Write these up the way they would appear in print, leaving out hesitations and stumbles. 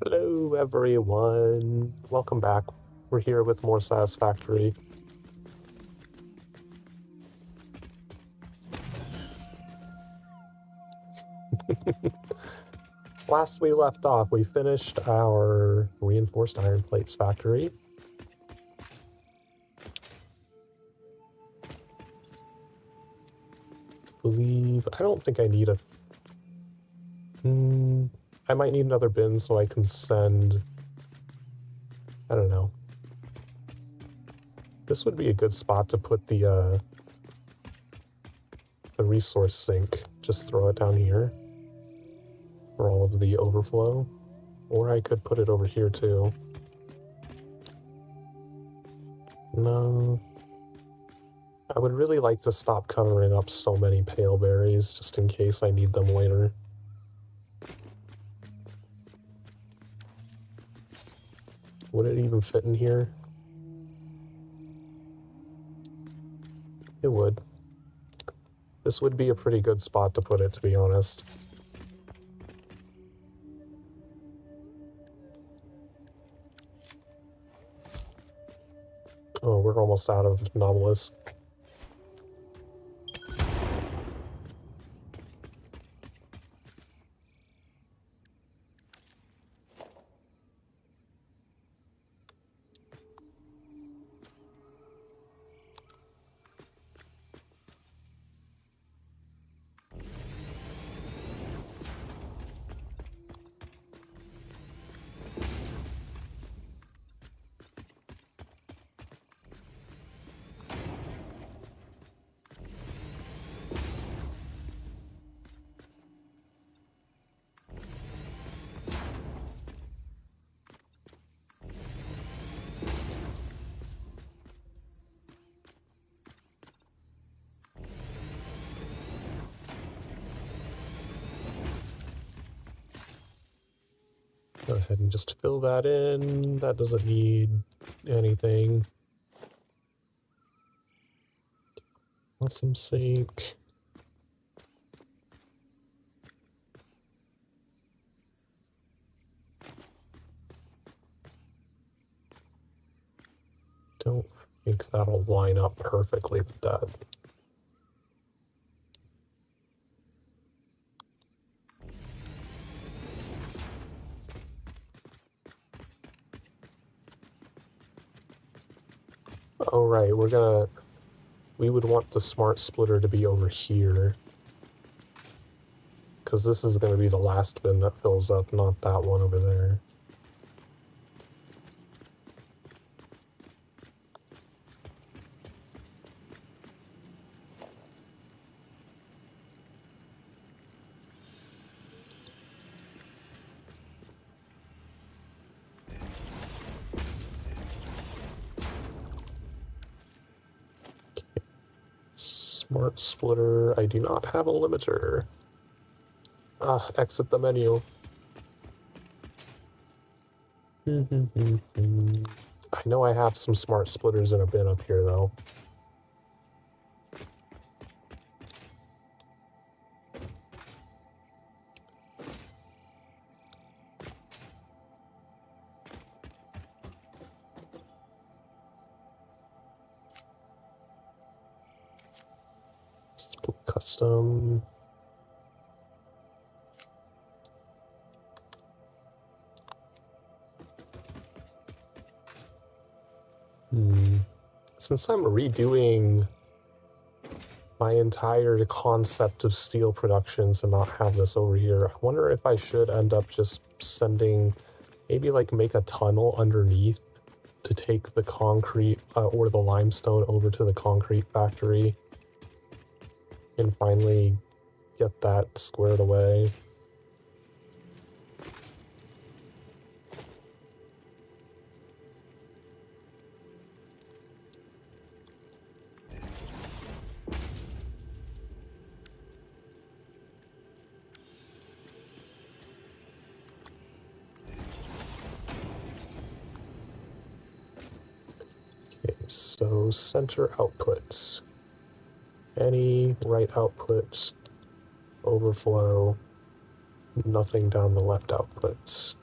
Hello everyone, welcome back. We're here with more Satisfactory. Last we left off, we finished our reinforced iron plates factory. I don't think I need a... I might need another bin so I can send... I don't know. This would be a good spot to put the resource sink. Just throw it down here for all of the overflow. Or I could put it over here too. No. I would really like to stop covering up so many pale berries just in case I need them later. Would it even fit in here? It would. This would be a pretty good spot to put it, to be honest. Oh, we're almost out of Nautilus. Go ahead and just fill that in. That doesn't need anything. Awesome sink. Don't think that'll line up perfectly with that. Oh, right, we would want the smart splitter to be over here. Because this is going to be the last bin that fills up, not that one over there. Smart splitter, I do not have a limiter. Exit the menu. I know I have some smart splitters in a bin up here, though. Custom. Since I'm redoing my entire concept of steel production to not have this over here, I wonder if I should end up just sending, maybe like make a tunnel underneath to take the concrete or the limestone over to the concrete factory and finally get that squared away. So center outputs, any right outputs, overflow, nothing down the left outputs.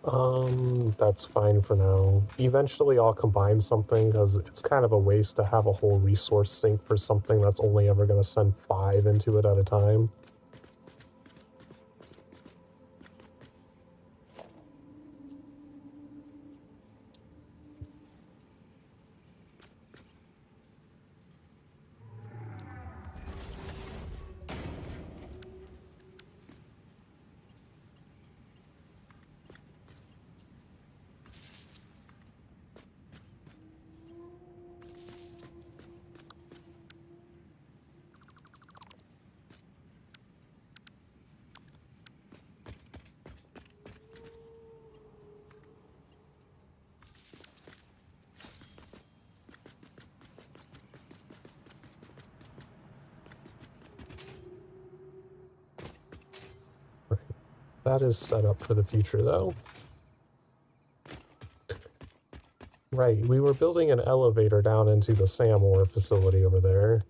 That's fine for now. Eventually I'll combine something because it's kind of a waste to have a whole resource sink for something that's only ever going to send 5 into it at a time. That is set up for the future, though. Right, we were building an elevator down into the SAM ore facility over there.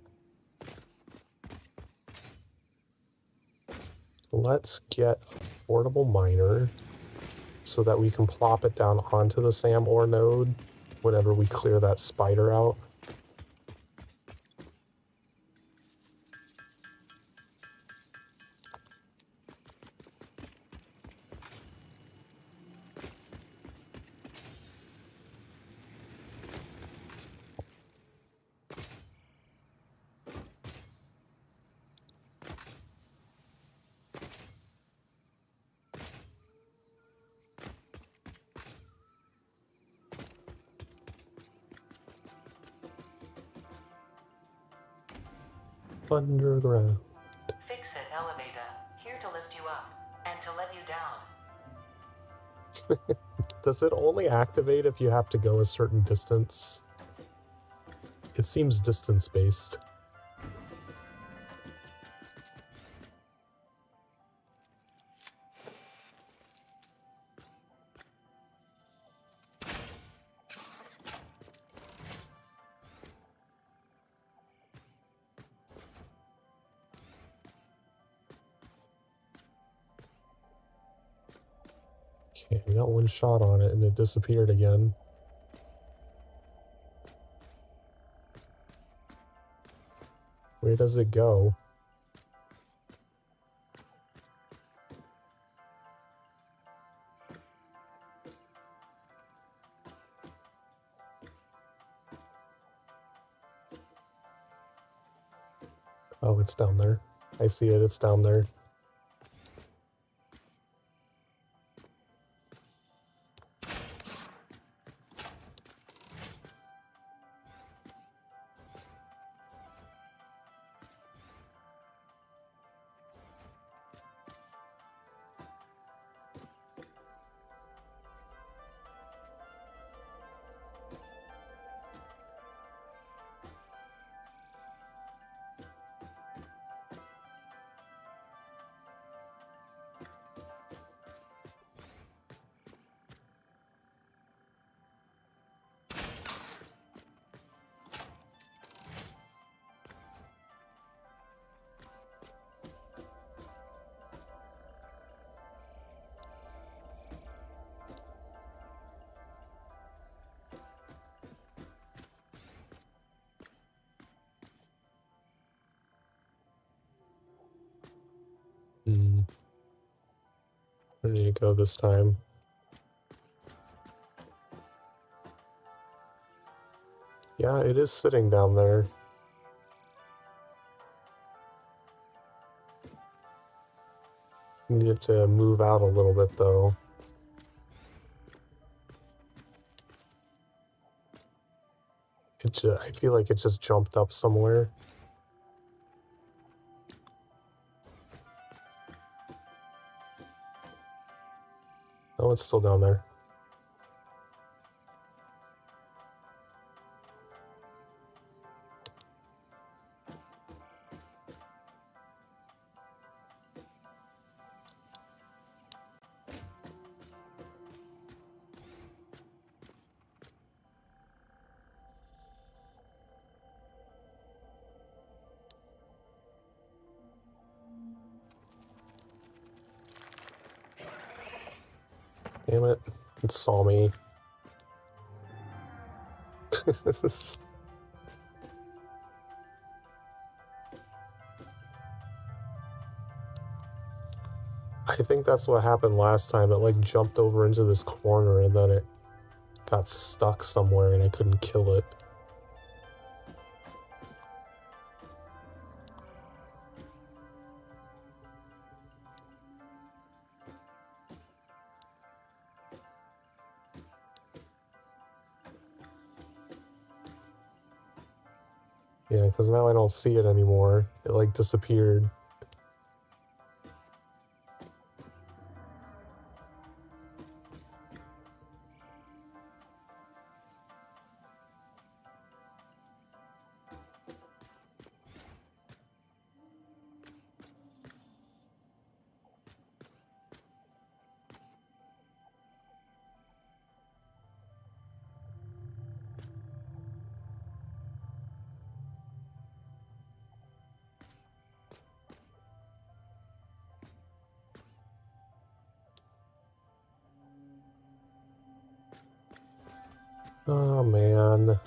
Let's get a portable miner so that we can plop it down onto the SAM ore node whenever we clear that spider out. Underground. Fix it, elevator. Here to lift you up and to let you down. Does it only activate if you have to go a certain distance? It seems distance-based. Okay, we got one shot on it and it disappeared again. Where does it go? Oh, it's down there. I see it, it's down there. Where did it go this time? Yeah, it is sitting down there. Need it to move out a little bit though. I feel like it just jumped up somewhere. Oh, it's still down there. Damn it. It saw me. I think that's what happened last time. It like jumped over into this corner and then it got stuck somewhere and I couldn't kill it. Yeah, because now I don't see it anymore. It like disappeared. Oh man.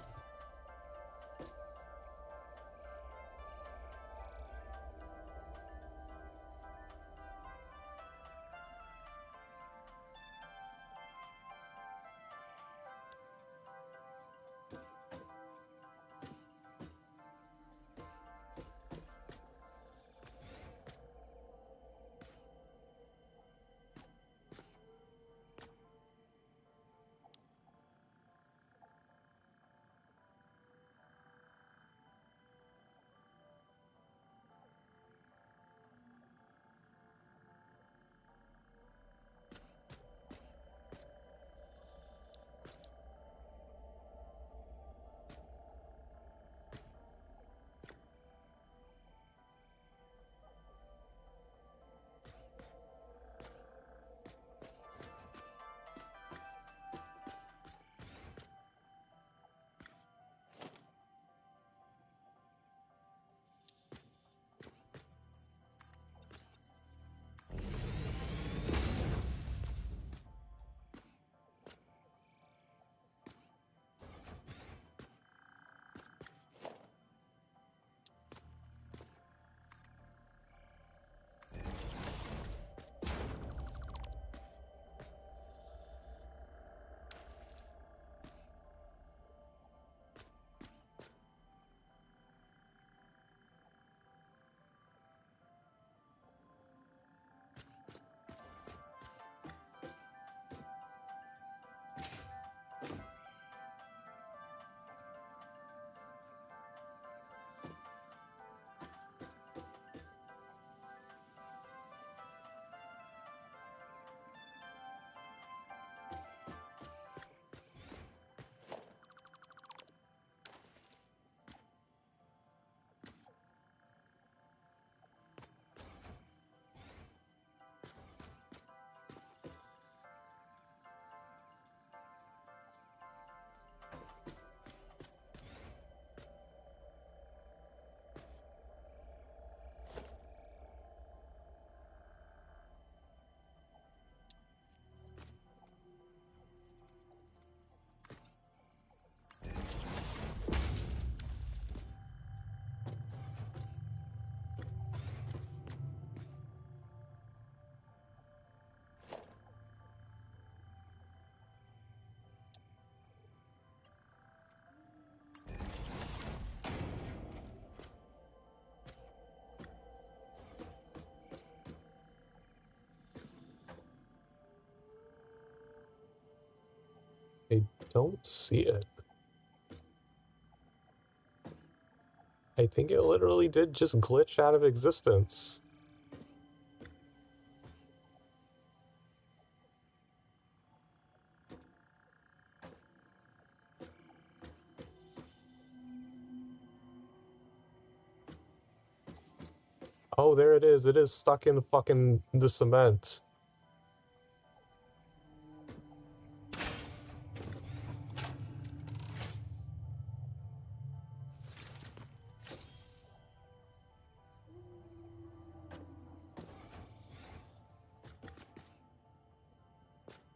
I don't see it. I think it literally did just glitch out of existence. Oh, there it is. It is stuck in the cement.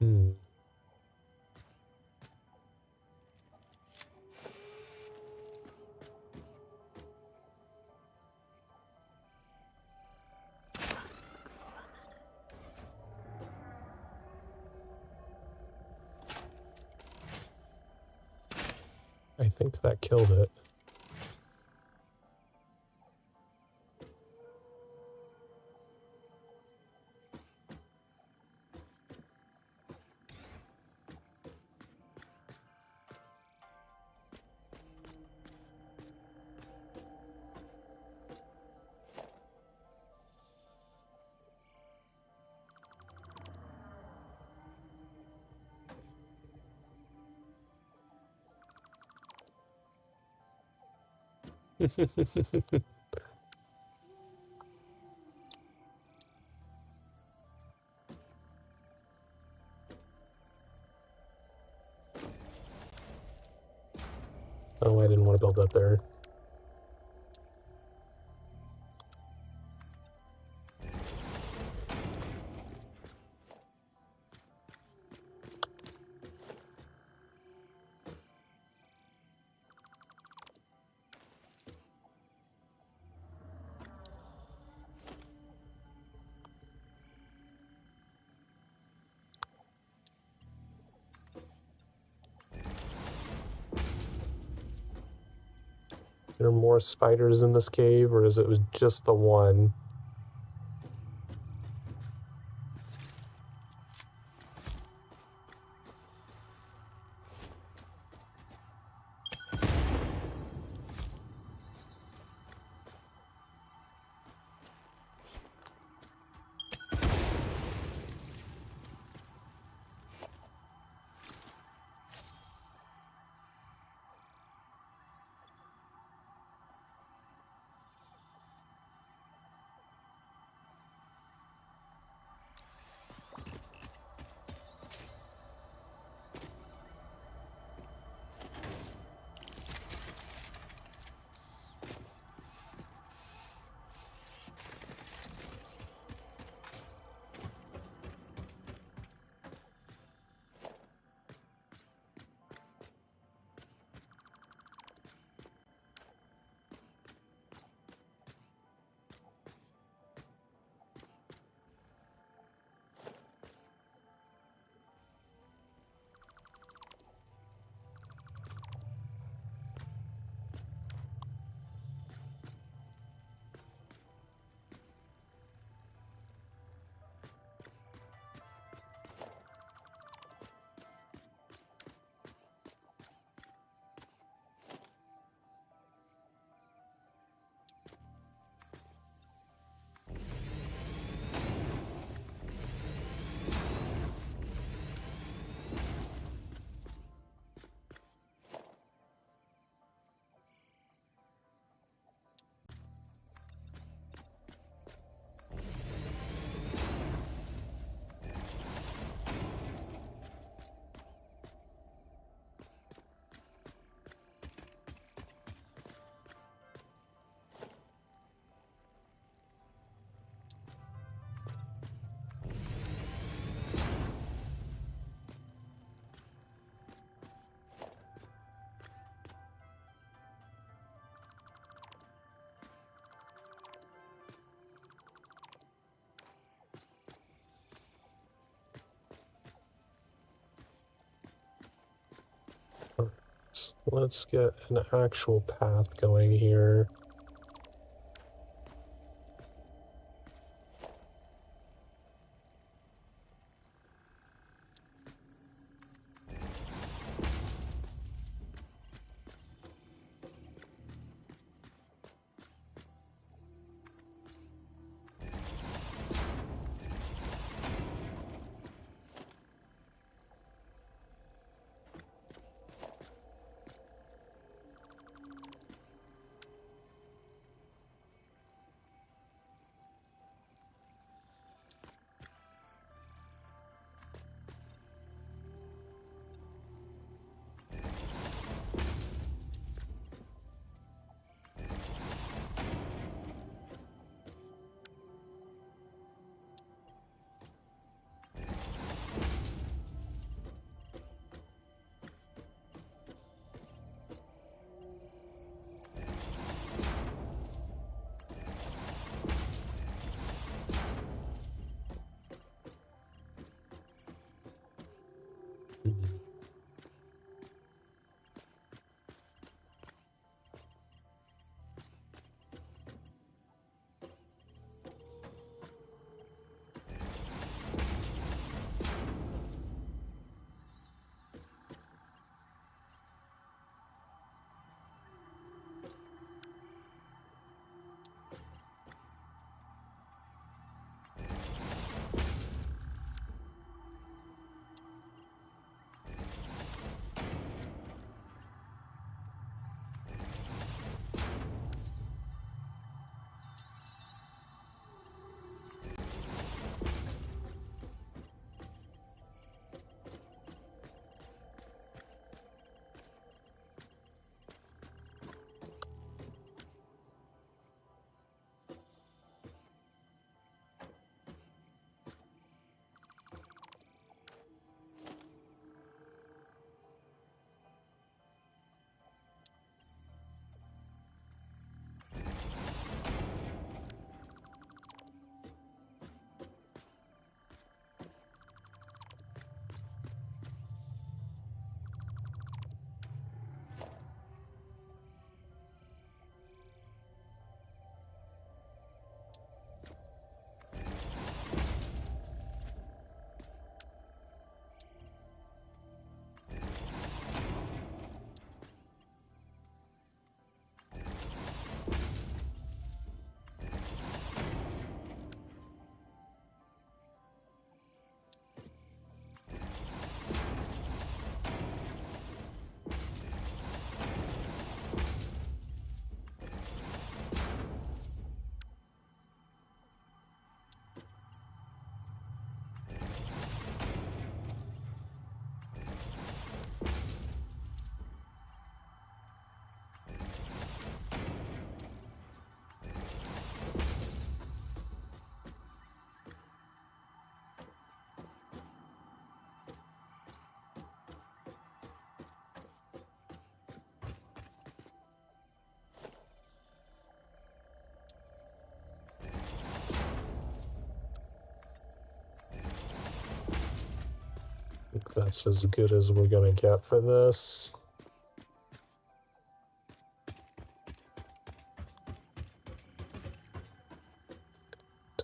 Hmm. I think that killed it. Oh, I didn't want to build up there. There are more spiders in this cave, or is it was just the one? Let's get an actual path going here. I think that's as good as we're gonna get for this.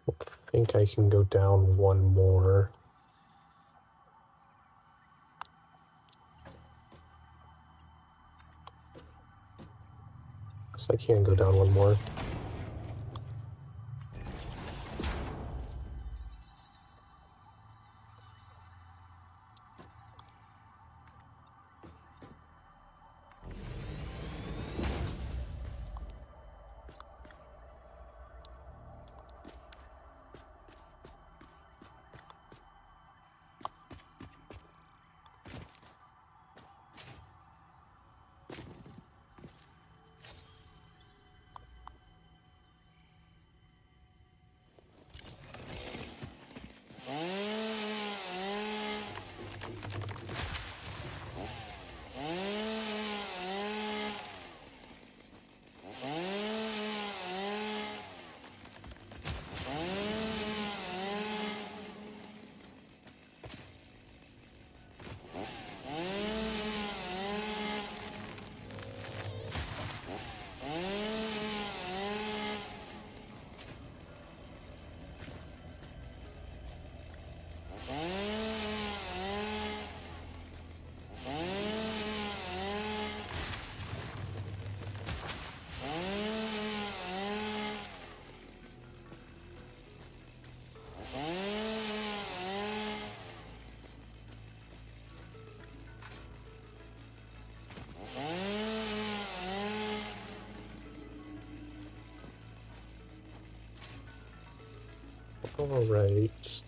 Don't think I can go down one more. Guess I can go down one more. All right.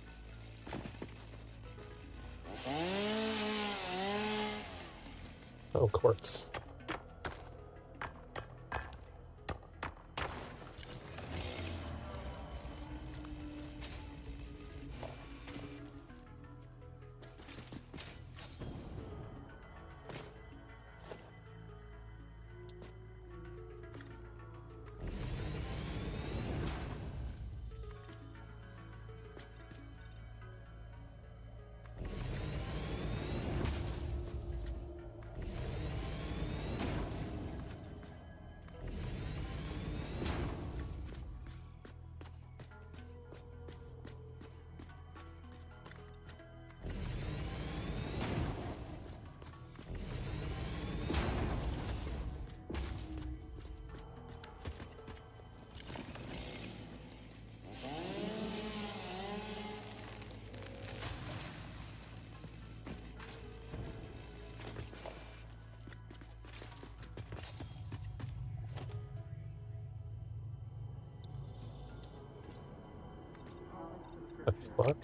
Oh, quartz. The fuck?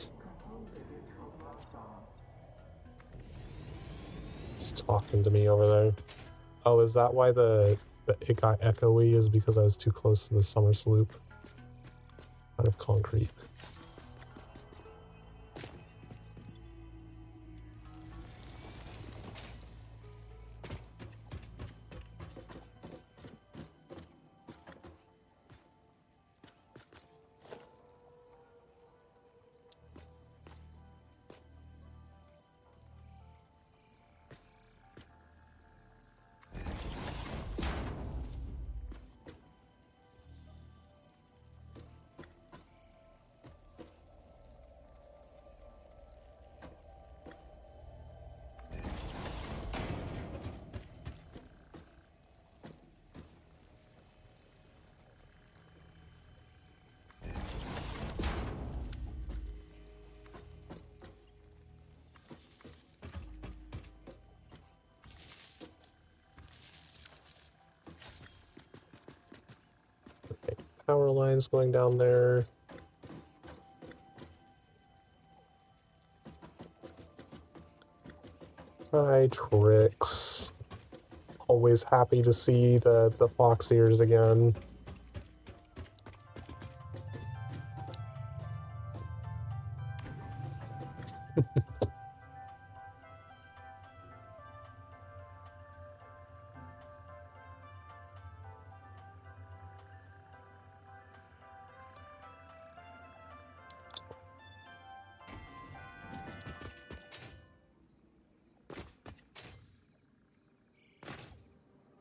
It's talking to me over there. Oh, is that why it got echoey? Is because I was too close to the summer sloop out of concrete. Power lines going down there. Hi, Trix. Always happy to see the fox ears again.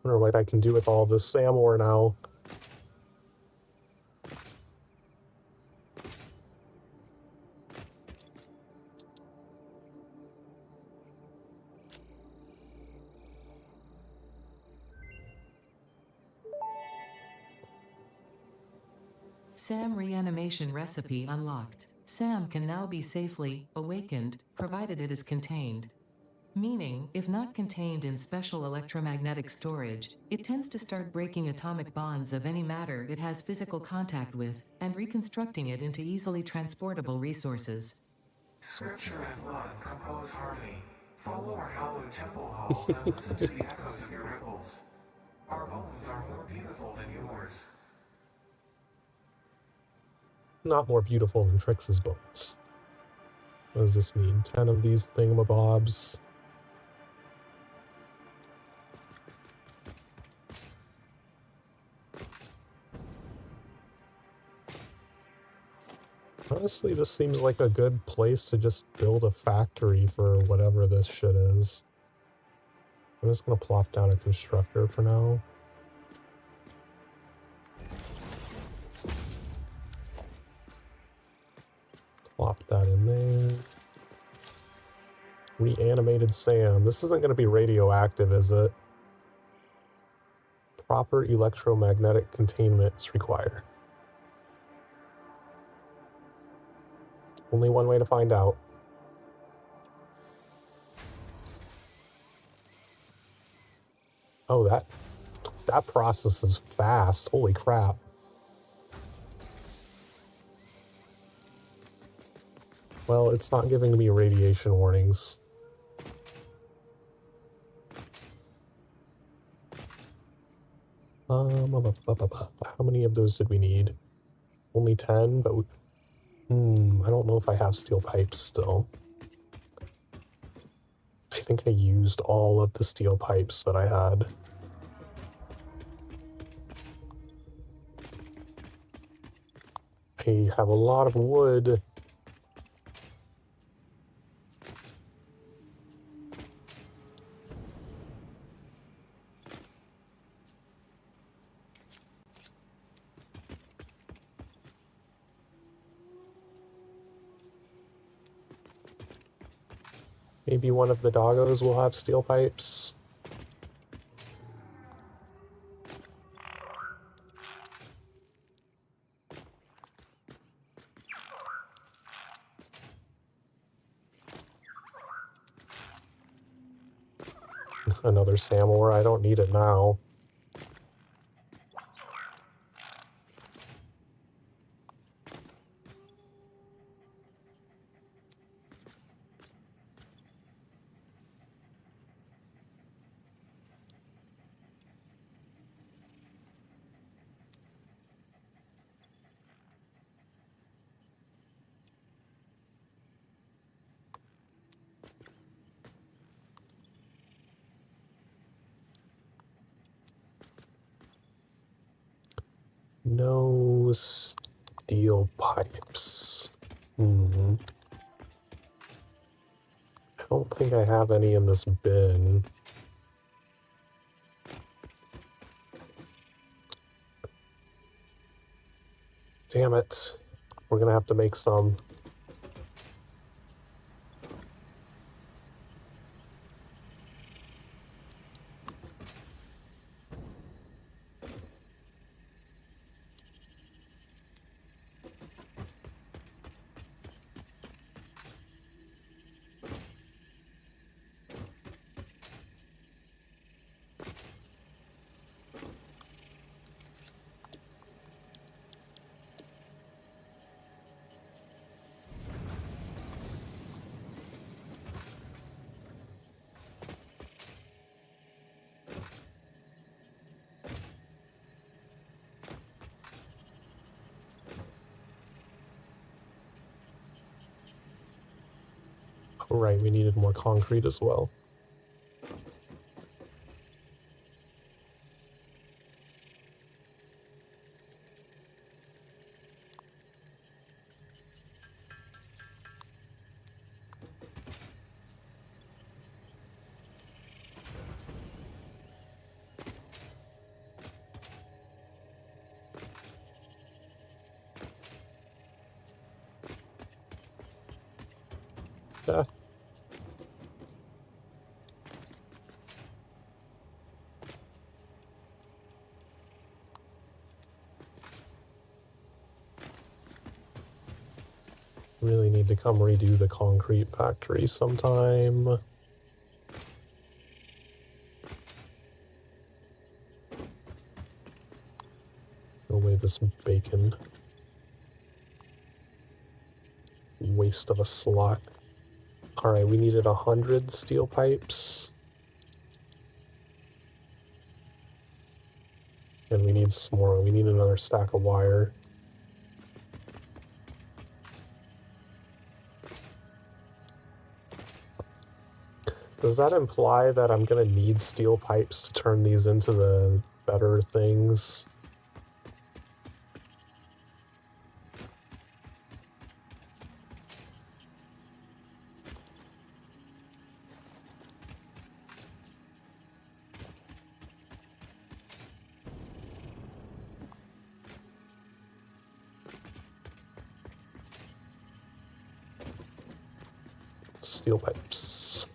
Wonder what I can do with all this SAM ore now. SAM reanimation recipe unlocked. SAM can now be safely awakened, provided it is contained. Meaning, if not contained in special electromagnetic storage, it tends to start breaking atomic bonds of any matter it has physical contact with, and reconstructing it into easily transportable resources. Scripture and blood compose harmony. Follow our hallowed temple halls and listen to the echoes of your ripples. Our bones are more beautiful than yours. Not more beautiful than Trix's bones. What does this mean? 10 of these thingamabobs. Honestly, this seems like a good place to just build a factory for whatever this shit is. I'm just gonna plop down a constructor for now. Plop that in there. Reanimated SAM. This isn't gonna be radioactive, is it? Proper electromagnetic containment is required. Only one way to find out. Oh, that process is fast. Holy crap. Well, it's not giving me radiation warnings. How many of those did we need? Only 10, but I don't know if I have steel pipes still. I think I used all of the steel pipes that I had. I have a lot of wood. Maybe one of the doggos will have steel pipes. Another SAM ore. I don't need it now. No steel pipes. I don't think I have any in this bin. Damn it. We're gonna have to make some. Oh, right, we needed more concrete as well. Yeah. Really need to come redo the concrete factory sometime. Throw away this bacon. Waste of a slot. Alright, we needed 100 steel pipes. And we need some more. We need another stack of wire. Does that imply that I'm gonna need steel pipes to turn these into the better things? Steel pipes.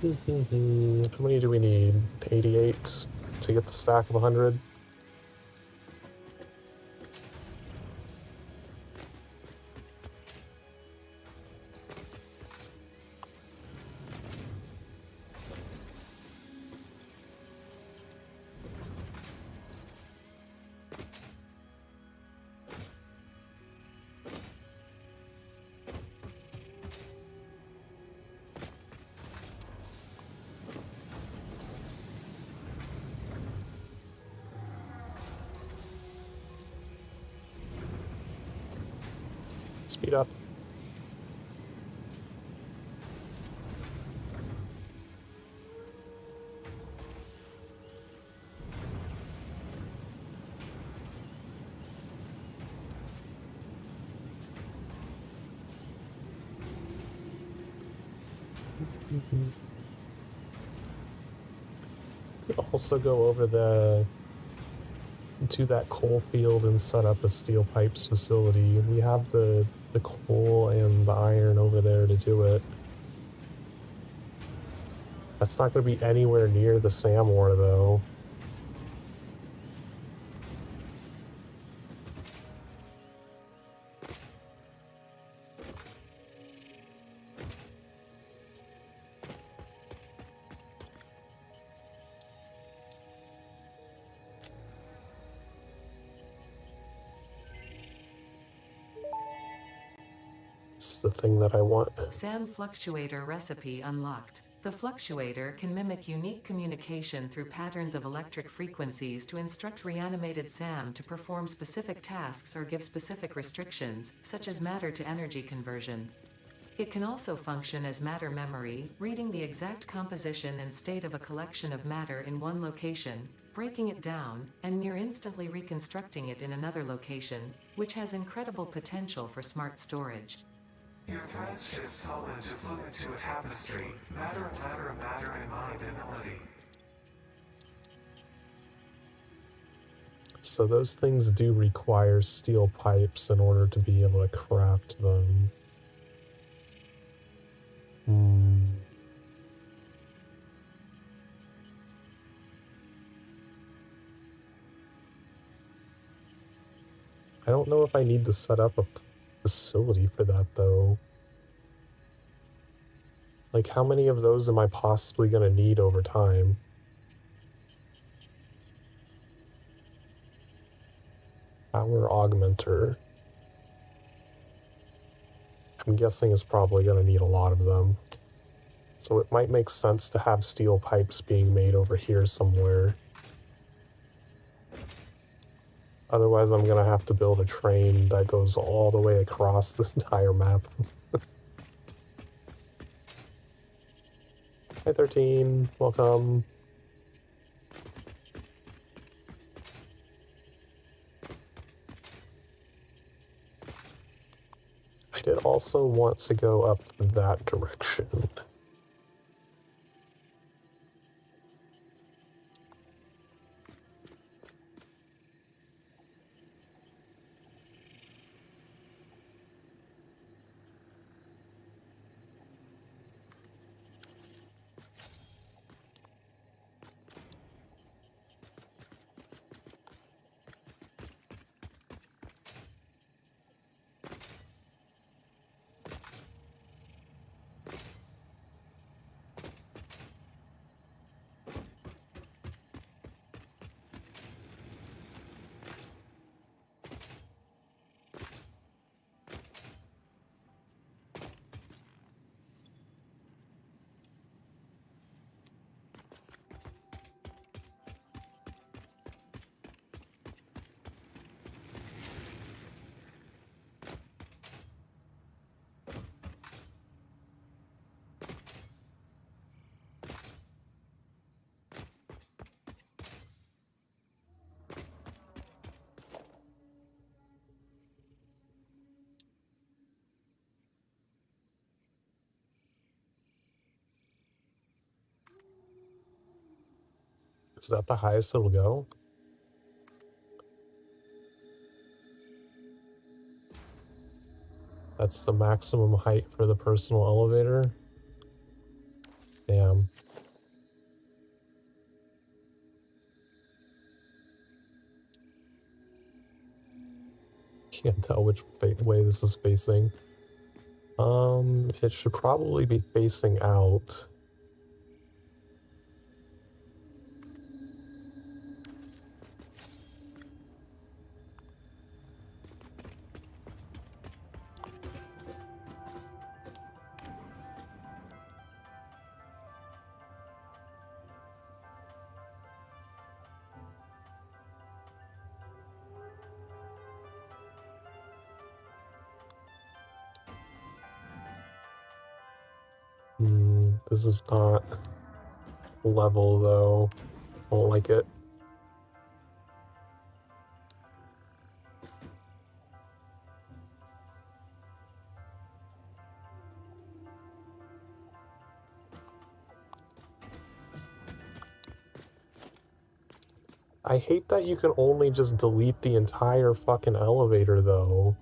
How many do we need? 88 to get the stack of 100? Speed up. Could also go over to that coal field and set up a steel pipes facility. We have the coal and the iron over there to do it. That's not going to be anywhere near the SAM ore, though. That's the thing that I want. SAM fluctuator recipe unlocked. The fluctuator can mimic unique communication through patterns of electric frequencies to instruct reanimated SAM to perform specific tasks or give specific restrictions, such as matter to energy conversion. It can also function as matter memory, reading the exact composition and state of a collection of matter in one location, breaking it down, and near instantly reconstructing it in another location, which has incredible potential for smart storage. Your threads shift solid to fluid to a tapestry, matter and matter and matter and mind and melody. So those things do require steel pipes in order to be able to craft them. I don't know if I need to set up a facility for that, though. Like, how many of those am I possibly going to need over time? Power augmenter. I'm guessing it's probably going to need a lot of them. So it might make sense to have steel pipes being made over here somewhere. Otherwise, I'm going to have to build a train that goes all the way across the entire map. Hi, 13. Welcome. I did also want to go up that direction. Is that the highest it'll go? That's the maximum height for the personal elevator? Damn. Can't tell which way this is facing. It should probably be facing out. This is not level, though. I don't like it. I hate that you can only just delete the entire fucking elevator, though.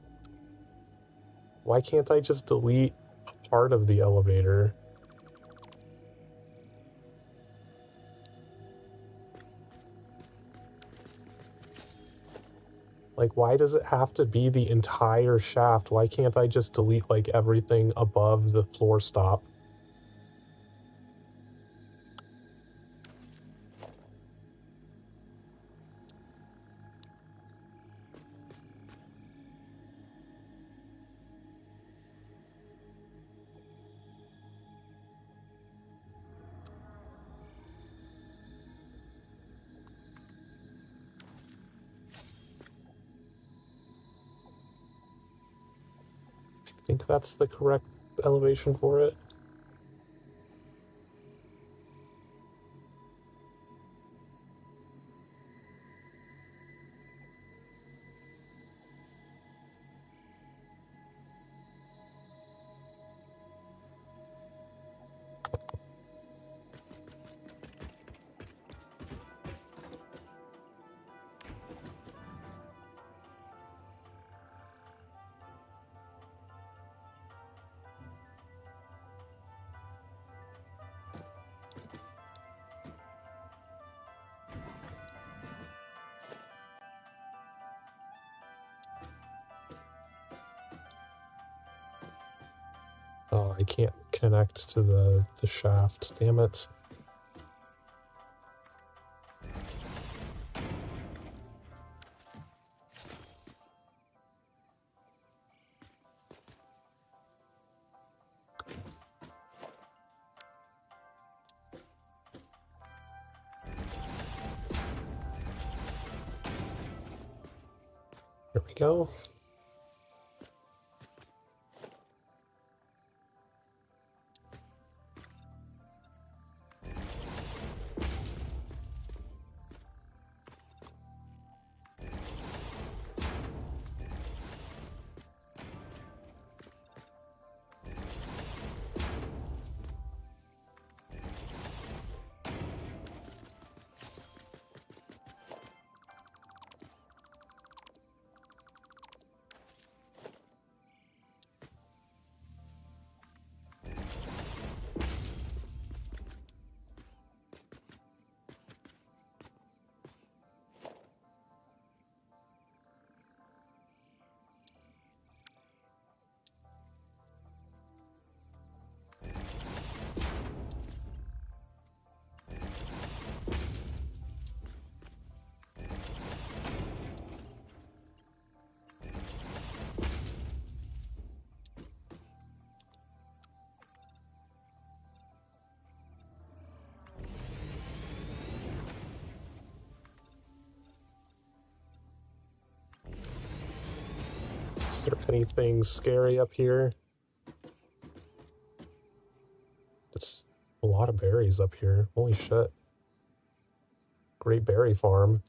Why can't I just delete a part of the elevator? Like, why does it have to be the entire shaft? Why can't I just delete, like, everything above the floor stop? I think that's the correct elevation for it. Oh, I can't connect to the shaft. Damn it. There we go. Is there anything scary up here? It's a lot of berries up here. Holy shit. Great berry farm.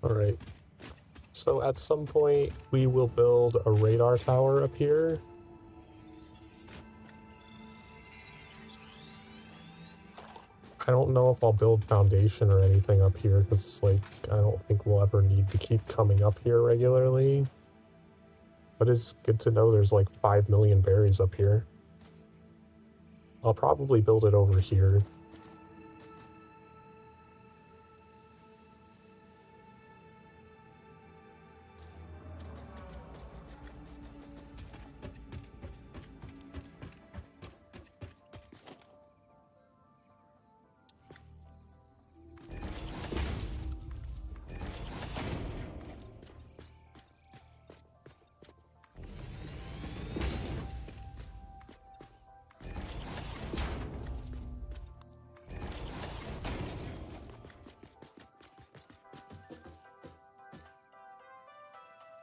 Alright. So at some point, we will build a radar tower up here. I don't know if I'll build foundation or anything up here, because, like, I don't think we'll ever need to keep coming up here regularly. But it's good to know there's, like, 5 million berries up here. I'll probably build it over here.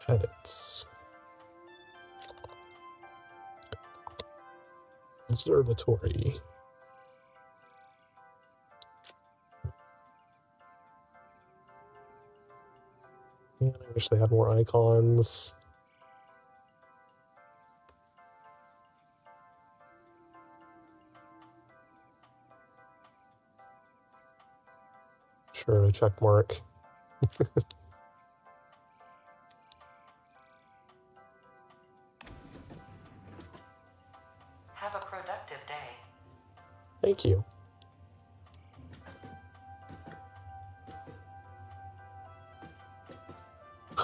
Edits. Observatory. Man, I wish they had more icons. Sure, check mark. Thank you.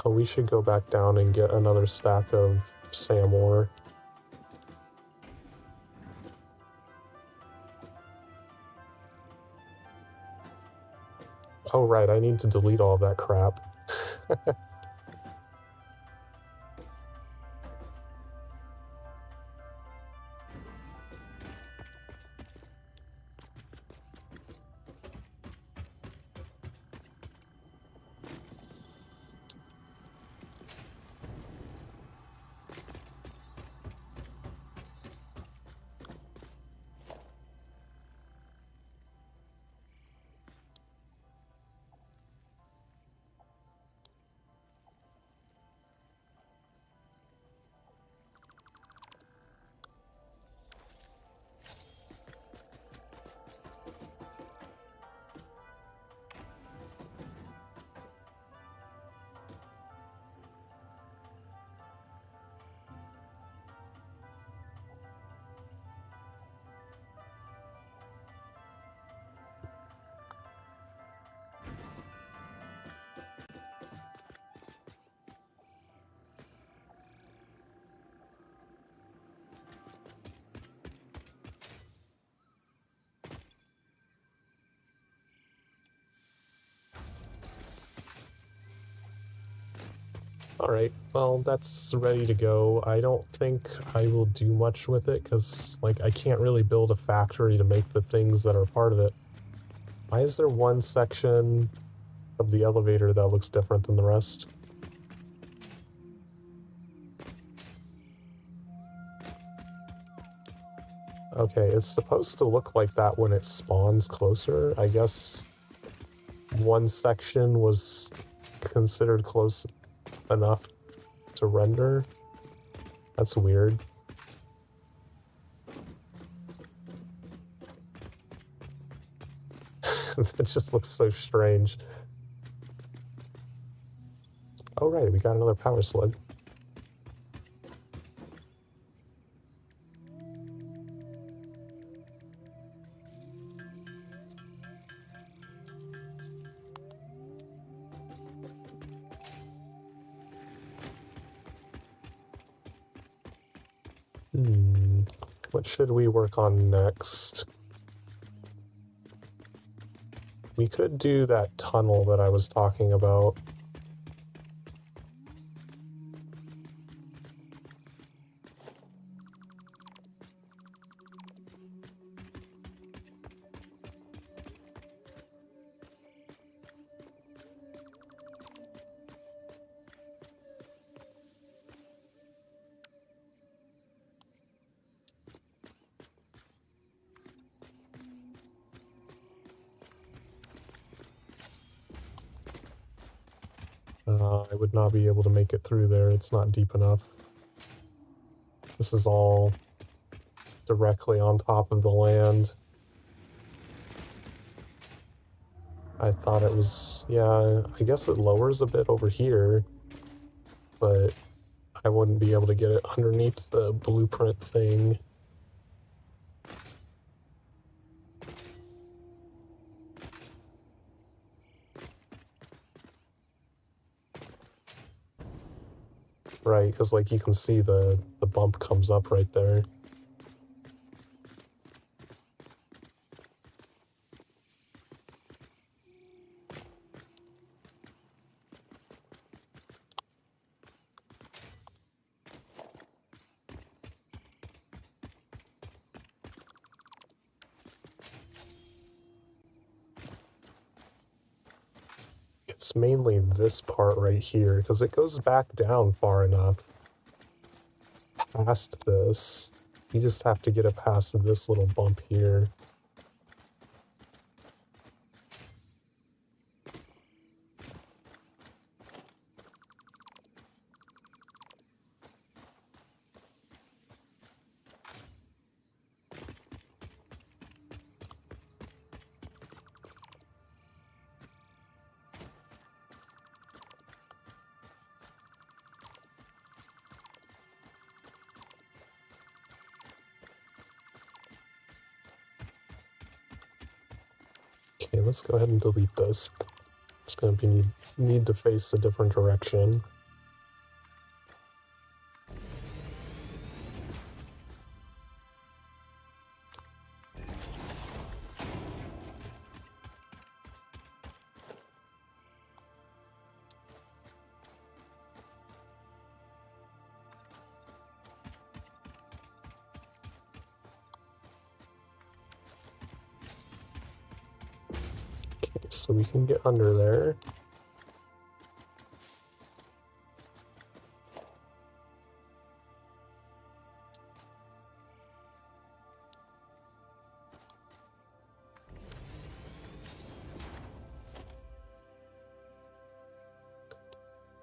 Oh, we should go back down and get another stack of SAM ore. Oh, right, I need to delete all that crap. Alright, well, that's ready to go. I don't think I will do much with it, because, like, I can't really build a factory to make the things that are part of it. Why is there one section of the elevator that looks different than the rest? Okay, it's supposed to look like that when it spawns closer. I guess one section was considered close enough to render. That's weird. That just looks so strange. Oh right, we got another power slug. What should we work on next? We could do that tunnel that I was talking about. I would not be able to make it through there. It's not deep enough. This is all directly on top of the land. I thought it was, yeah, I guess it lowers a bit over here, but I wouldn't be able to get it underneath the blueprint thing. Right, because like you can see the bump comes up right there. It's mainly this part right here, because it goes back down far enough past this. You just have to get it past this little bump here. Okay, let's go ahead and delete this. It's going to be need to face a different direction. Okay, so we can get under there.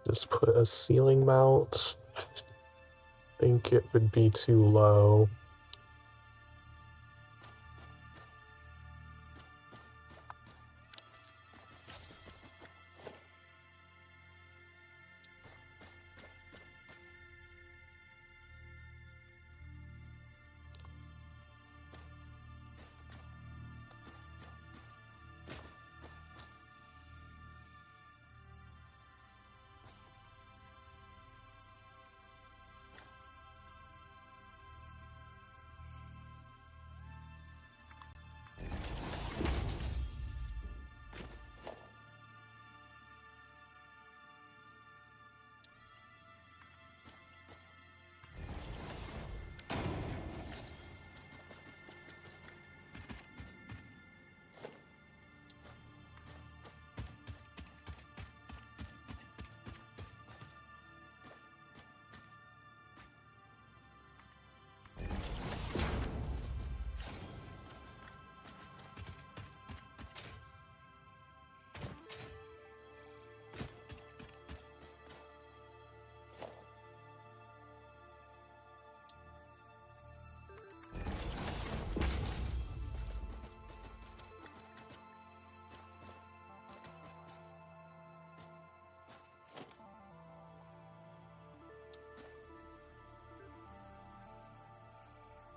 Just put a ceiling mount. I think it would be too low.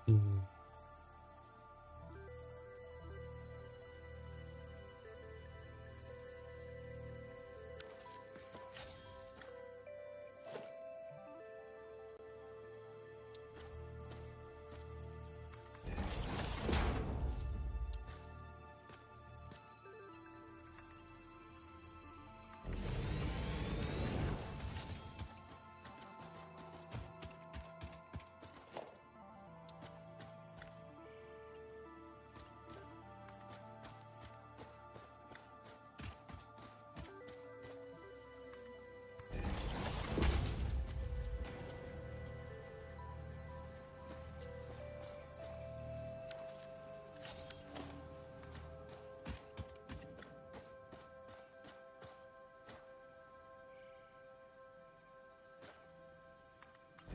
Hmm.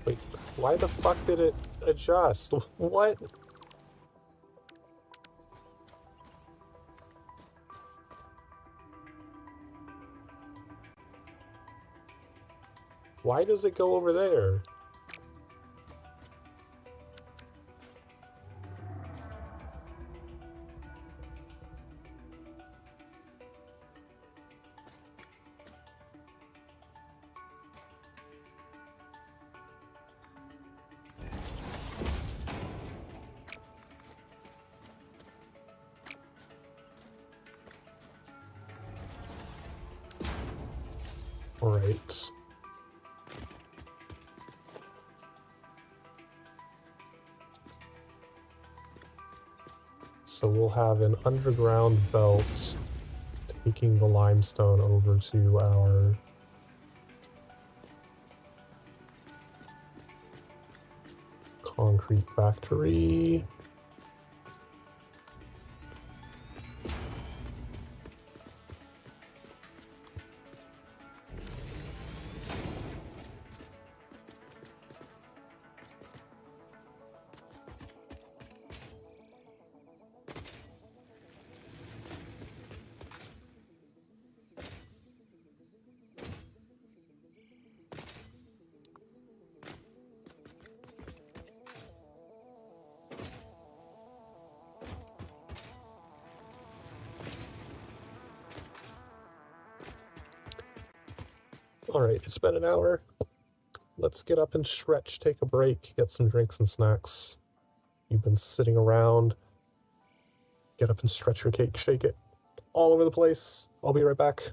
Wait, why the fuck did it adjust? What? Why does it go over there? Alright. So we'll have an underground belt taking the limestone over to our concrete factory. Alright, it's been an hour. Let's get up and stretch, take a break, get some drinks and snacks. You've been sitting around. Get up and stretch your cake, shake it all over the place. I'll be right back.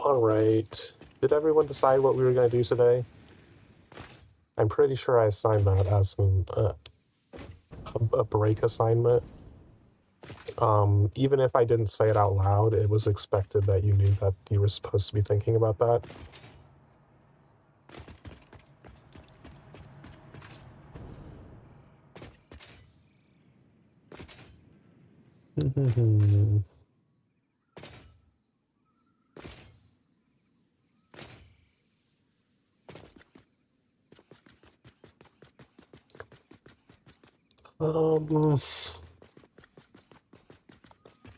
Alright. Did everyone decide what we were going to do today? I'm pretty sure I assigned that as a break assignment. Even if I didn't say it out loud, it was expected that you knew that you were supposed to be thinking about that.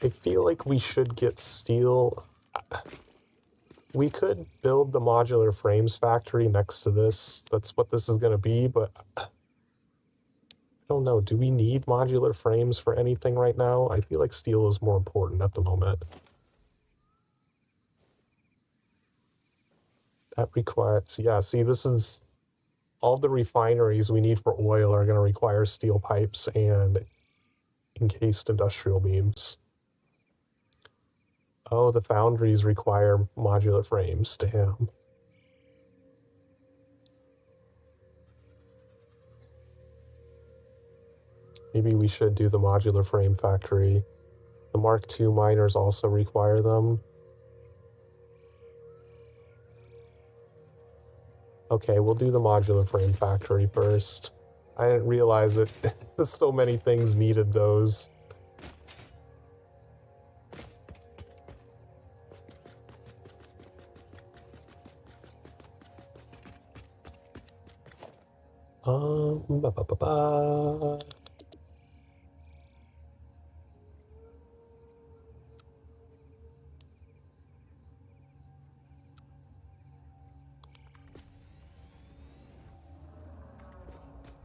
I feel like we should get steel. We could build the modular frames factory next to this. That's what this is going to be, but I don't know. Do we need modular frames for anything right now? I feel like steel is more important at the moment. That requires, yeah, see, this is all the refineries we need for oil are going to require steel pipes and encased industrial beams. Oh, the foundries require modular frames. Damn. Maybe we should do the modular frame factory. The Mark II miners also require them. Okay, we'll do the modular frame factory first. I didn't realize it. So many things needed those. Ba, ba, ba, ba.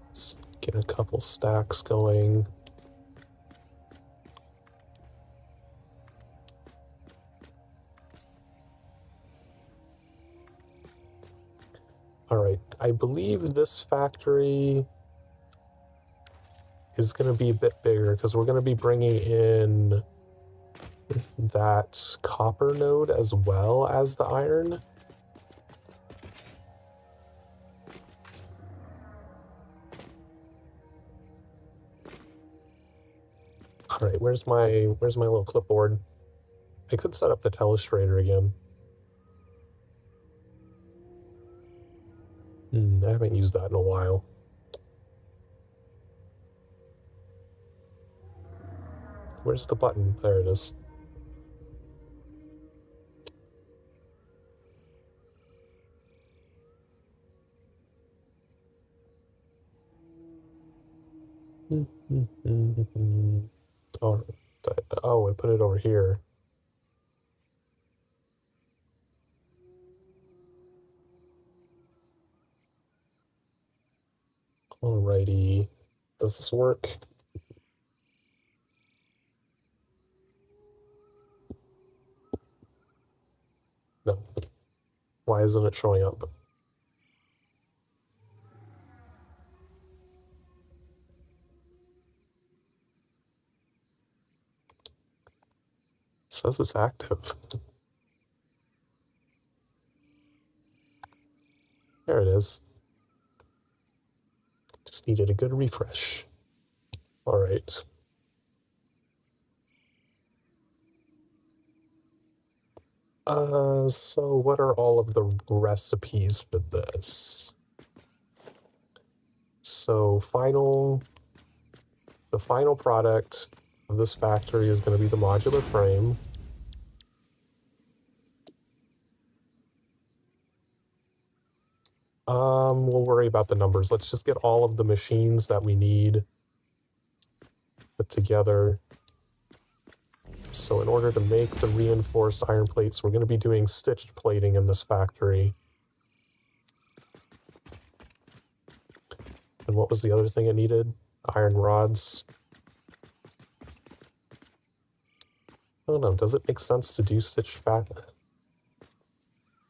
Let's get a couple stacks going. All right, I believe this factory is going to be a bit bigger because we're going to be bringing in that copper node as well as the iron. All right, where's my little clipboard? I could set up the telestrator again. I haven't used that in a while. Where's the button? There it is. Oh, I put it over here. Alrighty. Does this work? No. Why isn't it showing up? It says it's active. There it is. Just needed a good refresh. All right. So what are all of the recipes for this? So the final product of this factory is going to be the modular frame. We'll worry about the numbers. Let's just get all of the machines that we need put together. So in order to make the reinforced iron plates, we're going to be doing stitched plating in this factory. And what was the other thing it needed? Iron rods. I don't know, does it make sense to do stitched fat?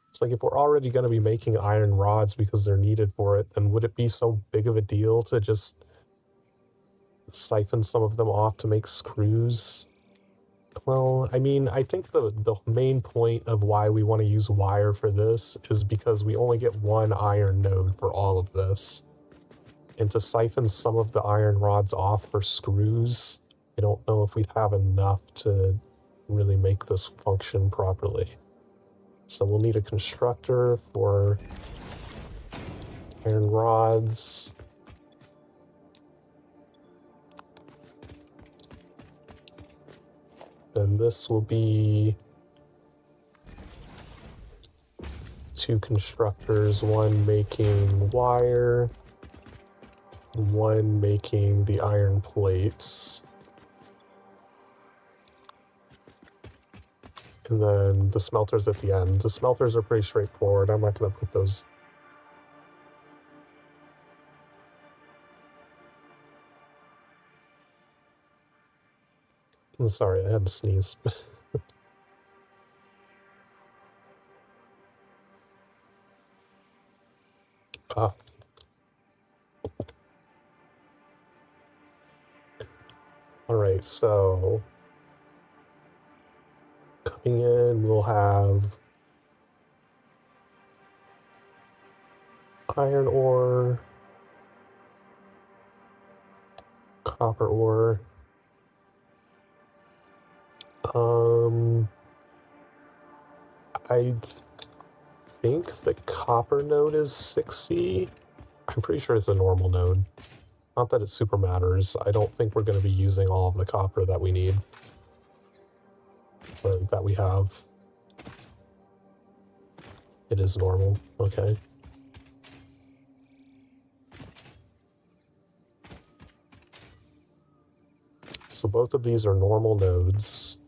It's like if we're already going to be making iron rods because they're needed for it, then would it be so big of a deal to just siphon some of them off to make screws? Well, I mean, I think the main point of why we want to use wire for this is because we only get one iron node for all of this. And to siphon some of the iron rods off for screws, I don't know if we'd have enough to really make this function properly. So we'll need a constructor for iron rods. Then this will be 2 constructors, one making wire, one making the iron plates. And then the smelters at the end. The smelters are pretty straightforward. I'm not going to put those. Sorry, I had to sneeze. Ah. Alright, so coming in, we'll have iron ore, copper ore. I think the copper node is 60. I'm pretty sure it's a normal node. Not that it super matters. I don't think we're going to be using all of the copper that we need. Or that we have. It is normal. Okay. So both of these are normal nodes.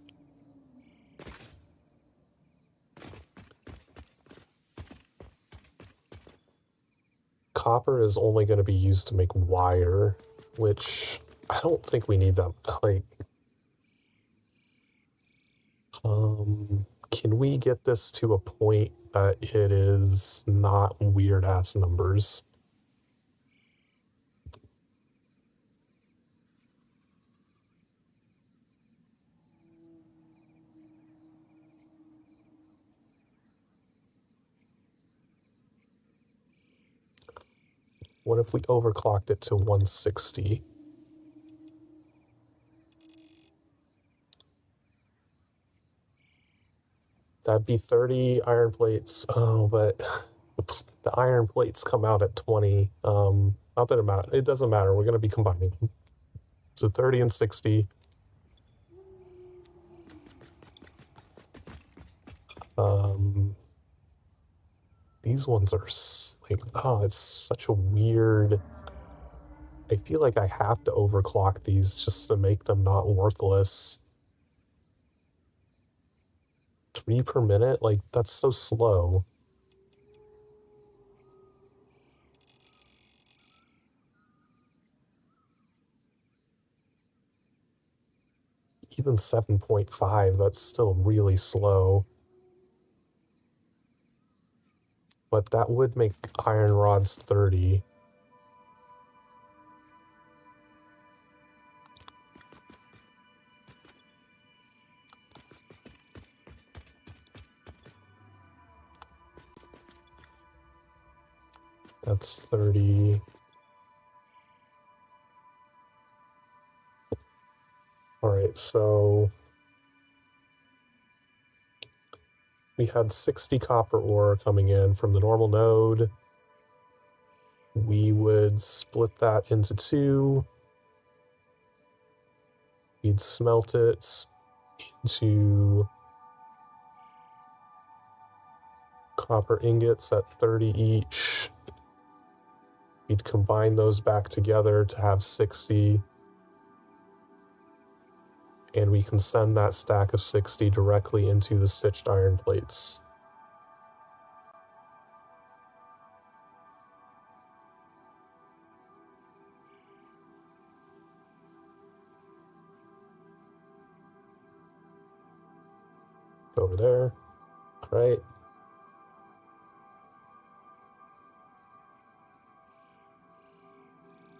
Copper is only going to be used to make wire, which I don't think we need that. Like, can we get this to a point that it is not weird ass numbers? What if we overclocked it to 160? That'd be 30 iron plates. Oh, but the iron plates come out at 20. Not that it matters. It doesn't matter. We're going to be combining them. So 30 and 60. These ones are like, oh, it's such a weird. I feel like I have to overclock these just to make them not worthless. 3 per minute? Like, that's so slow. Even 7.5, that's still really slow. But that would make iron rods 30. That's 30. Alright, so we had 60 copper ore coming in from the normal node. We would split that into 2. We'd smelt it into copper ingots at 30 each. We'd combine those back together to have 60. And we can send that stack of 60 directly into the stitched iron plates. Go over there. All right.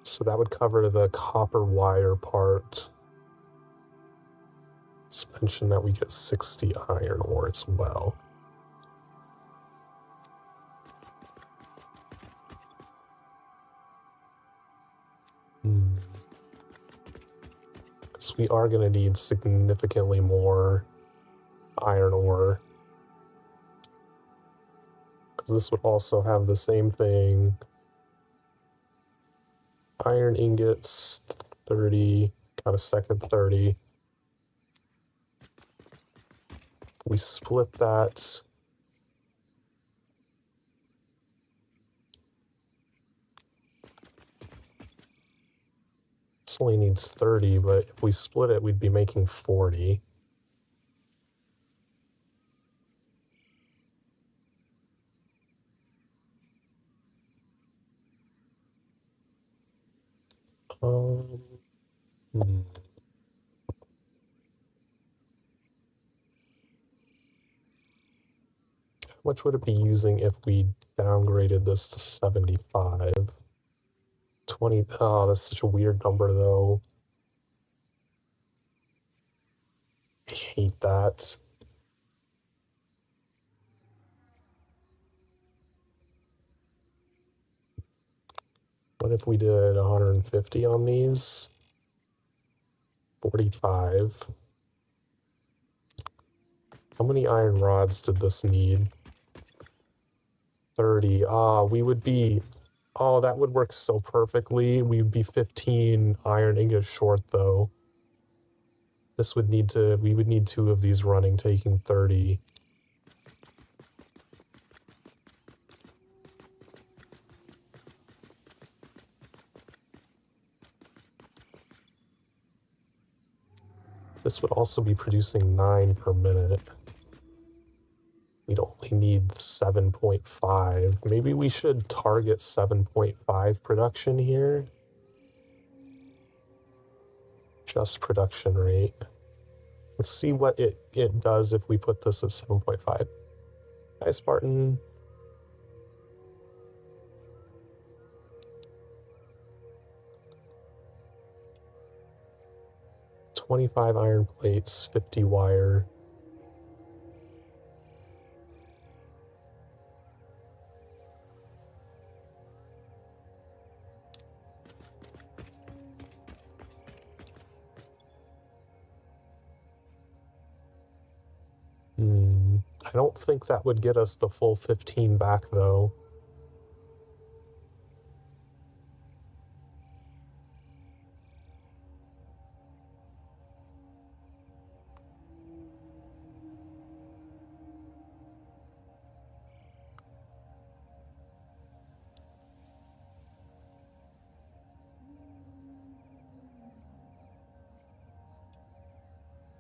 So that would cover the copper wire part. mention that we get 60 iron ore as well. Because we are going to need significantly more iron ore. Because this would also have the same thing. Iron ingots, 30, got a second 30. We split that. This only needs 30, but if we split it, we'd be making 40. Hmm. How much would it be using if we downgraded this to 75? 20, oh, that's such a weird number though. I hate that. What if we did 150 on these? 45. How many iron rods did this need? 30. Ah, we would be... Oh, that would work so perfectly. We would be 15 iron ingots short, though. This would need to... We would need 2 of these running, taking 30. This would also be producing 9 per minute. We'd only need 7.5. Maybe we should target 7.5 production here. Just production rate. Let's see what it does if we put this at 7.5. Hi, Spartan. $25 iron plates, 50 wire. I don't think that would get us the full 15 back, though.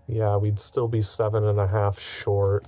Yeah, we'd still be 7.5 short.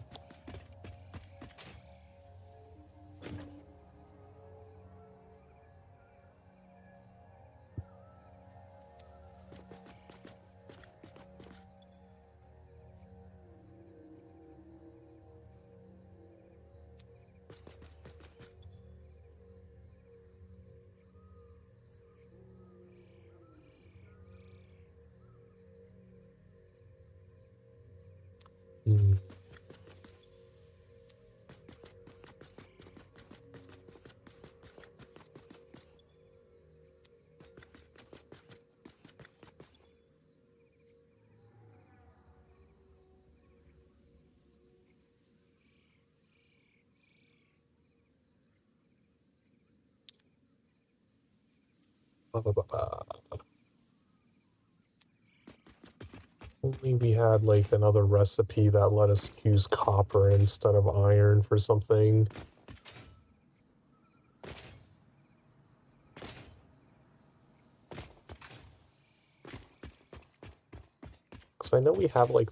Only we had like another recipe that let us use copper instead of iron for something. Because I know we have like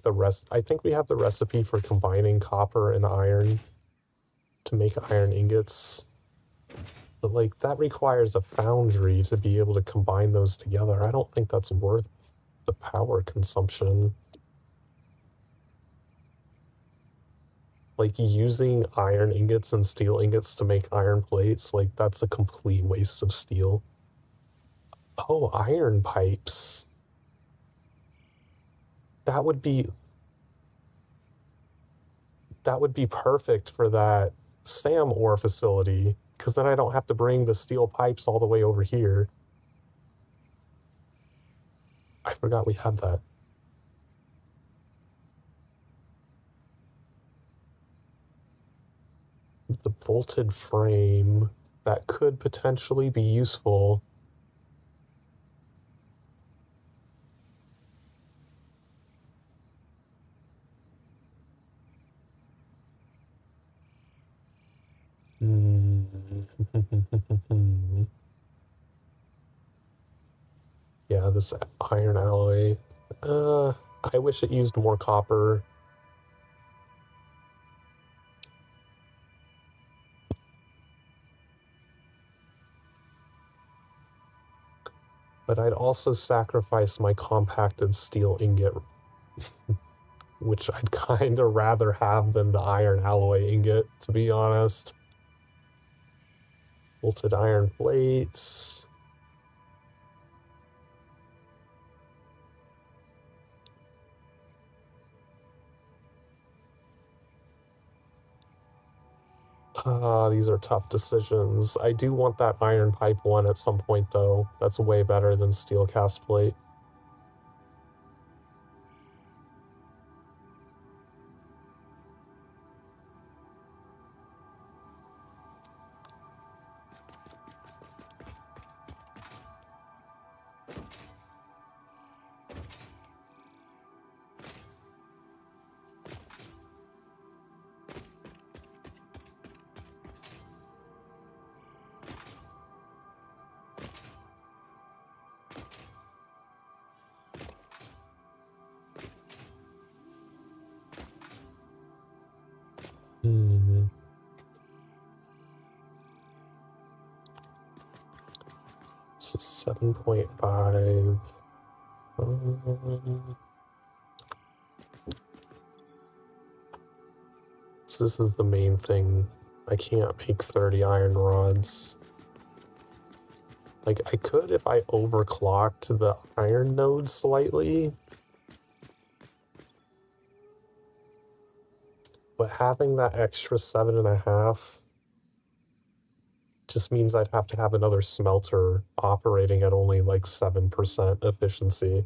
I think we have the recipe for combining copper and iron to make iron ingots. But like that requires a foundry to be able to combine those together. I don't think that's worth the power consumption. Like using iron ingots and steel ingots to make iron plates, like that's a complete waste of steel. Oh, iron pipes. That would be... that would be perfect for that SAM ore facility, because then I don't have to bring the steel pipes all the way over here. I forgot we had that. The bolted frame, that could potentially be useful. Yeah, this iron alloy. I wish it used more copper. But I'd also sacrifice my compacted steel ingot, which I'd kind of rather have than the iron alloy ingot, to be honest. Bolted iron plates. These are tough decisions. I do want that iron pipe one at some point, though. That's way better than steel cast plate. This is 7.5. So this is the main thing. I can't make 30 iron rods. Like, I could if I overclocked the iron node slightly. But having that extra 7.5 just means I'd have to have another smelter operating at only like 7% efficiency.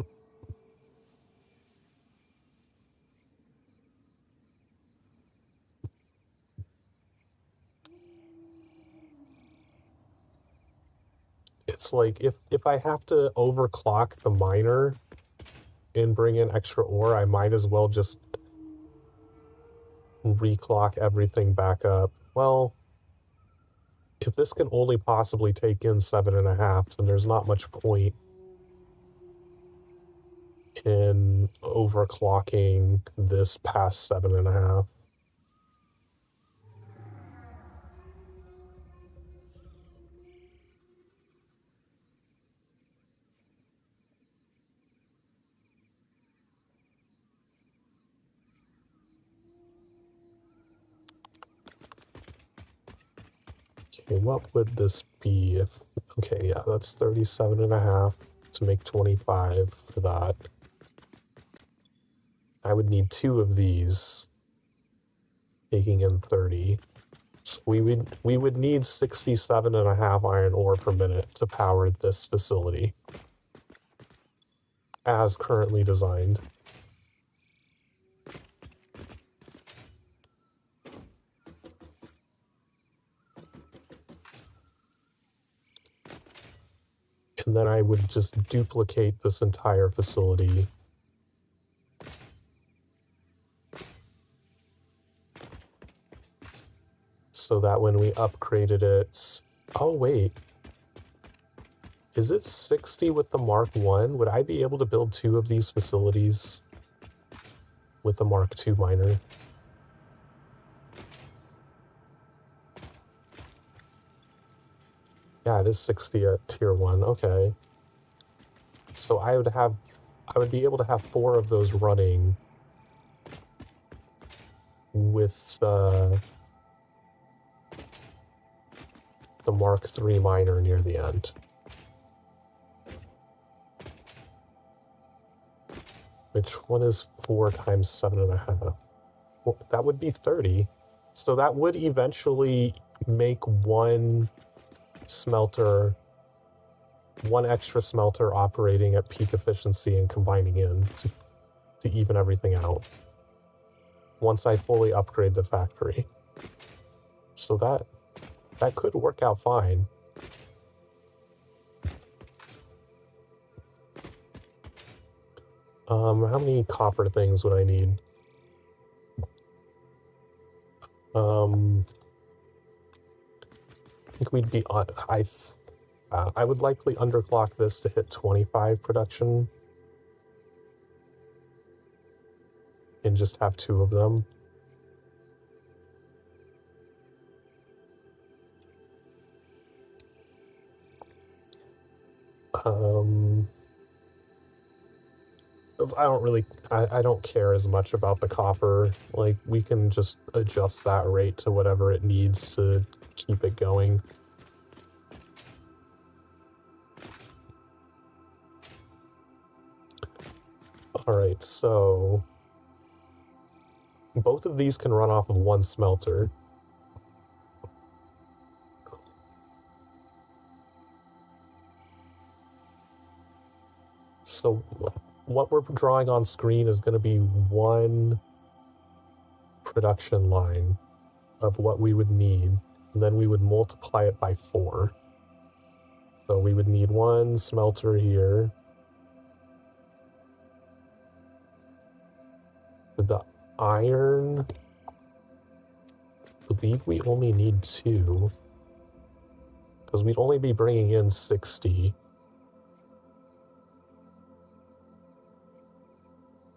It's like, if I have to overclock the miner and bring in extra ore, I might as well just reclock everything back up. Well, if this can only possibly take in 7.5, then there's not much point in overclocking this past 7.5. Okay, what would this be if... Okay, yeah, that's 37.5 to make 25 for that. I would need 2 of these, taking in 30. So we would need 67.5 iron ore per minute to power this facility, as currently designed. And then I would just duplicate this entire facility. So that when we upgraded it... Oh, wait. Is it 60 with the Mark 1? Would I be able to build 2 of these facilities with the Mark 2 miner? Yeah, it is 60 at tier 1. Okay. So I would be able to have 4 of those running with the Mark 3 miner near the end. Which one is 4 times 7.5? Well, that would be 30. So that would eventually make one extra smelter operating at peak efficiency and combining in to even everything out once I fully upgrade the factory. So that could work out fine. How many copper things would I need? I think we'd be on. I would likely underclock this to hit 25 production and just have 2 of them. I don't care as much about the copper. Like, we can just adjust that rate to whatever it needs to keep it going. Alright, so both of these can run off of 1 smelter. So what we're drawing on screen is going to be 1 production line of what we would need, and then we would multiply it by 4. So we would need 1 smelter here. With the iron, I believe we only need 2, because we'd only be bringing in 60.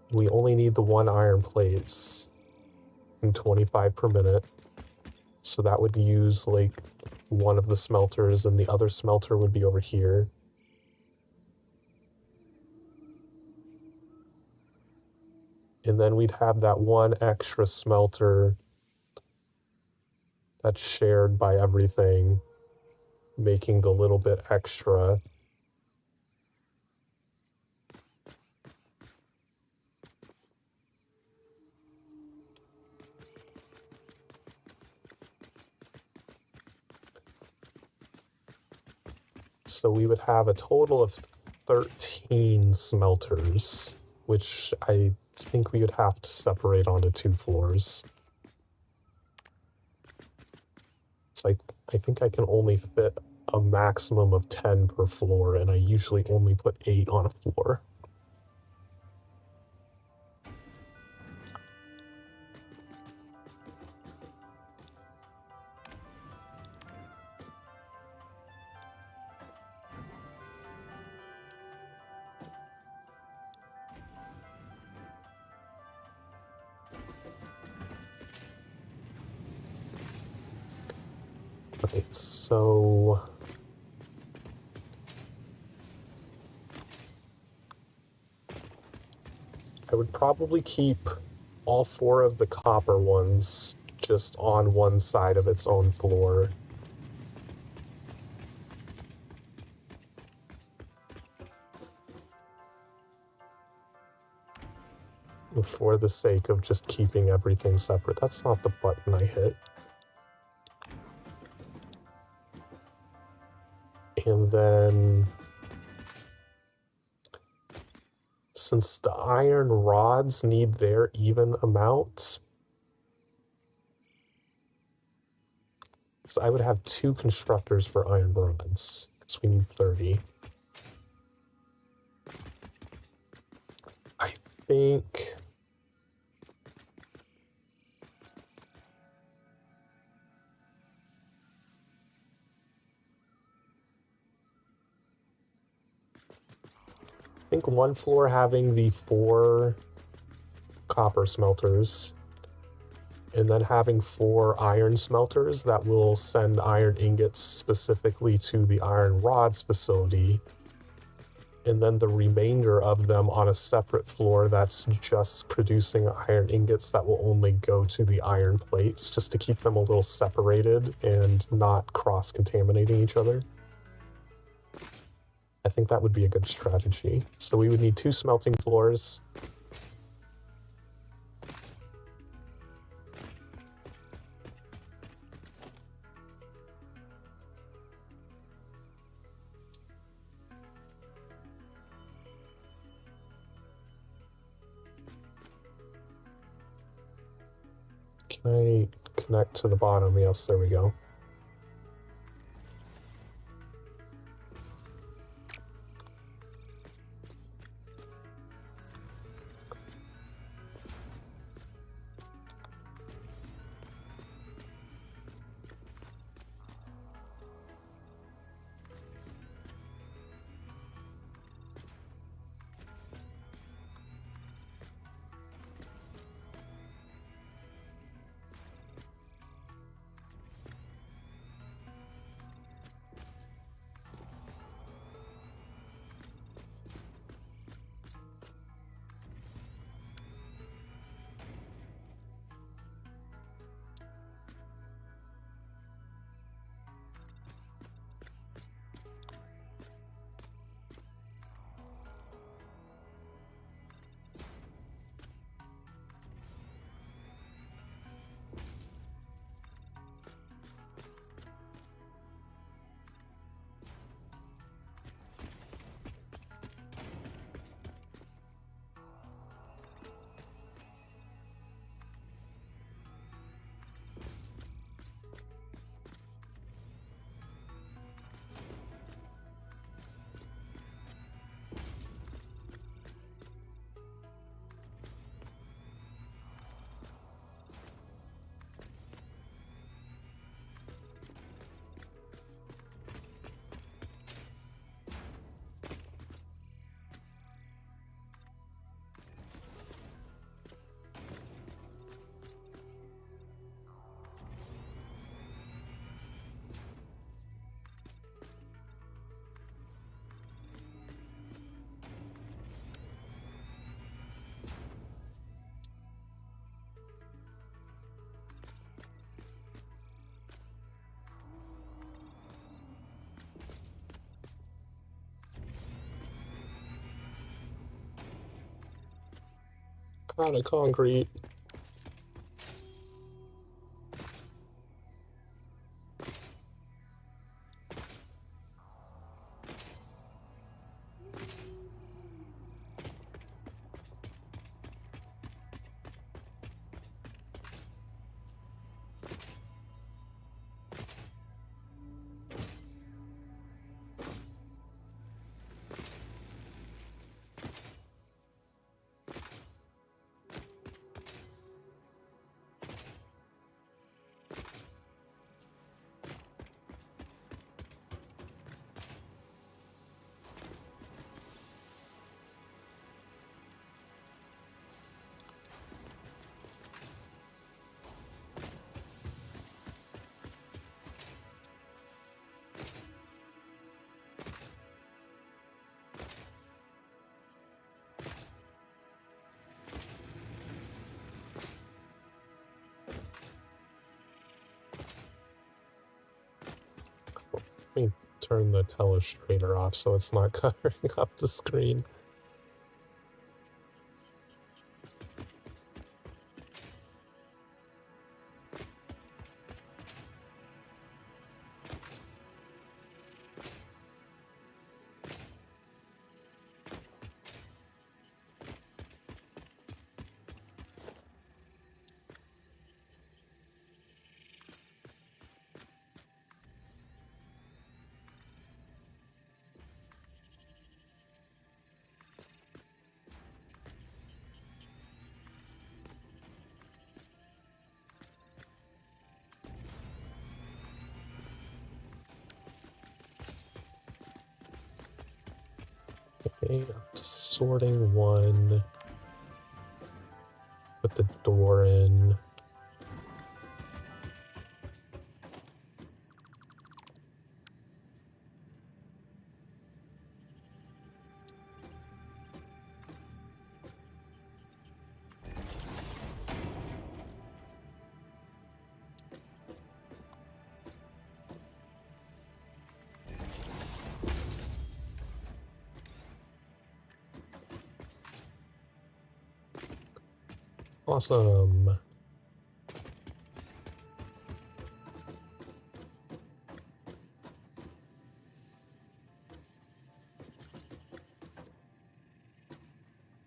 We only need the 1 iron plates and 25 per minute. So that would use like 1 of the smelters, and the other smelter would be over here. And then we'd have that 1 extra smelter that's shared by everything, making the little bit extra. So we would have a total of 13 smelters, which I think we would have to separate onto 2 floors. So I think I can only fit a maximum of 10 per floor, and I usually only put 8 on a floor. Okay, so I would probably keep all 4 of the copper ones just on one side of its own floor. For the sake of just keeping everything separate. That's not the button I hit. And then, since the iron rods need their even amount, so I would have 2 constructors for iron rods, because we need 30. I think one floor having the 4 copper smelters, and then having 4 iron smelters that will send iron ingots specifically to the iron rods facility, and then the remainder of them on a separate floor that's just producing iron ingots that will only go to the iron plates, just to keep them a little separated and not cross-contaminating each other. I think that would be a good strategy. So we would need 2 smelting floors. Can I connect to the bottom? Yes, there we go. Out of concrete. Let me turn the telestrator off so it's not covering up the screen. Okay, I'm just sorting one. Put the door in. Awesome. I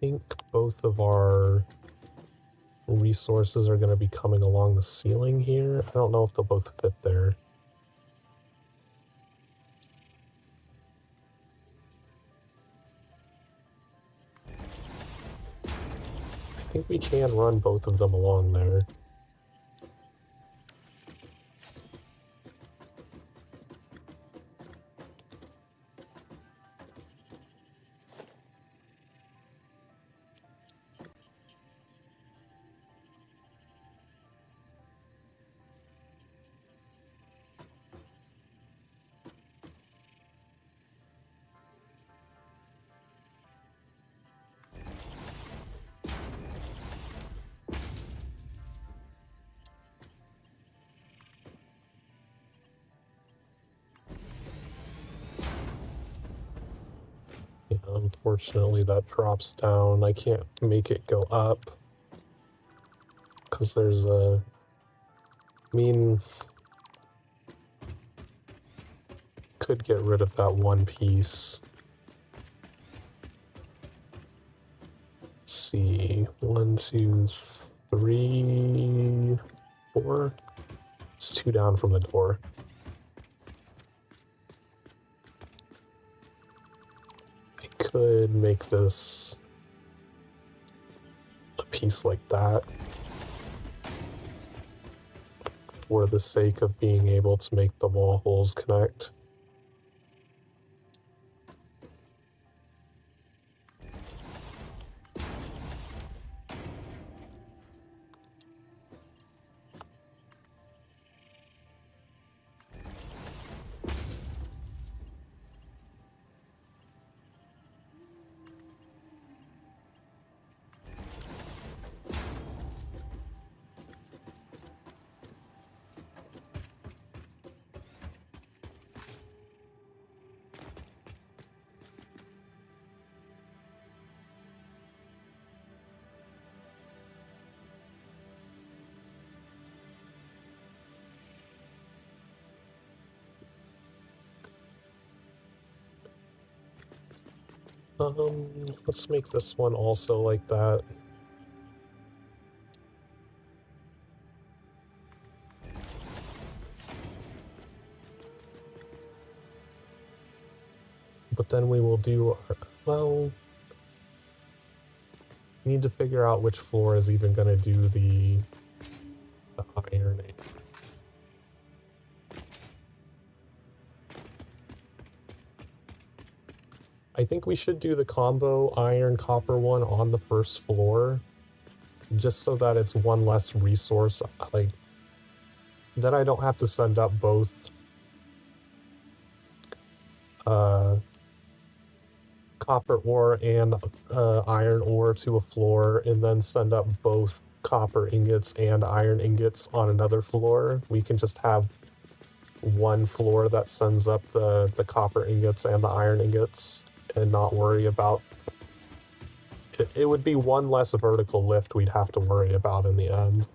think both of our resources are going to be coming along the ceiling here. I don't know if they'll both fit there. I think we can run both of them along there. Yeah, unfortunately that drops down. I can't make it go up because there's a... I mean, could get rid of that one piece. Let's see, 1, 2, 3, 4. It's 2 down from the door. I could make this a piece like that for the sake of being able to make the wall holes connect. Let's make this one also like that. But then we will do our, well, need to figure out which floor is even going to do the ironing. I think we should do the combo iron copper one on the first floor, just so that it's one less resource. Like, then I don't have to send up both copper ore and iron ore to a floor, and then send up both copper ingots and iron ingots on another floor. We can just have one floor that sends up the copper ingots and the iron ingots and not worry about it. It would be one less vertical lift we'd have to worry about in the end.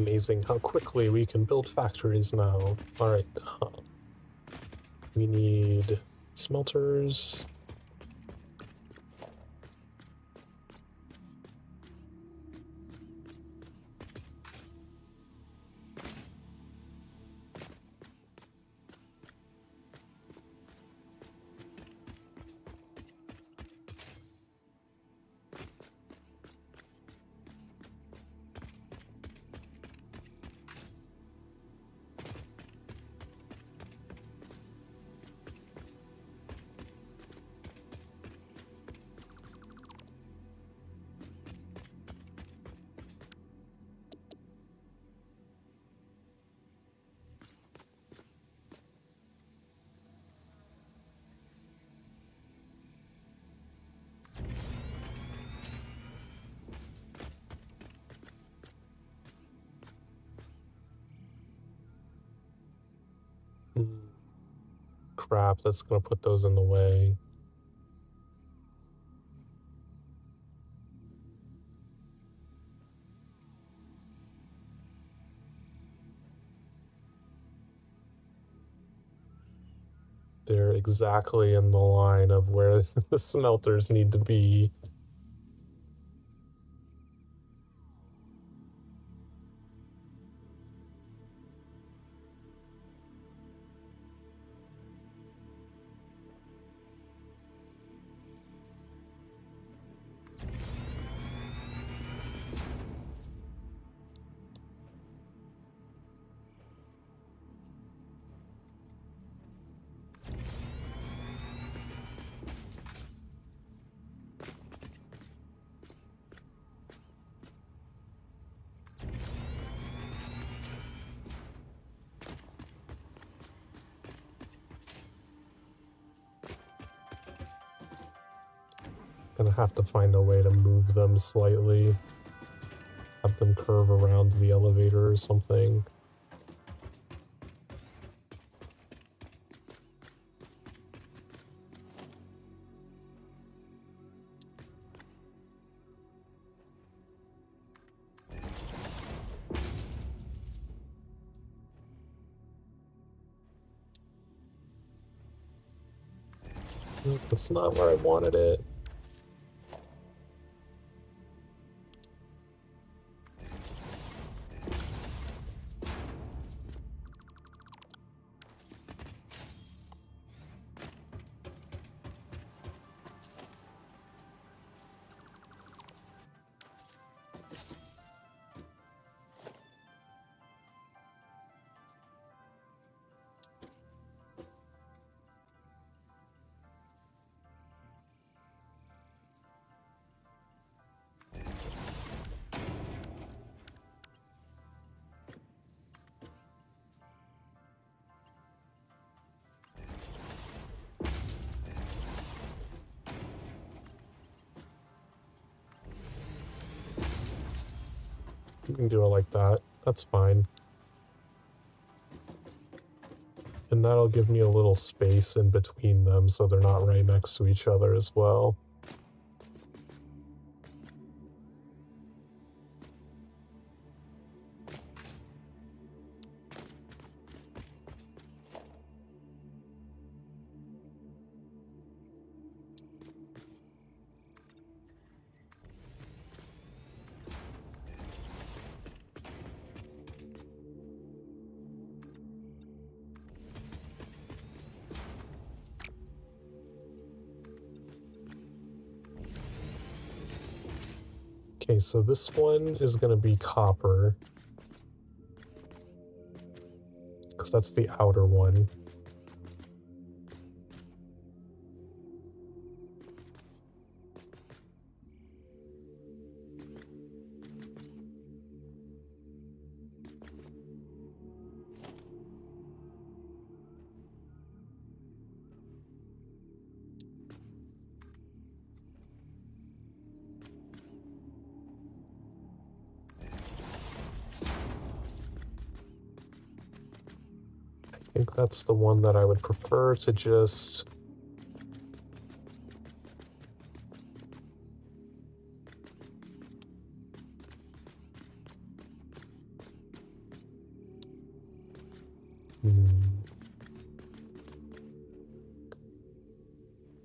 Amazing how quickly we can build factories now. Alright, we need smelters. Crap, that's gonna put those in the way. They're exactly in the line of where the smelters need to be. Gonna have to find a way to move them slightly. Have them curve around the elevator or something. That's not where I wanted it. You can do it like that. That's fine. And that'll give me a little space in between them so they're not right next to each other as well. Okay, so this one is going to be copper. Because that's the outer one. I think that's the one that I would prefer to just... How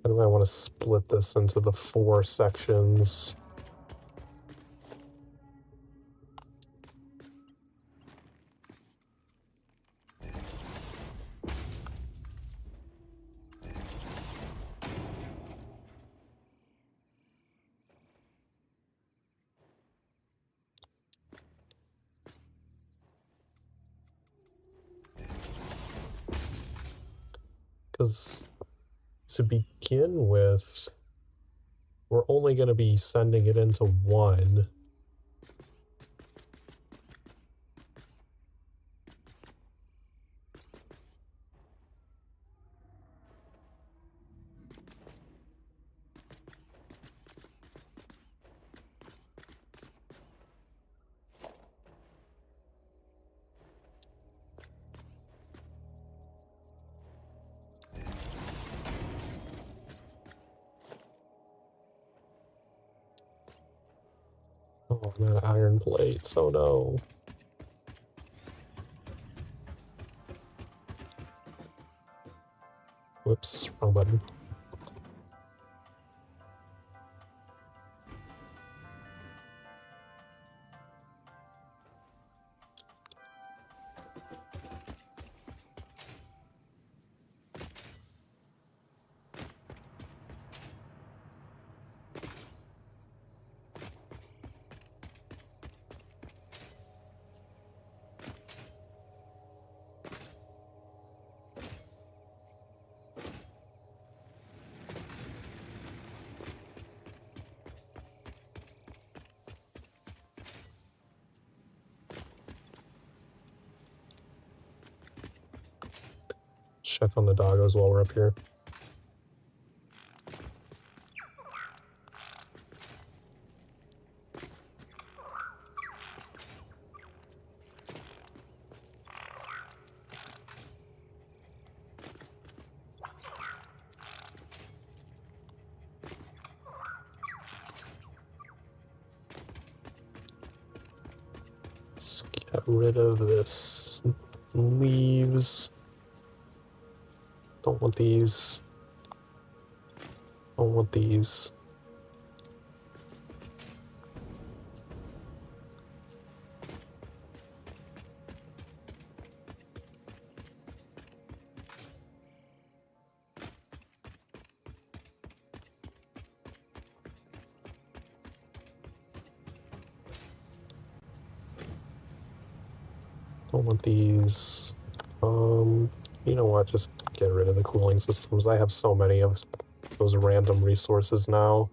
do I want to split this into the 4 sections? Because to begin with, we're only going to be sending it into 1. Oh, I'm out of iron plates. Oh no. Whoops, wrong button. Check on the doggos while we're up here. Let's get rid of this leaves. Don't want these. Don't want these. Don't want these. You know what? Just get rid of the cooling systems. I have so many of those random resources now.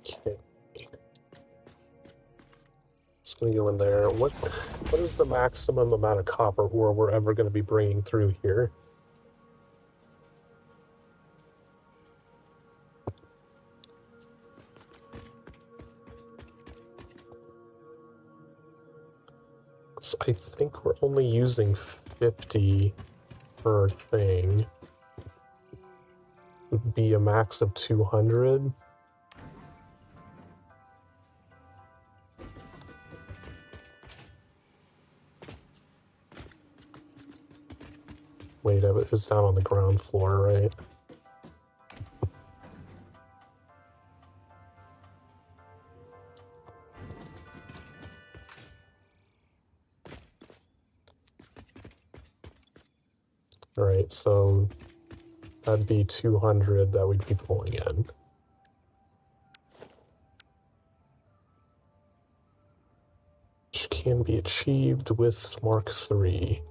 Okay. It's gonna go in there. What is the maximum amount of copper ore we're ever going to be bringing through here? So I think we're only using 50 per thing. Would be a max of 200. Wait, it's down on the ground floor, right? Alright, so that'd be 200 that we'd be pulling in. Which can be achieved with Mark III.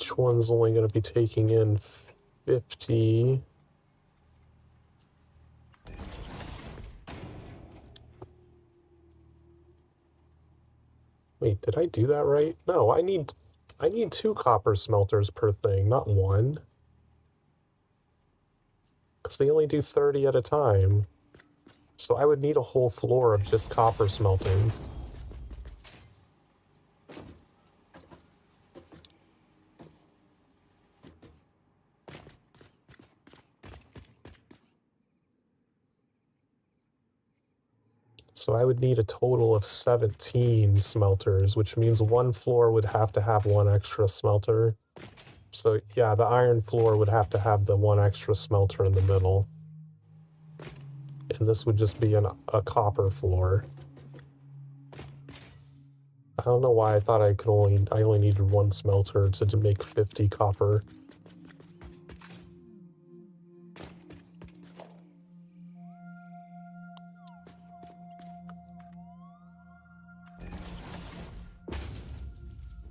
each one's only going to be taking in 50. Wait, did I do that right? No, I need 2 copper smelters per thing, not 1. Because they only do 30 at a time. So I would need a whole floor of just copper smelting. So I would need a total of 17 smelters, which means one floor would have to have 1 extra smelter. So yeah, the iron floor would have to have the 1 extra smelter in the middle. And this would just be a copper floor. I don't know why I thought I only needed 1 smelter to make 50 copper.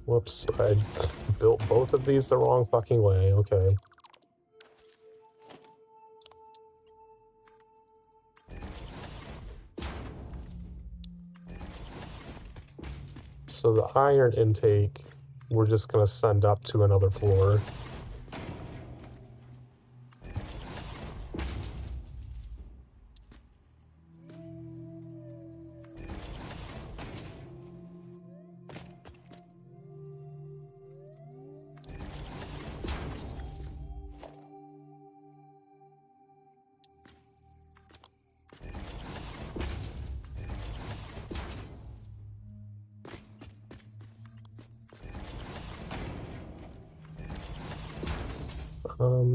Whoops, I built both of these the wrong fucking way, okay. So the iron intake, we're just gonna send up to another floor.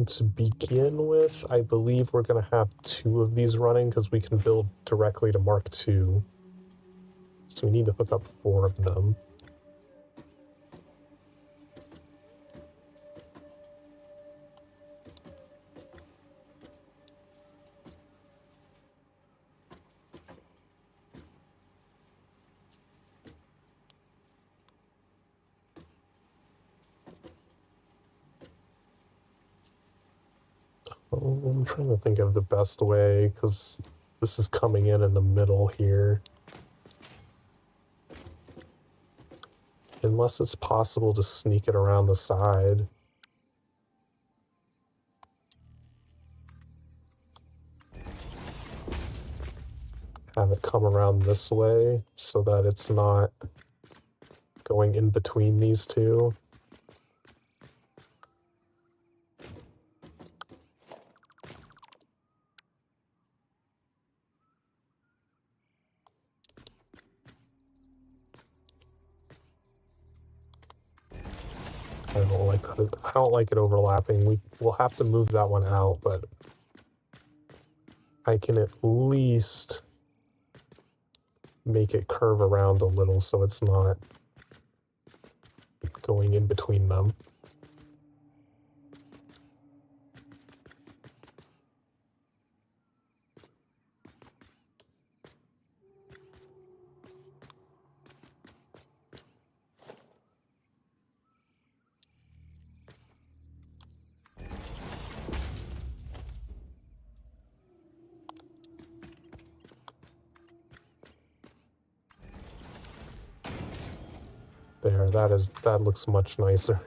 To begin with, I believe we're going to have 2 of these running because we can build directly to Mark II. So we need to hook up 4 of them. I'm trying to think of the best way, because this is coming in the middle here. Unless it's possible to sneak it around the side. Have it come around this way, so that it's not going in between these two. I don't like that. I don't like it overlapping. We'll have to move that one out, but I can at least make it curve around a little so it's not going in between them. There, that looks much nicer.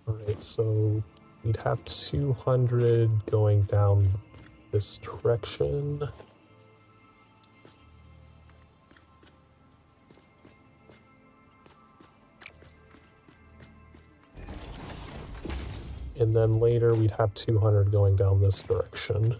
Alright, so we'd have 200 going down this direction. And then later we'd have 200 going down this direction.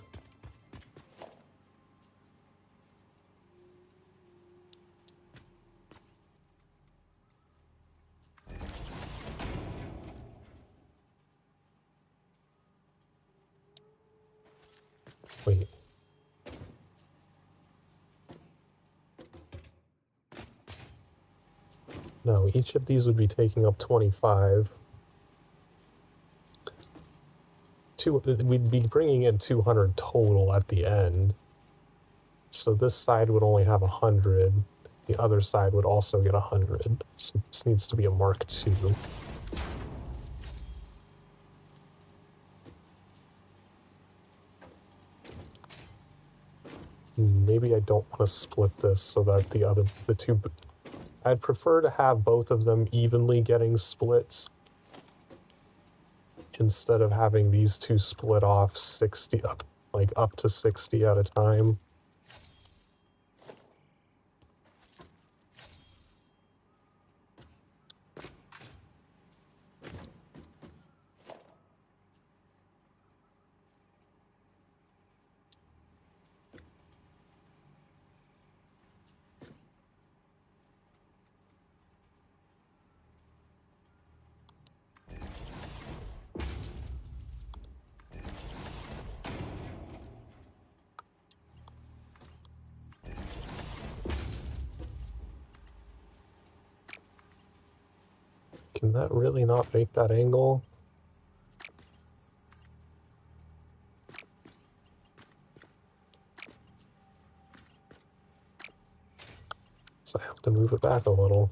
Wait. No, each of these would be taking up 25. We'd be bringing in 200 total at the end. So this side would only have 100. The other side would also get 100. So this needs to be a Mark II. Maybe I don't want to split this so that the two... I'd prefer to have both of them evenly getting splits instead of having these two split off 60 up, like up to 60 at a time. Can that really not make that angle? So I have to move it back a little.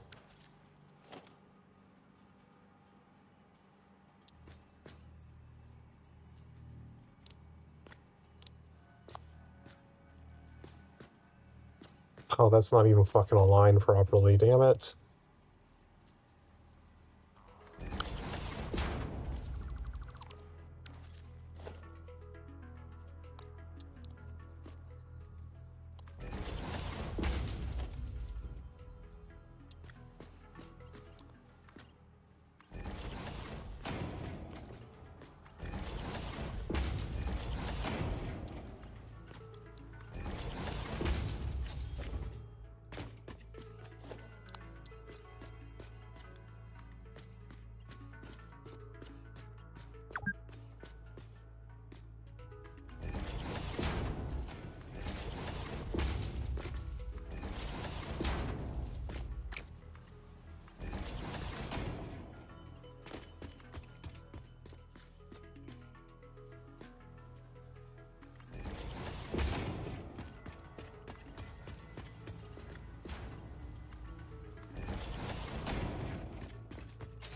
Oh, that's not even fucking aligned properly, damn it.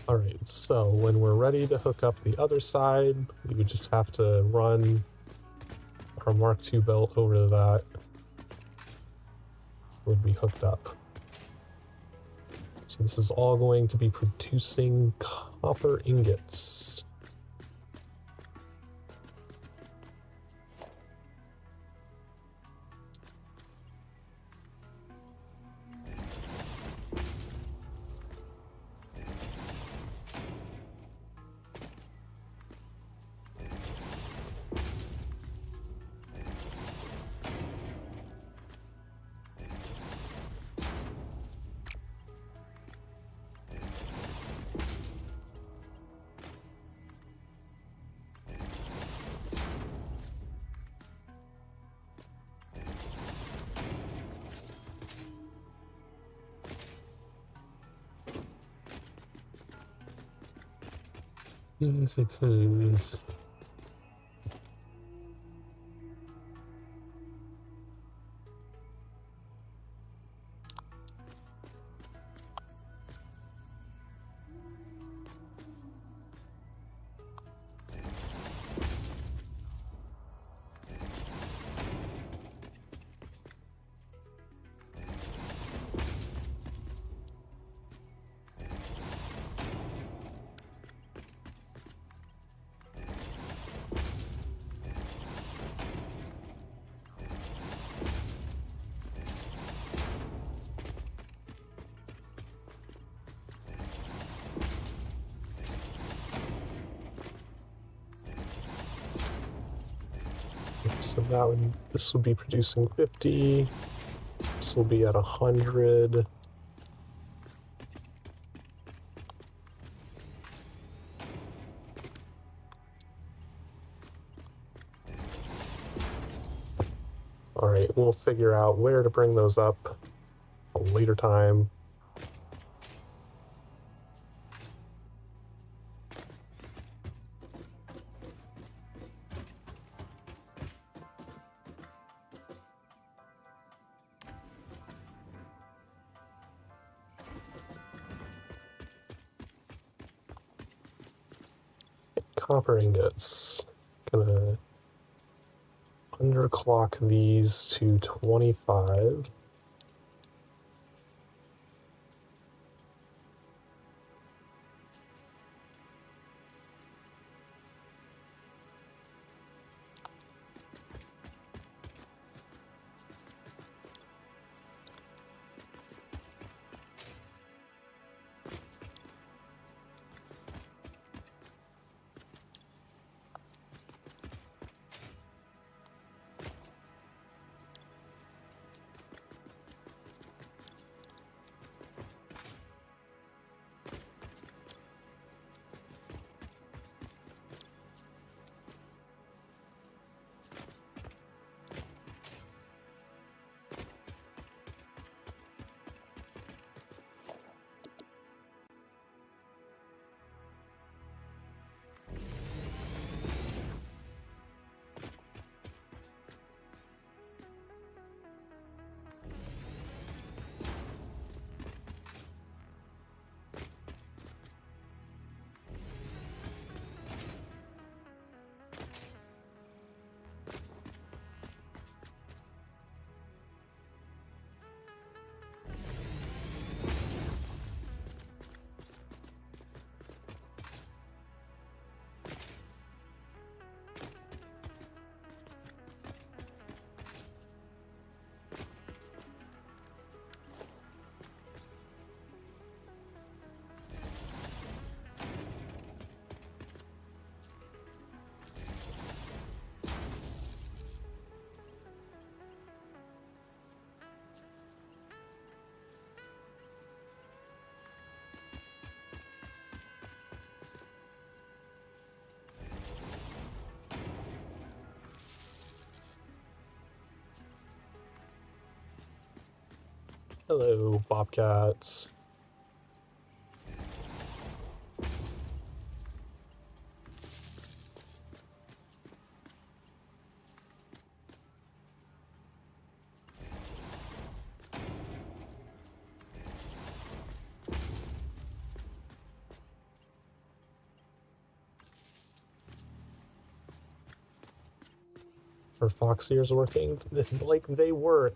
Alright, so when we're ready to hook up the other side, we would just have to run our Mark II belt over to that. Would be hooked up. So this is all going to be producing copper ingots. So this would be producing 50. This will be at 100. Alright, we'll figure out where to bring those up a later time. Copper ingots. Gonna underclock these to 25. Hello, Bobcats. Are fox ears working? Like, they were.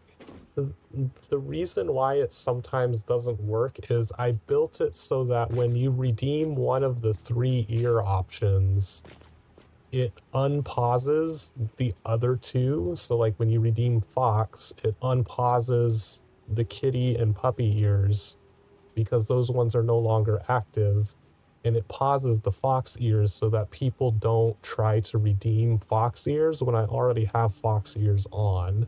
The reason why it sometimes doesn't work is I built it so that when you redeem one of the 3 ear options, it unpauses the other 2. So like when you redeem fox, it unpauses the kitty and puppy ears because those ones are no longer active, and it pauses the fox ears so that people don't try to redeem fox ears when I already have fox ears on.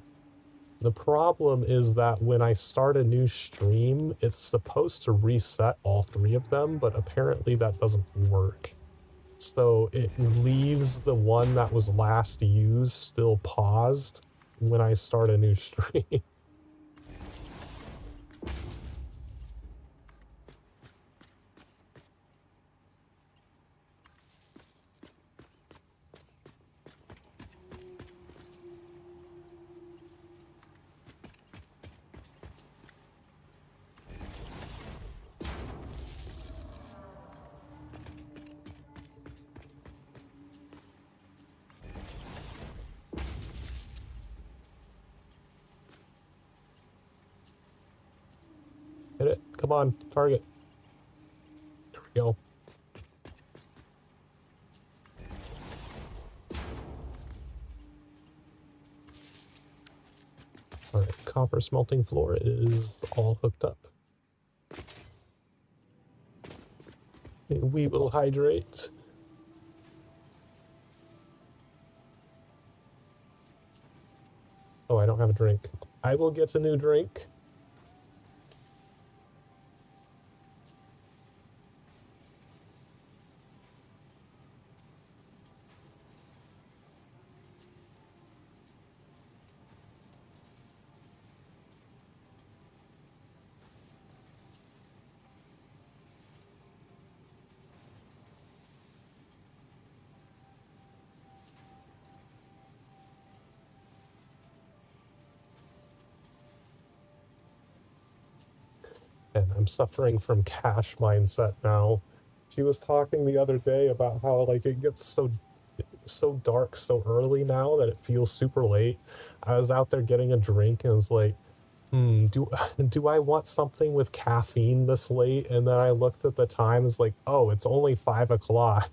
The problem is that when I start a new stream, it's supposed to reset all 3 of them, but apparently that doesn't work. So it leaves the one that was last used still paused when I start a new stream. Hit it. Come on. Target. There we go. Alright, copper smelting floor is all hooked up. We will hydrate. don't have a drink. I will get a new drink. And I'm suffering from cash mindset now. She was talking the other day about how like it gets so dark so early now that it feels super late. I was out there getting a drink and was like, do do I want something with caffeine this late? And then I looked at the time, it's like, oh, it's only 5 o'clock.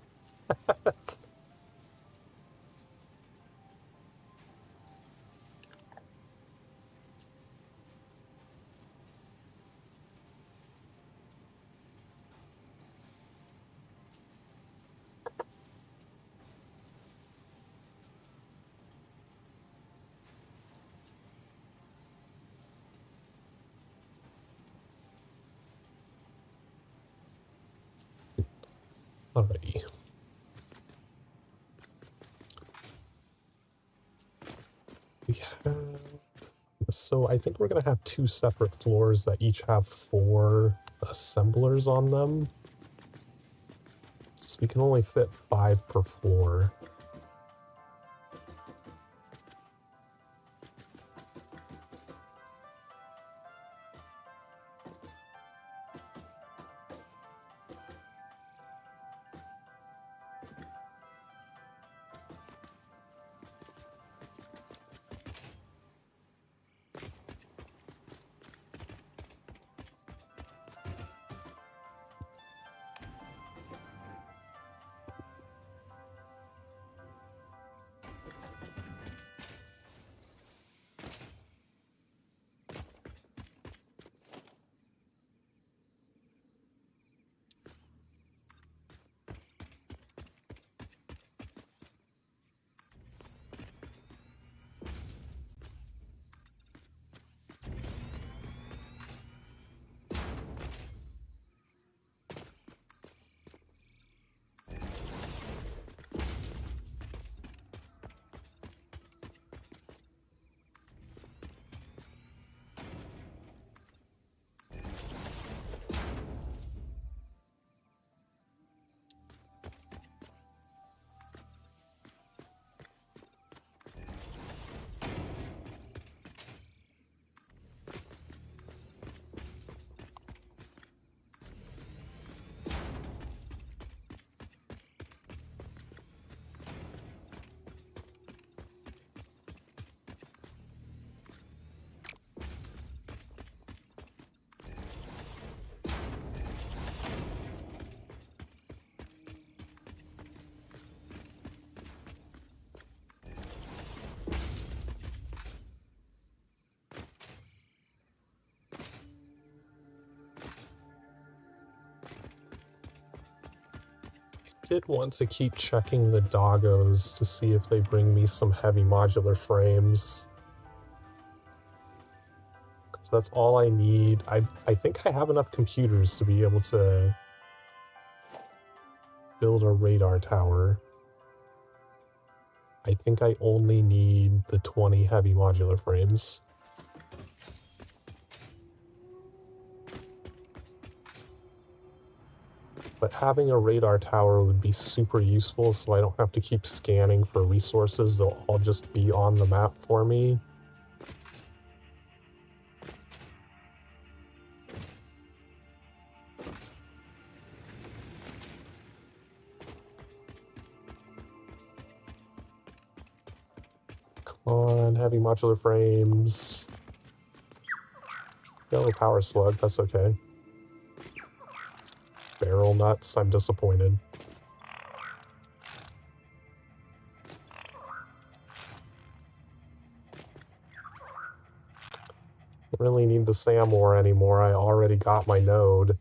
Alrighty. We have, so I think we're gonna have 2 separate floors that each have 4 assemblers on them. So we can only fit 5 per floor. Did want to keep checking the doggos to see if they bring me some heavy modular frames. So that's all I need. I think I have enough computers to be able to build a radar tower. I think I only need the 20 heavy modular frames. But having a radar tower would be super useful so I don't have to keep scanning for resources. They'll all just be on the map for me. Come on, heavy modular frames. Yellow power slug, that's okay. Barrel nuts, I'm disappointed. Don't really need the SAM ore anymore, I already got my node.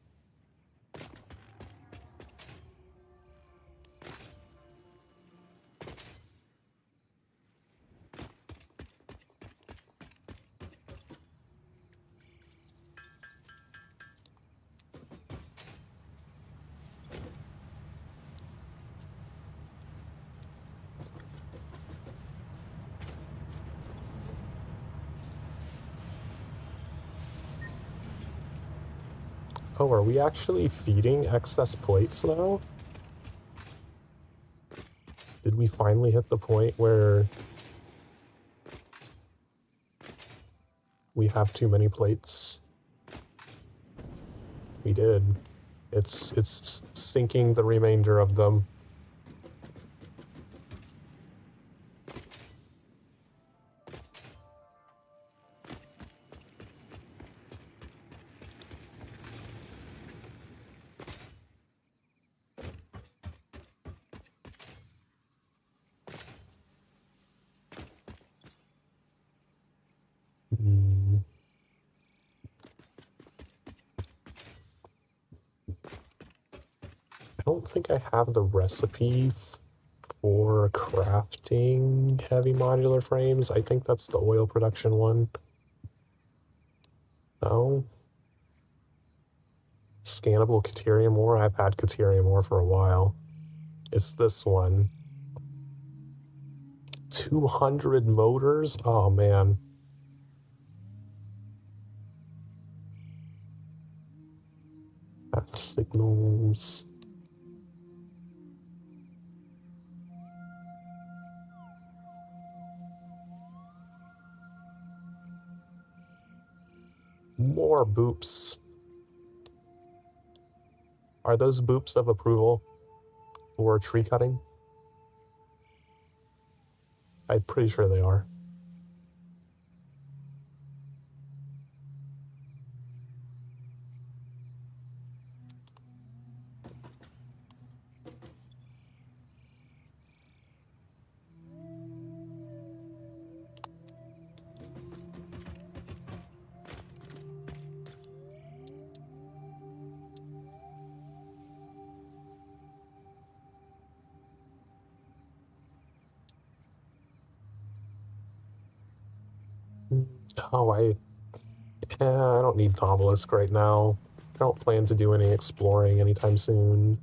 Oh, are we actually feeding excess plates now? Did we finally hit the point where we have too many plates? We did. It's sinking the remainder of them. Hmm. I don't think I have the recipes for crafting heavy modular frames. I think that's the oil production one. No? Scannable Caterium ore? I've had Caterium ore for a while. It's this one. 200 motors? Oh, man. That signals. More boops. Are those boops of approval for tree cutting? I'm pretty sure they are. Oh, I don't need Obelisk right now. I don't plan to do any exploring anytime soon.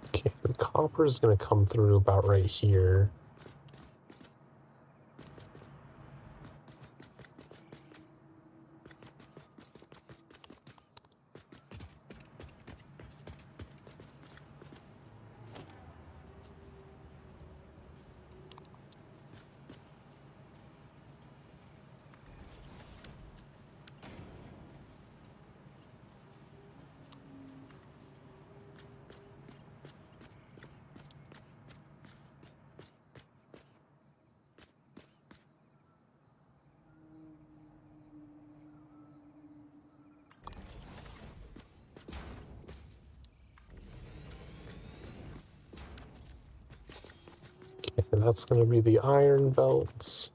Okay, the copper is going to come through about right here. Okay, that's going to be the iron belts.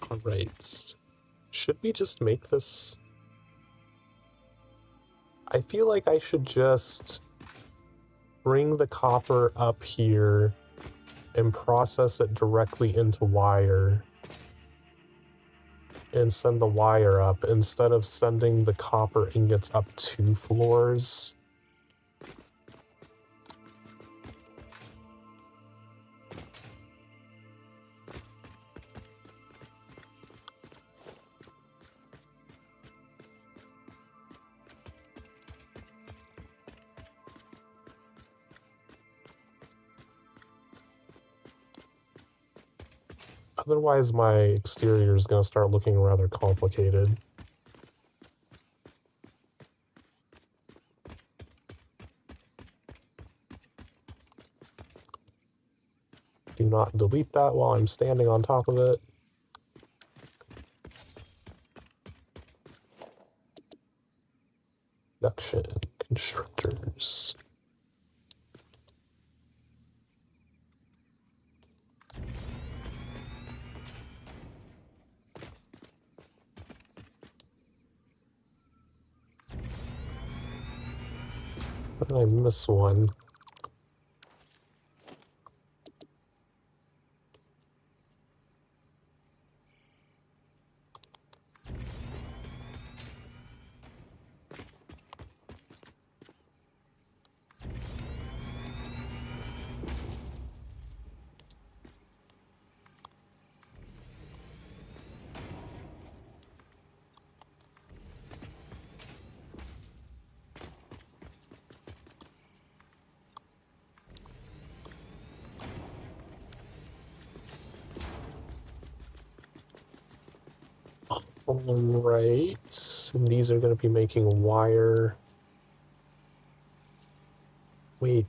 All right. Should we just make this? I feel like I should just bring the copper up here and process it directly into wire and send the wire up instead of sending the copper ingots up 2 floors. Otherwise, my exterior is going to start looking rather complicated. Do not delete that while I'm standing on top of it. Production constructors. Did I miss one? Alright, and these are going to be making wire. Wait.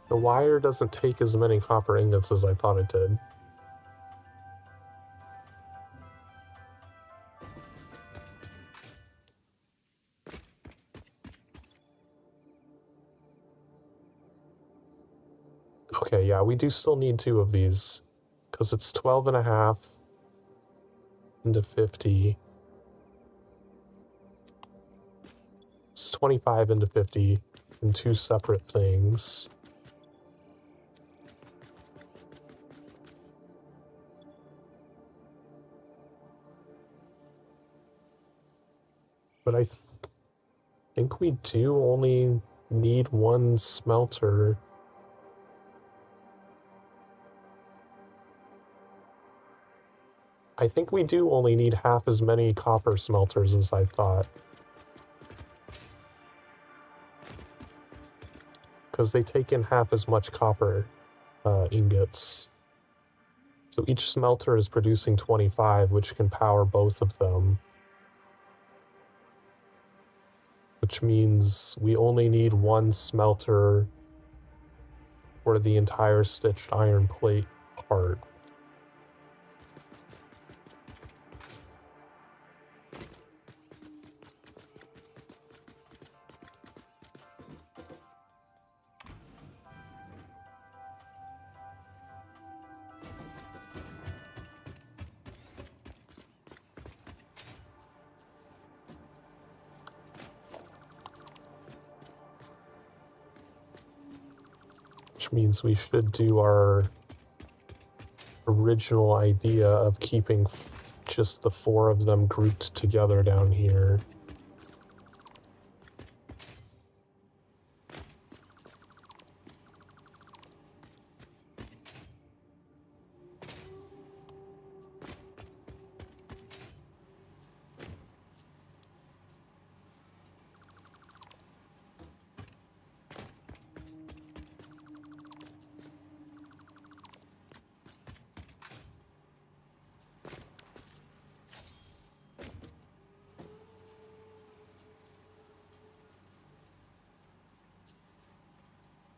The wire doesn't take as many copper ingots as I thought it did. Okay, yeah, we do still need 2 of these, because it's 12.5 into 50. It's 25 into 50 in 2 separate things. But I think we do only need 1 smelter. I think we do only need half as many copper smelters as I thought. Because they take in half as much copper ingots. So each smelter is producing 25, which can power both of them. Which means we only need 1 smelter for the entire stitched iron plate part. Which means we should do our original idea of keeping just the 4 of them grouped together down here.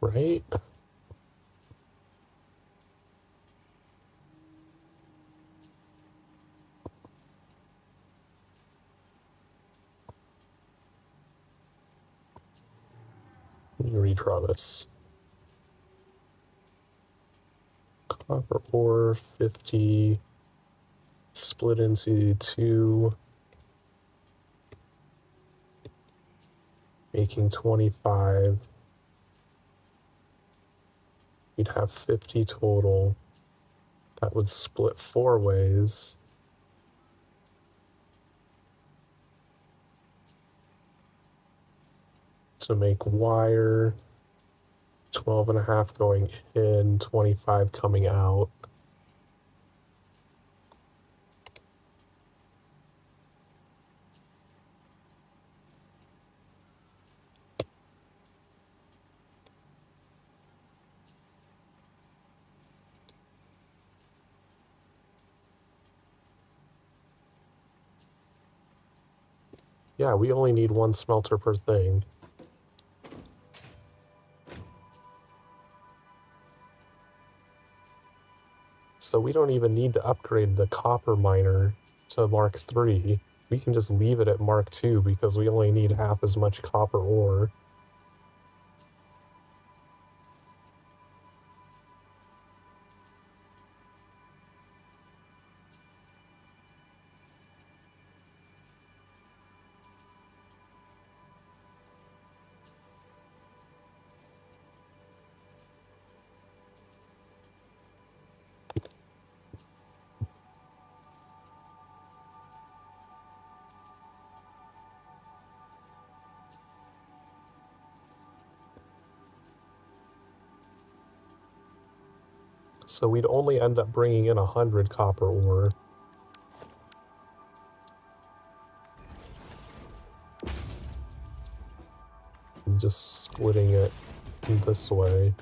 Right? Let me redraw this. Copper ore, 50, split into 2, making 25. We'd have 50 total. That would split 4 ways. To make wire, 12.5 going in, 25 coming out. Yeah, we only need one smelter per thing. So we don't even need to upgrade the copper miner to Mark III. We can just leave it at Mark II because we only need half as much copper ore. So we'd only end up bringing in 100 copper ore. And just splitting it this way.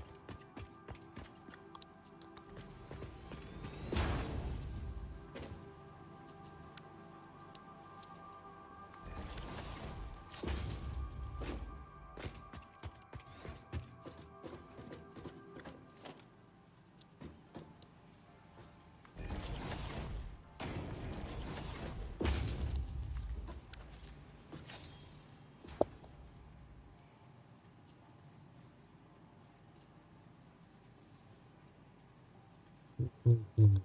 Mm-hmm.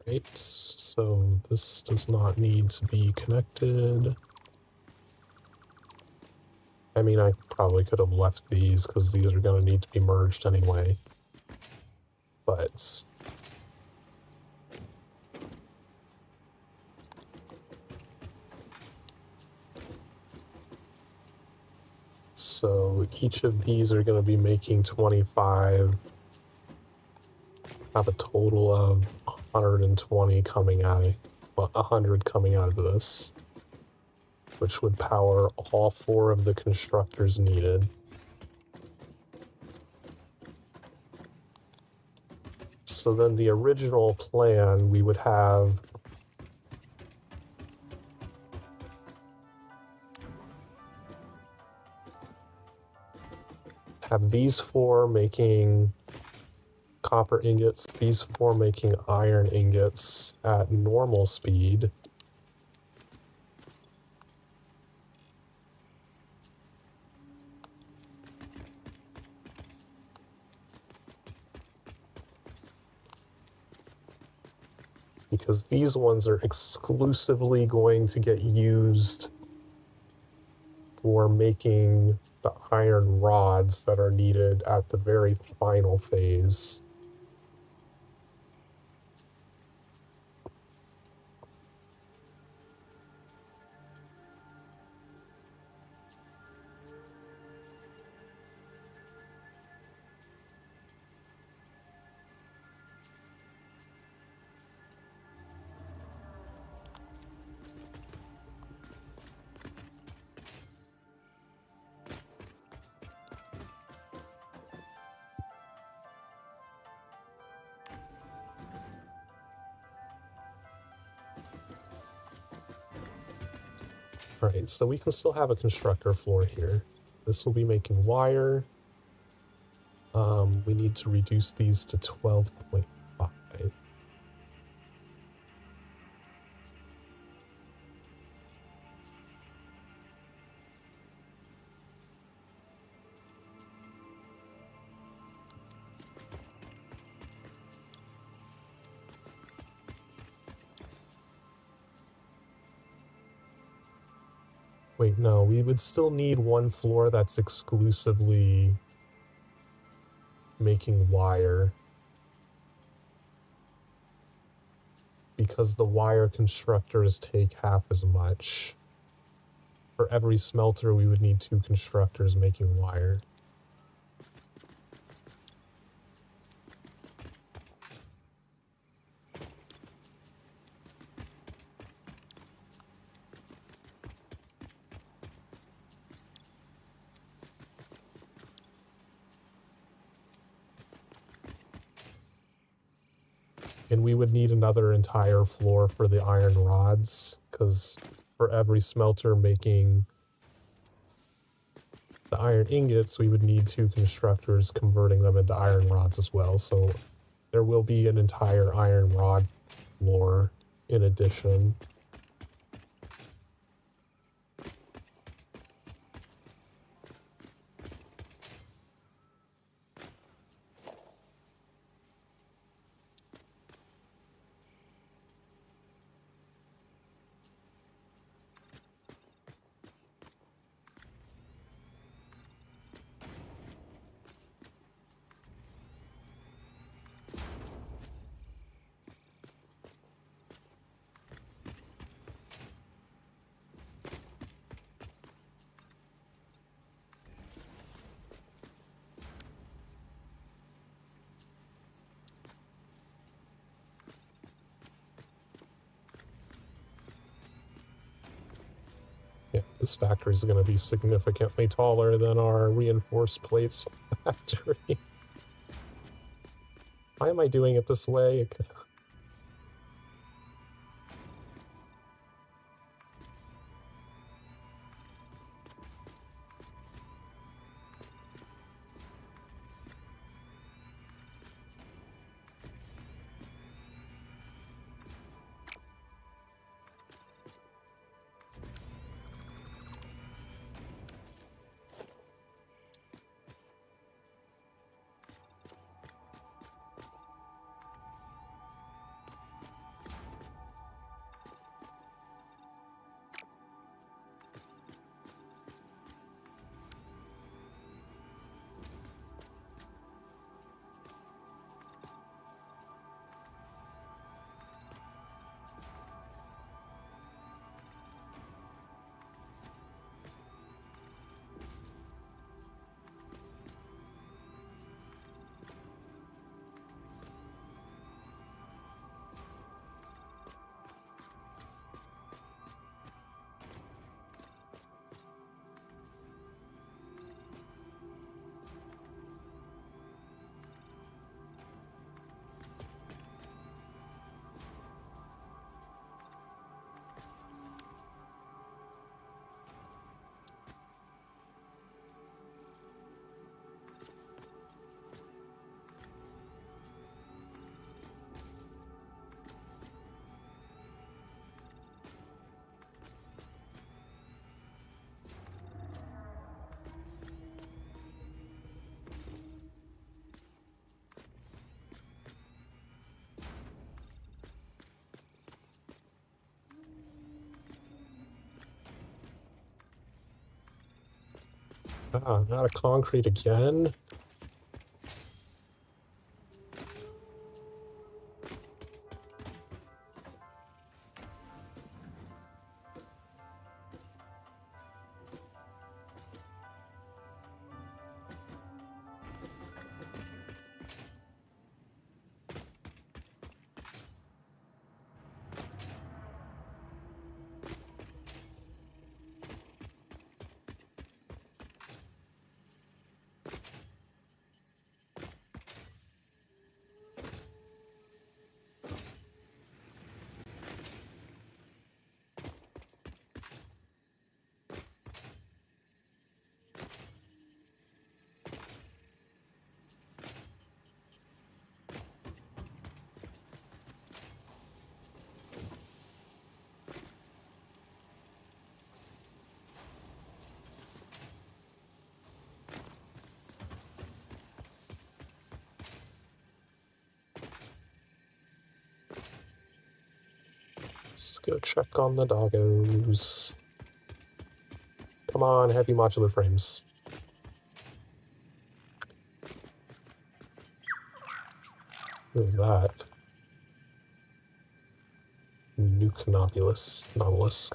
Right, so this does not need to be connected. I mean, I probably could have left these because these are going to need to be merged anyway. But so each of these are going to be making 25. Have a total of 120 coming out of, well, 100 coming out of this, which would power all 4 of the constructors needed. So then the original plan, we would have these 4 making copper ingots, these 4 making iron ingots at normal speed. Because these ones are exclusively going to get used for making the iron rods that are needed at the very final phase. Alright, so we can still have a constructor floor here. This will be making wire. We need to reduce these to 12.5. Wait, no, we would still need one floor that's exclusively making wire. Because the wire constructors take half as much. For every smelter, we would need 2 constructors making wire. And we would need another entire floor for the iron rods, because for every smelter making the iron ingots, we would need 2 constructors converting them into iron rods as well. So there will be an entire iron rod floor in addition. Yeah, this factory is going to be significantly taller than our reinforced plates factory. Why am I doing it this way? Ah, not a concrete again? Let's go check on the doggos. Come on, heavy modular frames. What is that? Nucanobulus Nautilus.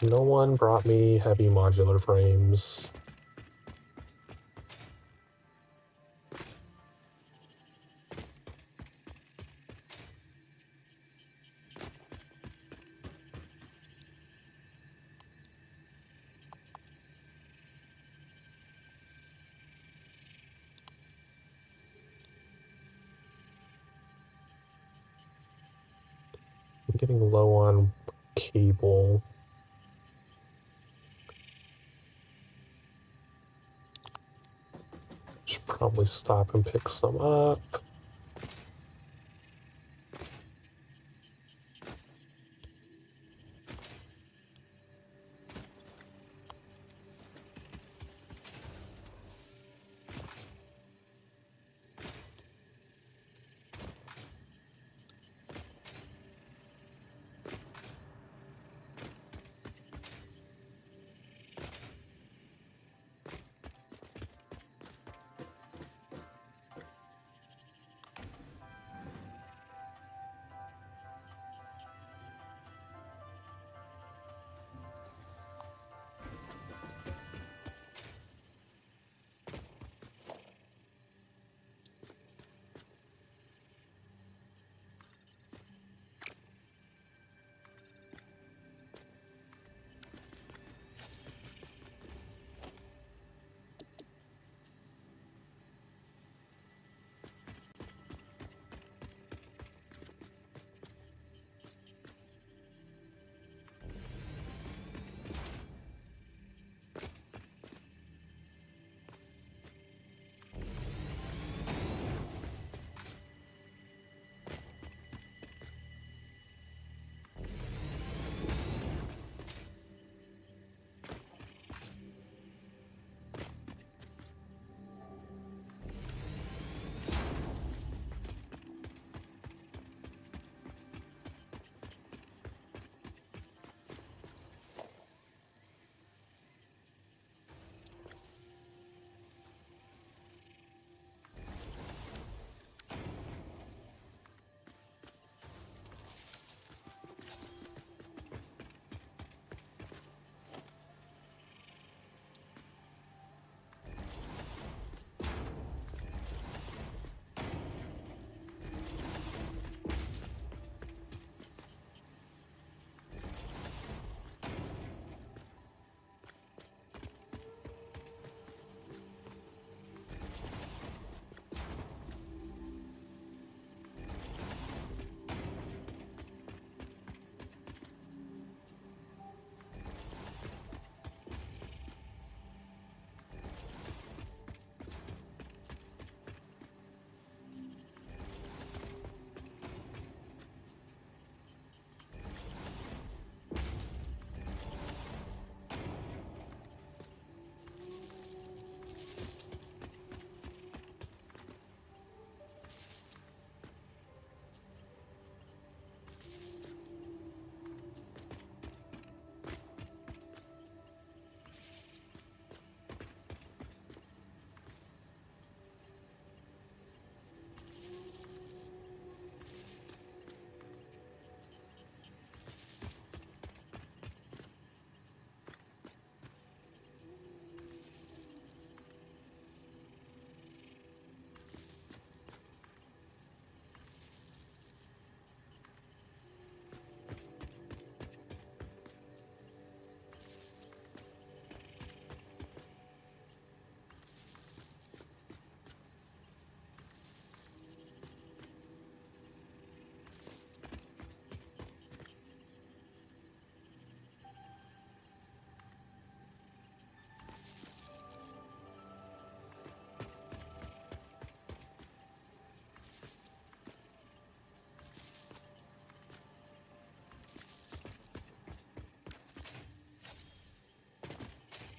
No one brought me heavy modular frames. getting low on cable. Should probably stop and pick some up.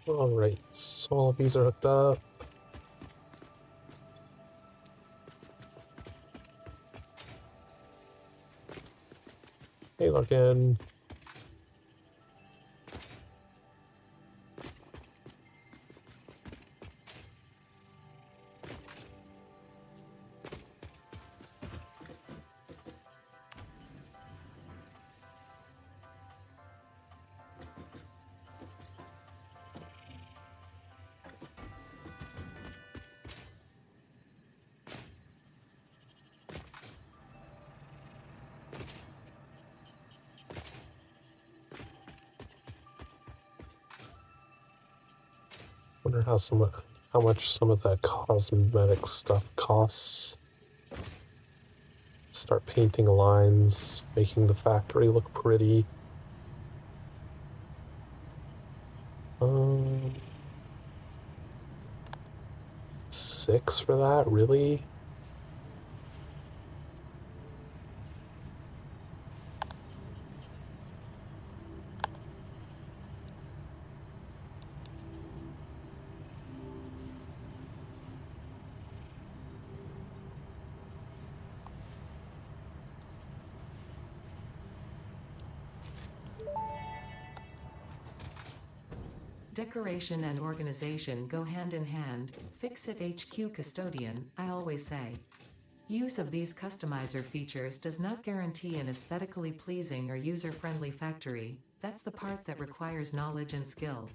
Alright, so all of these are hooked up. Hey, Larkin. Wonder how much some of that cosmetic stuff costs. start painting lines, making the factory look pretty. 6 for that, really? Decoration and organization go hand in hand. Fix it HQ custodian, I always say. Use of these customizer features does not guarantee an aesthetically pleasing or user-friendly factory. That's the part that requires knowledge and skill.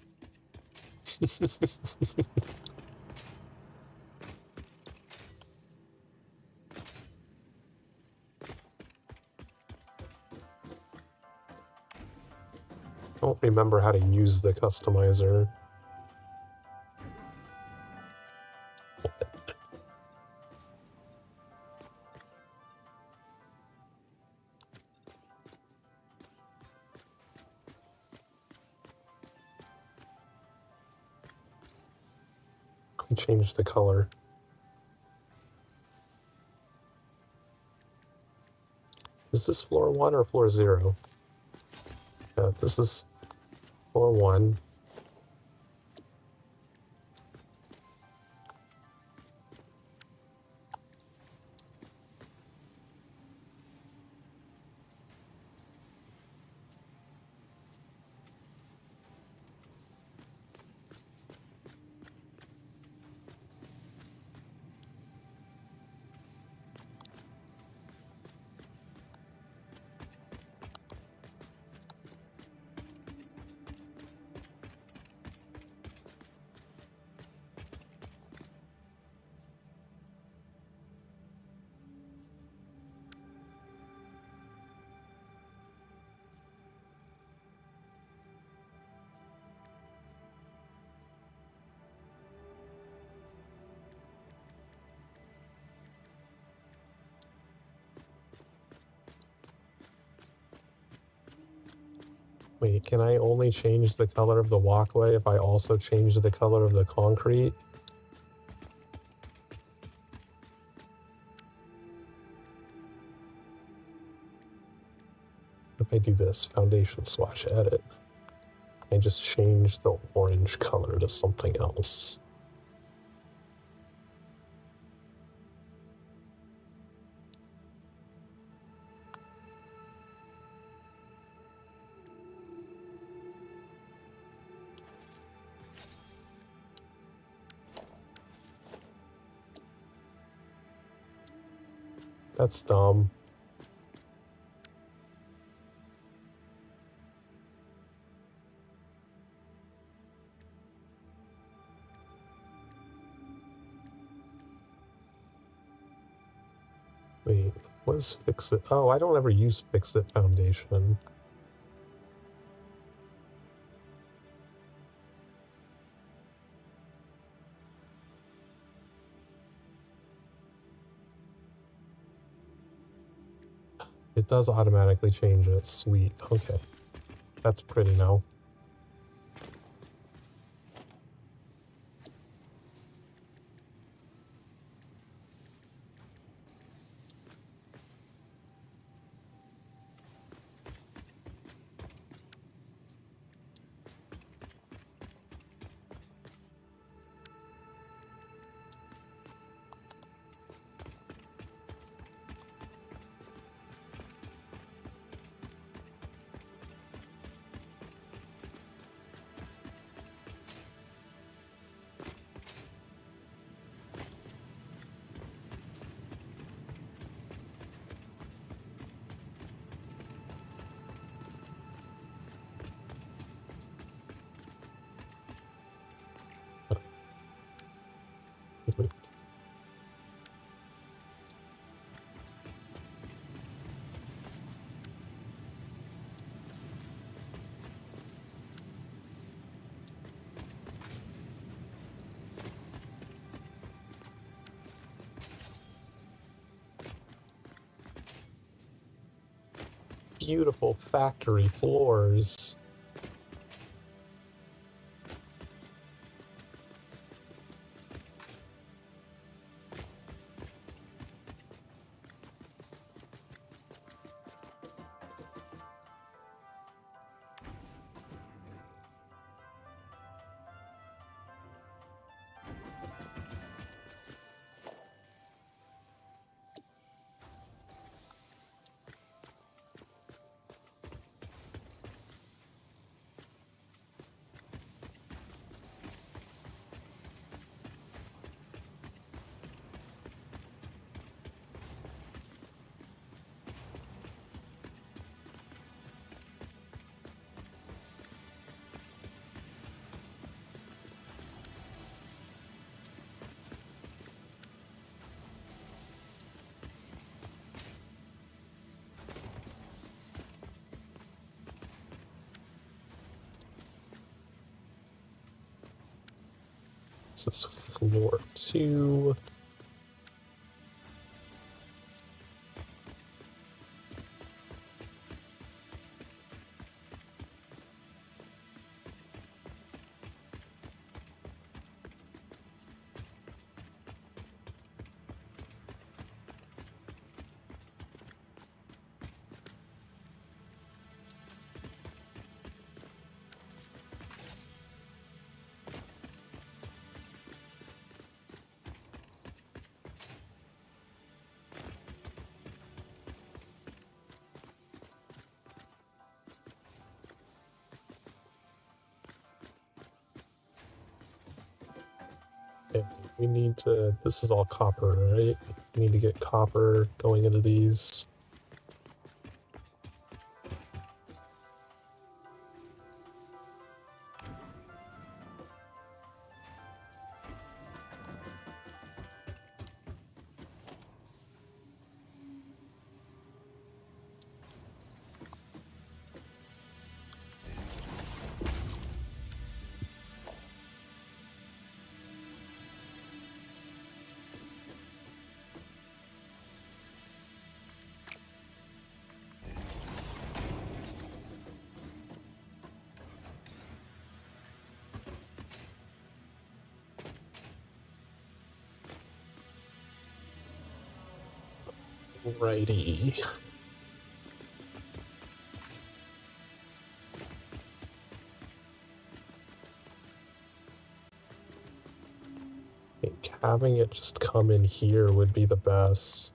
I don't remember how to use the customizer. We changed the color. Is this floor 1 or floor 0? Yeah, this is floor 1. Wait, can I only change the color of the walkway if I also change the color of the concrete? If I do this, foundation swatch edit, I just change the orange color to something else. That's dumb. Wait, what is Fix It? Oh, I don't ever use Fix It Foundation. It does automatically change it. Sweet. Okay. That's pretty now. beautiful factory floors. This is floor 2. Okay, we need to, this is all copper, right? We need to get copper going into these. Righty. I think having it just come in here would be the best.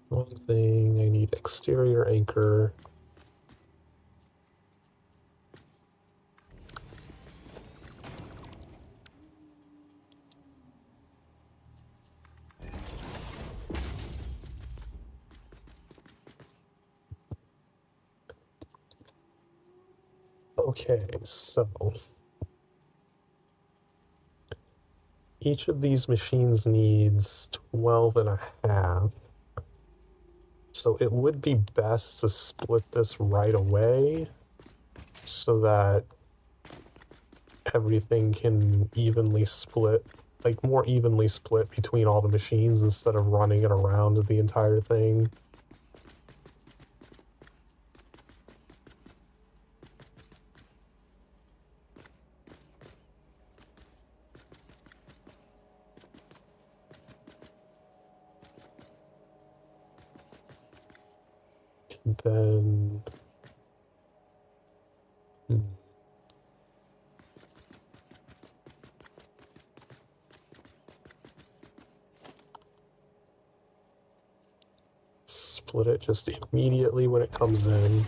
One thing, I need exterior anchor. Okay, so each of these machines needs 12 and a half. So it would be best to split this right away so that everything can evenly split, like more evenly split between all the machines instead of running it around the entire thing. And then split it just immediately when it comes in.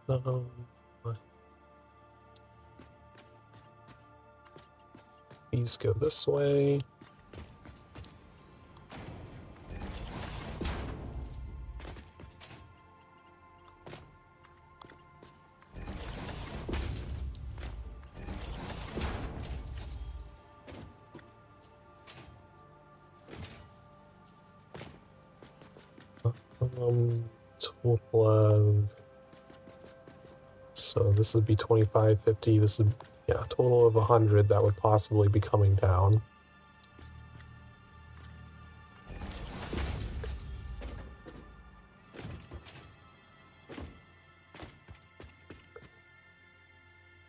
Um, these go this way. Total of, so this would be 25, 50, this is, yeah, total of 100 that would possibly be coming down.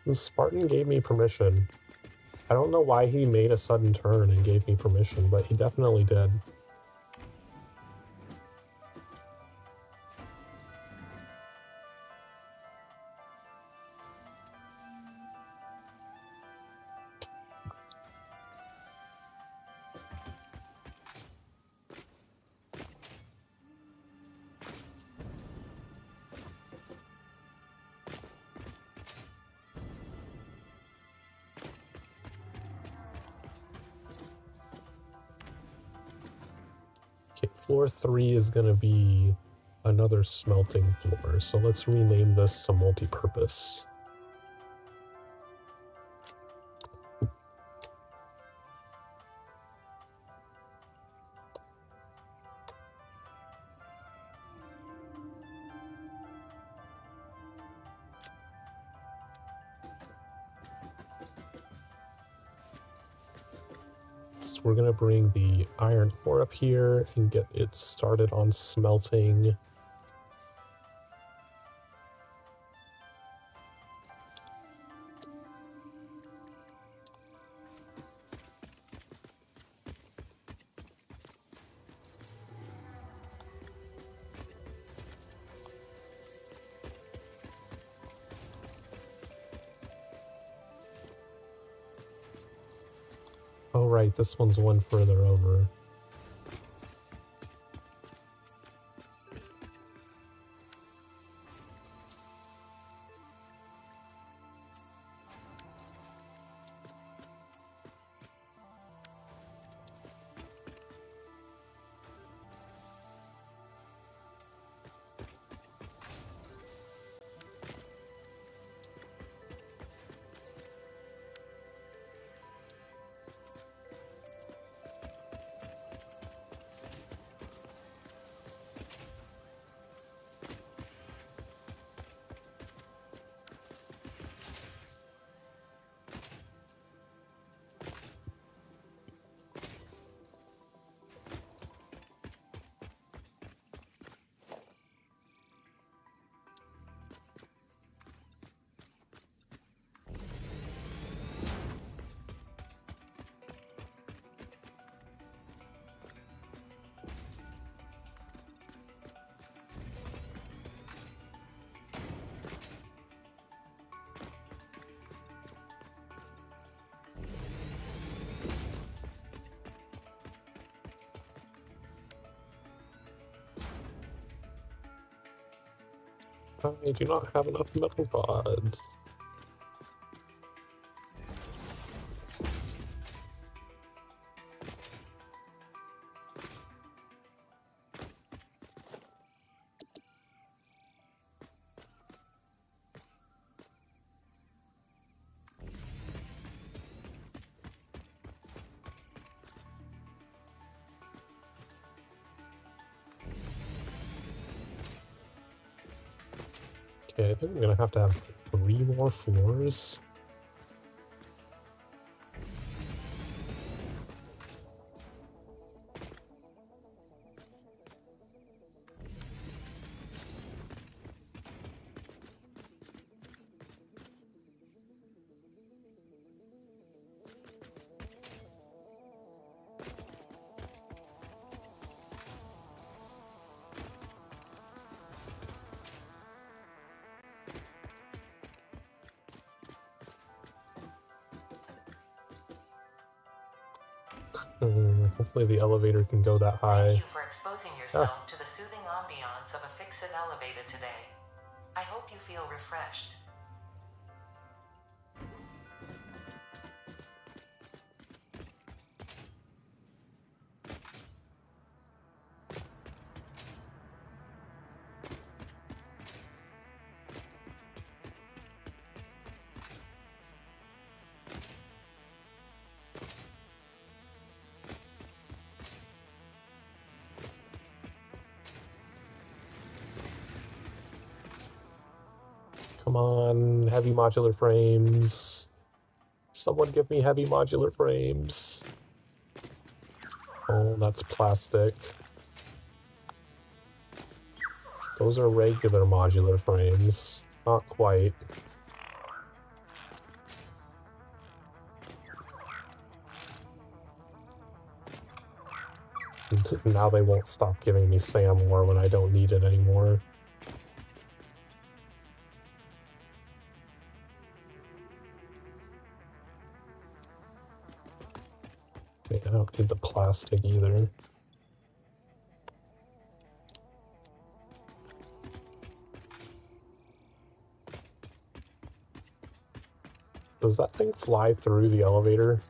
The Spartan gave me permission. I don't know why he made a sudden turn and gave me permission, but he definitely did. Okay, floor 3 is going to be another smelting floor, so let's rename this to multi-purpose. So we're going to bring the iron ore up here and get it started on smelting. Oh right, this one's one further over. I do not have enough metal rods. Okay, I think I'm gonna have to have 3 more floors. Hopefully the elevator can go that high. Thank you for exposing yourself to the soothing ambiance of a fix-it elevator today. I hope you feel refreshed. Come on, heavy modular frames. Someone give me heavy modular frames. Oh, that's plastic. Those are regular modular frames. Not quite. Now they won't stop giving me SAM ore when I don't need it anymore. I don't need the plastic either. Does that thing fly through the elevator?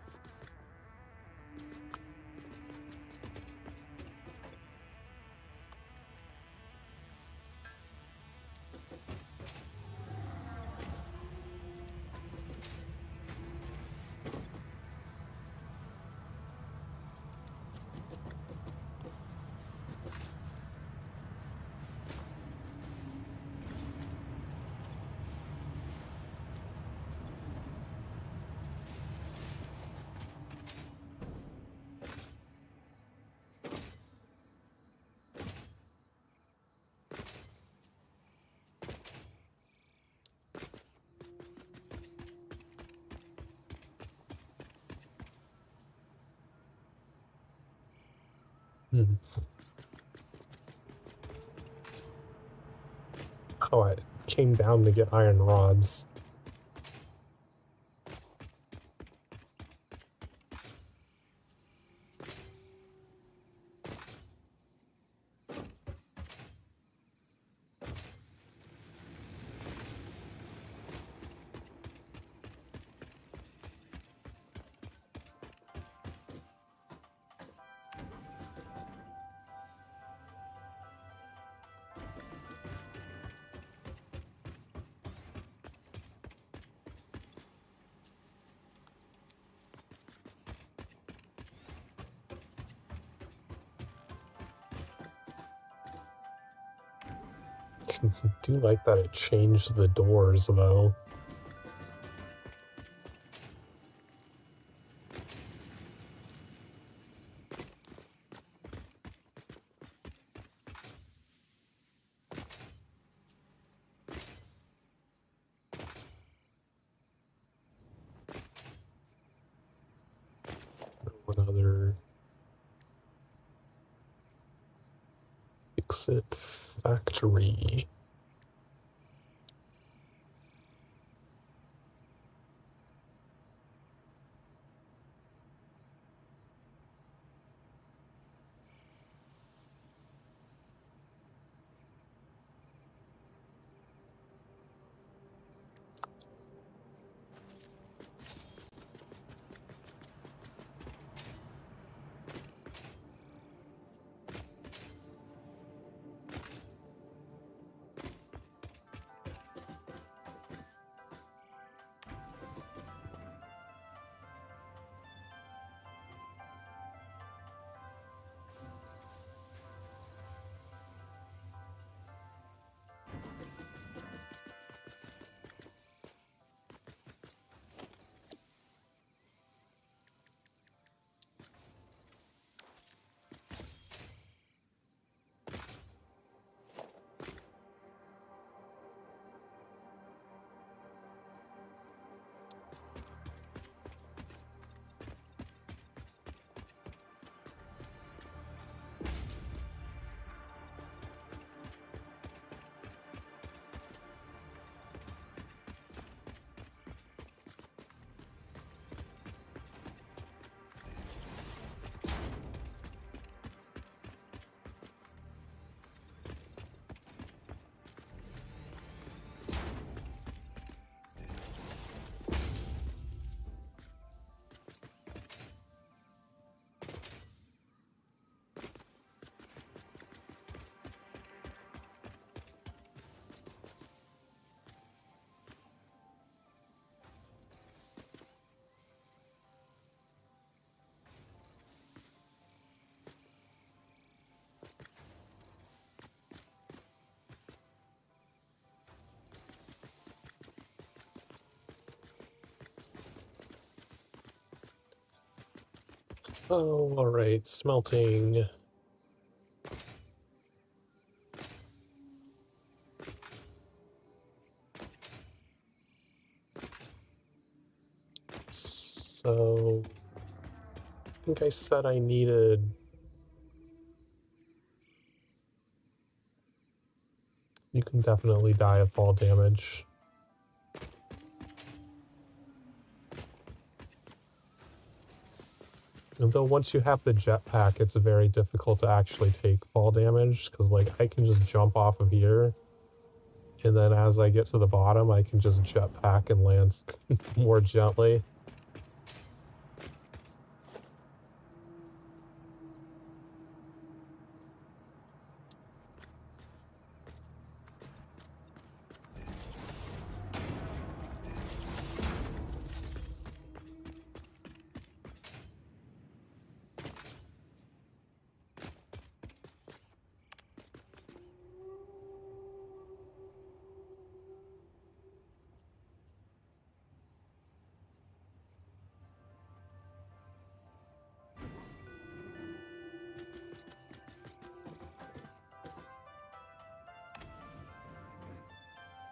Hmm. Oh, I came down to get iron rods. I do like that it changed the doors, though. What other... Exit factory. Oh, alright, smelting. So, I think I said I needed... You can definitely die of fall damage. Although once you have the jetpack, it's very difficult to actually take fall damage, because like I can just jump off of here, and then as I get to the bottom, I can just jetpack and land more gently.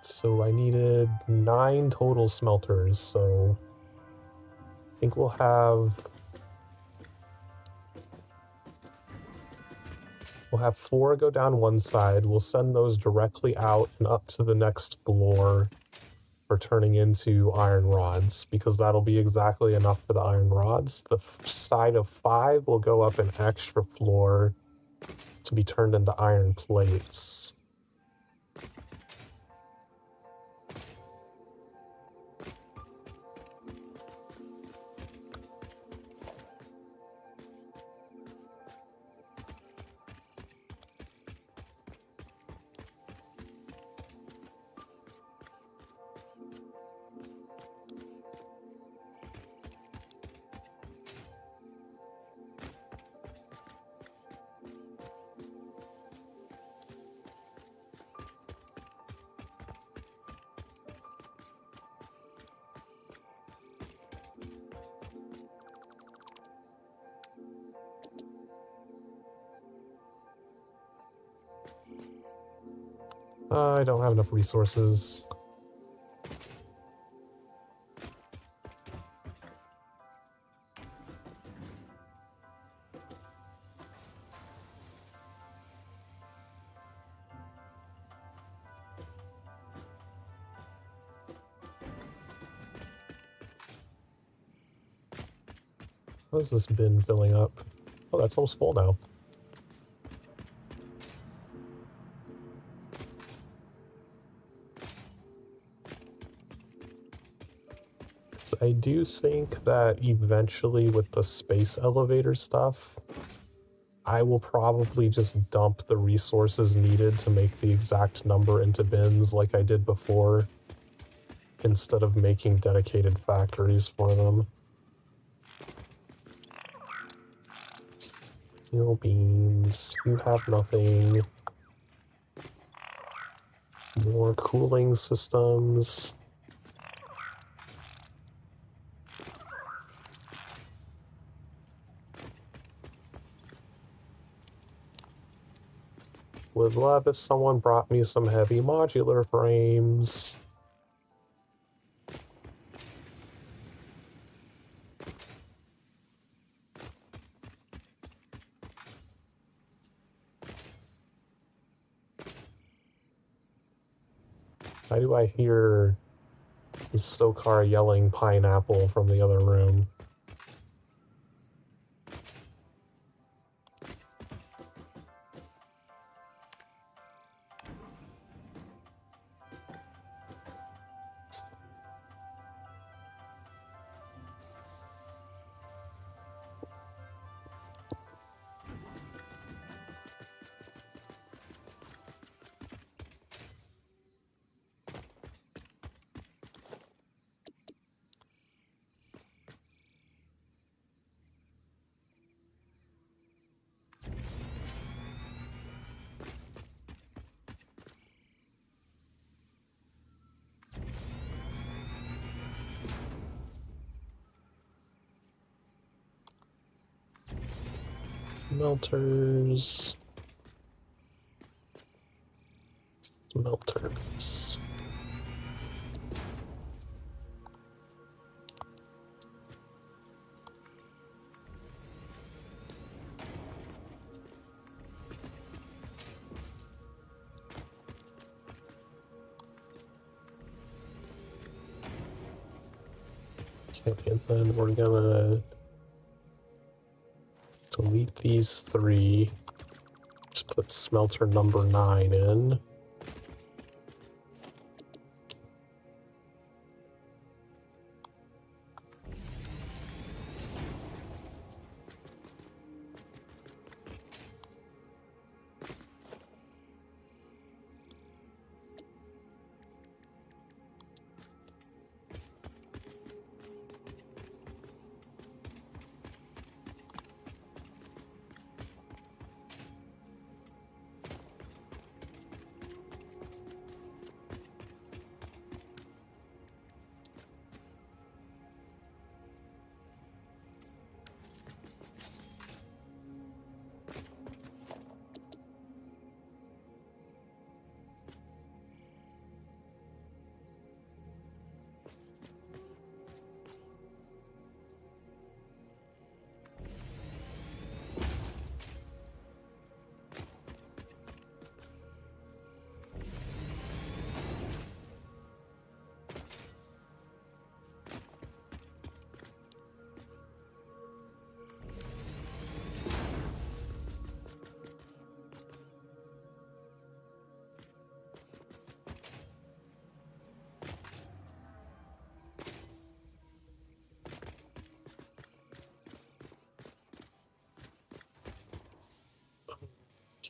So I needed 9 total smelters, so I think we'll have 4 go down one side. We'll send those directly out and up to the next floor for turning into iron rods, because that'll be exactly enough for the iron rods. The side of 5 will go up an extra floor to be turned into iron plates. I don't have enough resources. How is this bin filling up? Oh, that's almost full now. So I do think that eventually with the space elevator stuff, I will probably just dump the resources needed to make the exact number into bins like I did before, instead of making dedicated factories for them. Steel beams, you have nothing. More cooling systems. Would love if someone brought me some heavy modular frames. Why do I hear Sokar yelling pineapple from the other room? Smelters. Smelters. Okay, and then we're gonna delete these 3. Just put smelter number 9 in.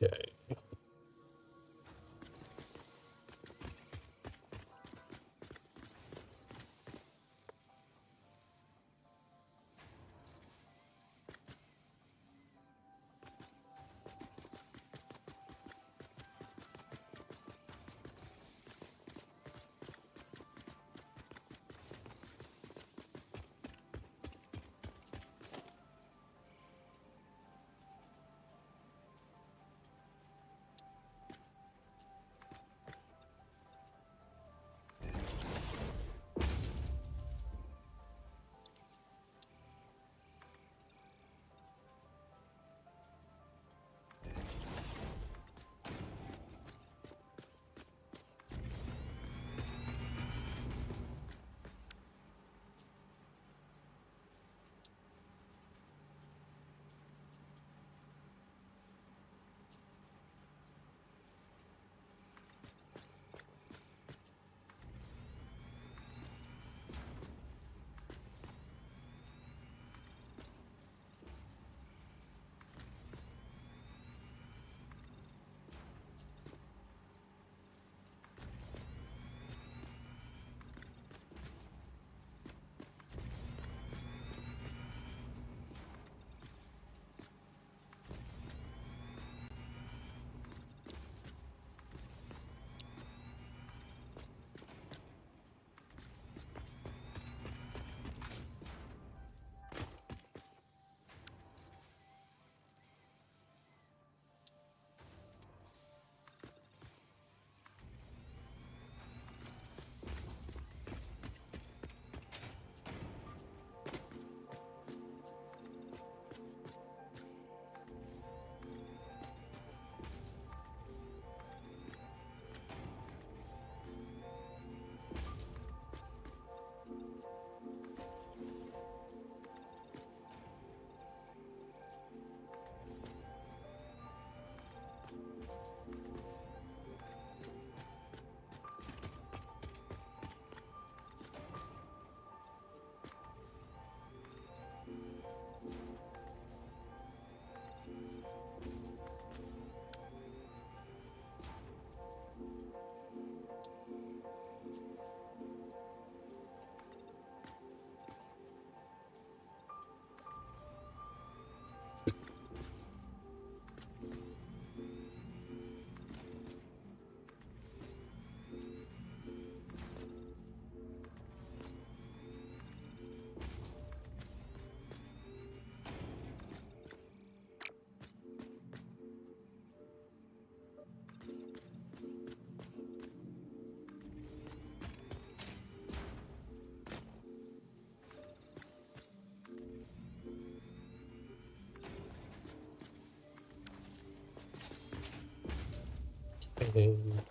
Okay. And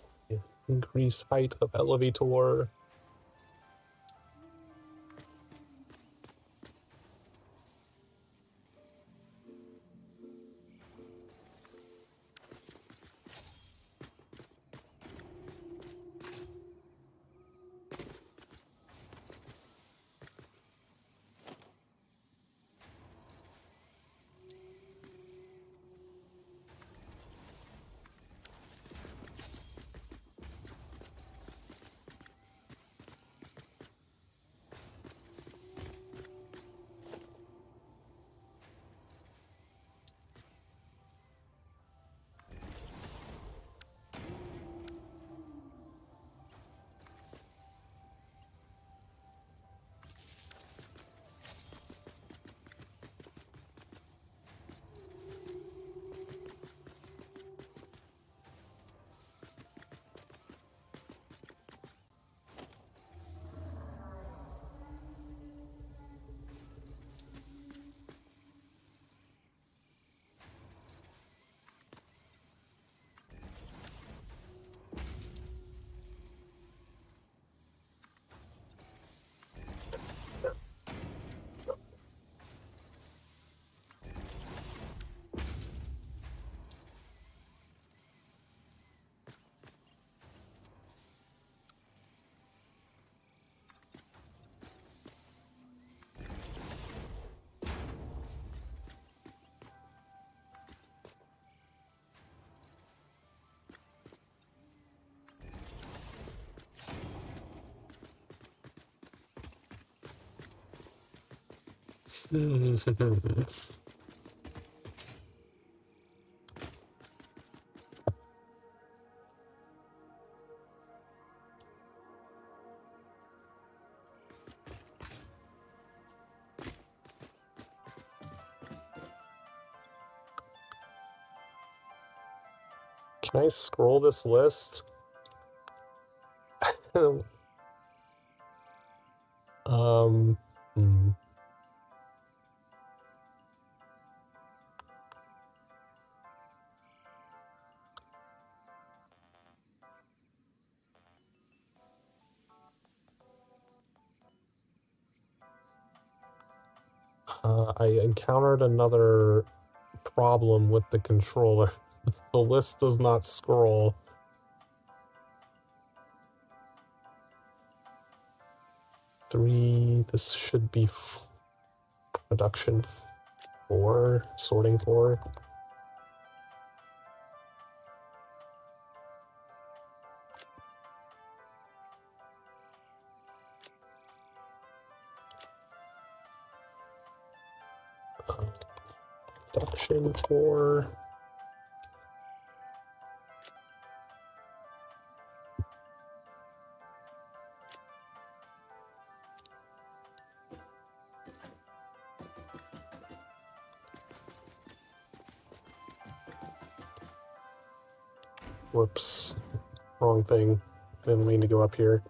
increase height of elevator. Can I scroll this list? Hmm. I encountered another problem with the controller. The list does not scroll. This should be production 4, sorting 4. Production 4. Whoops. Wrong thing. Didn't mean to go up here.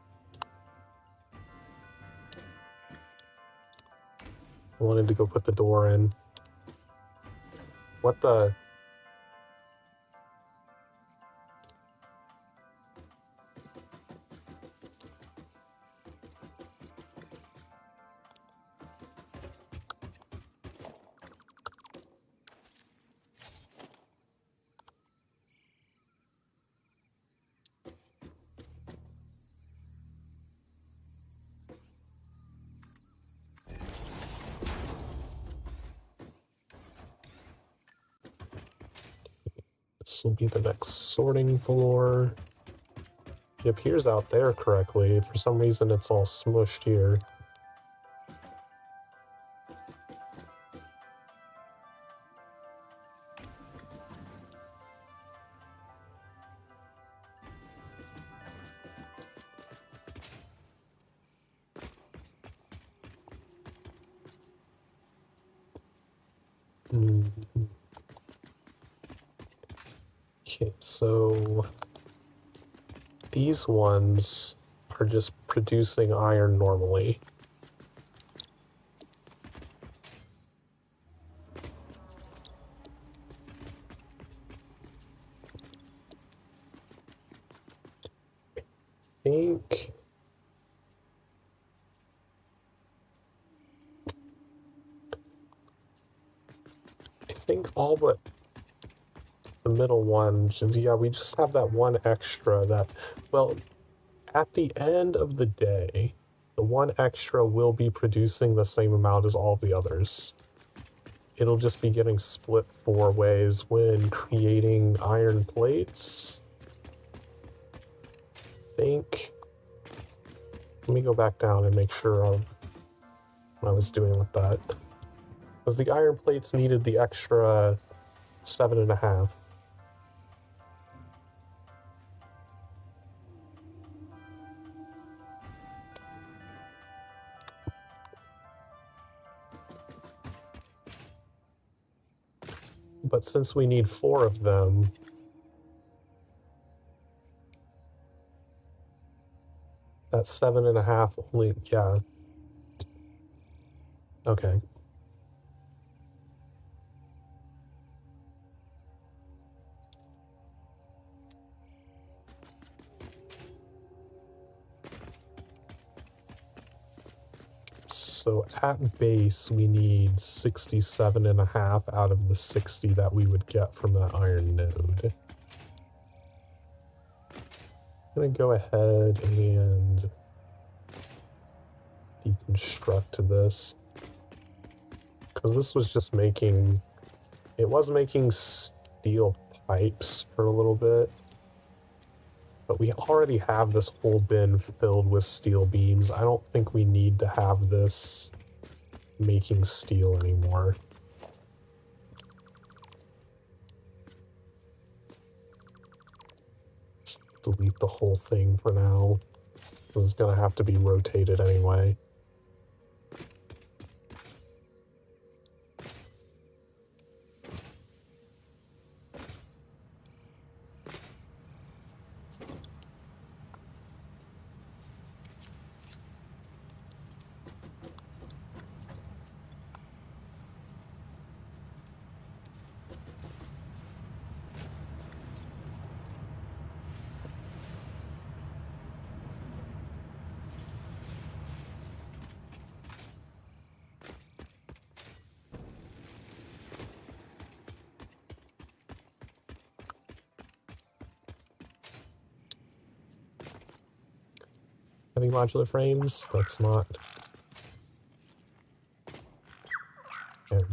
I wanted to go put the door in. What the? This will be the next sorting floor. It appears out there correctly. For some reason, it's all smushed here. Okay, so these ones are just producing iron normally. think all but the middle one, yeah, we just have that one extra that, well, at the end of the day, the one extra will be producing the same amount as all the others. It'll just be getting split 4 ways when creating iron plates. I think. Let me go back down and make sure what I was doing with that. Because the iron plates needed the extra 7.5. But since we need 4 of them, that 7.5 only, yeah. Okay. So at base, we need 67.5 out of the 60 that we would get from that iron node. I'm gonna go ahead and deconstruct this, because this was just making, it was making steel pipes for a little bit, but we already have this whole bin filled with steel beams. I don't think we need to have this making steel anymore. Let's delete the whole thing for now. This is gonna have to be rotated anyway. Having modular frames, that's not... And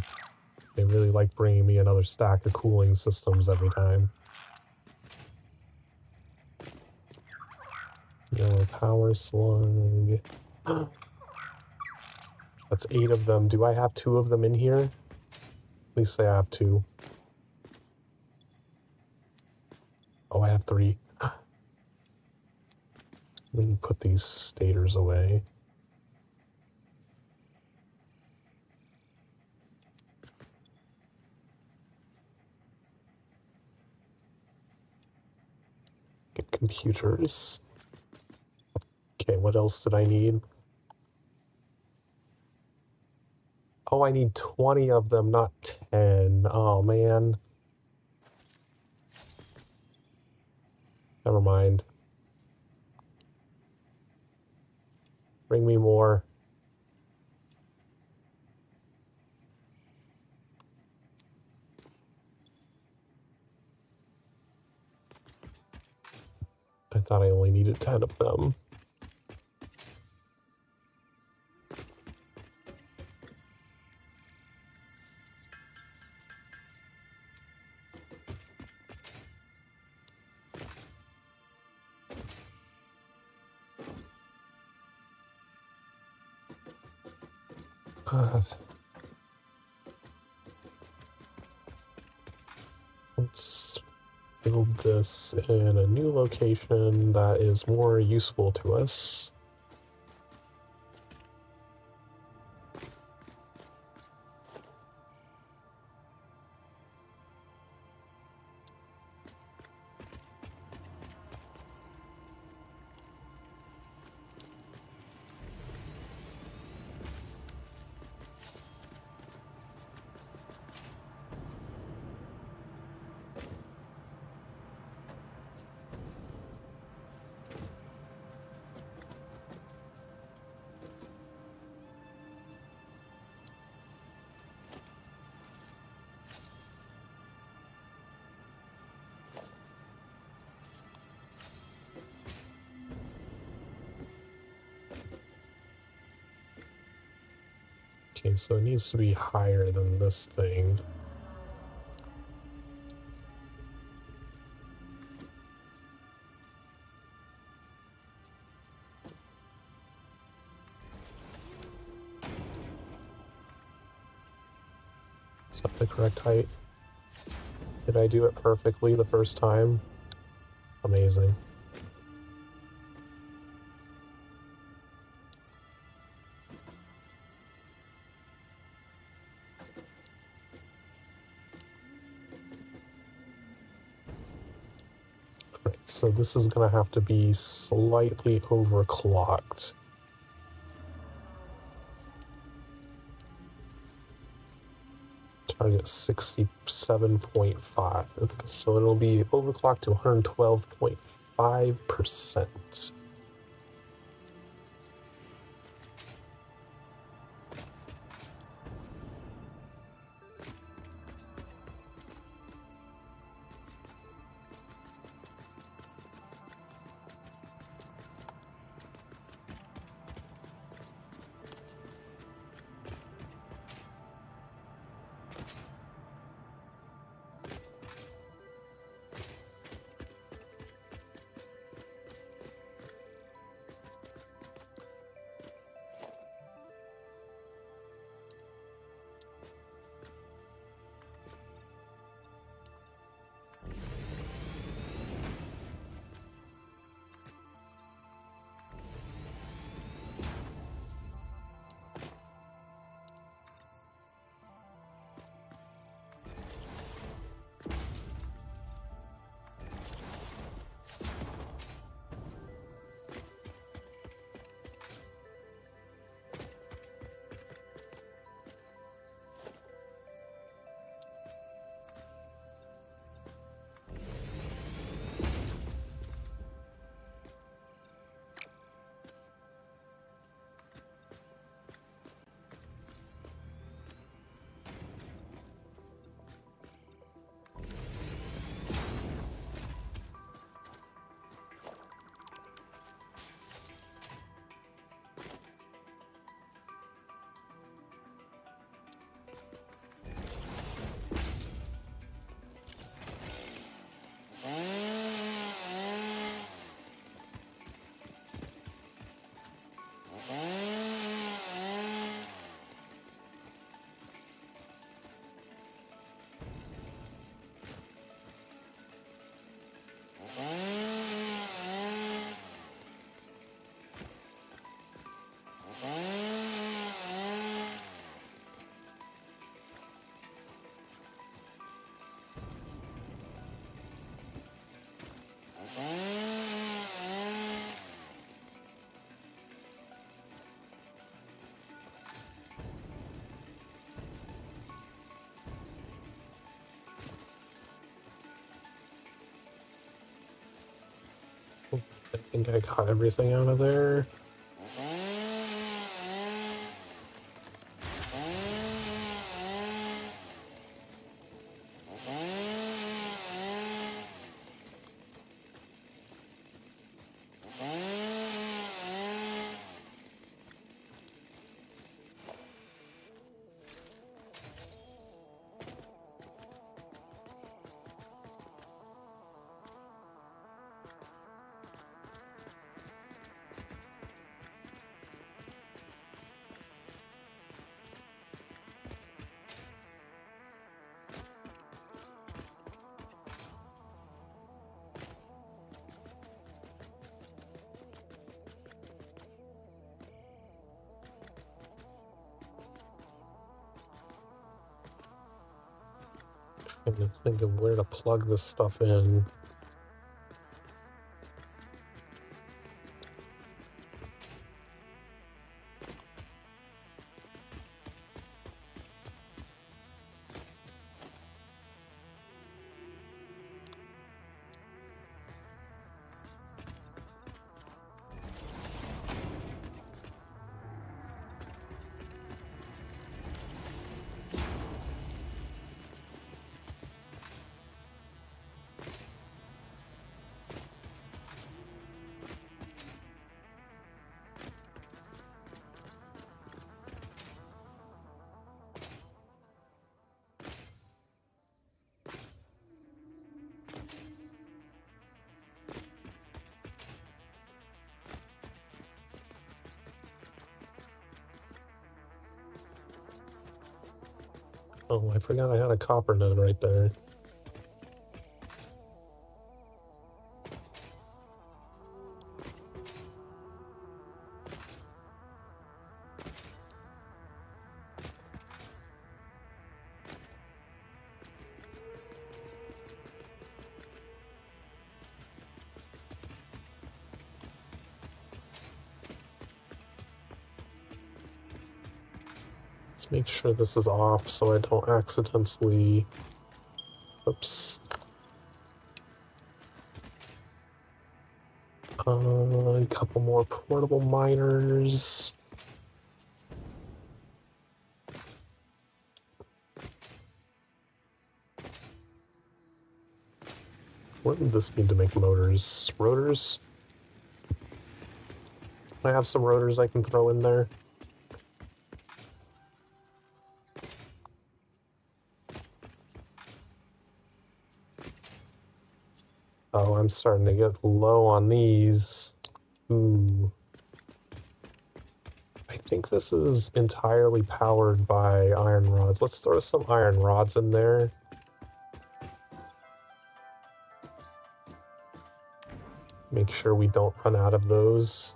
they really like bringing me another stack of cooling systems every time. Yellow power slug. That's 8 of them. Do I have 2 of them in here? At least say I have 2. Oh, I have 3. Let me put these stators away. Get computers. Okay, what else did I need? Oh, I need 20 of them, not 10. Oh, man. Never mind. Bring me more. I thought I only needed 10 of them. Let's build this in a new location that is more useful to us. Okay, so it needs to be higher than this thing. Is that the correct height? Did I do it perfectly the first time? Amazing. Great, so this is gonna have to be slightly overclocked. Target 67.5, so it'll be overclocked to 112.5%. I think I got everything out of there. Trying to think of where to plug this stuff in. Oh, I forgot I had a copper node right there. Let's make sure this is off so I don't accidentally... Oops. A couple more portable miners. What would this need to make motors? Rotors? I have some rotors I can throw in there. Oh, I'm starting to get low on these. Ooh. I think this is entirely powered by iron rods. Let's throw some iron rods in there. Make sure we don't run out of those.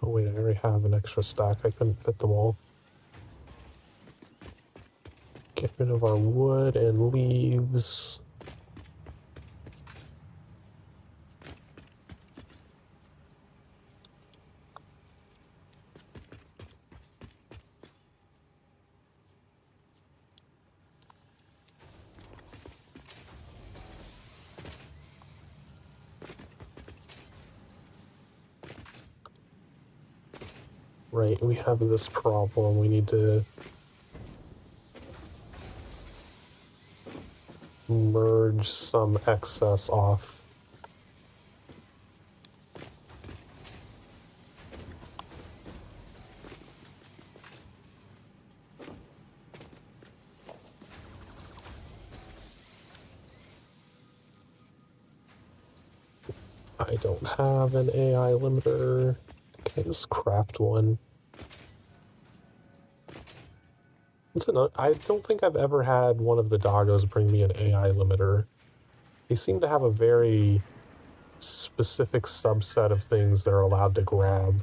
Oh wait, I already have an extra stack. I couldn't fit them all. Get rid of our wood and leaves. Right, we have this problem. We need to merge some excess off. I don't have an AI limiter. Can I just craft one? I don't think I've ever had one of the doggos bring me an AI limiter. They seem to have a very specific subset of things they're allowed to grab.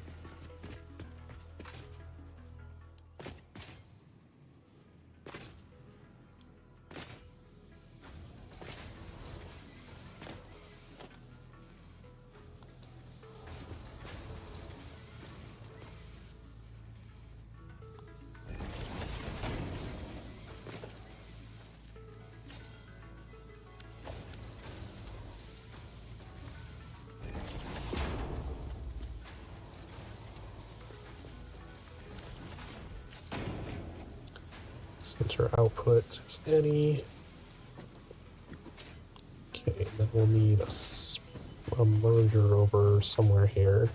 Center output is any. Okay, then we'll need a merger over somewhere here.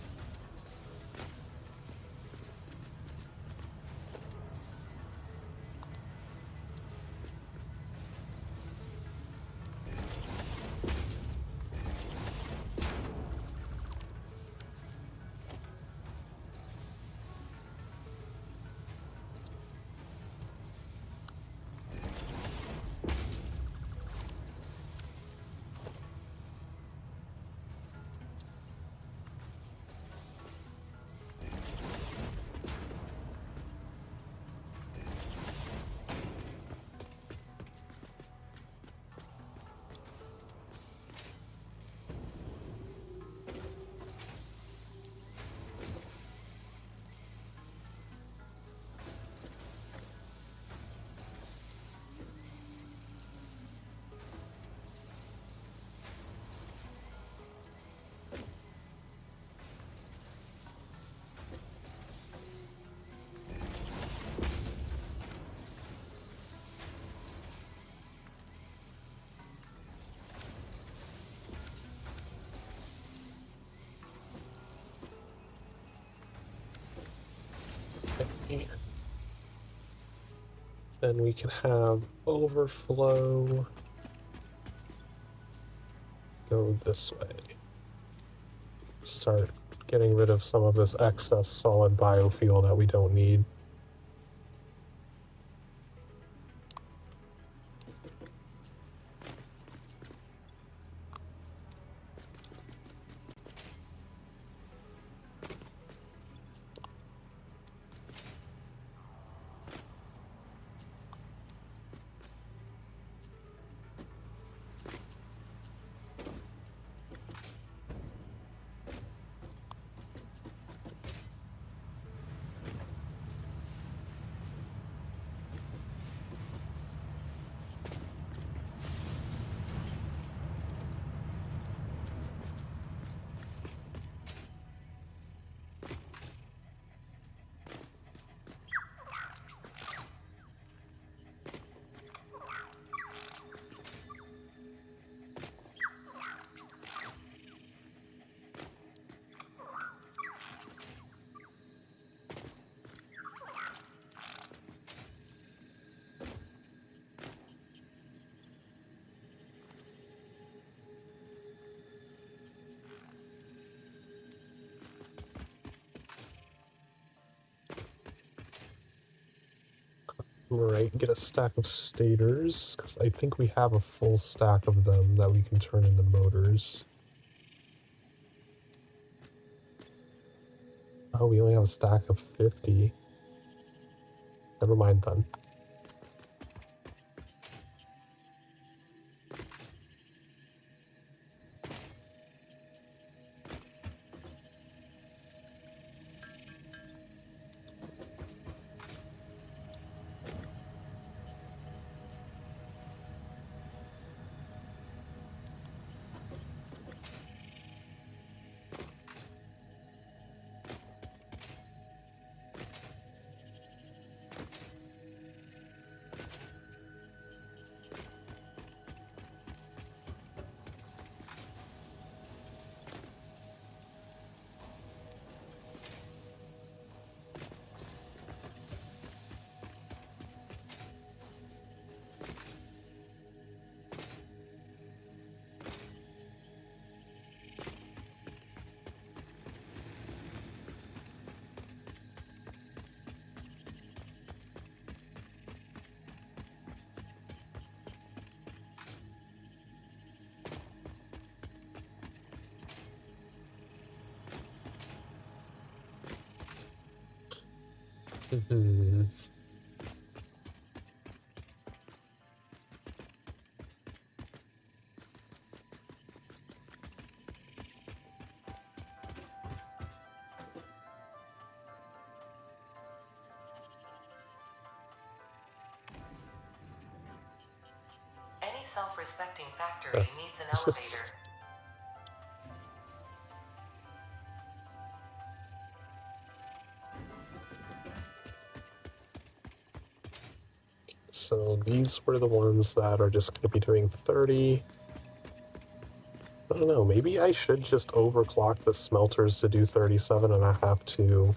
then we can have overflow go this way. Start getting rid of some of this excess solid biofuel that we don't need. Right, get a stack of stators, because I think we have a full stack of them that we can turn into motors. Oh, we only have a stack of 50. Never mind then. Any self-respecting factory needs an This is- elevator. So these were the ones that are just going to be doing 30. I don't know, maybe I should just overclock the smelters to do 37 and I have to.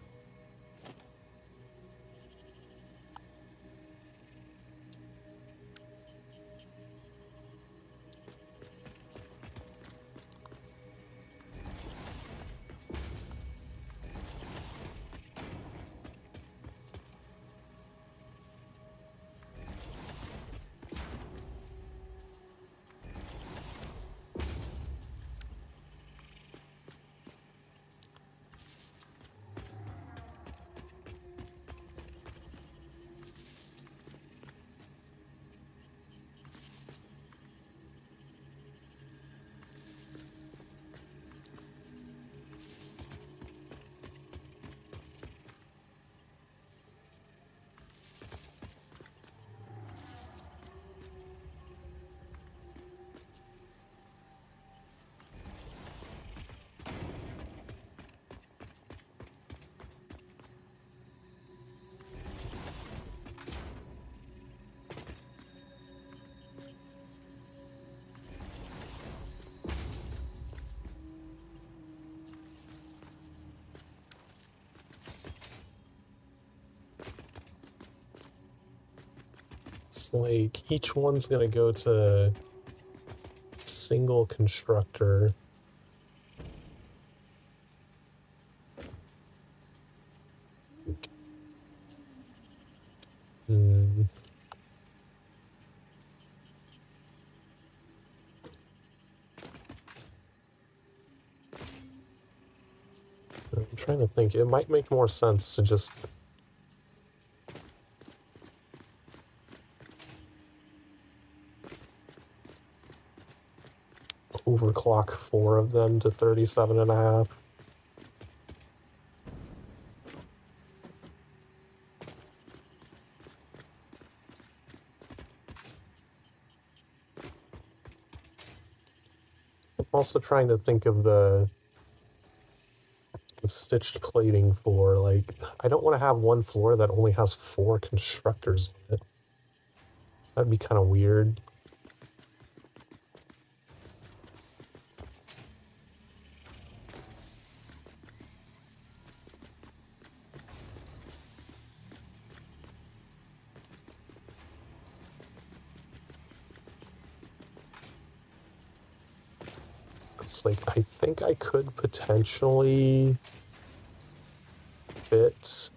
It's like each one's gonna go to single constructor. Hmm. I'm trying to think. It might make more sense to just overclock 4 of them to 37.5. I'm also trying to think of the stitched plating for, like, I don't want to have one floor that only has 4 constructors in it. That'd be kind of weird. It's like, I think I could potentially fit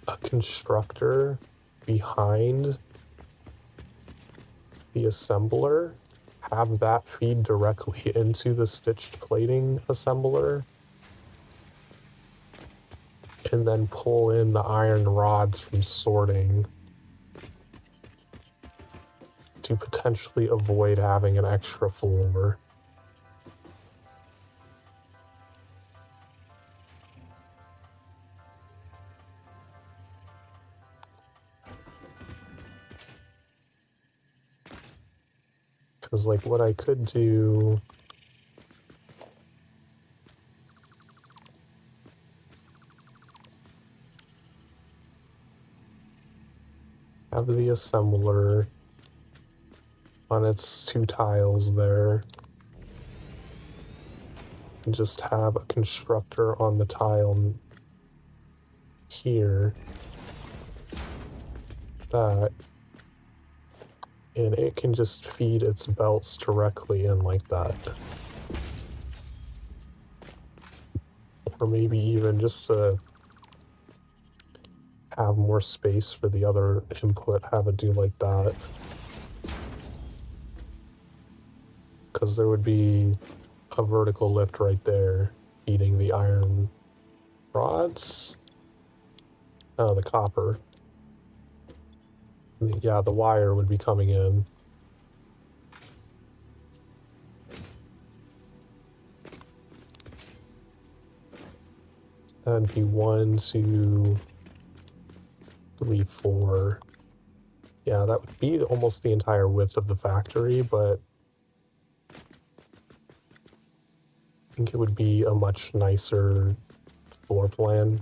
a constructor behind the assembler, have that feed directly into the stitched plating assembler, and then pull in the iron rods from sorting to potentially avoid having an extra floor. Because, like, what I could do... have the assembler on its 2 tiles there. And just have a constructor on the tile here. That. And it can just feed its belts directly in like that. Or maybe even just to have more space for the other input, have it do like that. Because there would be a vertical lift right there, feeding the iron rods. Oh, the copper. Yeah, the wire would be coming in. That'd be 1, 2, 3, 4. Yeah, that would be almost the entire width of the factory, but I think it would be a much nicer floor plan.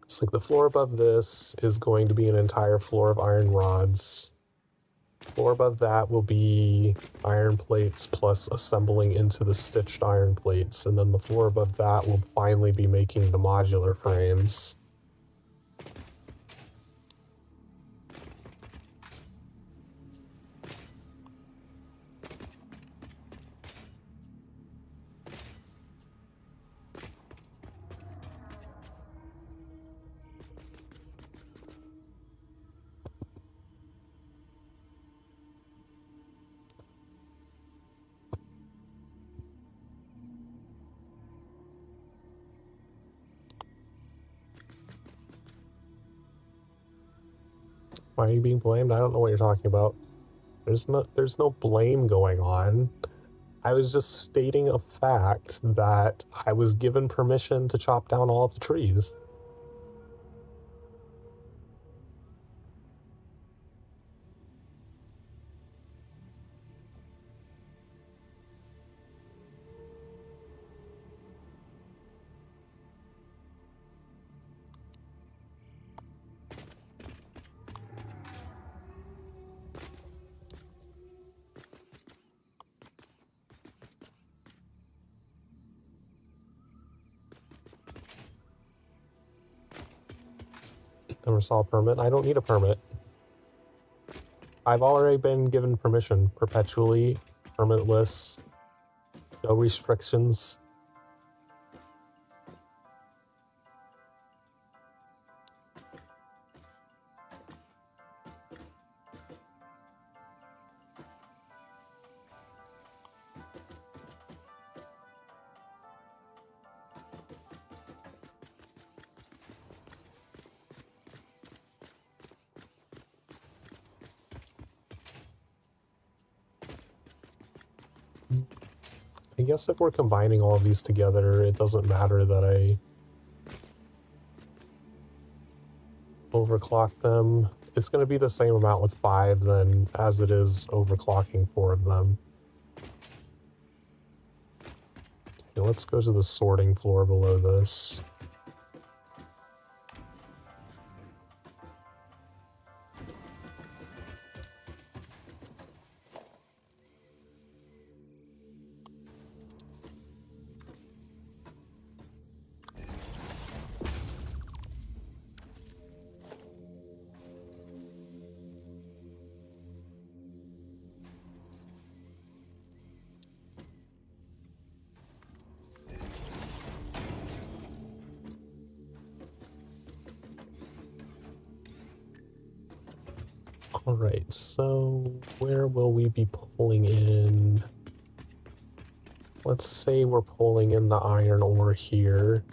It's like the floor above this is going to be an entire floor of iron rods. Floor above that will be iron plates plus assembling into the stitched iron plates, and then the floor above that will finally be making the modular frames. Why are you being blamed? I don't know what you're talking about. There's no blame going on. I was just stating a fact that I was given permission to chop down all of the trees. Never saw a permit. I don't need a permit. I've already been given permission perpetually, permitless, no restrictions. I guess if we're combining all of these together, it doesn't matter that I overclock them. It's going to be the same amount with 5 then as it is overclocking 4 of them. Okay, let's go to the sorting floor below this. Alright, so where will we be pulling in? Let's say we're pulling in the iron ore here.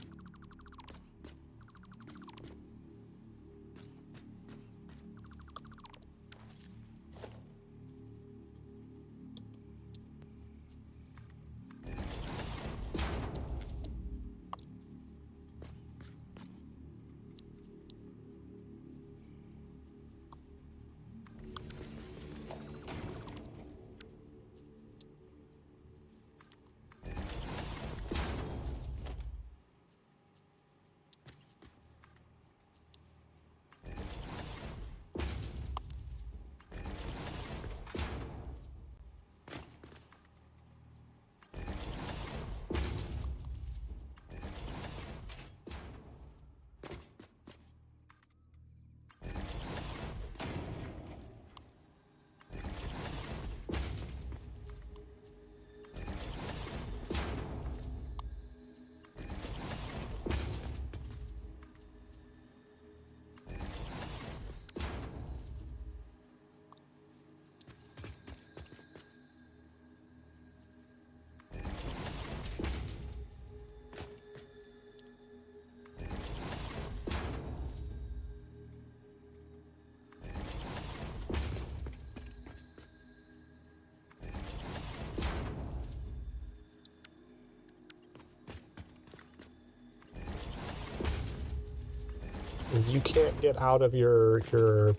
You can't get out of your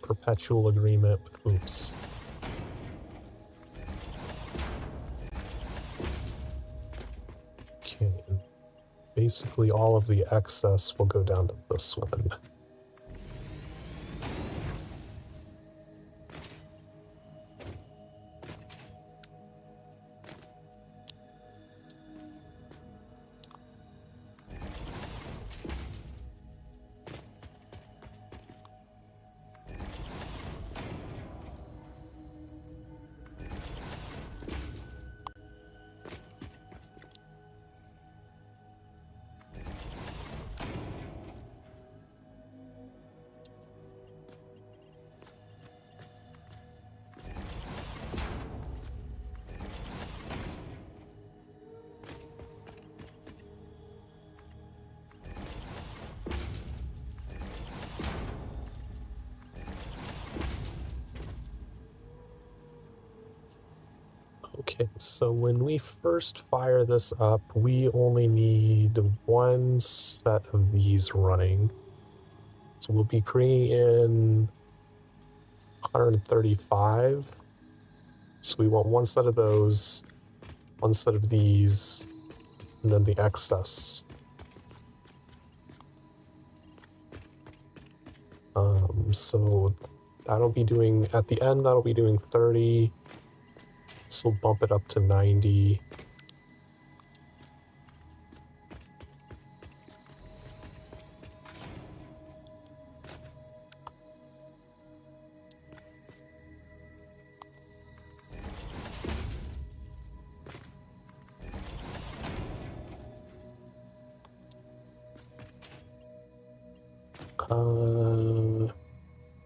perpetual agreement with Oops. Okay. Basically all of the excess will go down to this one. Okay, so when we first fire this up, we only need one set of these running. So we'll be bringing in 135. So we want one set of those, one set of these, and then the excess. So that'll be doing, at the end, that'll be doing 30. So we'll bump it up to 90.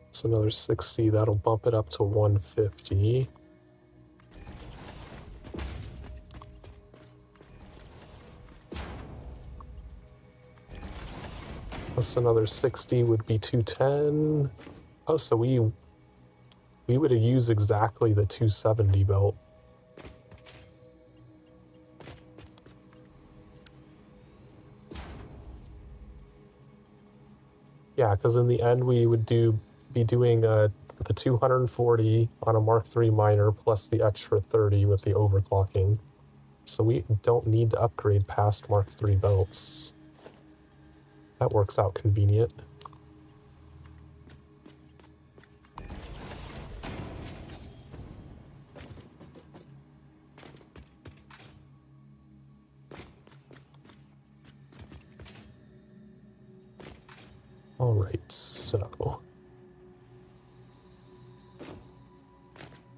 It's another 60. That'll bump it up to 150. Plus another 60 would be 210. Oh, so we would have used exactly the 270 belt. Yeah, because in the end we would be doing the 240 on a Mark III miner plus the extra 30 with the overclocking. So we don't need to upgrade past Mark III belts. That works out convenient. Alright, so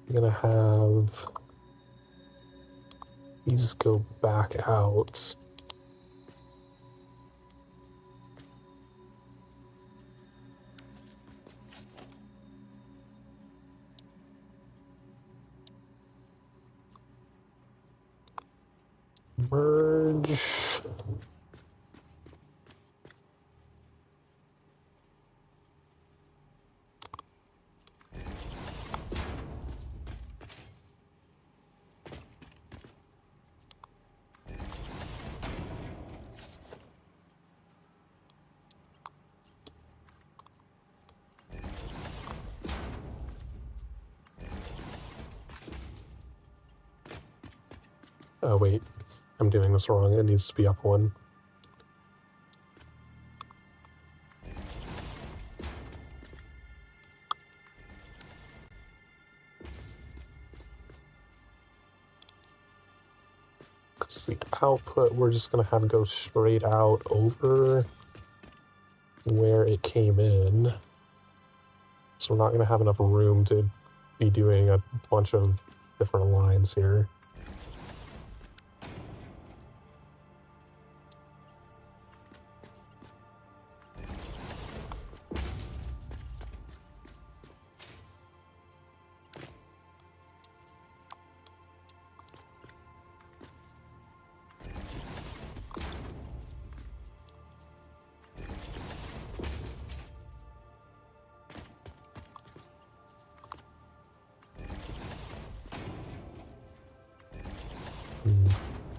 I'm gonna have these go back out. Merge. Oh wait, I'm doing this wrong. It needs to be up one. Because the output, we're just going to have go straight out over where it came in. So we're not going to have enough room to be doing a bunch of different lines here.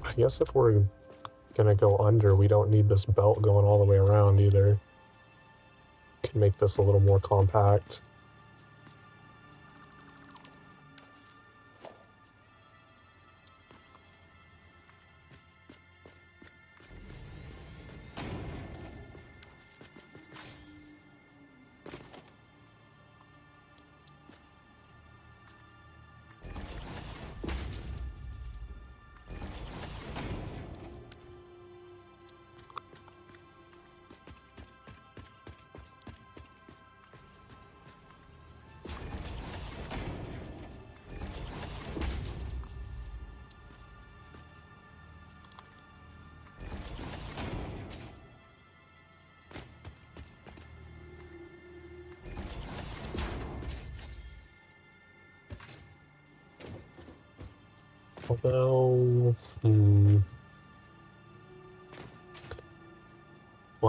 I guess if we're gonna go under, we don't need this belt going all the way around either. Can make this a little more compact. Although, we'll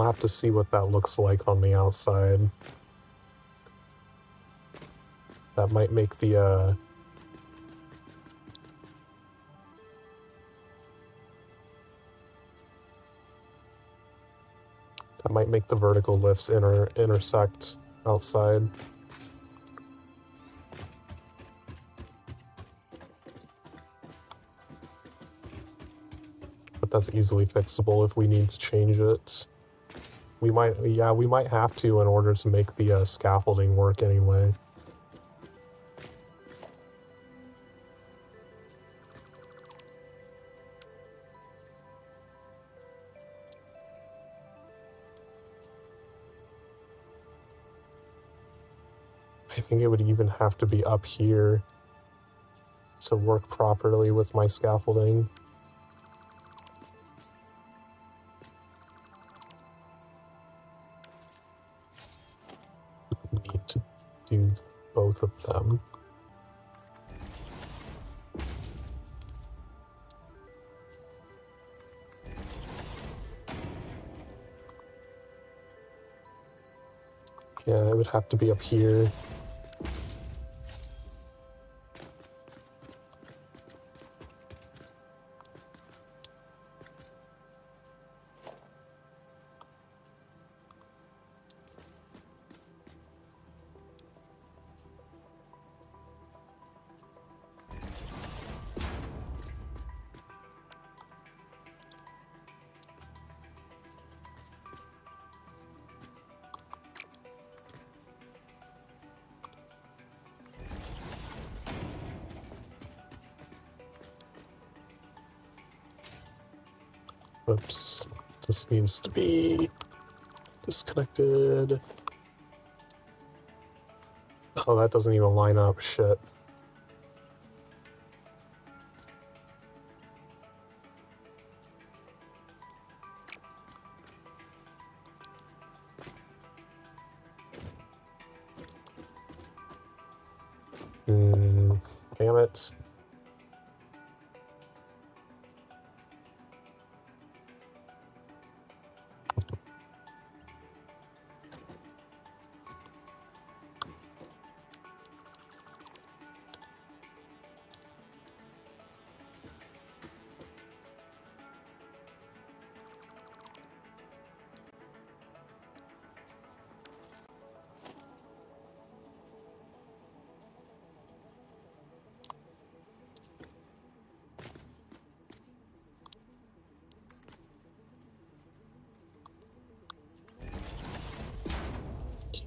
have to see what that looks like on the outside. That might make the That might make the vertical lifts intersect outside. But that's easily fixable if we need to change it. We might have to in order to make the scaffolding work anyway. I think it would even have to be up here to work properly with my scaffolding. Need to do both of them. Yeah, it would have to be up here. Oops, this needs to be disconnected. Oh, that doesn't even line up, shit. Damn it.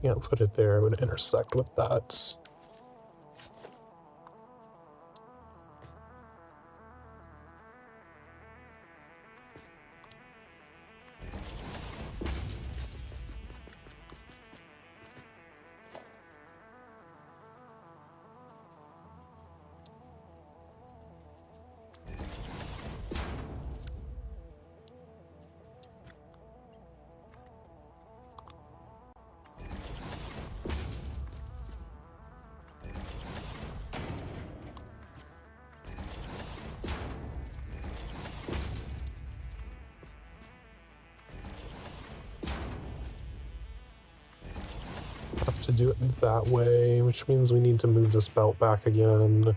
Can't put it there, it would intersect with that. Have to do it that way, which means we need to move this belt back again.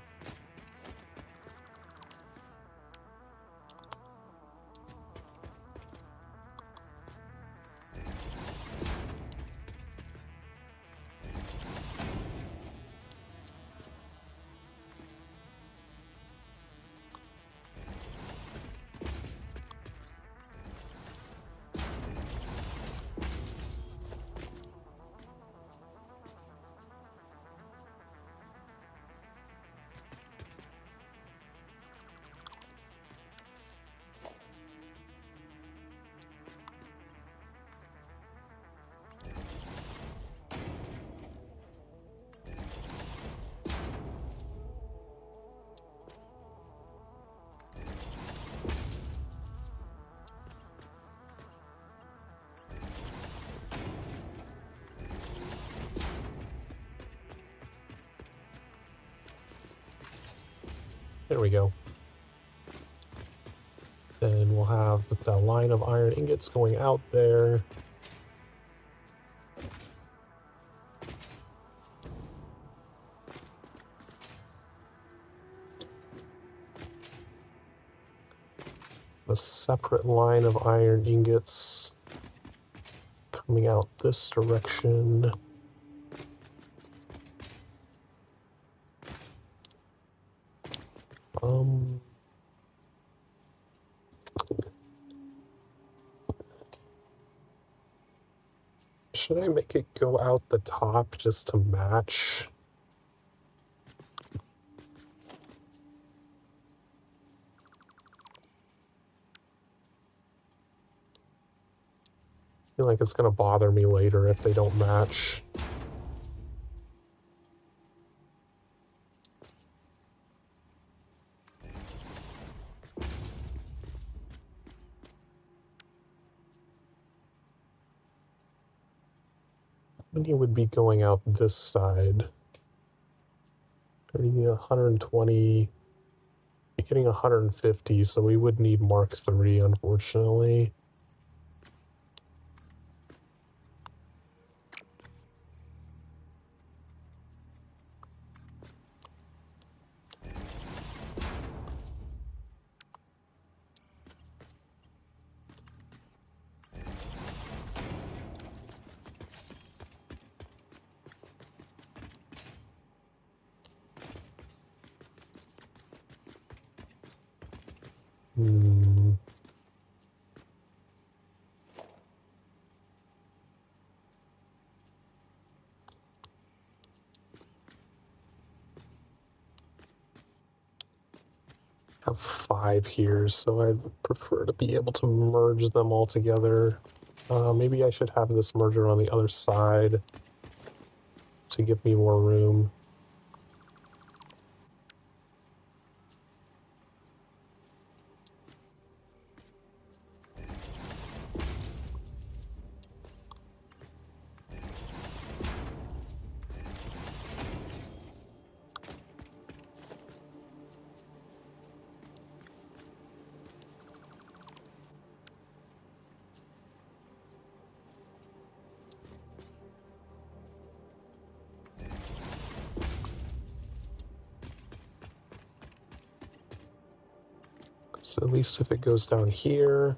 There we go. Then we'll have the line of iron ingots going out there. A separate line of iron ingots coming out this direction. Should I make it go out the top just to match? I feel like it's gonna bother me later if they don't match. Many would be going out this side. 30, 120, getting 150, so we would need Mark III, unfortunately. I have 5 here, so I'd prefer to be able to merge them all together. Maybe I should have this merger on the other side to give me more room. So at least if it goes down here,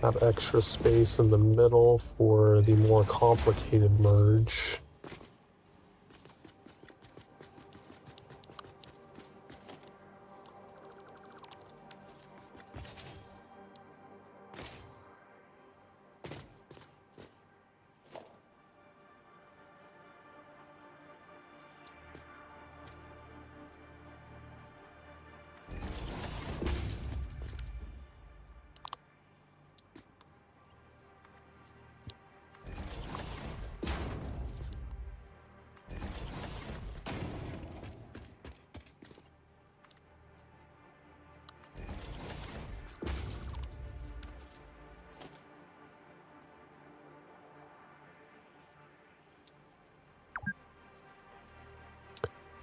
have extra space in the middle for the more complicated merge.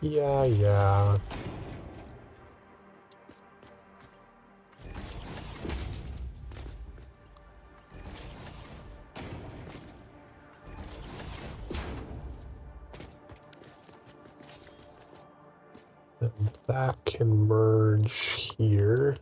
Yeah. And that can merge here.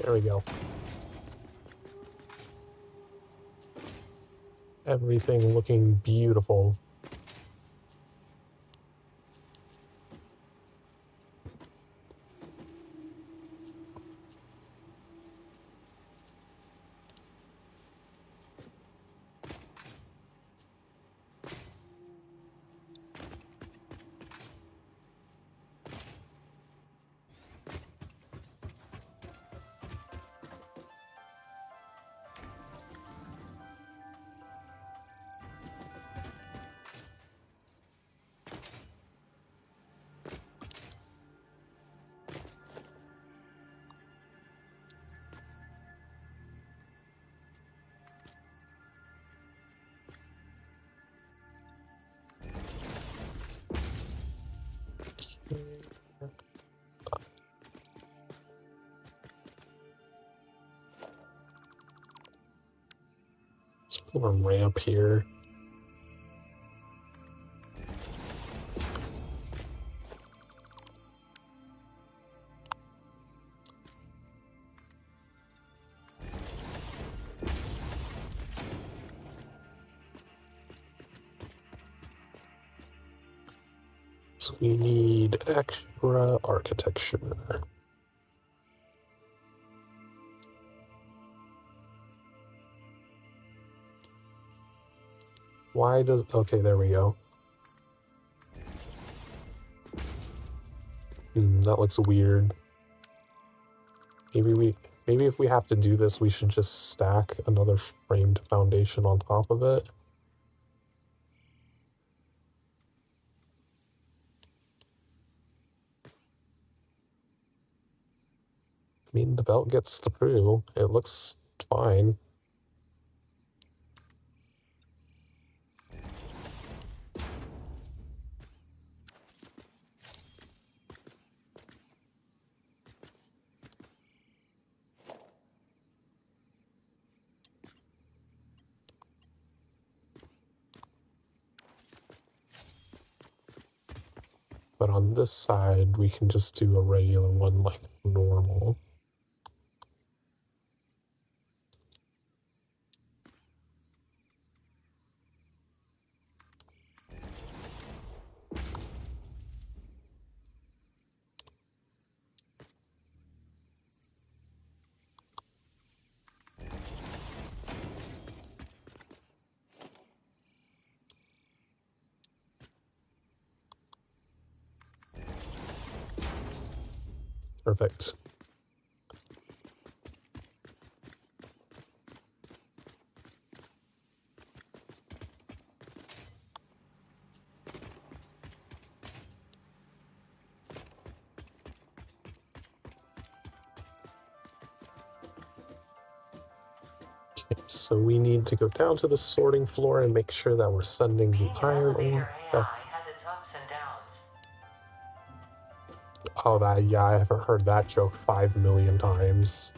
There we go. everything looking beautiful. Let's put a ramp here. So we need extra architecture. Why does... Okay, there we go. That looks weird. Maybe if we have to do this, we should just stack another framed foundation on top of it. I mean, the belt gets through. It looks fine. But on this side, we can just do a regular one like normal. Perfect. Okay, so we need to go down to the sorting floor and make sure that we're sending the iron ore. Oh, that, yeah, I haven't heard that joke 5 million times.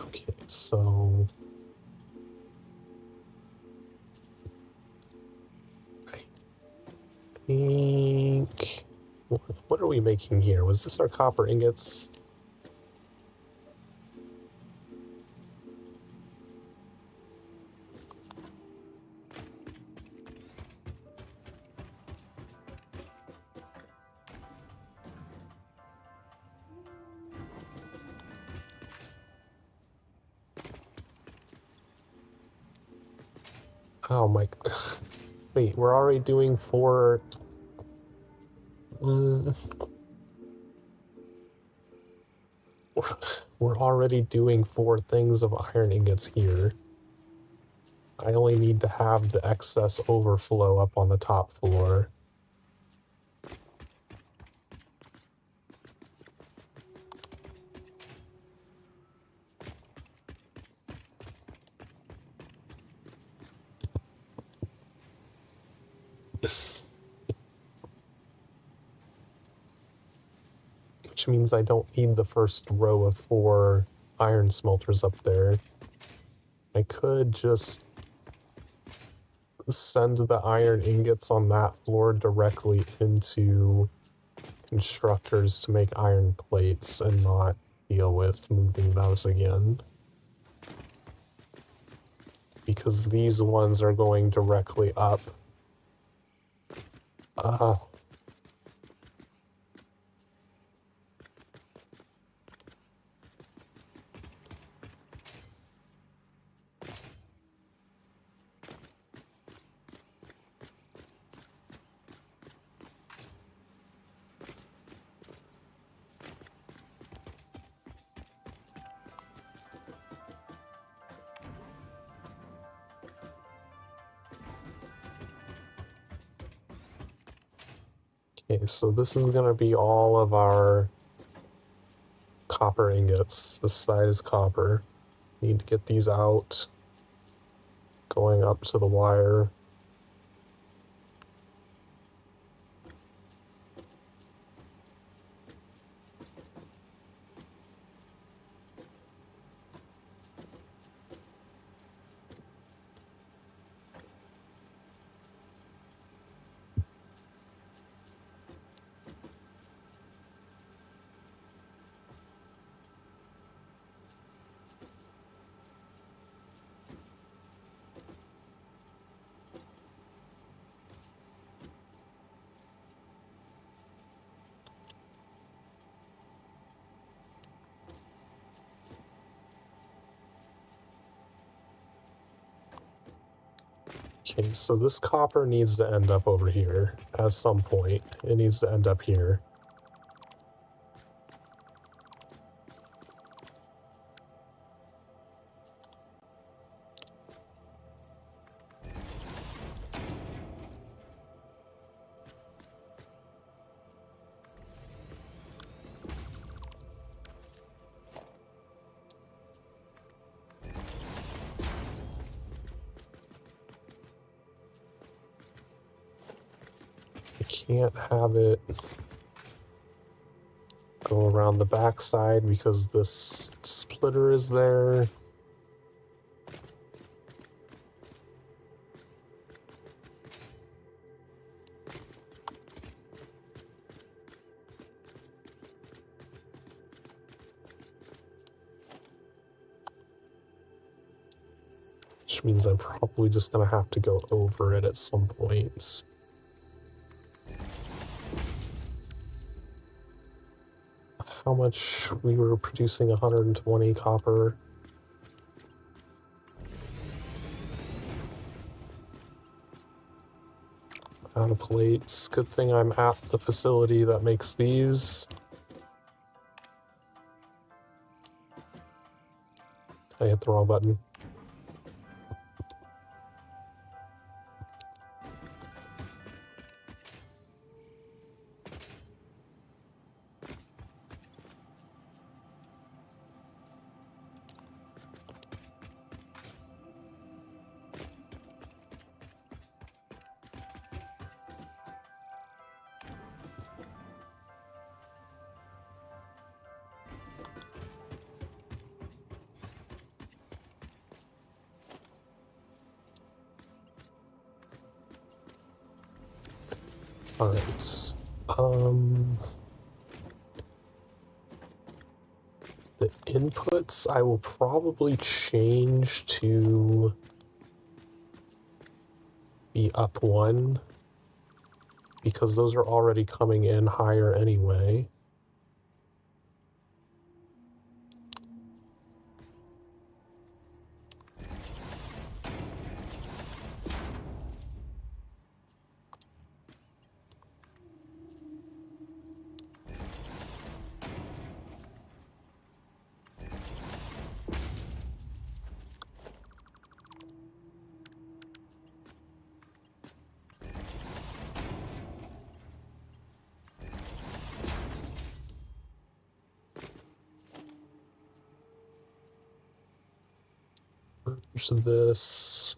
Okay, so I think what are we making here? Was this our copper ingots? Oh my... Wait, we're already doing 4... We're already doing 4 things of iron ingots here. I only need to have the excess overflow up on the top floor. Which means I don't need the first row of 4 iron smelters up there. I could just send the iron ingots on that floor directly into constructors to make iron plates and not deal with moving those again. Because these ones are going directly up. Okay, so this is going to be all of our copper ingots. This side is copper. Need to get these out, going up to the wire. Okay, so this copper needs to end up over here at some point. It needs to end up here. I can't have it go around the backside because this splitter is there. Which means I'm probably just gonna have to go over it at some point. How much we were producing 120 copper. Out of plates. Good thing I'm at the facility that makes these. I hit the wrong button. Alright. The inputs I will probably change to be up 1 because those are already coming in higher anyway. merge this.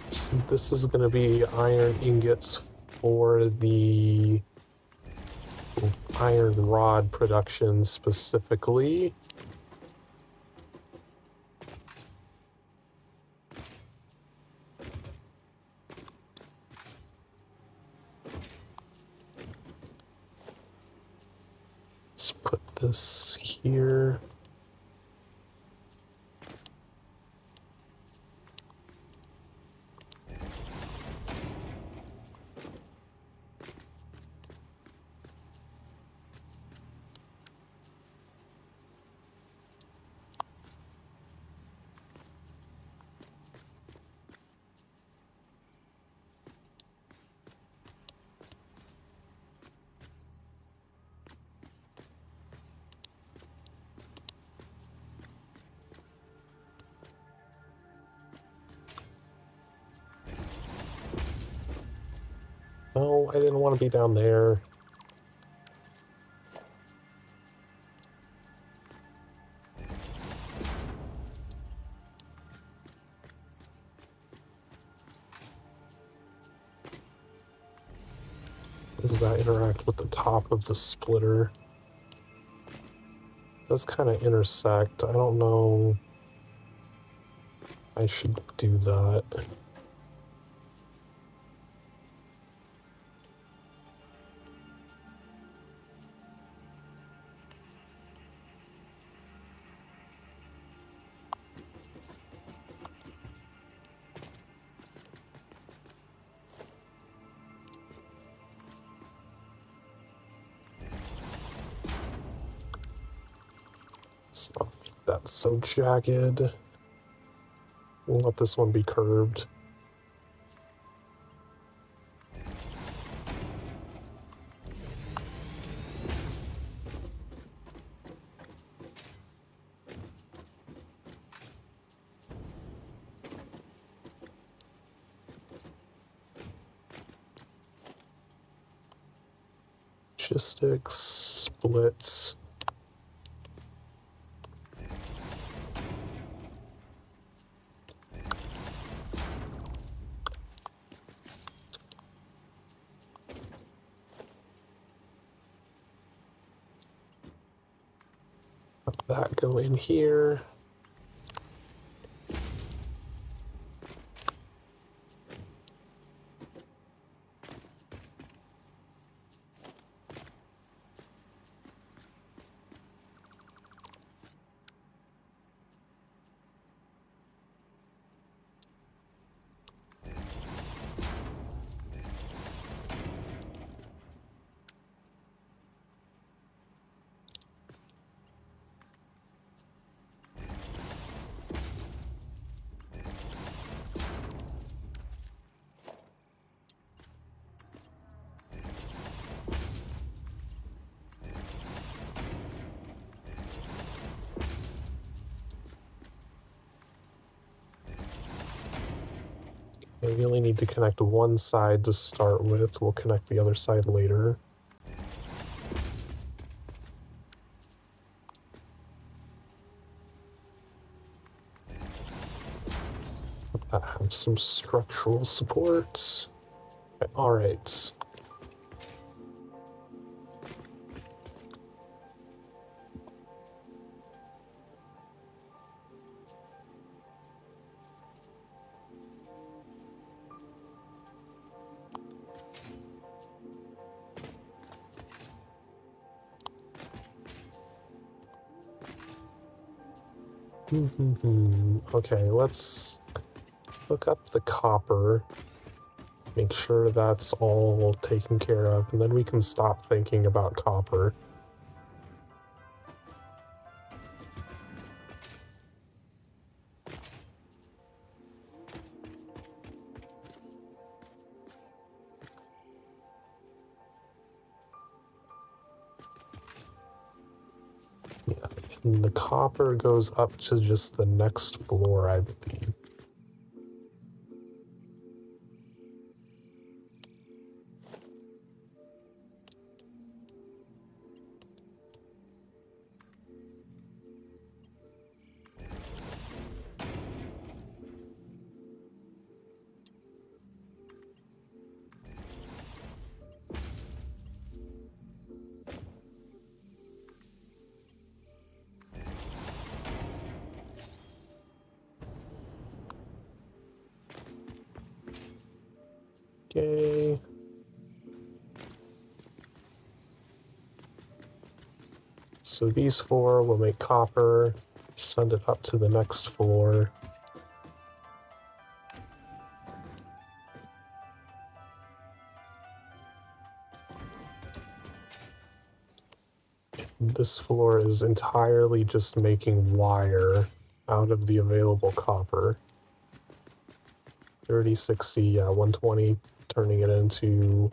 So this is going to be iron ingots for the iron rod production specifically. Let's put this here. No, I didn't want to be down there. Does that interact with the top of the splitter? It does kind of intersect. I don't know. I should do that. It's not that so jagged. We'll let this one be curved. Logistics, splits. Let that go in here. We only need to connect one side to start with. We'll connect the other side later. Let that have some structural support. Okay, all right. Okay, let's hook up the copper. Make sure that's all taken care of, and then we can stop thinking about copper. Yeah, and the copper goes up to just the next floor, I believe. Okay. So these 4 will make copper, send it up to the next floor. This floor is entirely just making wire out of the available copper. 30, 60, yeah, 120, turning it into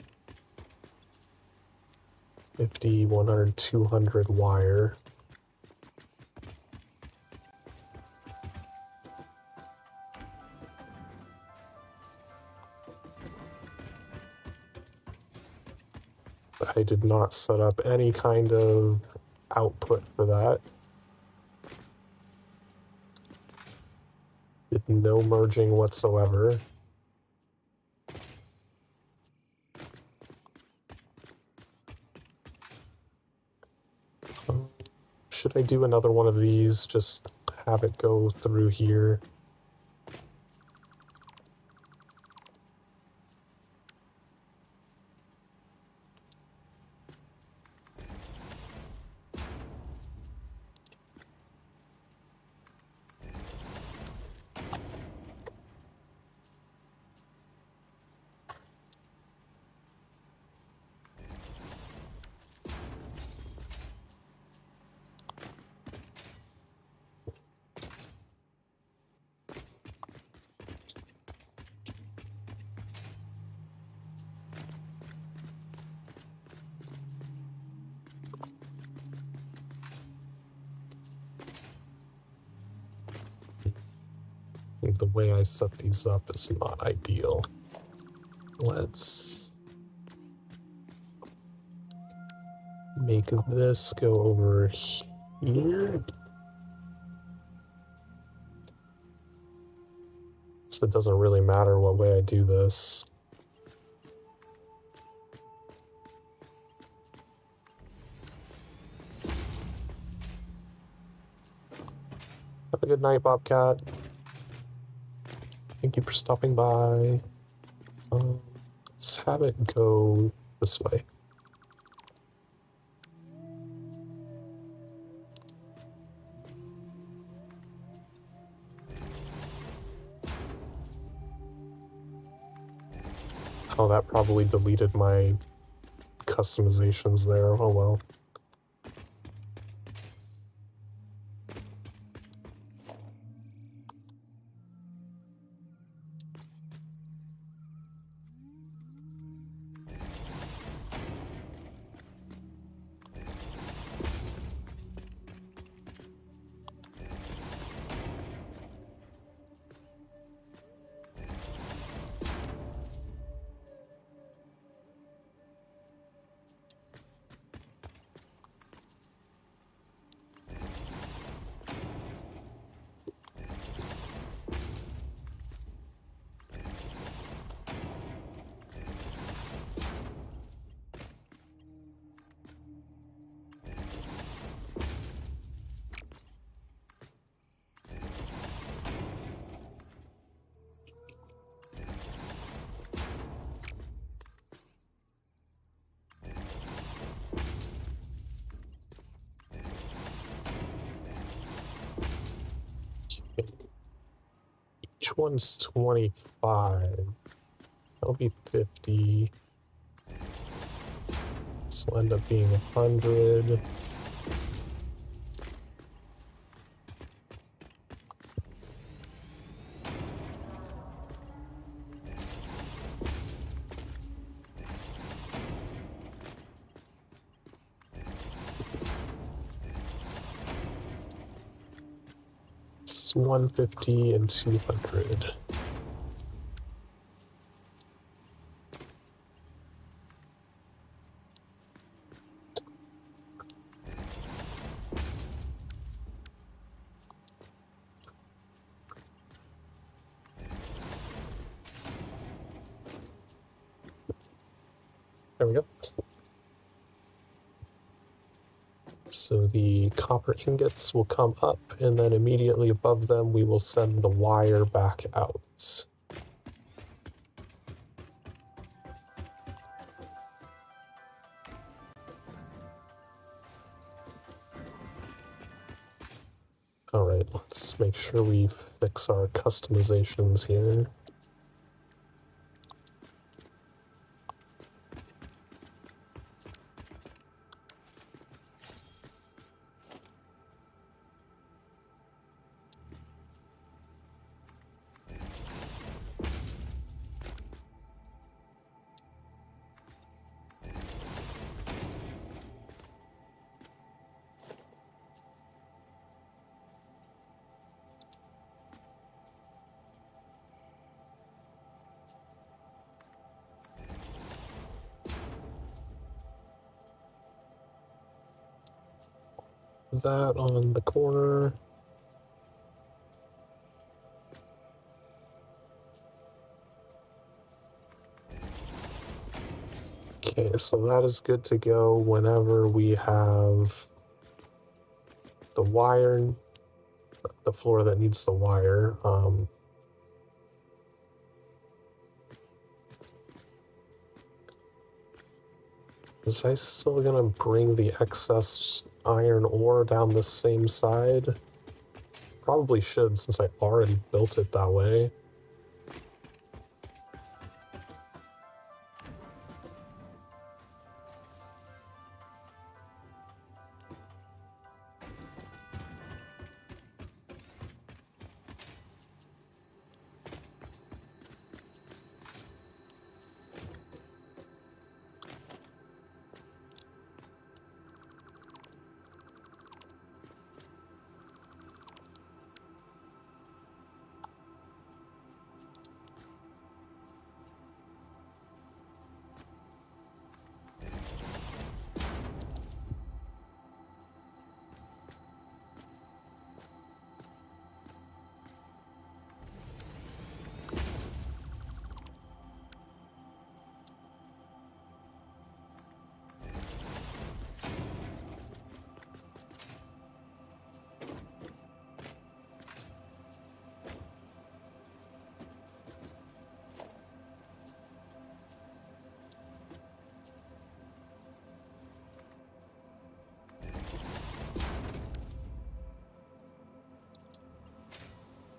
50, 100, 200 wire. I did not set up any kind of output for that. Did no merging whatsoever. Should I do another one of these? Just have it go through here. The way I set these up is not ideal. Let's make this go over here. So it doesn't really matter what way I do this. Have a good night, Bobcat. Thank you for stopping by. Let's have it go this way. Oh, that probably deleted my customizations there. Oh well. Each one's 25. That'll be 50. This will end up being 100. It's 150 and 200. There we go. So the copper ingots will come up, and then immediately above them we will send the wire back out. Alright, let's make sure we fix our customizations here. That on the corner. Okay, so that is good to go whenever we have the wire, the floor that needs the wire. Was I still gonna bring the excess iron ore down the same side? Probably should, since I already built it that way.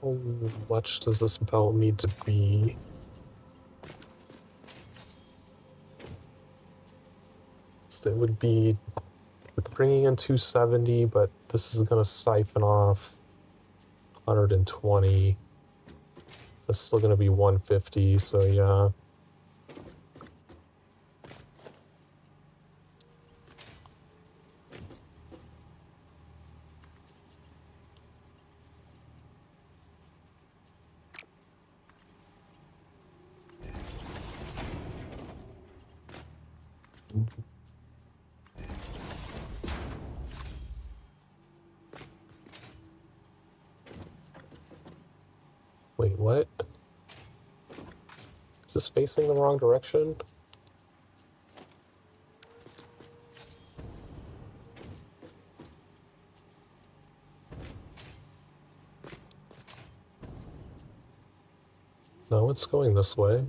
How much does this belt need to be? It would be bringing in 270, but this is going to siphon off 120. It's still going to be 150, so yeah. Wait, what? Is this facing the wrong direction? No, it's going this way.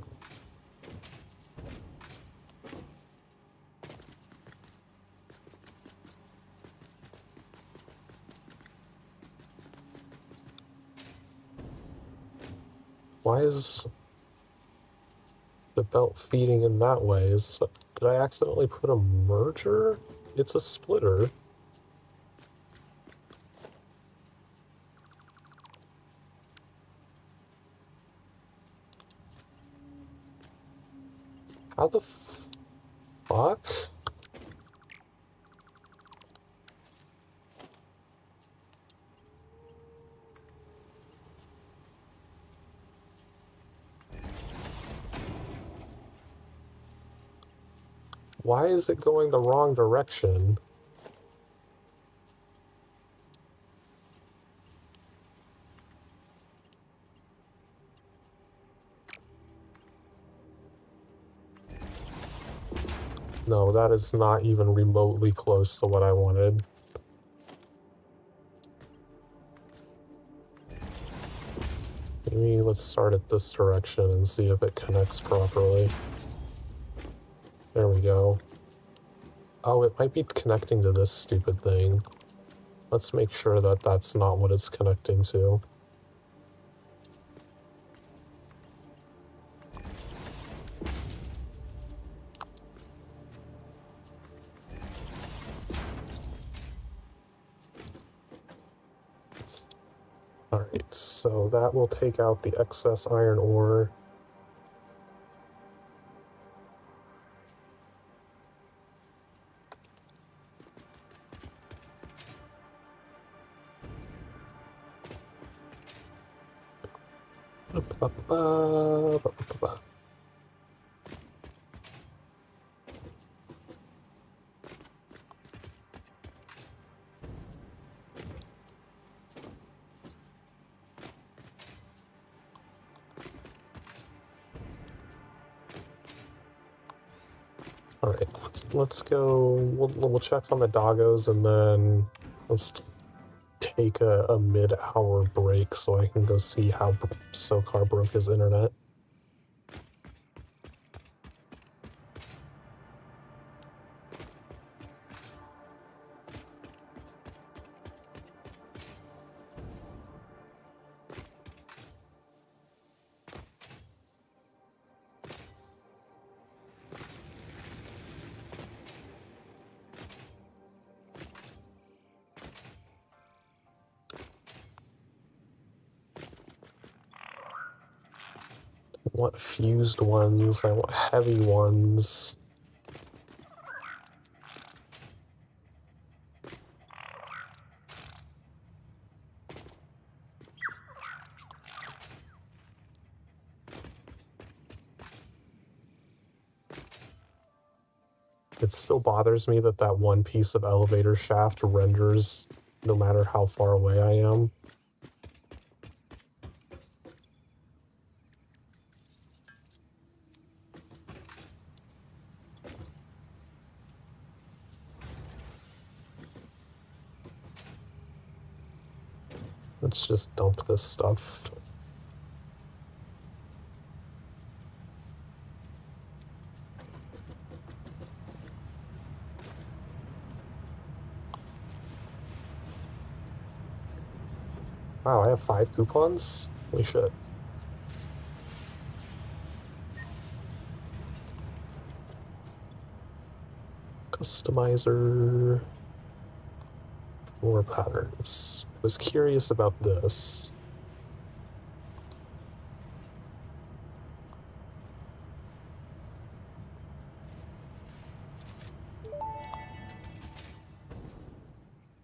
Why is the belt feeding in that way? Did I accidentally put a merger? It's a splitter. How the fuck? Why is it going the wrong direction? No, that is not even remotely close to what I wanted. Maybe let's start at this direction and see if it connects properly. There we go. Oh, it might be connecting to this stupid thing. Let's make sure that that's not what it's connecting to. Alright, so that will take out the excess iron ore. Alright, let's go. We'll check on the doggos and then let's take a mid-hour break so I can go see how Sokar broke his internet. I want fused ones, I want heavy ones. It still bothers me that that one piece of elevator shaft renders no matter how far away I am. Let's just dump this stuff. Wow, I have 5 coupons? Holy shit. Customizer. More patterns. I was curious about this.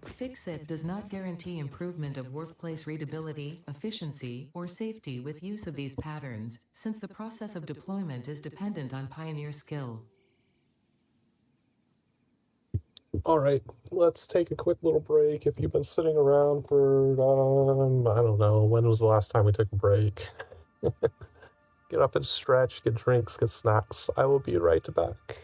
Fix-It does not guarantee improvement of workplace readability, efficiency, or safety with use of these patterns, since the process of deployment is dependent on pioneer skill. Alright, let's take a quick little break. If you've been sitting around for, I don't know, when was the last time we took a break? Get up and stretch, get drinks, get snacks. I will be right back.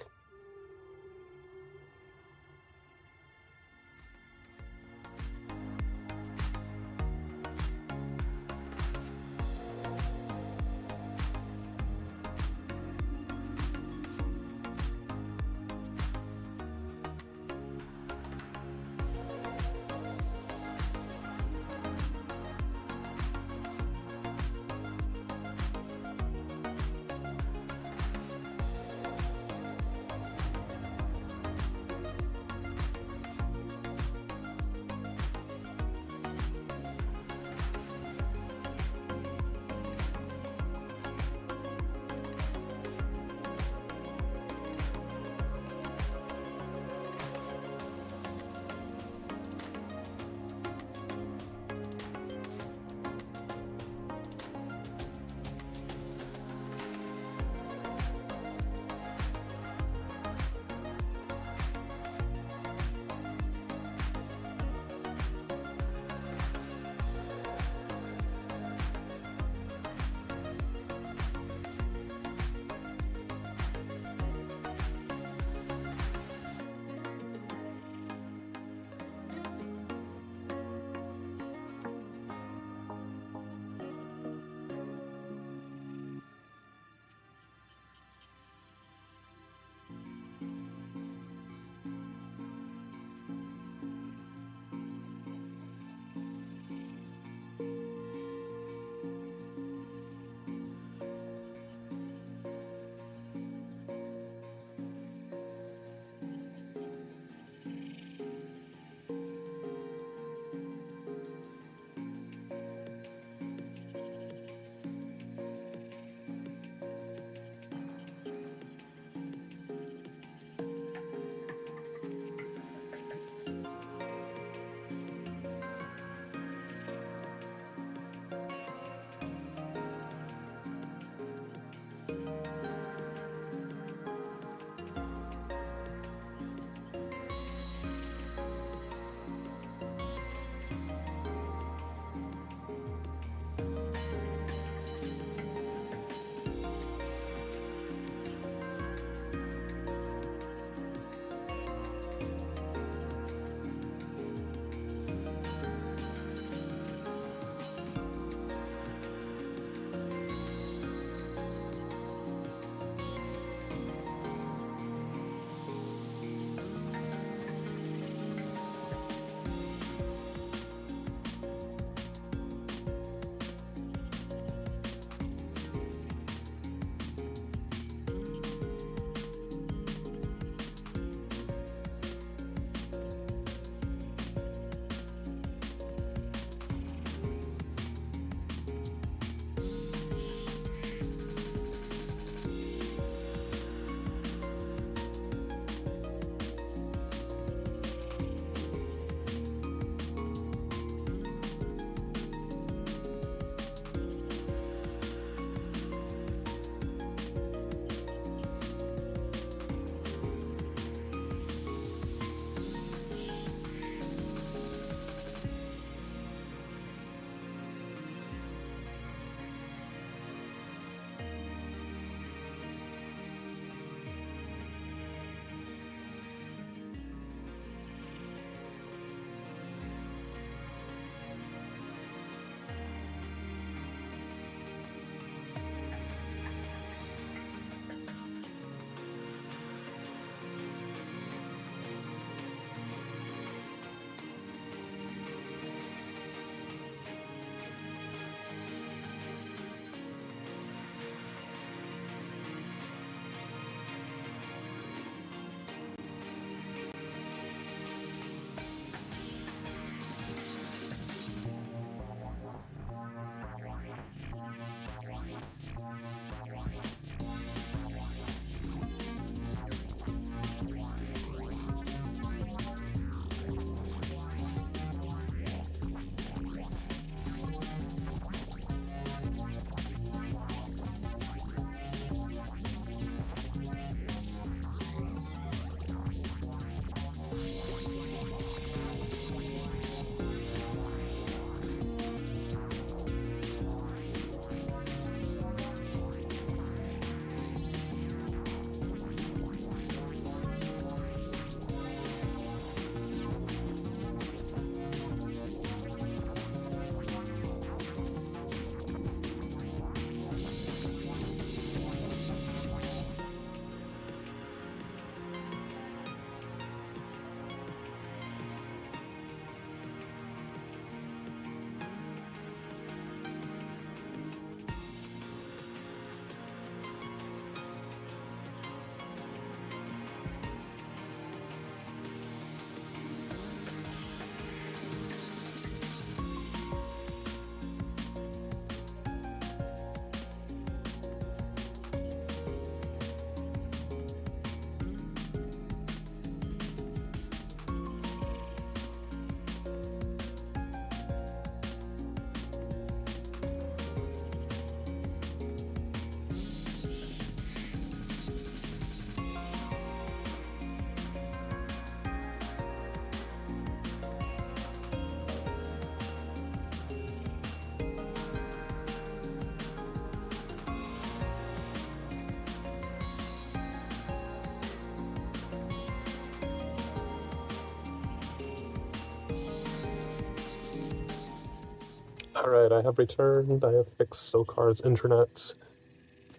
Alright, I have returned. I have fixed Sokar's internet.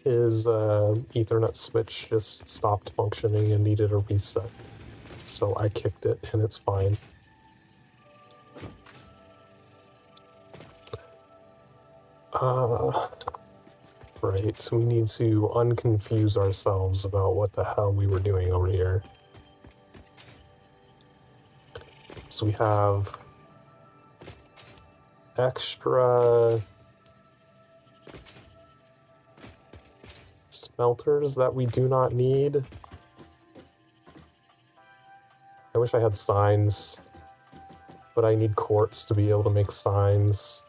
His Ethernet switch just stopped functioning and needed a reset. So I kicked it and it's fine. Right, so we need to unconfuse ourselves about what the hell we were doing over here. So we have extra smelters that we do not need. I wish I had signs, but I need quartz to be able to make signs.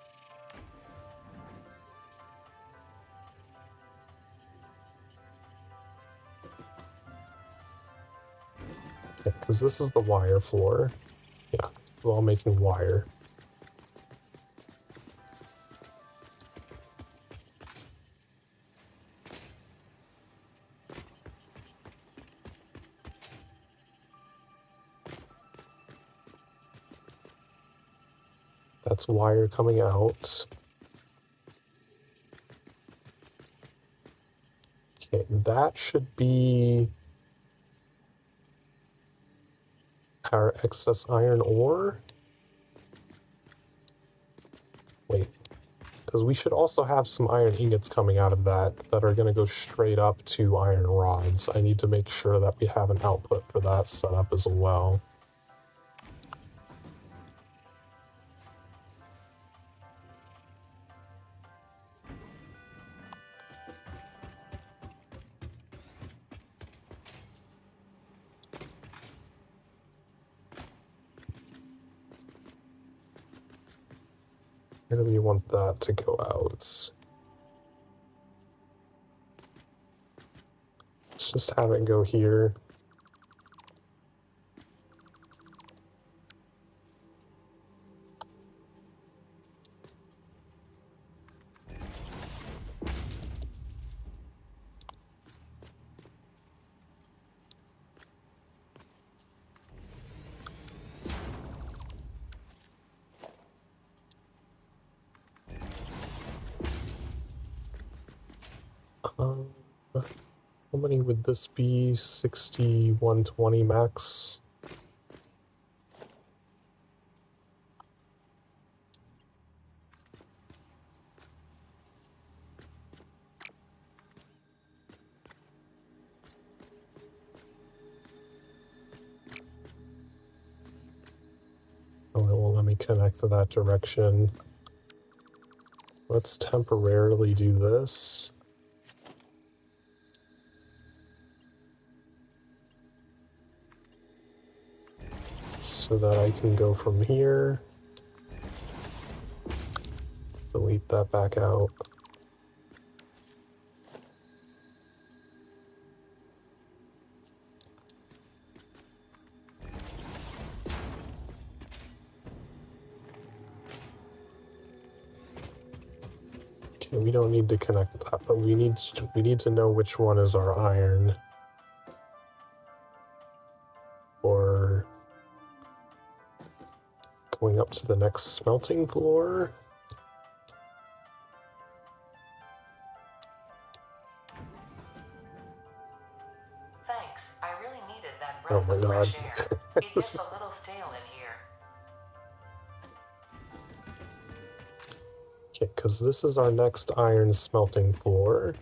Yeah, because this is the wire floor. Yeah, we're all making wire. That's wire coming out. Okay, that should be our excess iron ore. Wait, because we should also have some iron ingots coming out of that are going to go straight up to iron rods. I need to make sure that we have an output for that set up as well. Where do we want that to go out? Let's just have it go here. How many would this be? 6120 max? Oh, it won't let me connect to that direction. Let's temporarily do this. So that I can go from here. Delete that back out. Okay, we don't need to connect that, but we need to know which one is our iron. Or going up to the next smelting floor. Thanks. I really needed that Oh breath my of god. fresh air. It gets a little stale in here. Okay, because this is our next iron smelting floor.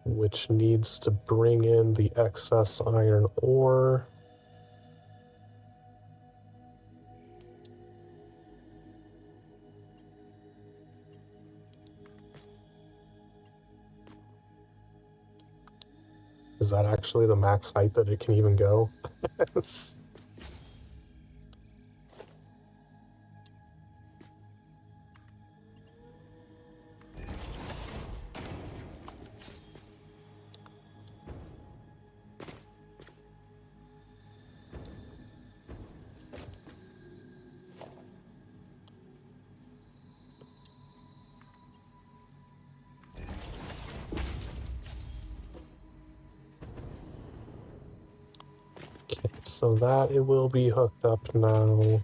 Which needs to bring in the excess iron ore. Is that actually the max height that it can even go? So that it will be hooked up now.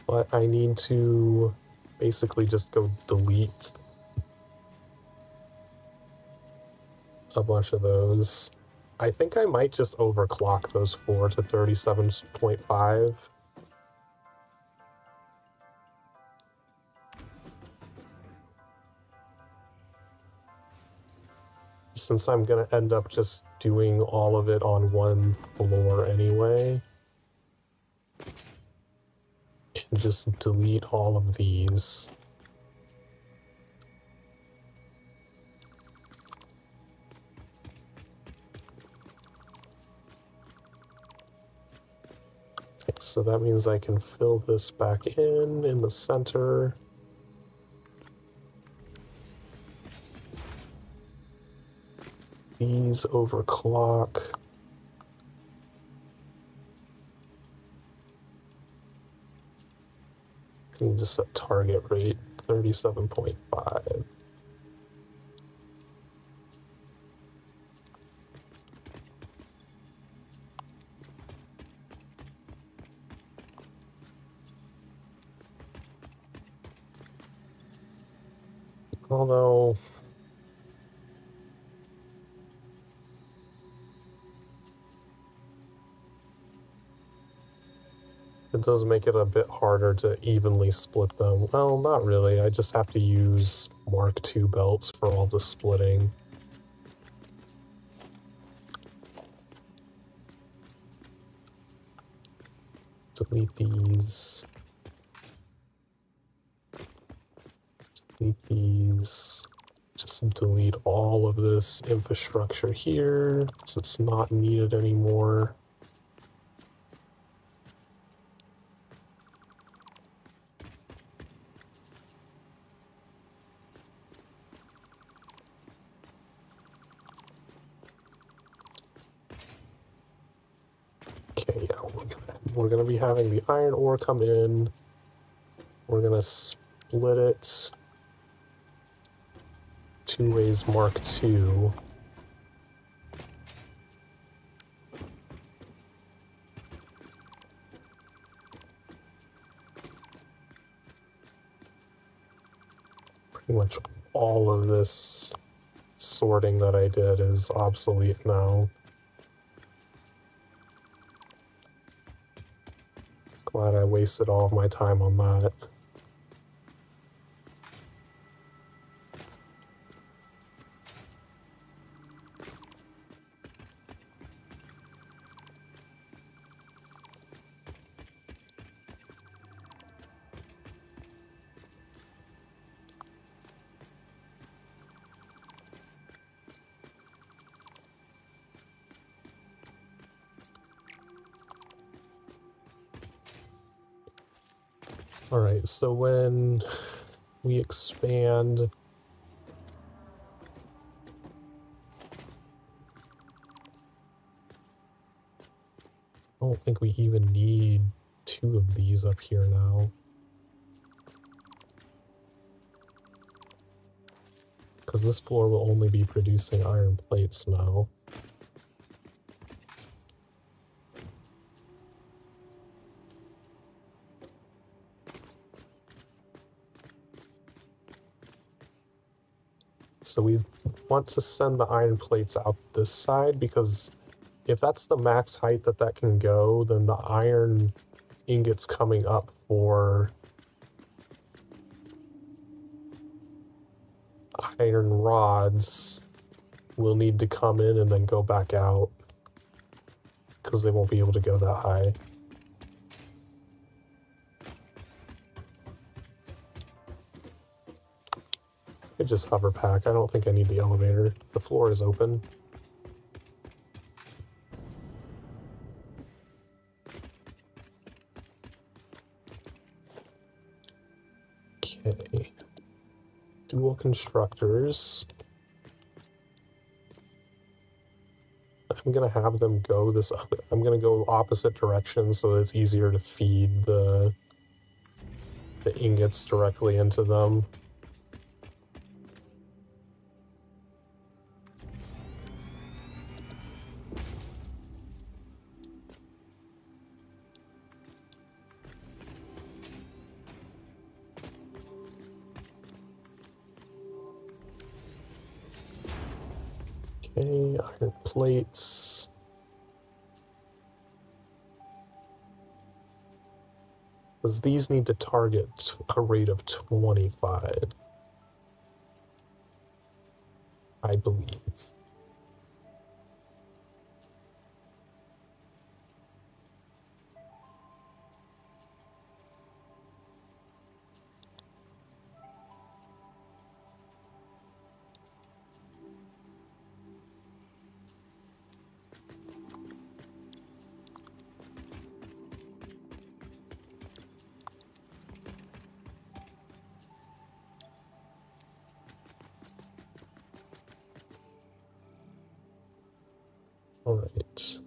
But I need to basically just go delete a bunch of those. I think I might just overclock those 4 to 37.5. Since I'm gonna end up just doing all of it on one floor anyway. And just delete all of these. Okay, so that means I can fill this back in the center. These overclock. And just set target rate 37.5. Although it does make it a bit harder to evenly split them. Well, not really. I just have to use Mark II belts for all the splitting. Delete these. Delete these. Just delete all of this infrastructure here, because it's not needed anymore. Okay, yeah, we're gonna be having the iron ore come in. We're gonna split it 2 ways Mark II. Pretty much all of this sorting that I did is obsolete now. Glad I wasted all of my time on that. Alright, so when we expand, I don't think we even need 2 of these up here now. Because this floor will only be producing iron plates now. So we want to send the iron plates out this side, because if that's the max height that that can go, then the iron ingots coming up for iron rods will need to come in and then go back out, because they won't be able to go that high. I could just hover pack. I don't think I need the elevator. The floor is open. Okay. Dual constructors. I'm gonna have them go this up. I'm gonna go opposite directions so it's easier to feed the ingots directly into them. Okay, iron plates. Because these need to target a rate of 25, I believe. All right.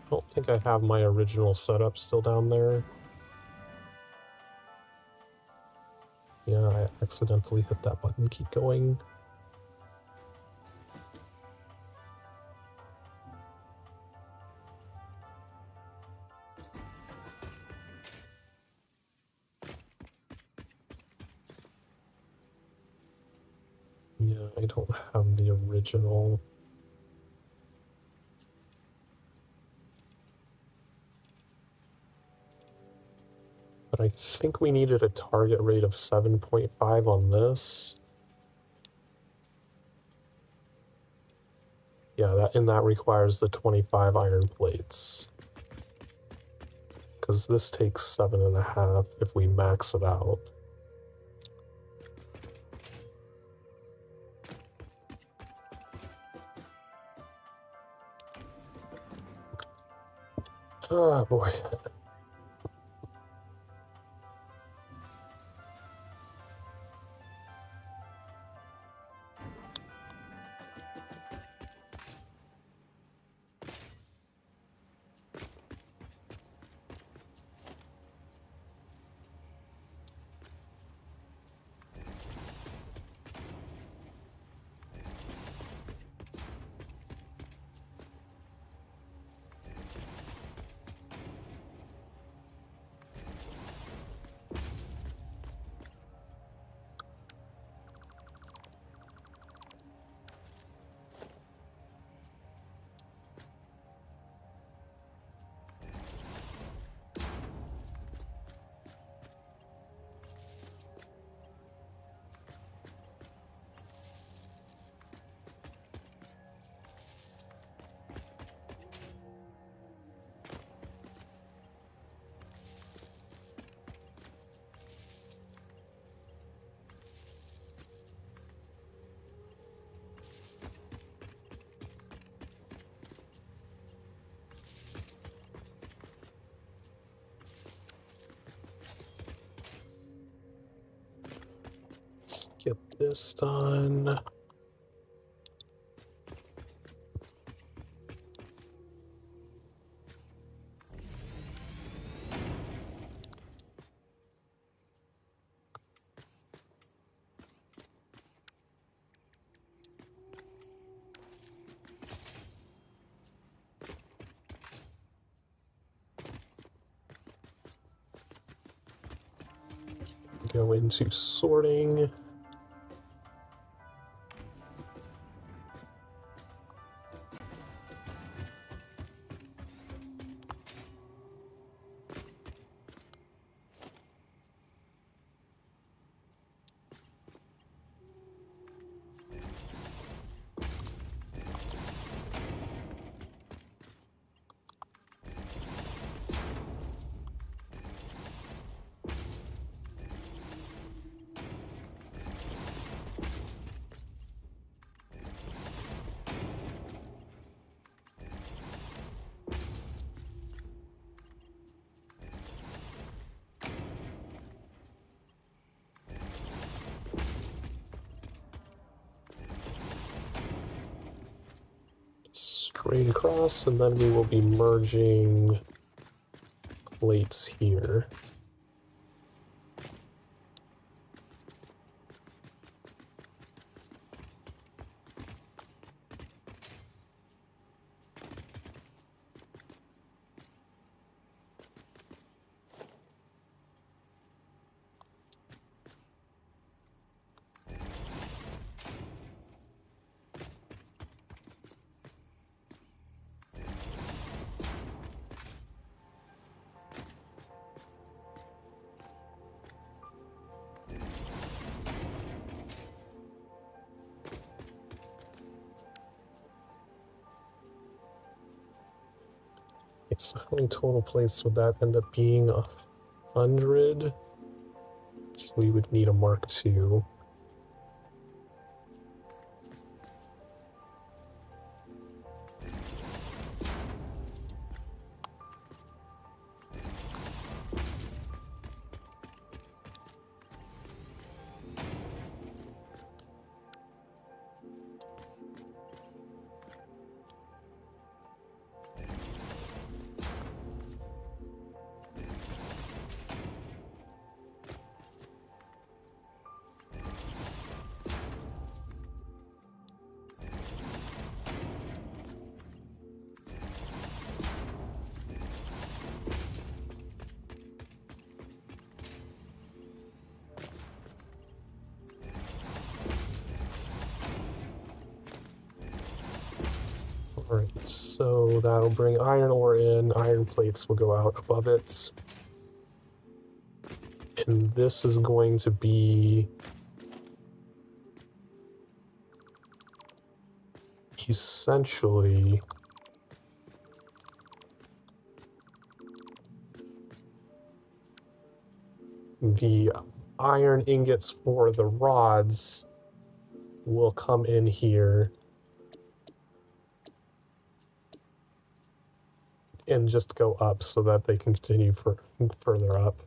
I don't think I have my original setup still down there. Yeah, I accidentally hit that button. Keep going. Yeah, I don't have the original. But I think we needed a target rate of 7.5 on this. Yeah, that requires the 25 iron plates. Because this takes 7.5 if we max it out. Oh boy. Let's get this done. Go into sorting. Straight across, and then we will be merging plates here. Okay, so how many total plates would that end up being? 100? So we would need a Mark II. Alright, so that'll bring iron ore in, iron plates will go out above it. And this is going to be essentially the iron ingots for the rods will come in here and just go up so that they can continue further up.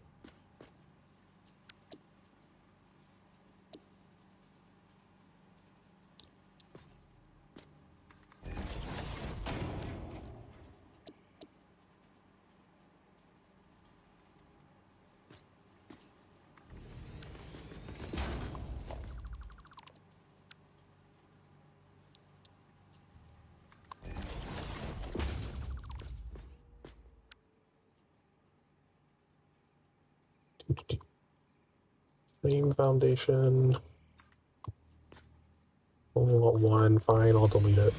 Flame foundation. Only want one. Fine, I'll delete it.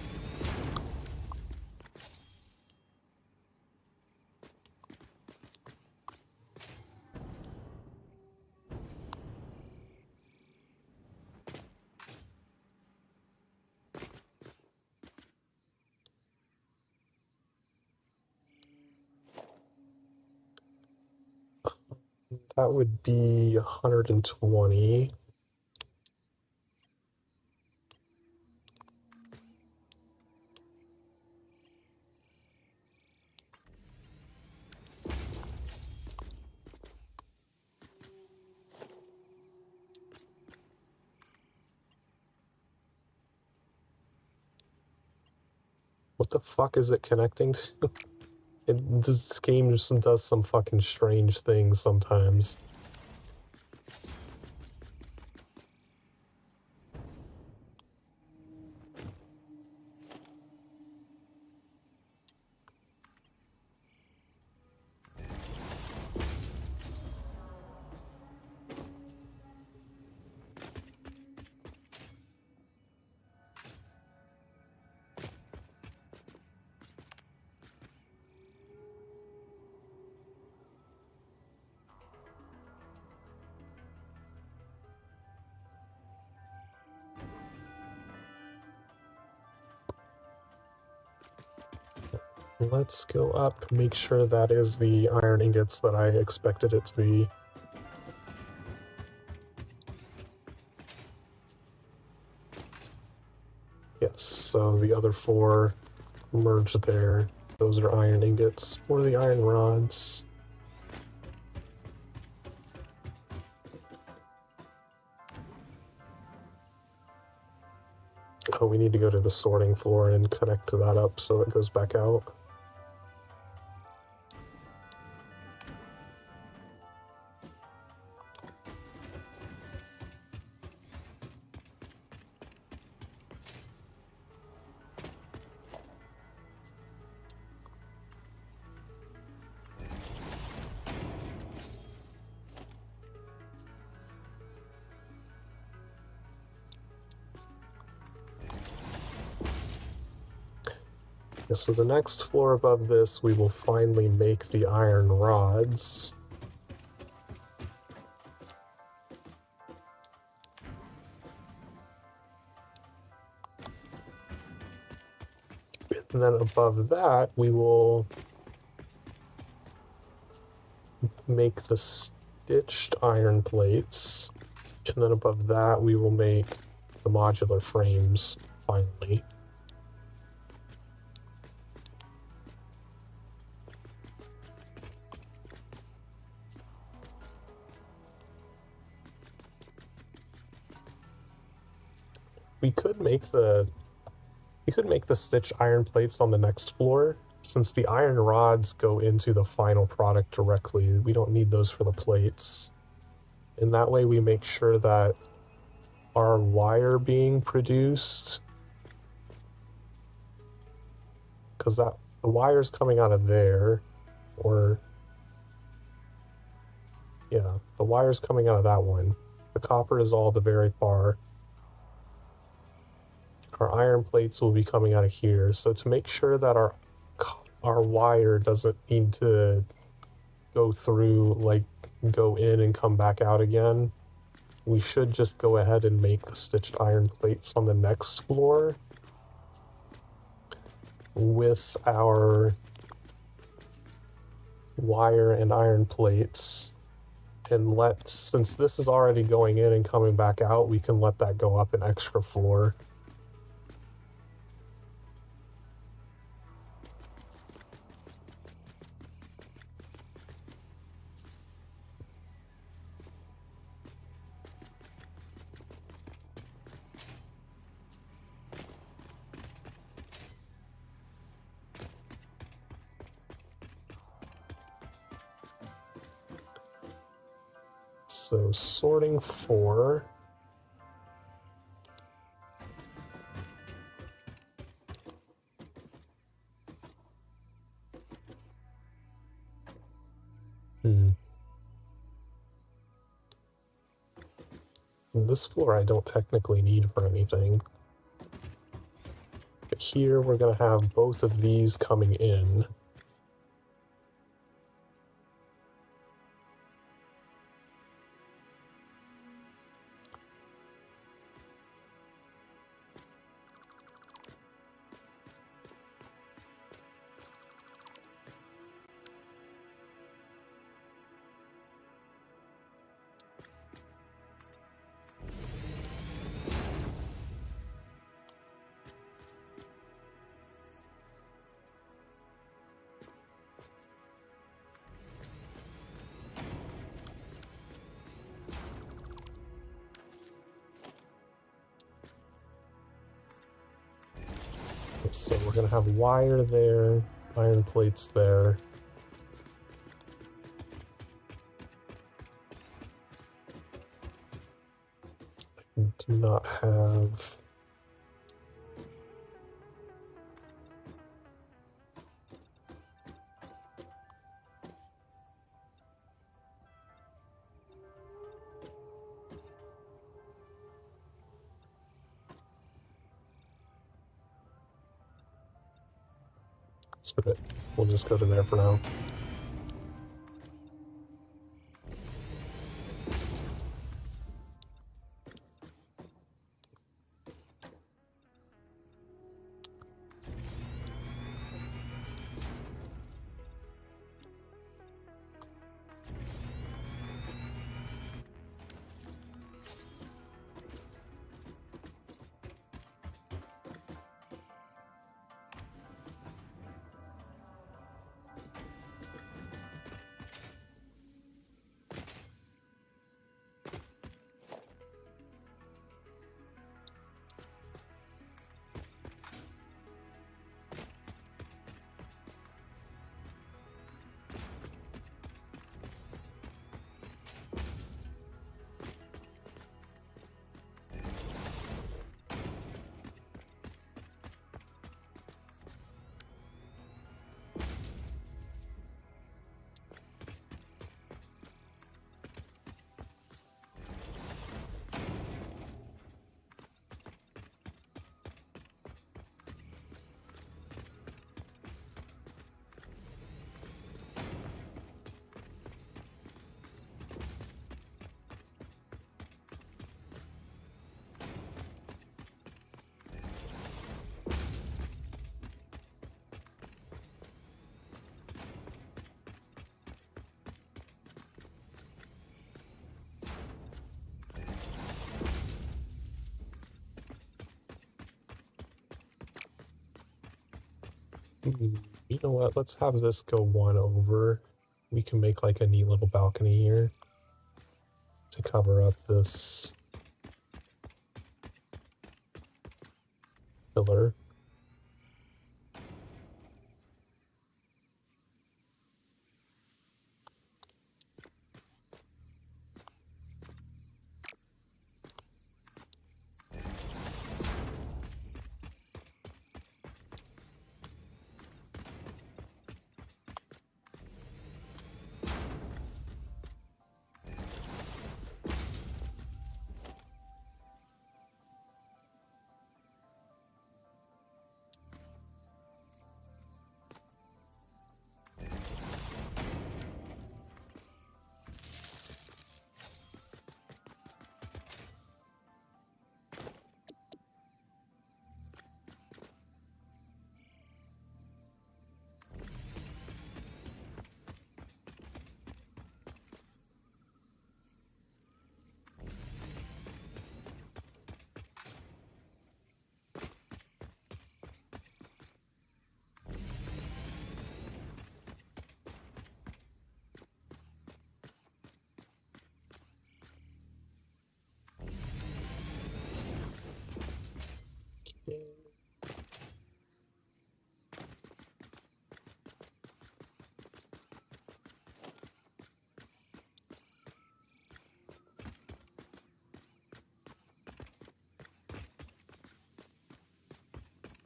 That would be 120. What the fuck is it connecting to? This game just does some fucking strange things sometimes. Let's go up, make sure that is the iron ingots that I expected it to be. Yes, so the other four merge there. Those are iron ingots or the iron rods. Oh, we need to go to the sorting floor and connect to that up so it goes back out. Yeah, so the next floor above this, we will finally make the iron rods. And then above that, we will make the stitched iron plates, and then above that we will make the modular frames finally. We could make the stitched iron plates on the next floor. Since the iron rods go into the final product directly, we don't need those for the plates. And that way we make sure that our wire being produced, because the wire's coming out of there, or yeah, the wire's coming out of that one. The copper is all the very far. Our iron plates will be coming out of here. So to make sure that our wire doesn't need to go through, like go in and come back out again, we should just go ahead and make the stitched iron plates on the next floor with our wire and iron plates, and since this is already going in and coming back out, we can let that go up an extra floor. So sorting 4. This floor I don't technically need for anything. But here we're going to have both of these coming in. So we're going to have wire there, iron plates there. I do not have... Screw it. We'll just go to there for now. You know what? Let's have this go one over. We can make like a neat little balcony here to cover up this pillar.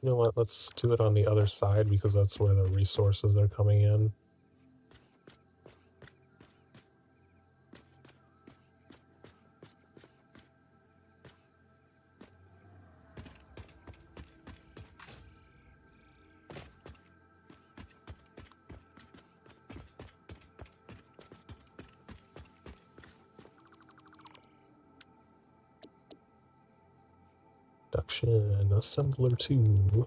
You know what? Let's do it on the other side because that's where the resources are coming in. Production assembler 2.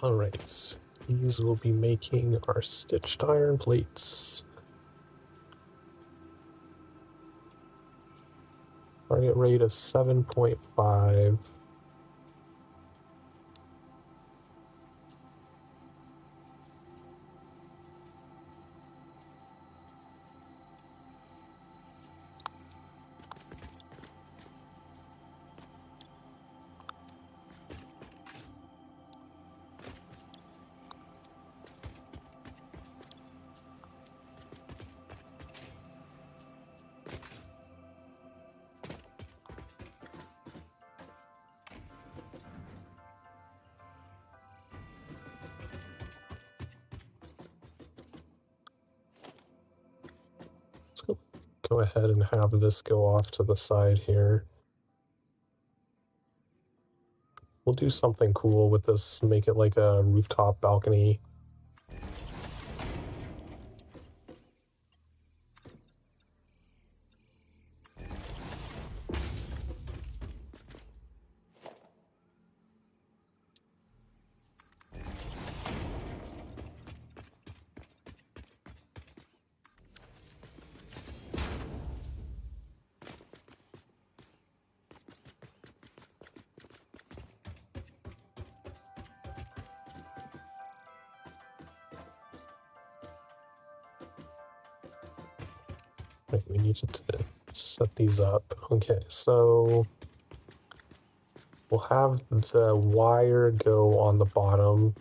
Alright, these will be making our stitched iron plates. Target rate of 7.5. Go ahead and have this go off to the side here. We'll do something cool with this, make it like a rooftop balcony. Wait, we need to set these up. Okay, so we'll have the wire go on the bottom.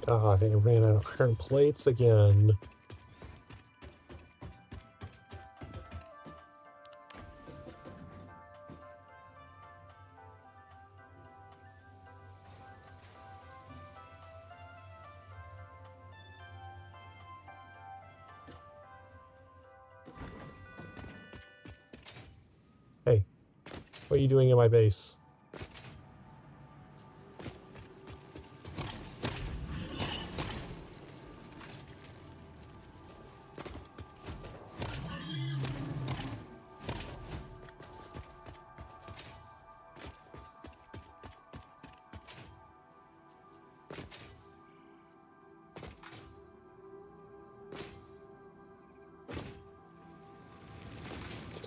God, I ran out of iron plates again. Hey, what are you doing in my base?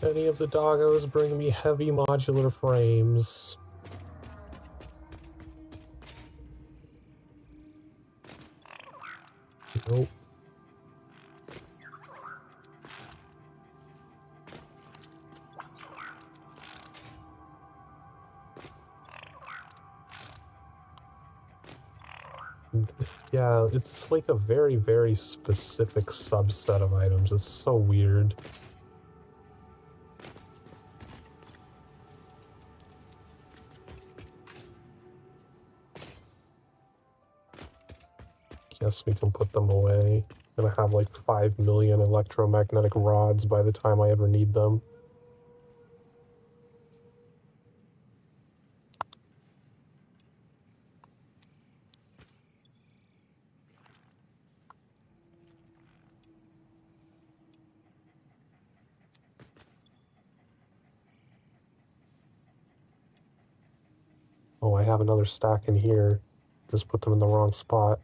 Did any of the doggos bring me heavy modular frames? Nope. Yeah, it's like a very, very specific subset of items. It's so weird. Guess we can put them away. I'm gonna have like 5 million electromagnetic rods by the time I ever need them. Oh, I have another stack in here. Just put them in the wrong spot.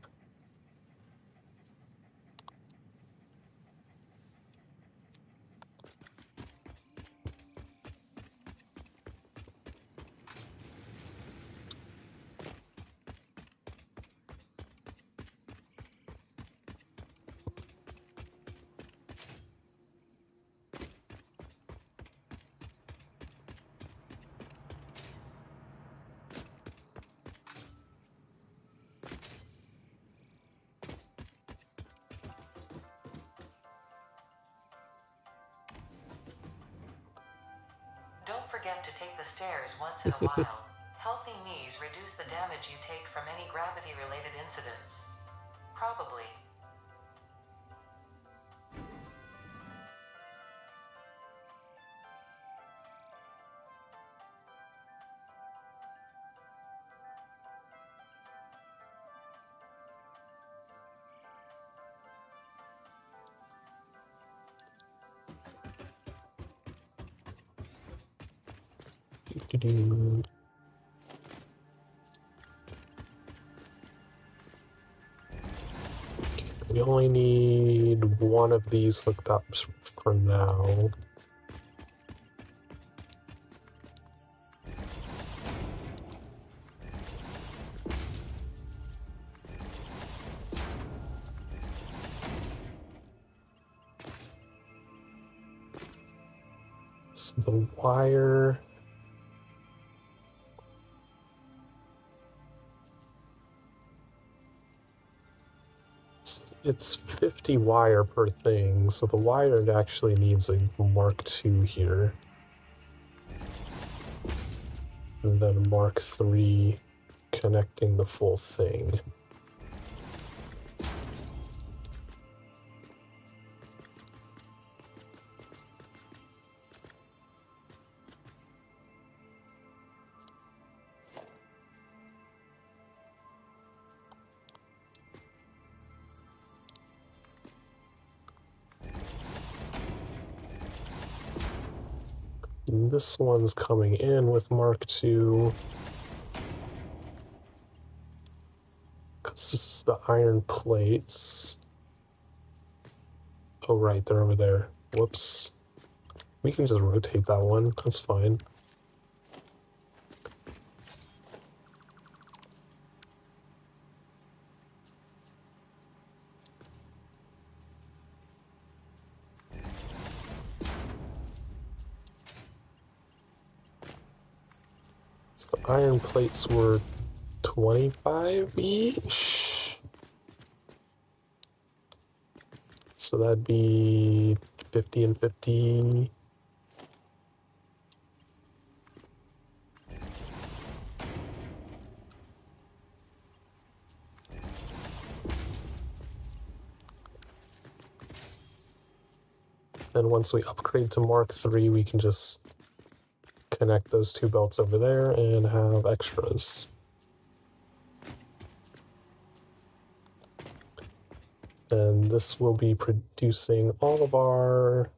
Don't forget to take the stairs once in a while. Healthy knees reduce the damage you take from any gravity-related incidents. Probably. Doo-doo-doo. We only need one of these hooked up for now. the wire. It's 50 wire per thing, so the wire actually needs a Mark II here. And then Mark III connecting the full thing. And this one's coming in with Mark II. Because this is the iron plates. Oh, right, they're over there. Whoops. We can just rotate that one. That's fine. So the iron plates were 25 each. So that'd be 50 and 50. Then once we upgrade to Mark III, we can just connect those two belts over there and have extras. And this will be producing all of our...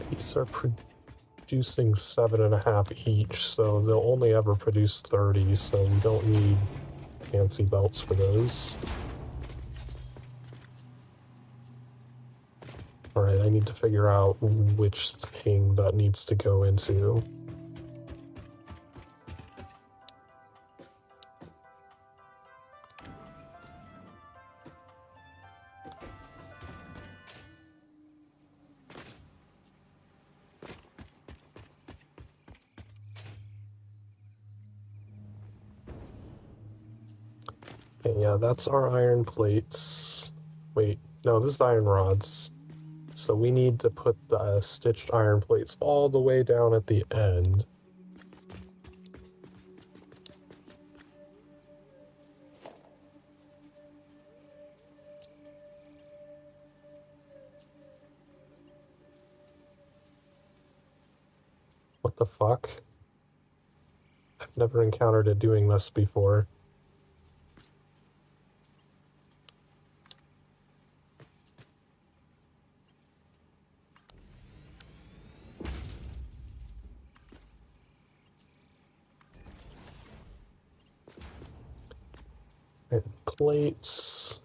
These are producing 7.5 each, so they'll only ever produce 30, so we don't need fancy belts for those. Alright, I need to figure out which thing that needs to go into. Okay, yeah, that's our iron plates. Wait, no, this is iron rods. So we need to put the stitched iron plates all the way down at the end. What the fuck? I've never encountered it doing this before. And plates.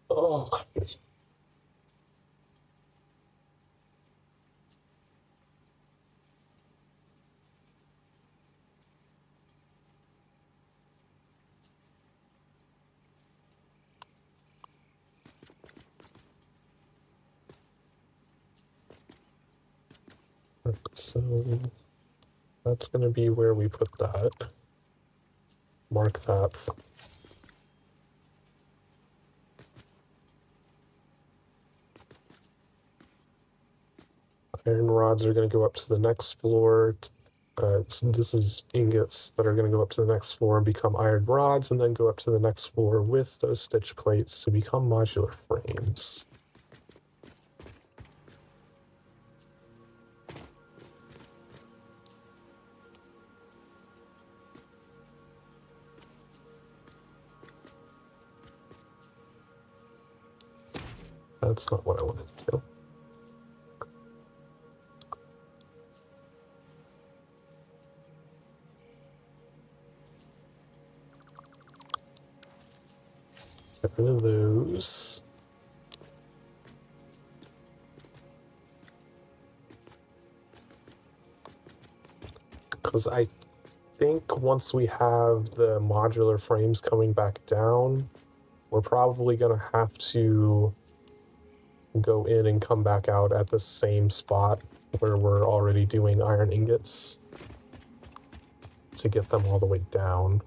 Oh. Right, so that's going to be where we put that. Mark that. Iron rods are going to go up to the next floor. This is ingots that are going to go up to the next floor and become iron rods, and then go up to the next floor with those stitch plates to become modular frames. That's not what I wanted to do. Get rid of those. Because I think once we have the modular frames coming back down, we're probably going to have to go in and come back out at the same spot where we're already doing iron ingots to get them all the way down.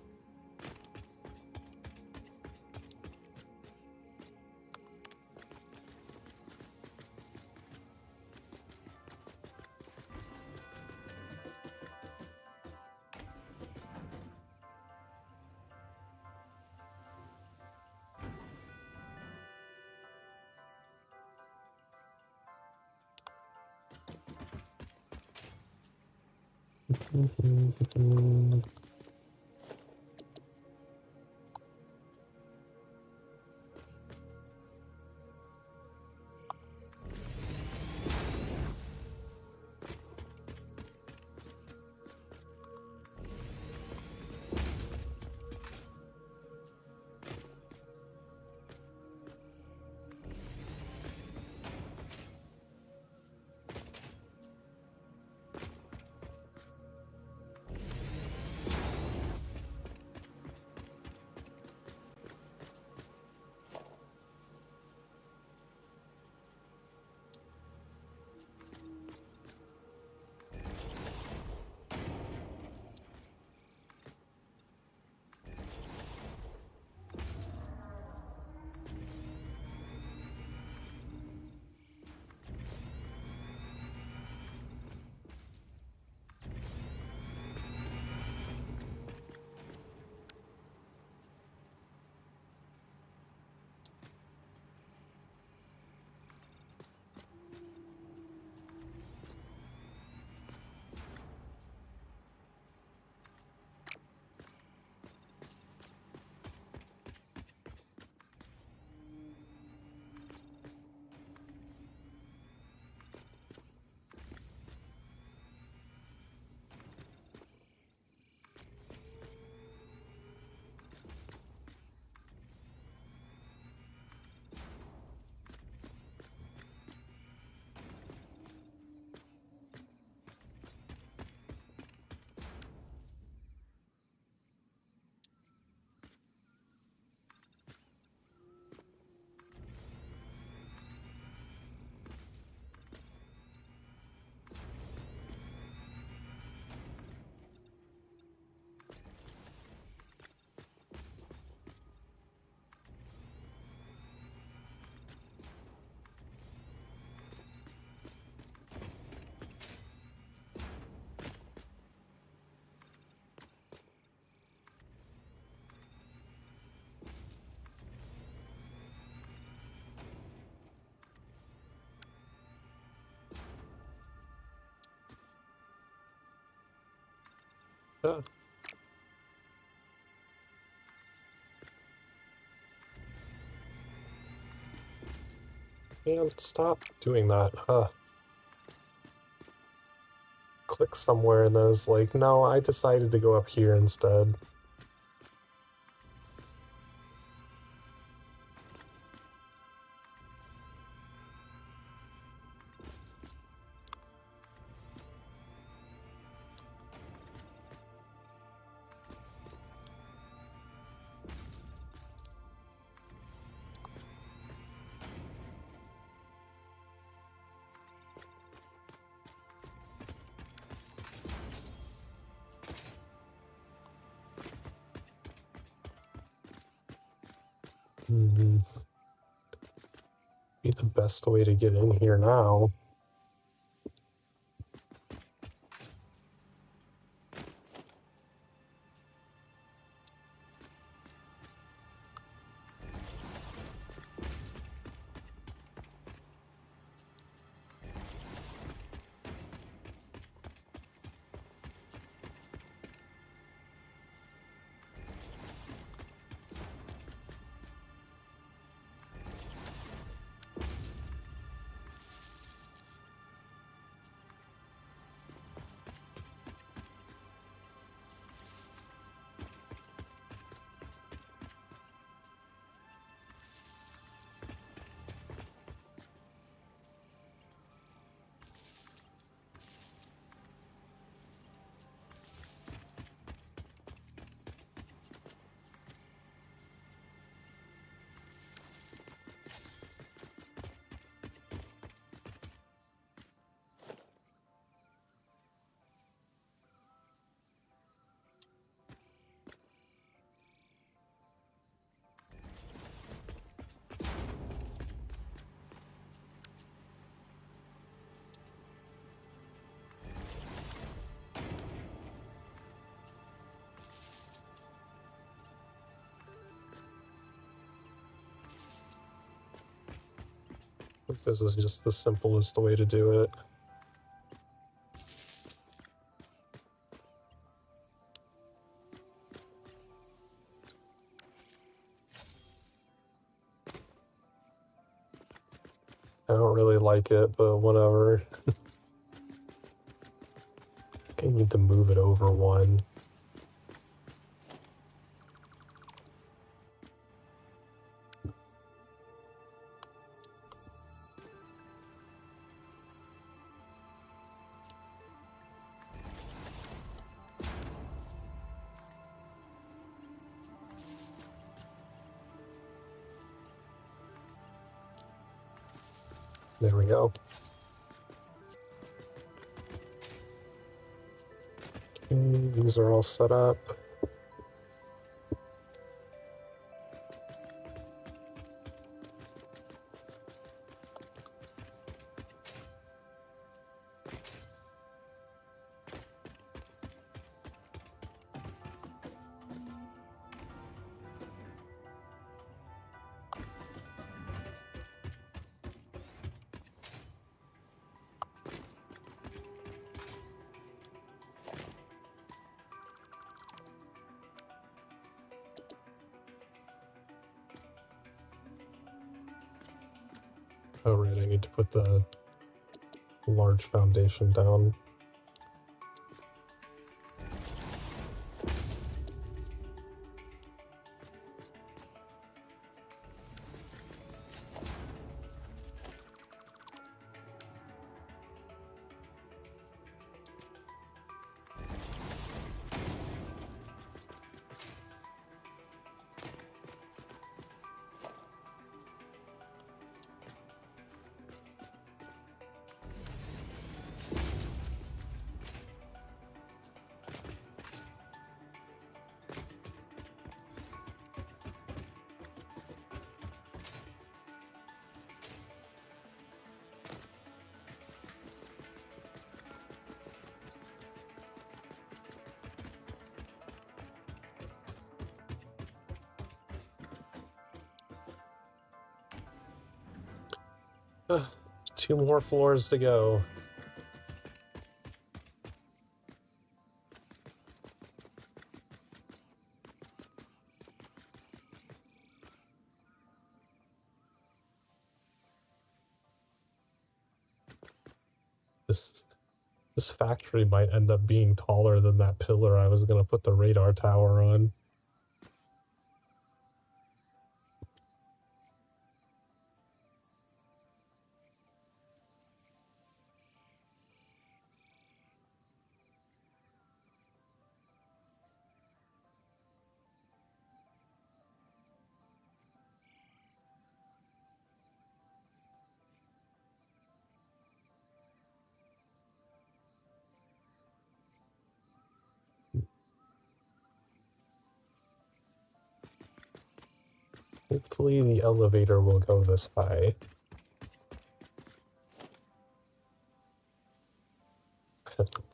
Ah, man, stop doing that. Click somewhere and then it's like, no, I decided to go up here instead. Be the best way to get in here now. I think this is just the simplest way to do it. I don't really like it, but whatever. I think I need to move it over one. There we go. Okay, these are all set up. Oh right, I need to put the large foundation down. Ugh, 2 more floors to go. This factory might end up being taller than that pillar I was gonna put the radar tower on. Hopefully the elevator will go this way.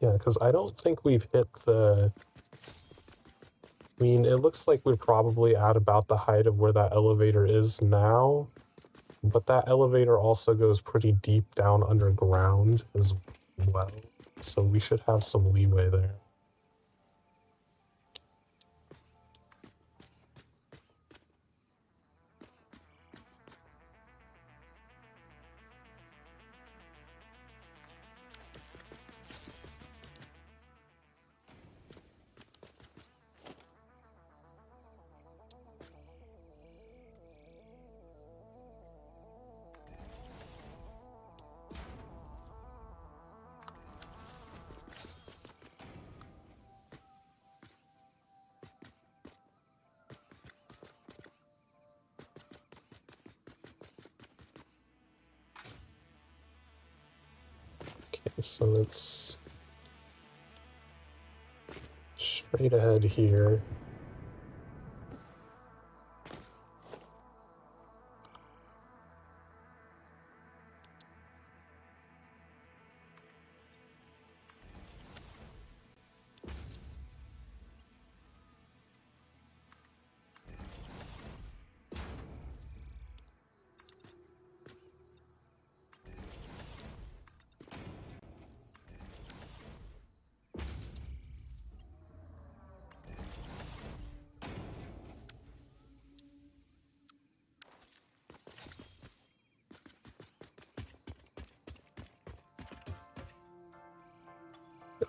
Yeah, because I don't think we've hit the... I mean, it looks like we're probably at about the height of where that elevator is now, but that elevator also goes pretty deep down underground as well, so we should have some leeway there. Okay, so it's straight ahead here.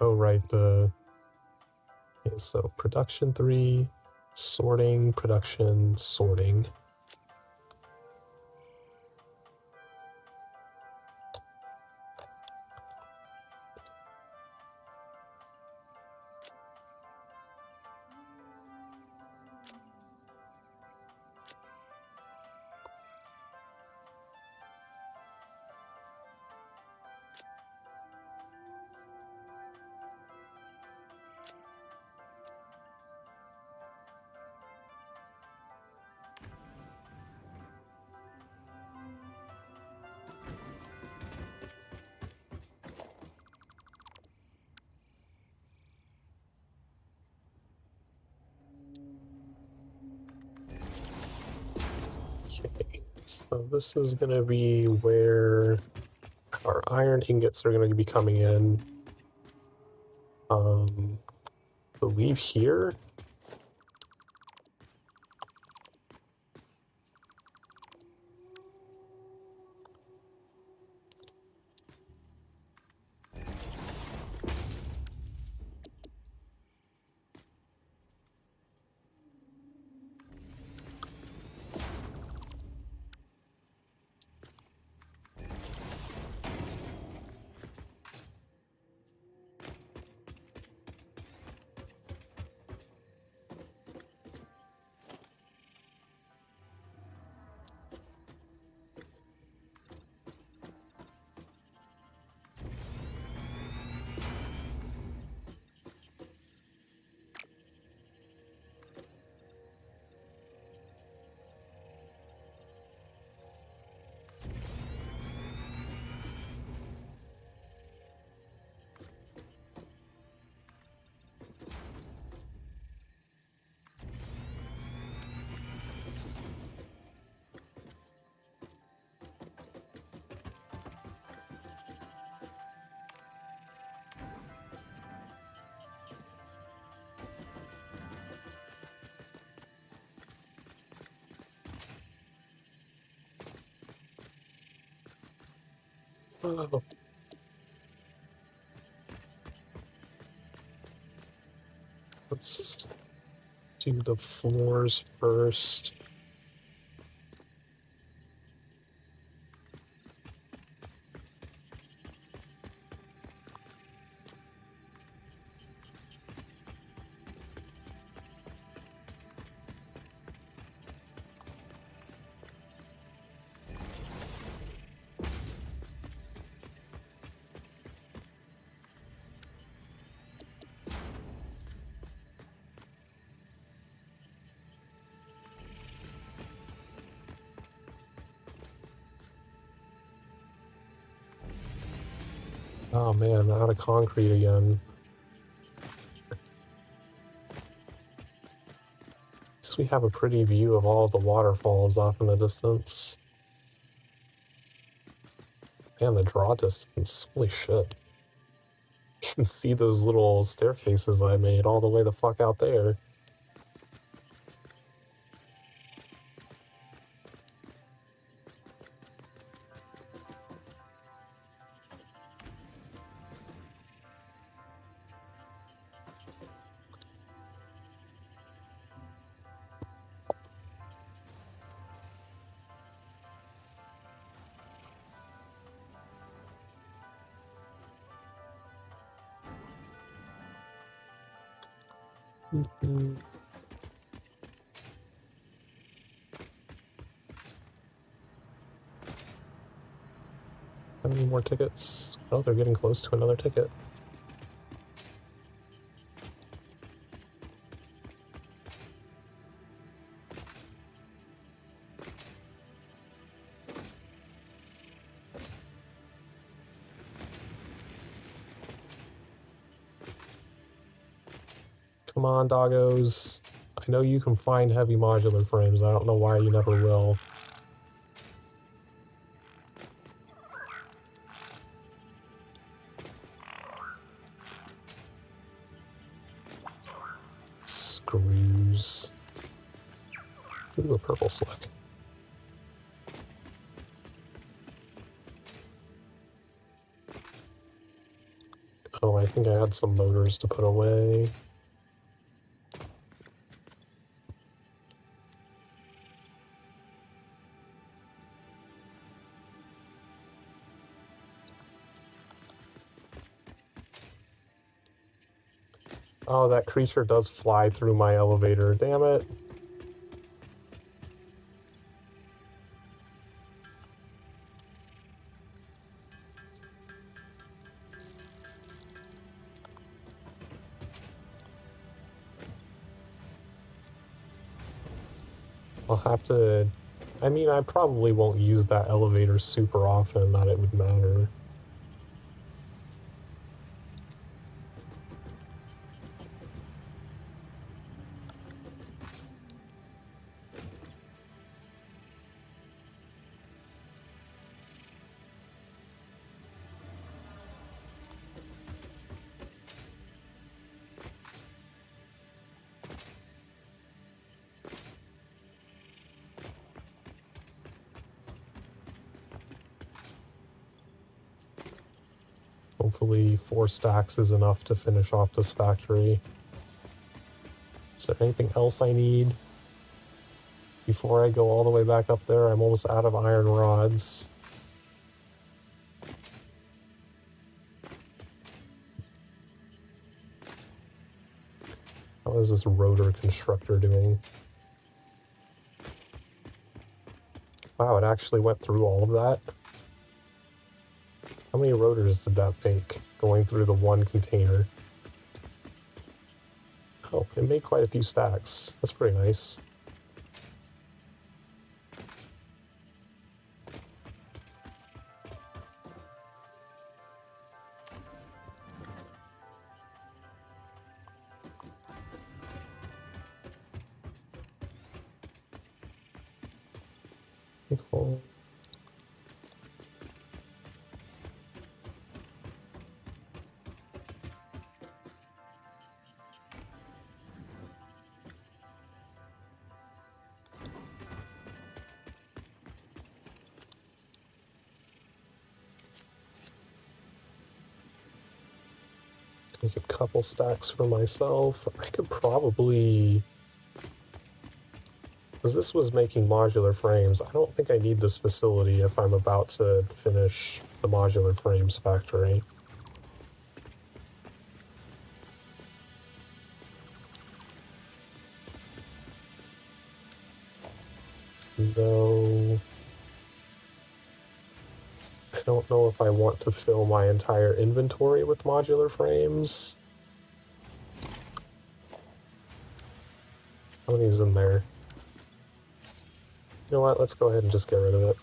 Oh, right, okay, so production 3, sorting, production, sorting. Okay, so this is gonna be where our iron ingots are gonna be coming in. Believe here. Oh. Let's do the floors first. Oh man, I'm out of concrete again. So we have a pretty view of all the waterfalls off in the distance. And the draw distance, holy shit. You can see those little staircases I made all the way the fuck out there. Mm-hmm. How many more tickets? Oh, they're getting close to another ticket. Come on, doggos. I know you can find heavy modular frames. I don't know why you never will. Screws. Ooh, a purple slick. Oh, I think I had some motors to put away. Oh, that creature does fly through my elevator. Damn it. I'll have to... I mean, I probably won't use that elevator super often that it would matter. Hopefully 4 stacks is enough to finish off this factory. Is there anything else I need? Before I go all the way back up there, I'm almost out of iron rods. How is this rotor constructor doing? Wow, it actually went through all of that? How many rotors did that make going through the one container? Oh, it made quite a few stacks. That's pretty nice. Cool. Take a couple stacks for myself. I could probably... Because this was making modular frames, I don't think I need this facility if I'm about to finish the modular frames factory. Though... I don't know if I want to fill my entire inventory with modular frames. How many's in there? You know what, let's go ahead and just get rid of it.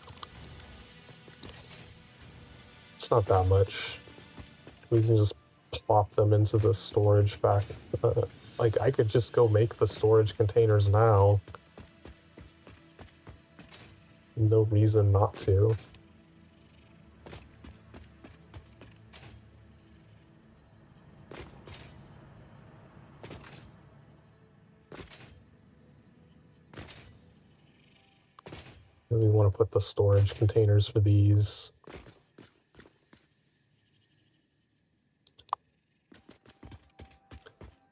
It's not that much. We can just plop them into the storage like, I could just go make the storage containers now. No reason not to. Really want to put the storage containers for these.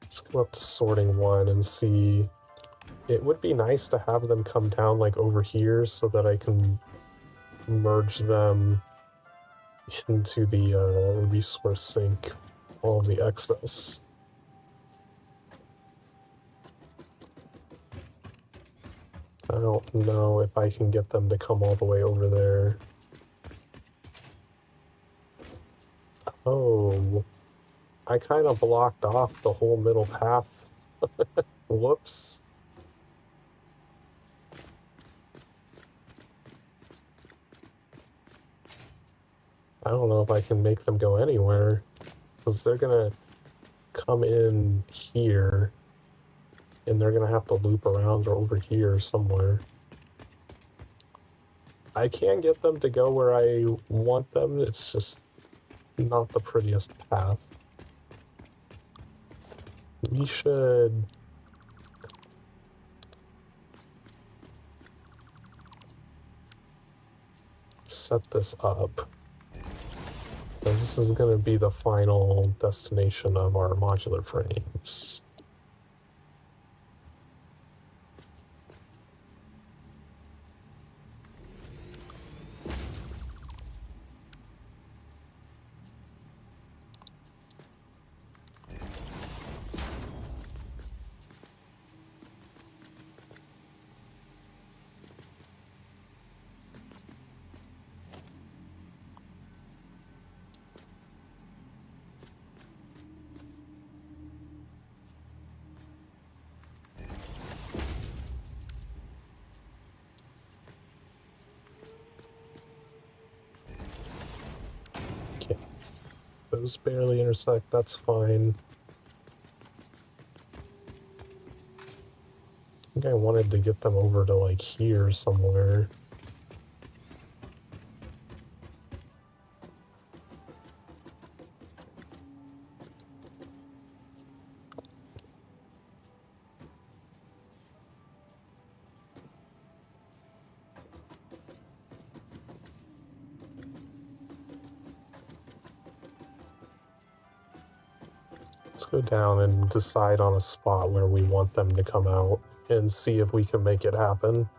Let's go up to sorting 1 and see. It would be nice to have them come down like over here so that I can merge them into the resource sink, all of the excess. I don't know if I can get them to come all the way over there. Oh, I kind of blocked off the whole middle path. Whoops. I don't know if I can make them go anywhere, because they're gonna come in here, and they're gonna have to loop around over here somewhere. I can get them to go where I want them, it's just not the prettiest path. We should set this up, because this is going to be the final destination of our modular frames. Those barely intersect, that's fine. I think I wanted to get them over to like here somewhere. Let's go down and decide on a spot where we want them to come out and see if we can make it happen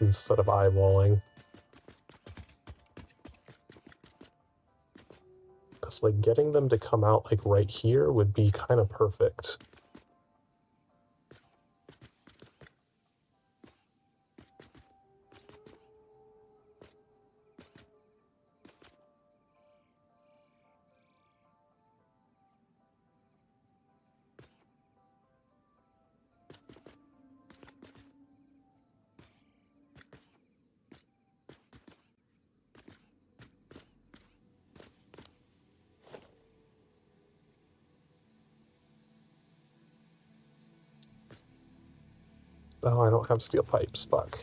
instead of eyeballing. Because like getting them to come out like right here would be kind of perfect. Oh, I don't have steel pipes, fuck.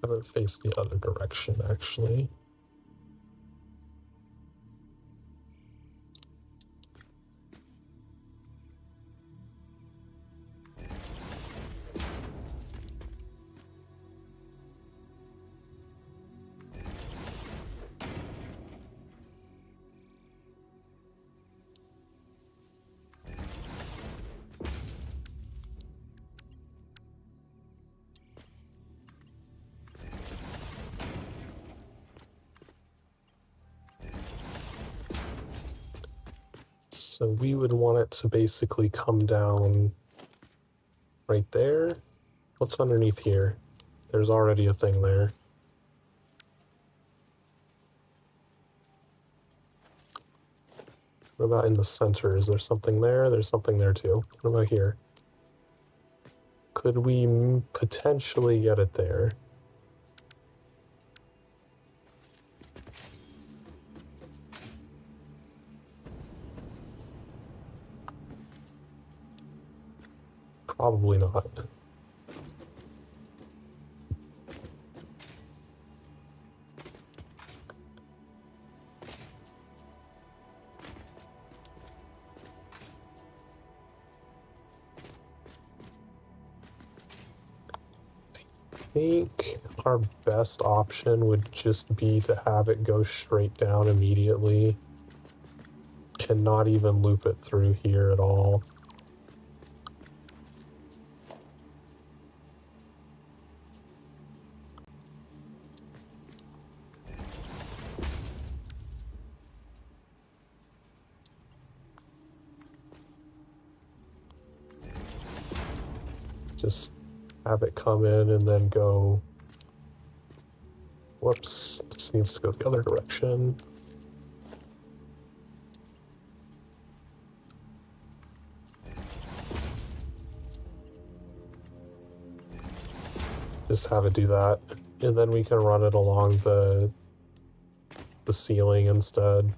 Have it face the other direction, actually. So we would want it to basically come down right there. What's underneath here? There's already a thing there. What about in the center? Is there something there? There's something there too. What about here? Could we potentially get it there? Probably not. I think our best option would just be to have it go straight down immediately and not even loop it through here at all. Just have it come in and then go, whoops, this needs to go the other direction. Just have it do that, and then we can run it along the ceiling instead.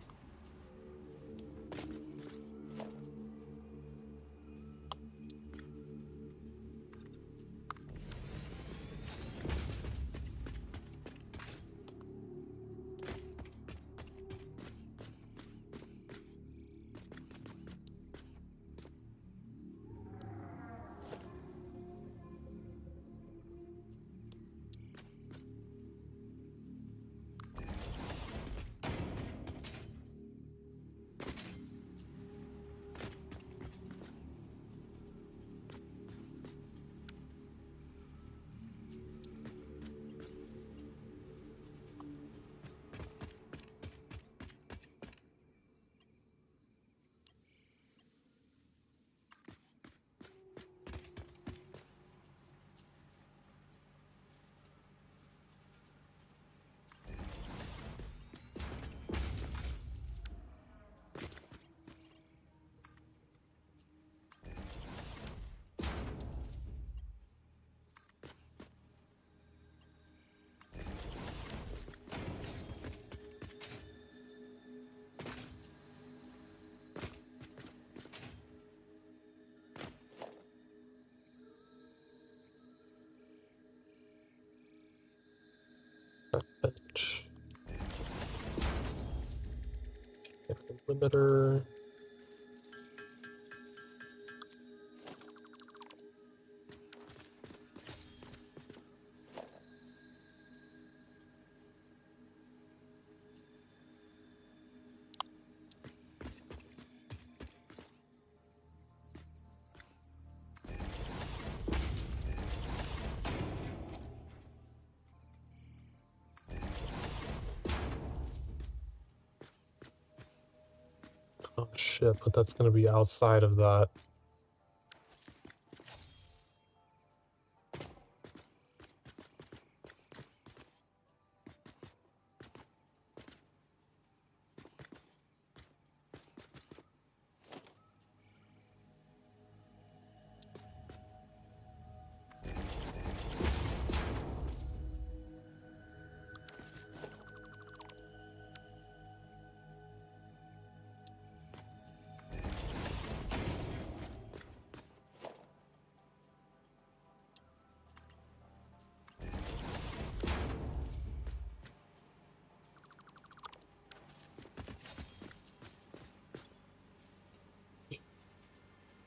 Limiter. Oh shit, but that's gonna be outside of that.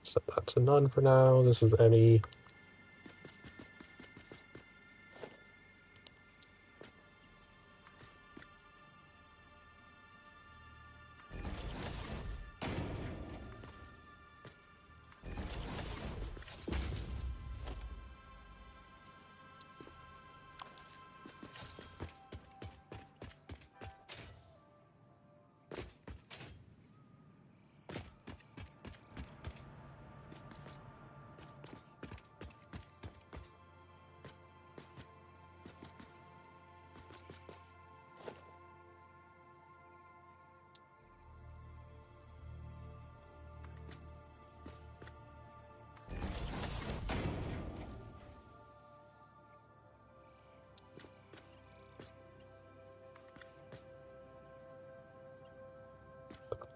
Set that to none for now. This is any.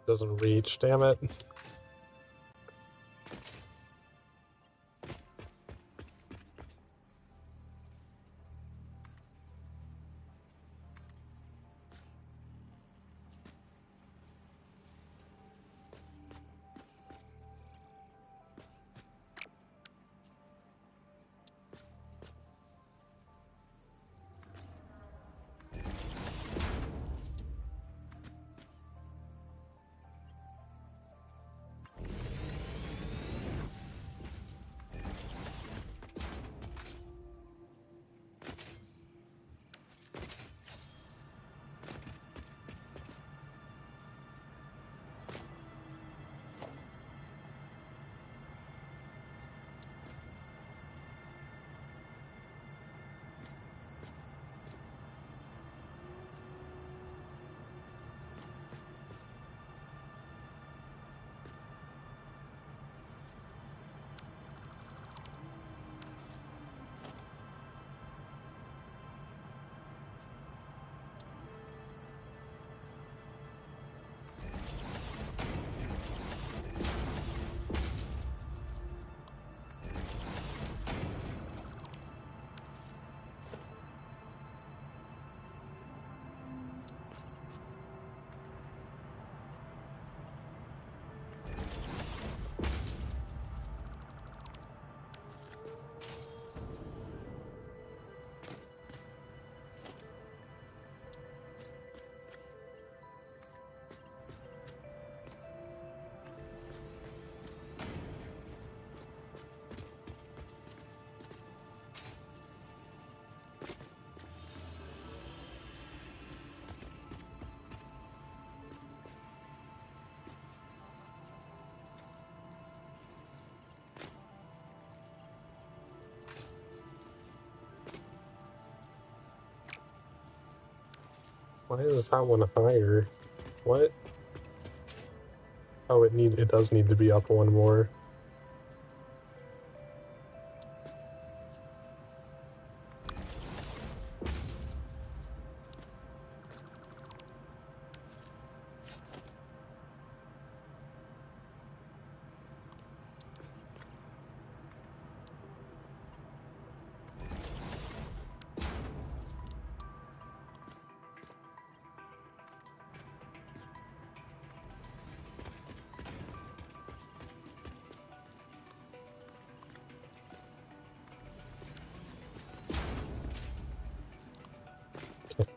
Doesn't reach, damn it. Why is that one higher? What? Oh, it does need to be up one more.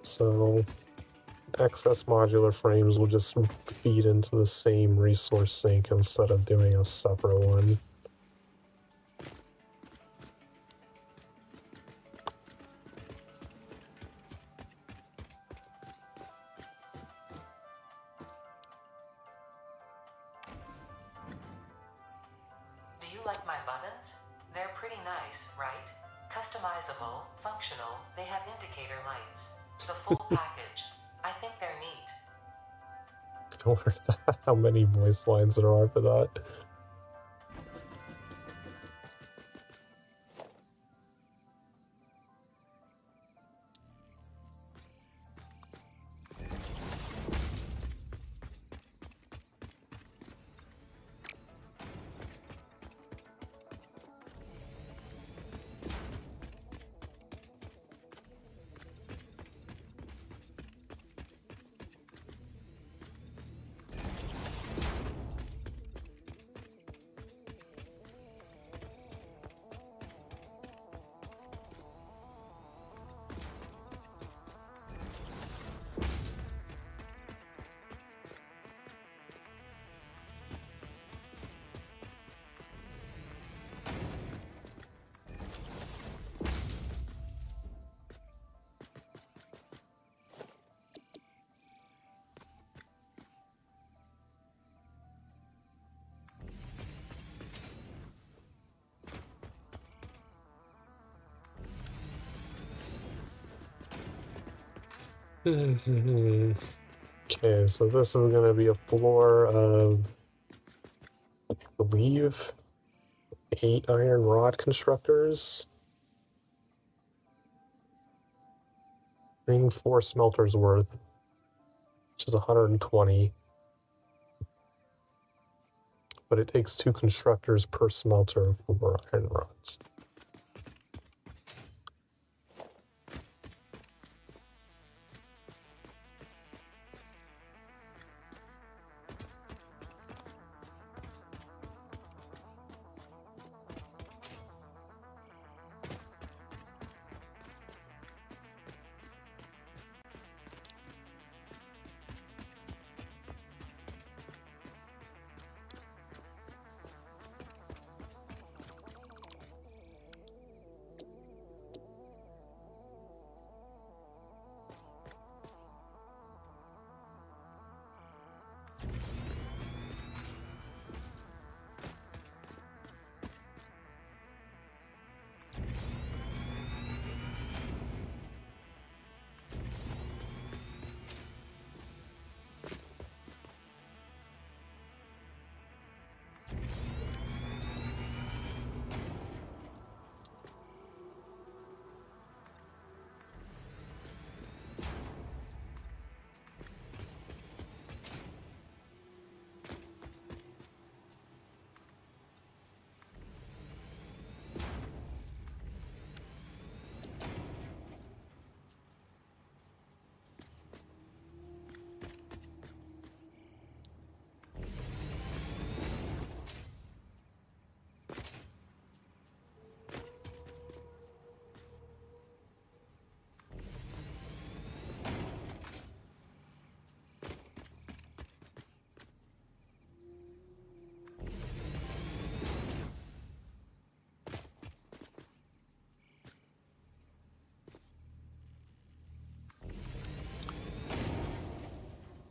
So excess modular frames will just feed into the same resource sink instead of doing a separate one. Do you like my buttons? They're pretty nice, right? Customizable, functional, they have indicator lights. The full package. I think they're neat. Don't worry how many voice lines there are for that. Okay, so this is going to be a floor of, I believe, 8 iron rod constructors. Bringing 4 smelters worth, which is 120. But it takes 2 constructors per smelter for iron rods.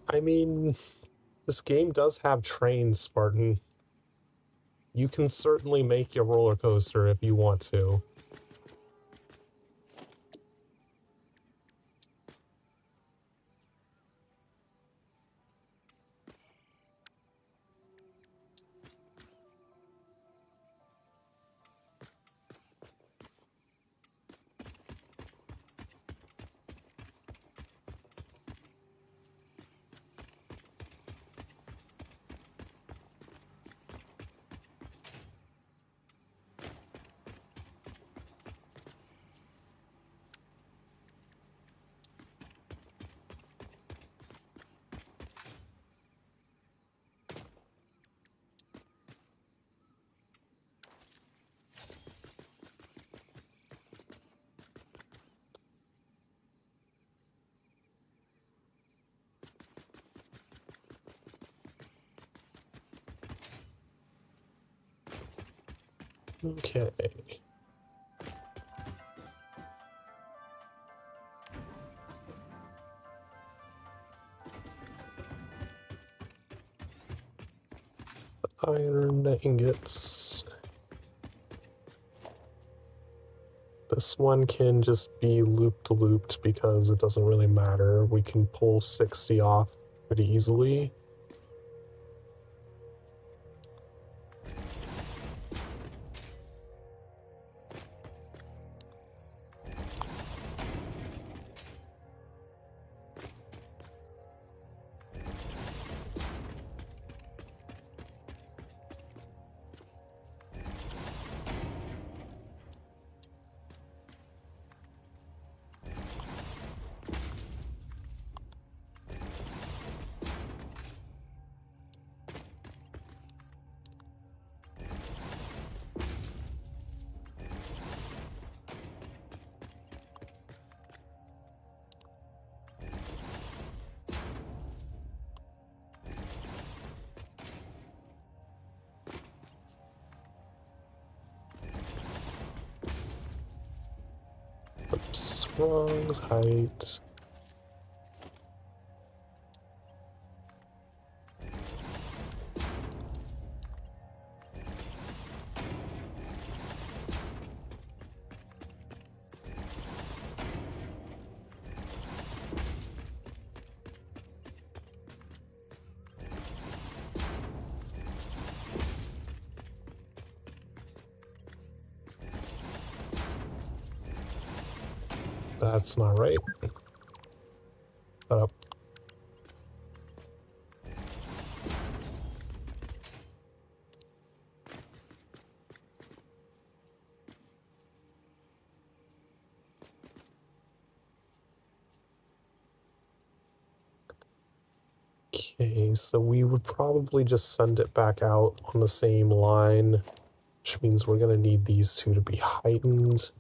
I mean, this game does have trains, Spartan. You can certainly make your roller coaster if you want to. Okay. Iron ingots. This one can just be looped because it doesn't really matter. We can pull 60 off pretty easily. Oops, wrong height. That's not right. Shut up. Okay, so we would probably just send it back out on the same line, which means we're gonna need these two to be heightened.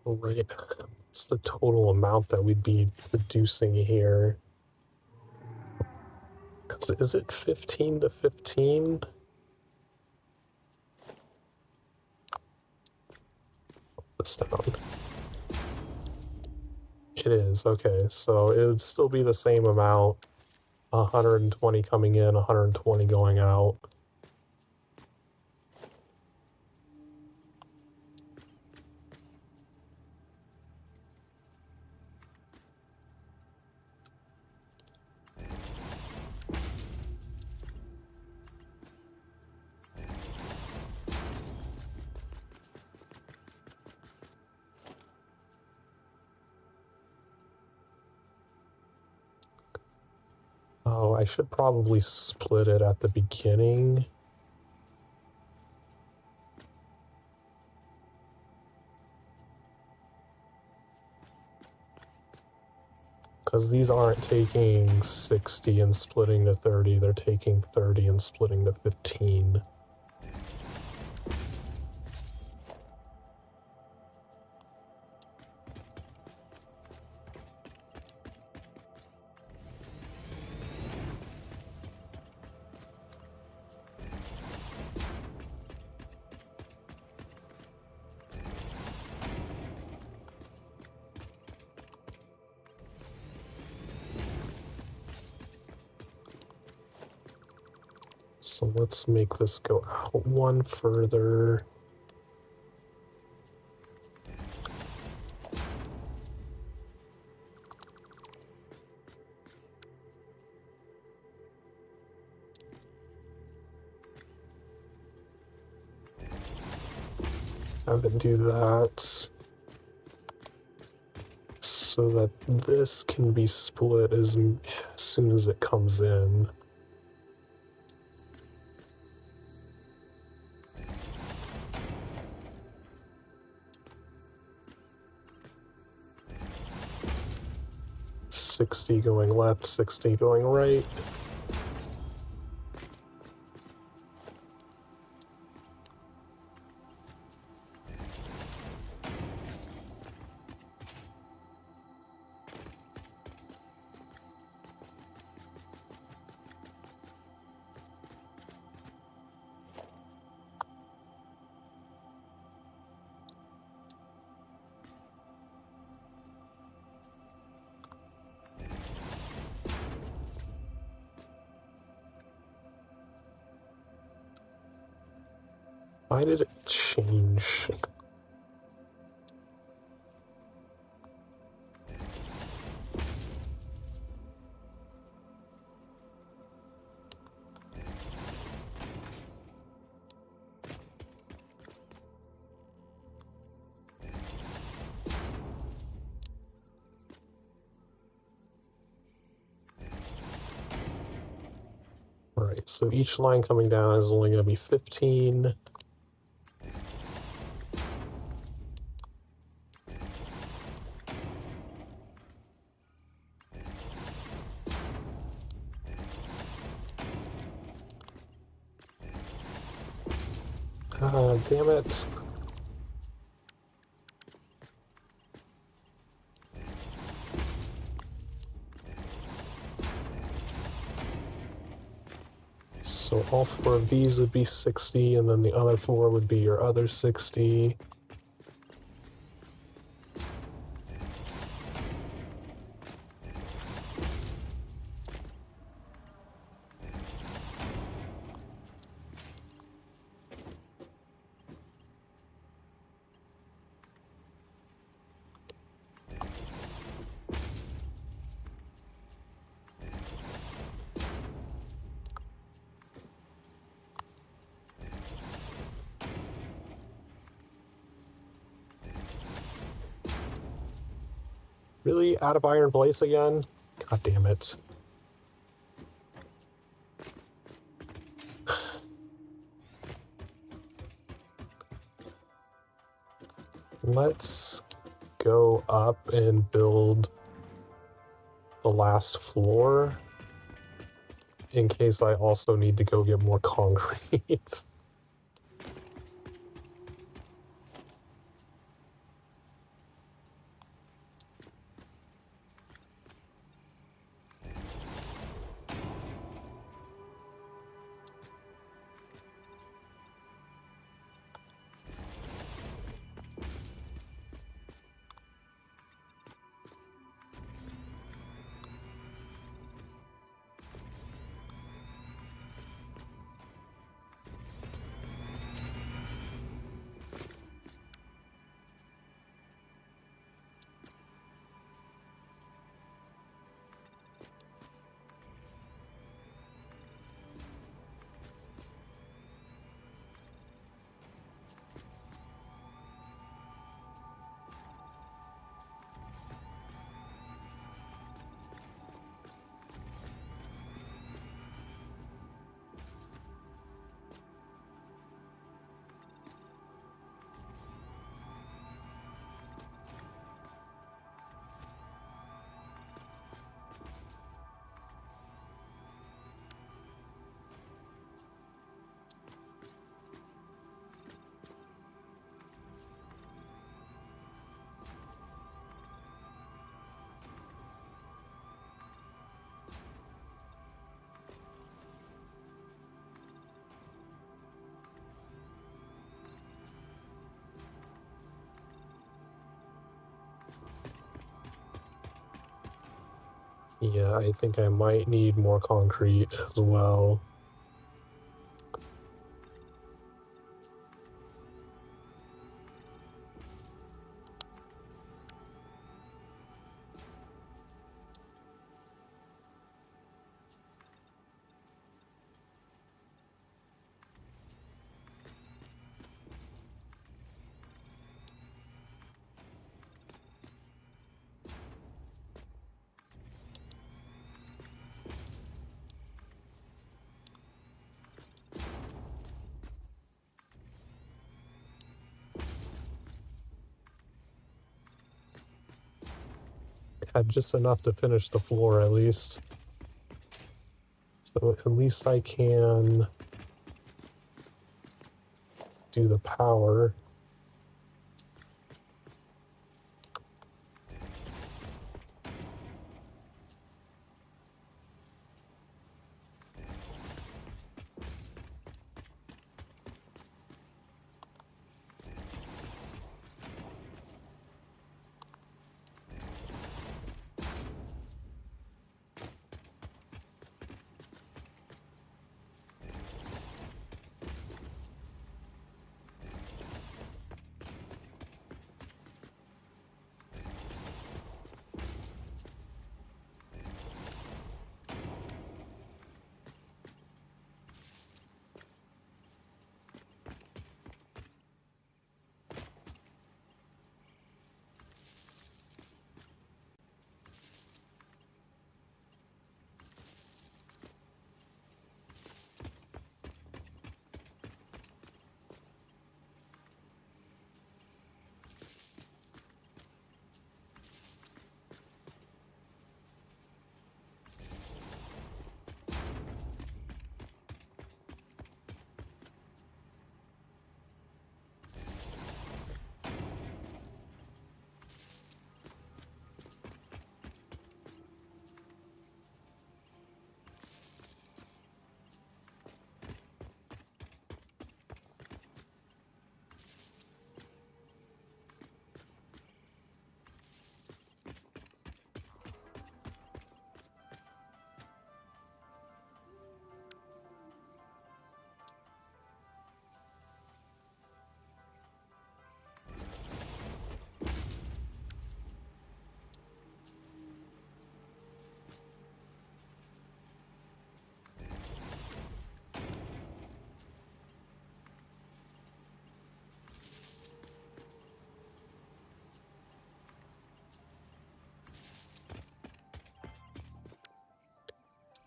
Right. What's the total amount that we'd be producing here? 'Cause is it 15 to 15? This down. It is, okay. So it would still be the same amount. 120 coming in, 120 going out. Oh, I should probably split it at the beginning. Because these aren't taking 60 and splitting to 30, they're taking 30 and splitting to 15. So let's make this go out one further. Have it do that so that this can be split as soon as it comes in. $60 going left, $60 going right. Why did it change? Alright, So each line coming down is only going to be 15. Damn it. So all 4 of these would be 60, and then the other 4 would be your other 60. Really? Out of iron plates again? God damn it. Let's go up and build the last floor in case I also need to go get more concrete. Yeah, I think I might need more concrete as well. Had just enough to finish the floor at least. So at least I can do the power.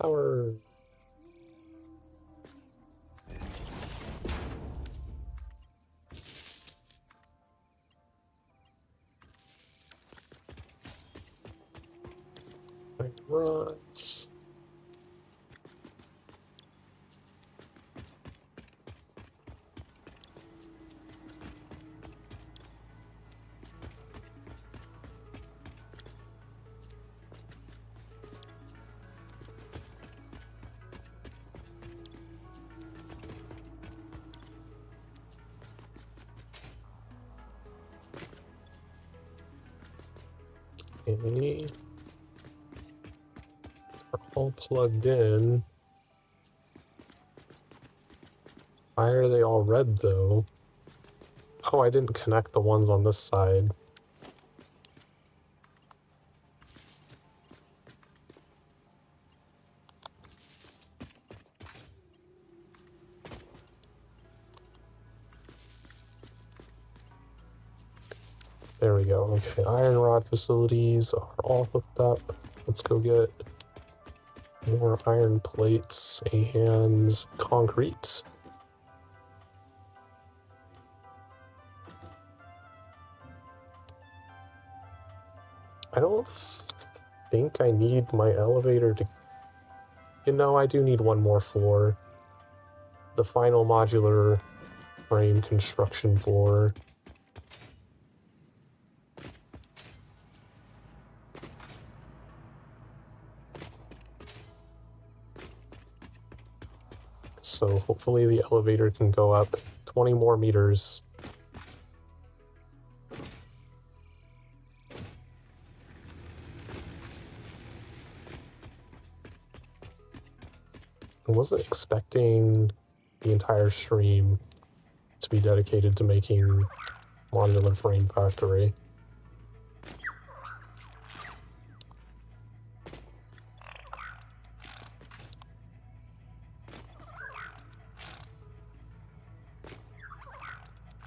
power. Rods. Okay. Are all plugged in. Why are they all red though? Oh, I didn't connect the ones on this side. There we go. Okay, iron rod facilities are all hooked up. Let's go get more iron plates and concrete. I don't think I need my elevator to... You know, I do need one more floor. The final modular frame construction floor. So hopefully the elevator can go up 20 more meters. I wasn't expecting the entire stream to be dedicated to making modular frame factory.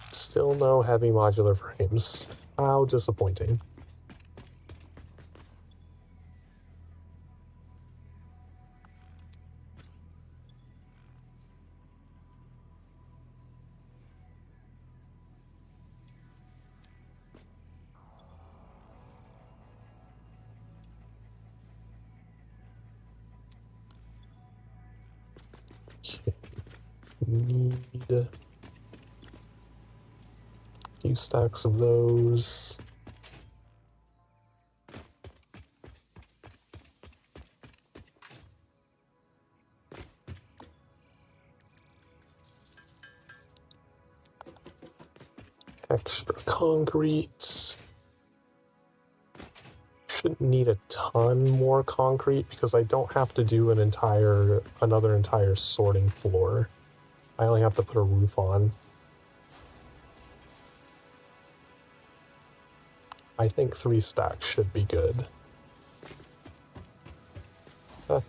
Still no heavy modular frames. How disappointing. Okay. Need a few stacks of those. Extra concrete. Shouldn't need a ton more concrete because I don't have to do another entire sorting floor. I only have to put a roof on. I think 3 stacks should be good. Huh.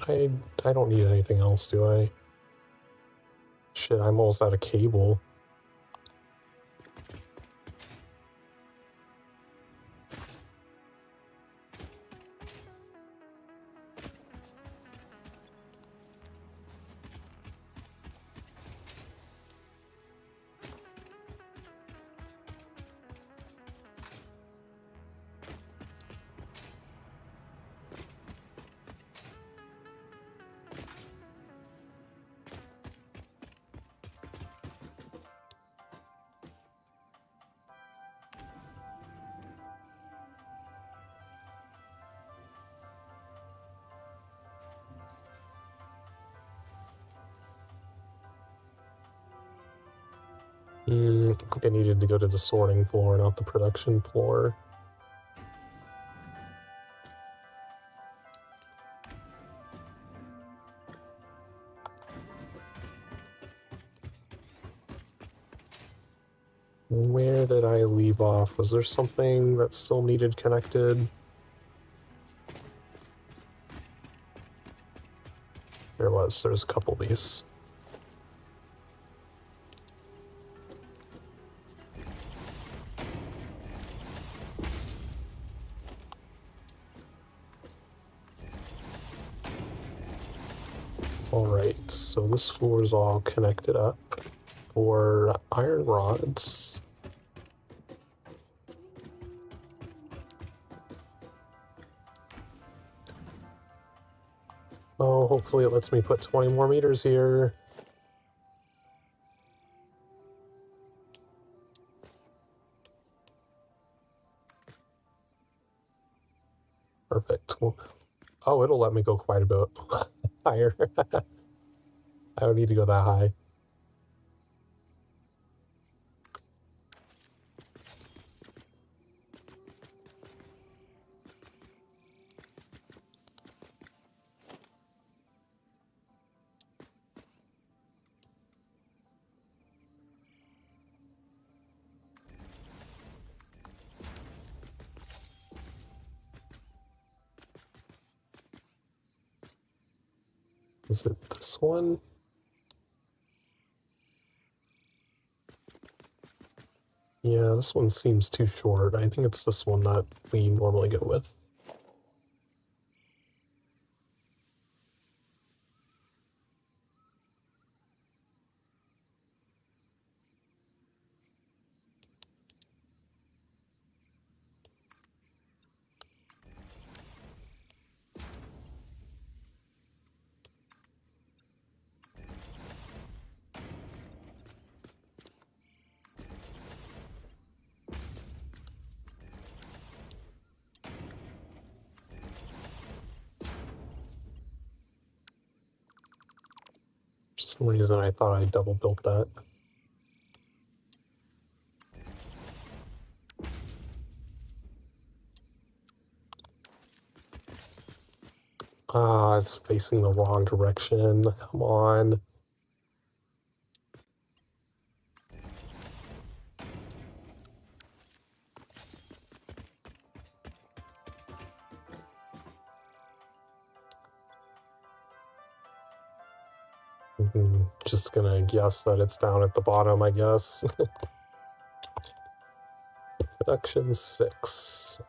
Wait, I don't need anything else, do I? Shit, I'm almost out of cable. I think I needed to go to the sorting floor, not the production floor. Where Where did I leave off? Was there something that still needed connected? There was. There's a couple of these. Alright, so this floor is all connected up for iron rods. Oh, hopefully it lets me put 20 more meters here. Perfect. Oh, it'll let me go quite a bit higher. I don't need to go that high. Is it this one? Yeah, this one seems too short. I think it's this one that we normally go with. For some reason I thought I double built that. Ah, it's facing the wrong direction. Come on. Just gonna guess that it's down at the bottom, I guess. Production 6.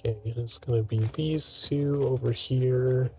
Okay, it's gonna be these two over here.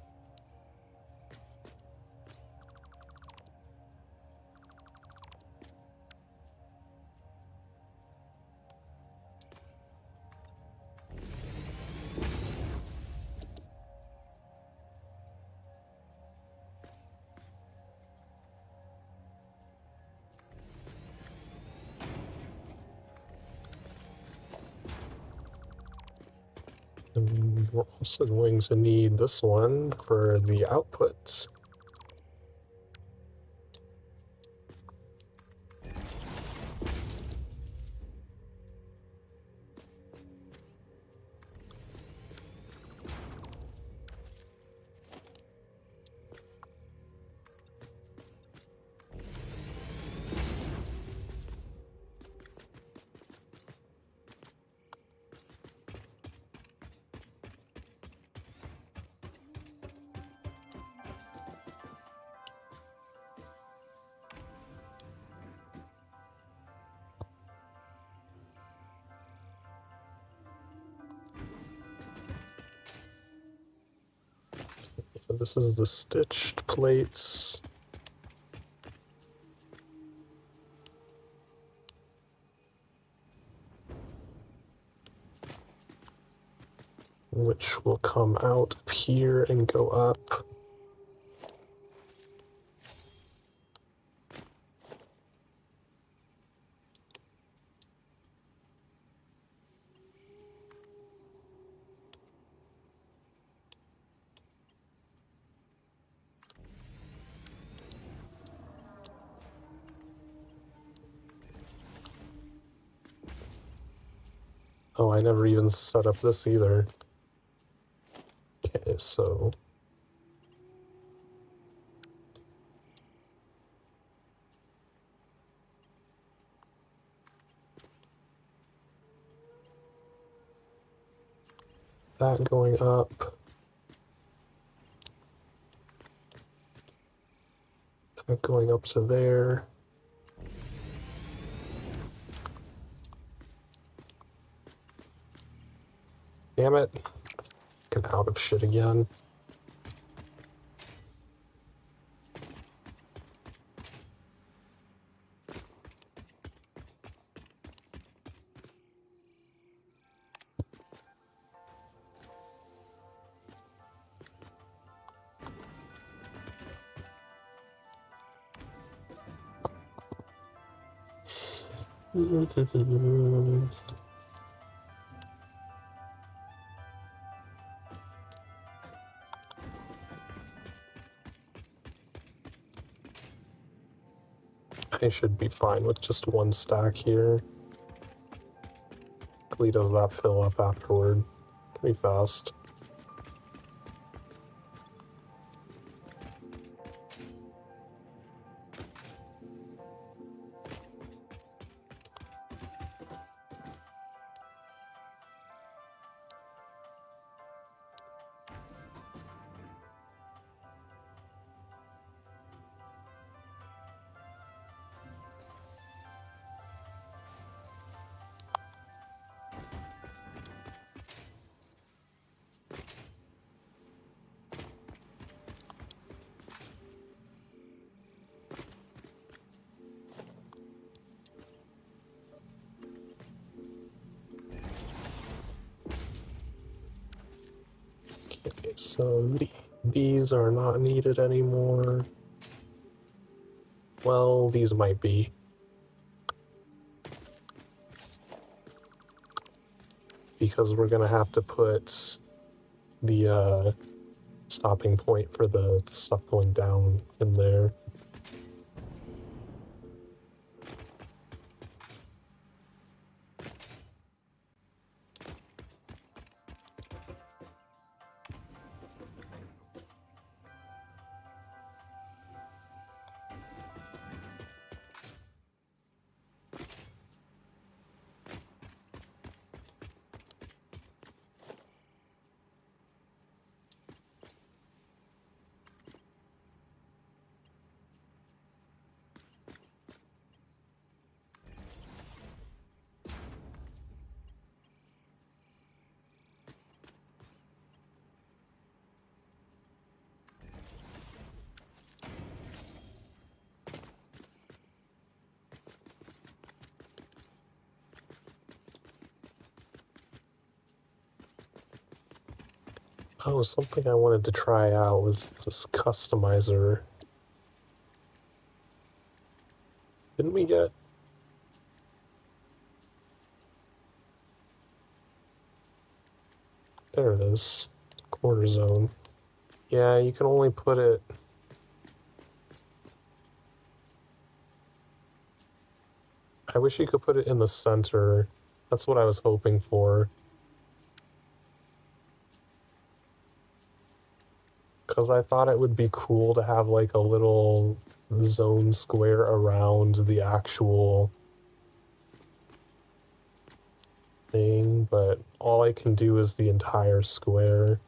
And we're also going to need this one for the outputs. this is the stitched plates. Which will come out here and go up. Oh, I never even set up this either. Okay, so that going up. That going up to there. Damn it. Get out of shit again. I should be fine with just one stack here. Hopefully does that fill up afterward pretty fast. Okay, so these are not needed anymore. Well, these might be. Because we're gonna have to put the stopping point for the stuff going down in there. Oh, something I wanted to try out was this customizer. Didn't we get... There it is. Quarter zone. Yeah, you can only put it... I wish you could put it in the center. That's what I was hoping for. Because I thought it would be cool to have like a little zone square around the actual thing, but all I can do is the entire square.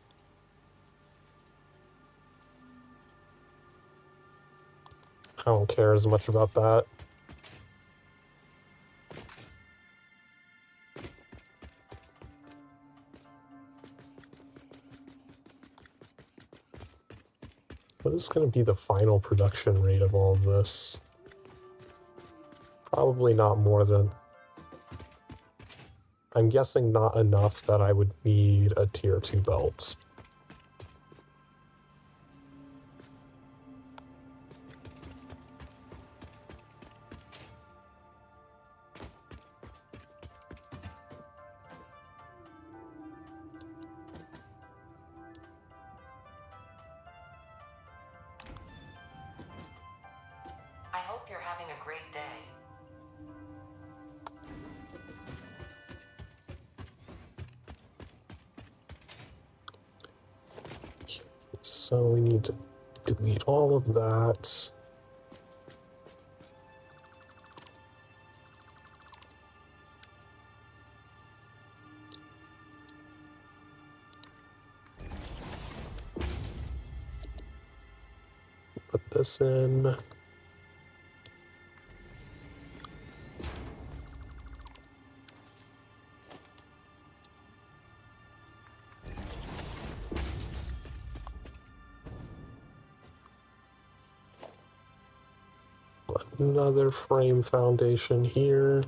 I don't care as much about that. What is going to be the final production rate of all of this? Probably not more than... I'm guessing not enough that I would need a tier 2 belt. I hope you're having a great day. So we need to delete all of that. Put this in. Another frame foundation here.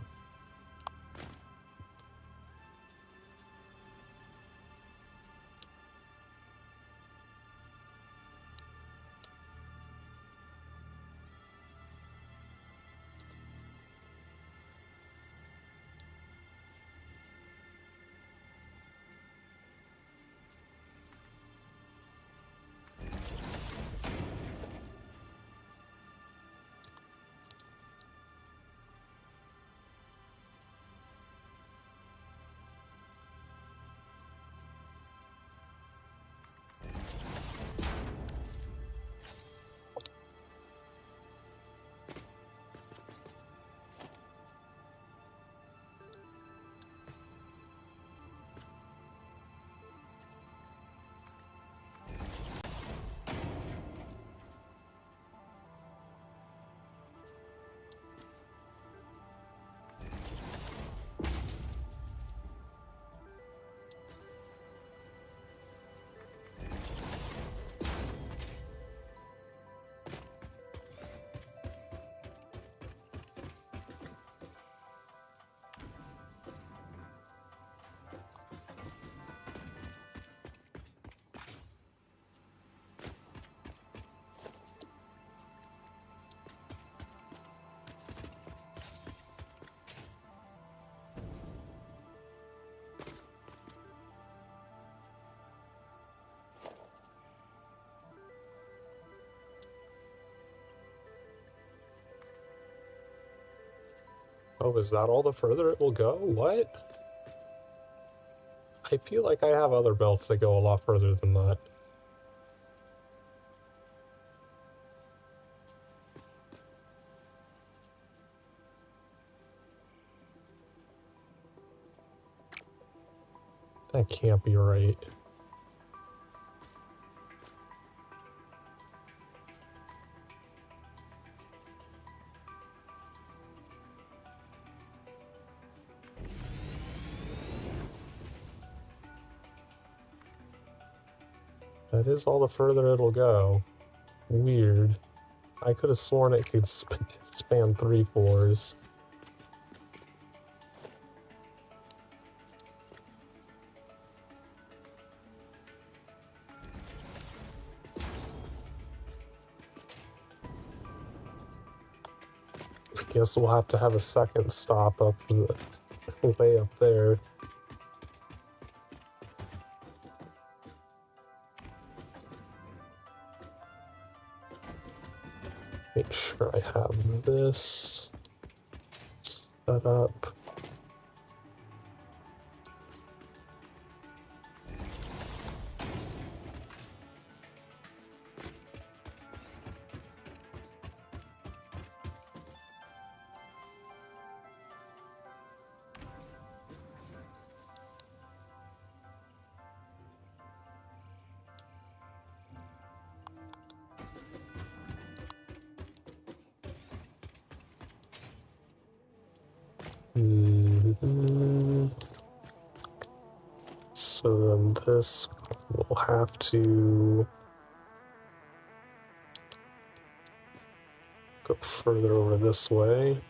Oh, is that all the further it will go? What? I feel like I have other belts that go a lot further than that. That can't be right. That is all the further it'll go. Weird. I could have sworn it could span 3 floors. I guess we'll have to have a second stop up the way up there. Make sure I have this set up. So then this will have to Go further over this way.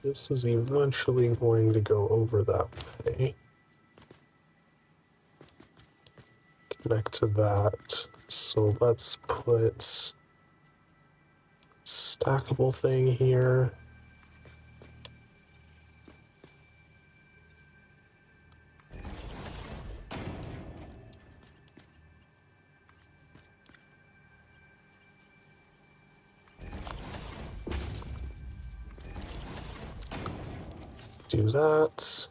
This is eventually going to go over that way. Connect to that. So let's put stackable thing here. Do that.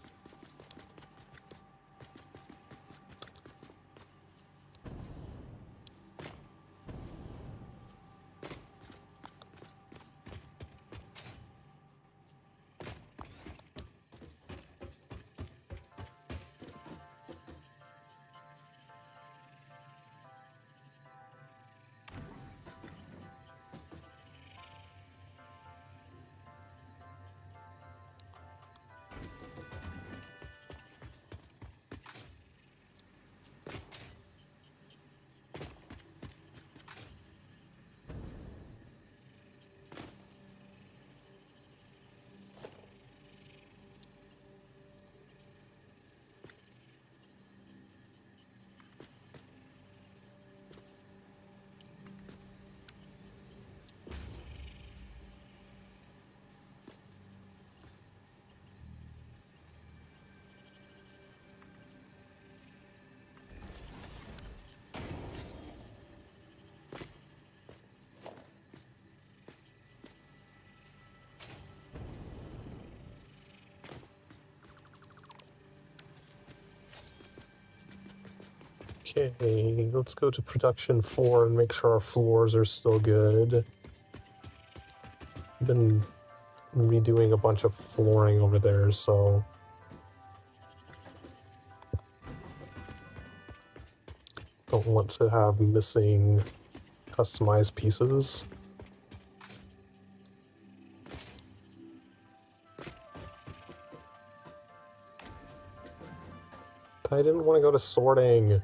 Okay, let's go to production 4 and make sure our floors are still good. I've been redoing a bunch of flooring over there, so don't want to have missing customized pieces. I didn't want to go to sorting.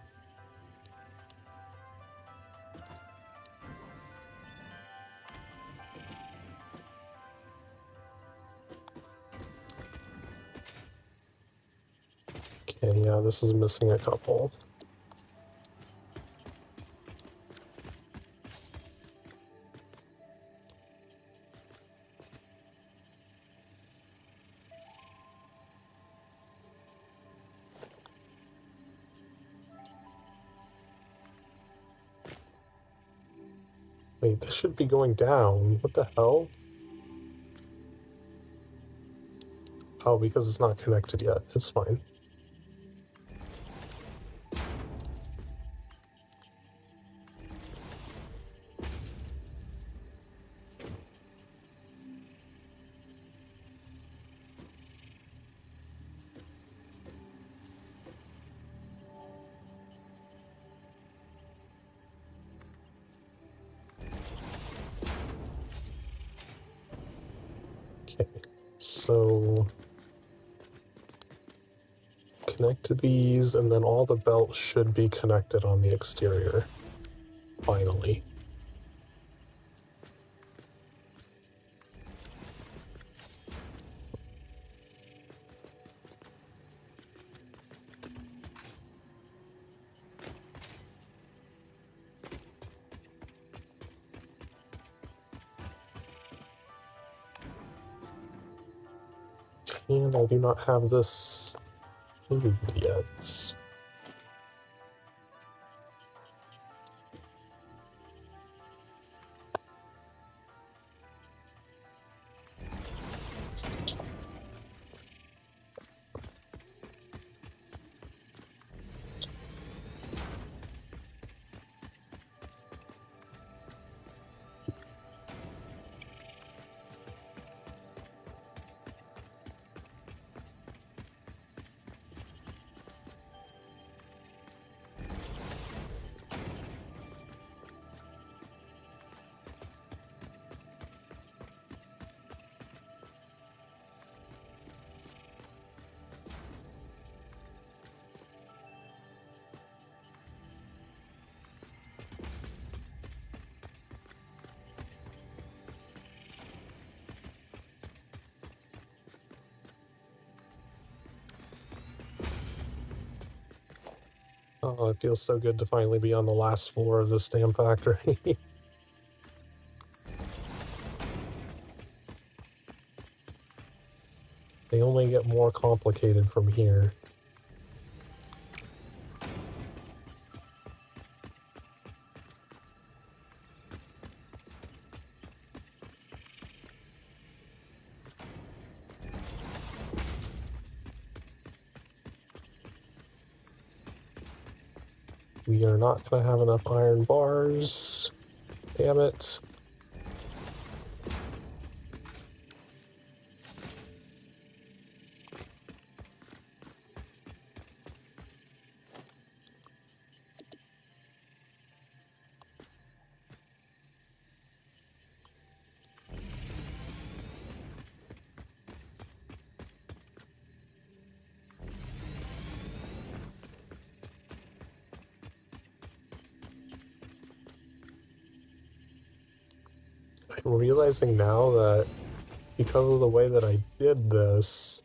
Okay, yeah, this is missing a couple. Wait, this should be going down. What the hell? Oh, because it's not connected yet. It's fine. Okay, so connect to these, and then all the belts should be connected on the exterior, finally. And I do not have this yet. Oh, it feels so good to finally be on the last floor of this damn factory. They only get more complicated from here. We are not going to have enough iron bars. Damn it. I'm realizing now that because of the way that I did this,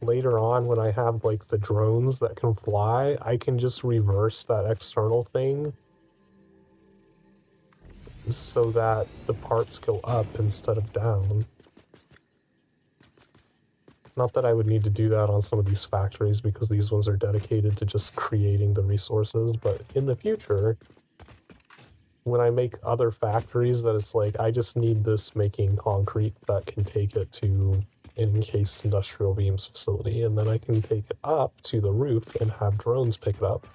later on when I have like the drones that can fly, I can just reverse that external thing so that the parts go up instead of down. Not that I would need to do that on some of these factories because these ones are dedicated to just creating the resources, but in the future, when I make other factories that it's like, I just need this making concrete that can take it to an encased industrial beams facility, and then I can take it up to the roof and have drones pick it up.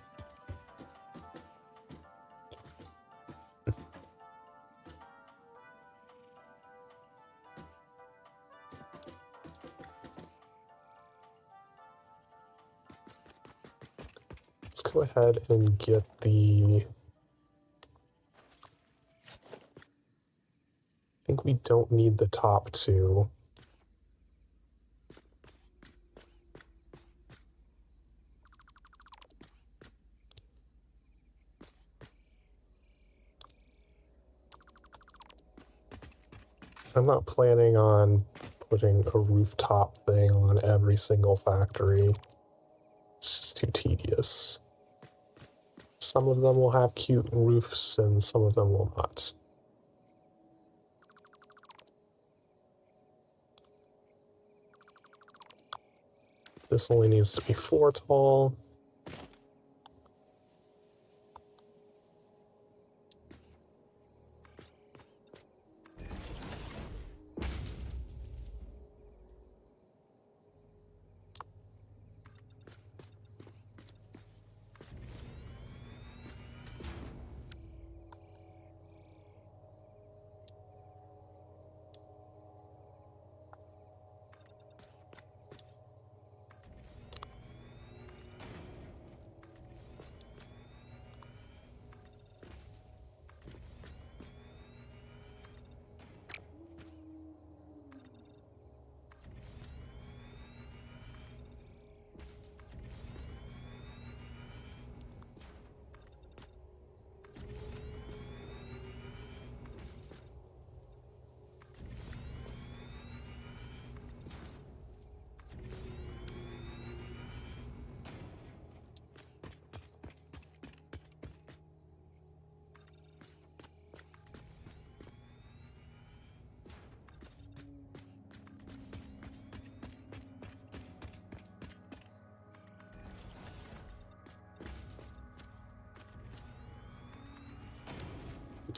Let's go ahead and get the... I think we don't need the top two. I'm not planning on putting a rooftop thing on every single factory. It's just too tedious. Some of them will have cute roofs and some of them will not. This only needs to be 4 tall.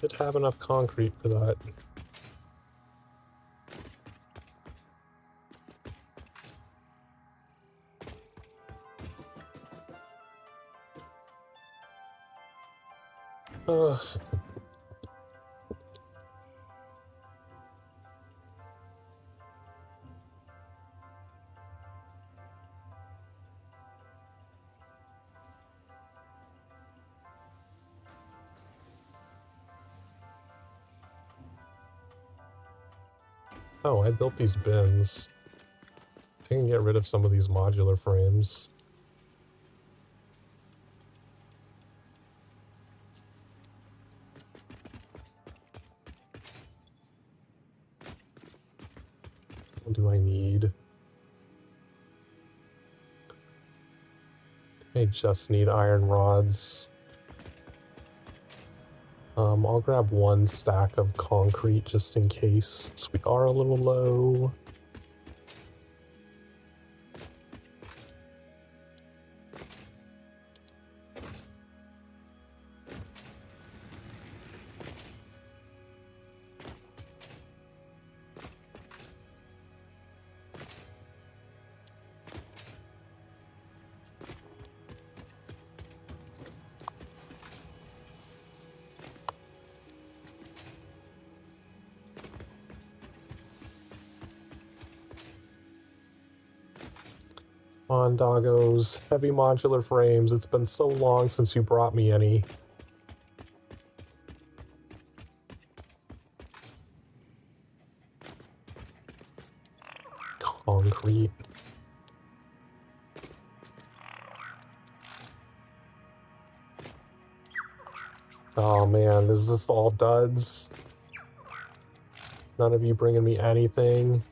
Should have enough concrete for that. Ugh. Oh, I built these bins. I can get rid of some of these modular frames. What do I need? I just need iron rods. I'll grab one stack of concrete just in case, since we are a little low. On doggos, heavy modular frames. It's been so long since you brought me any. Concrete. Oh man, is this all duds? None of you bringing me anything?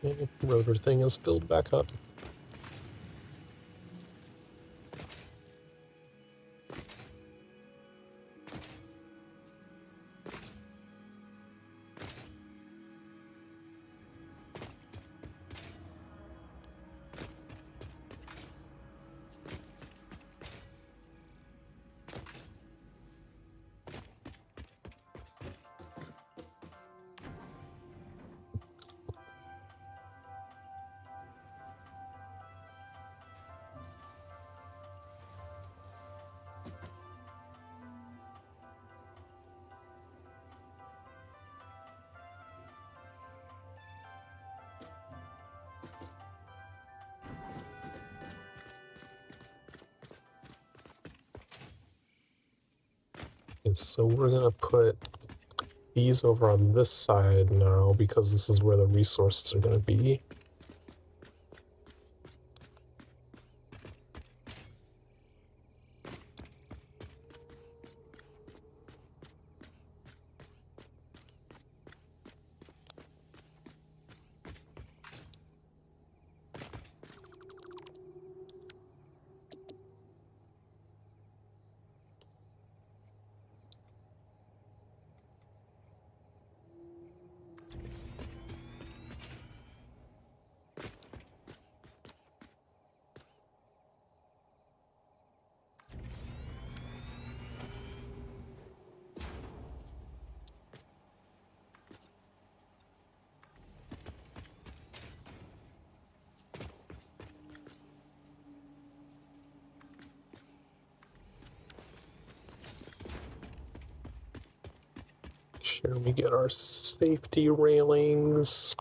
Okay, rotor thing is filled back up. Okay, so we're gonna put these over on this side now because this is where the resources are gonna be. sure we get our safety railings.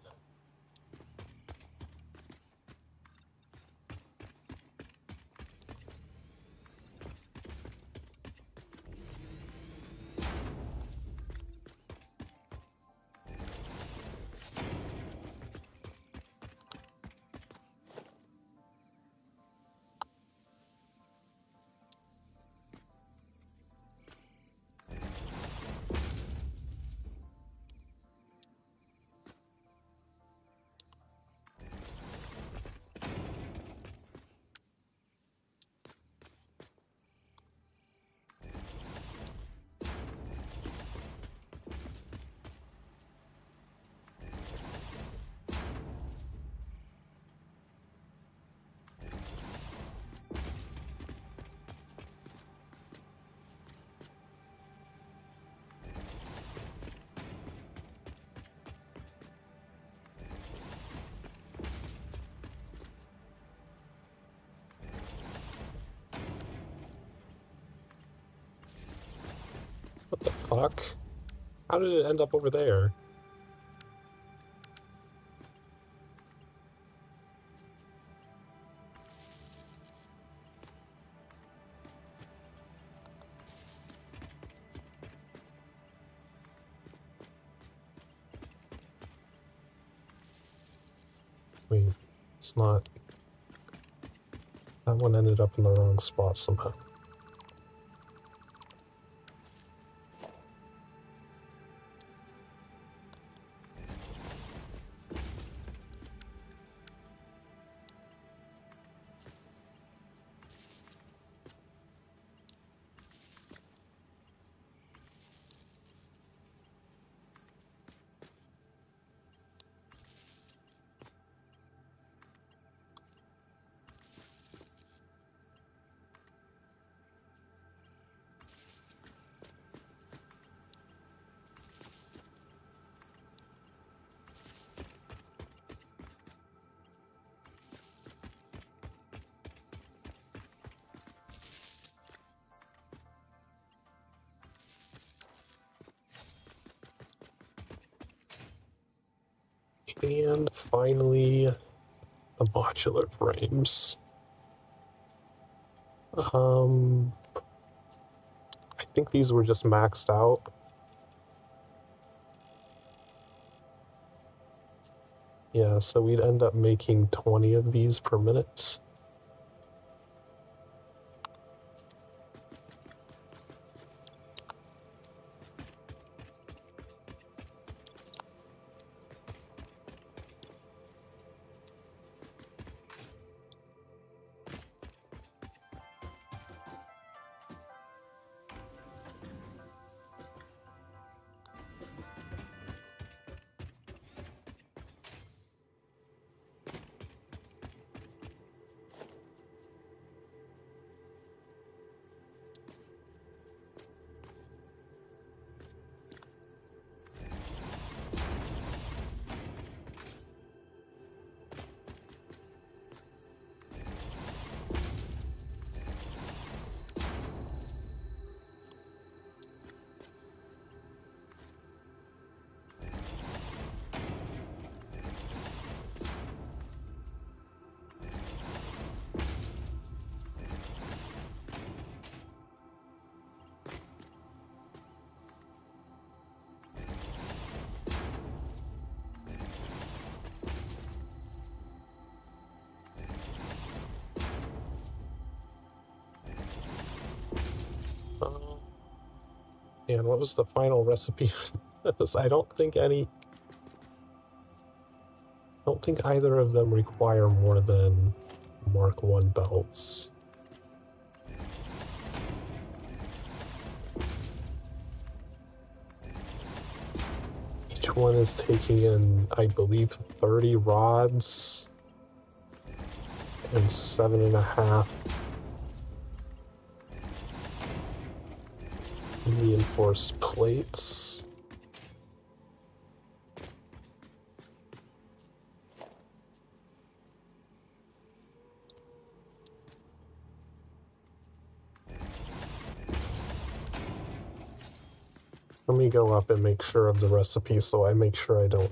What the fuck? How did it end up over there? Wait, it's not. That one ended up in the wrong spot somehow. And finally, the modular frames. I think these were just maxed out. Yeah, so we'd end up making 20 of these per minute. And what was the final recipe? I don't think either of them require more than Mark 1 belts. Each one is taking in, I believe, 30 rods and 7.5 reinforced plates. Let me go up and make sure of the recipe so I make sure I don't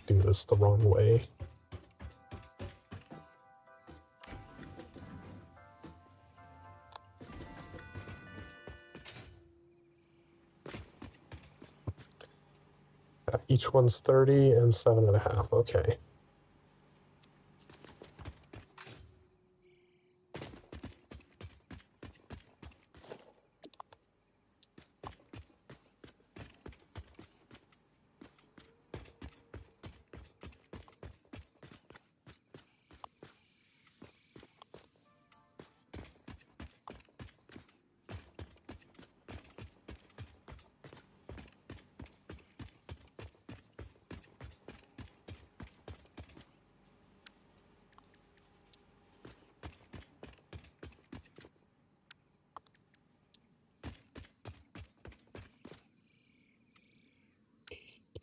do this the wrong way. Each one's 30 and 7.5. Okay.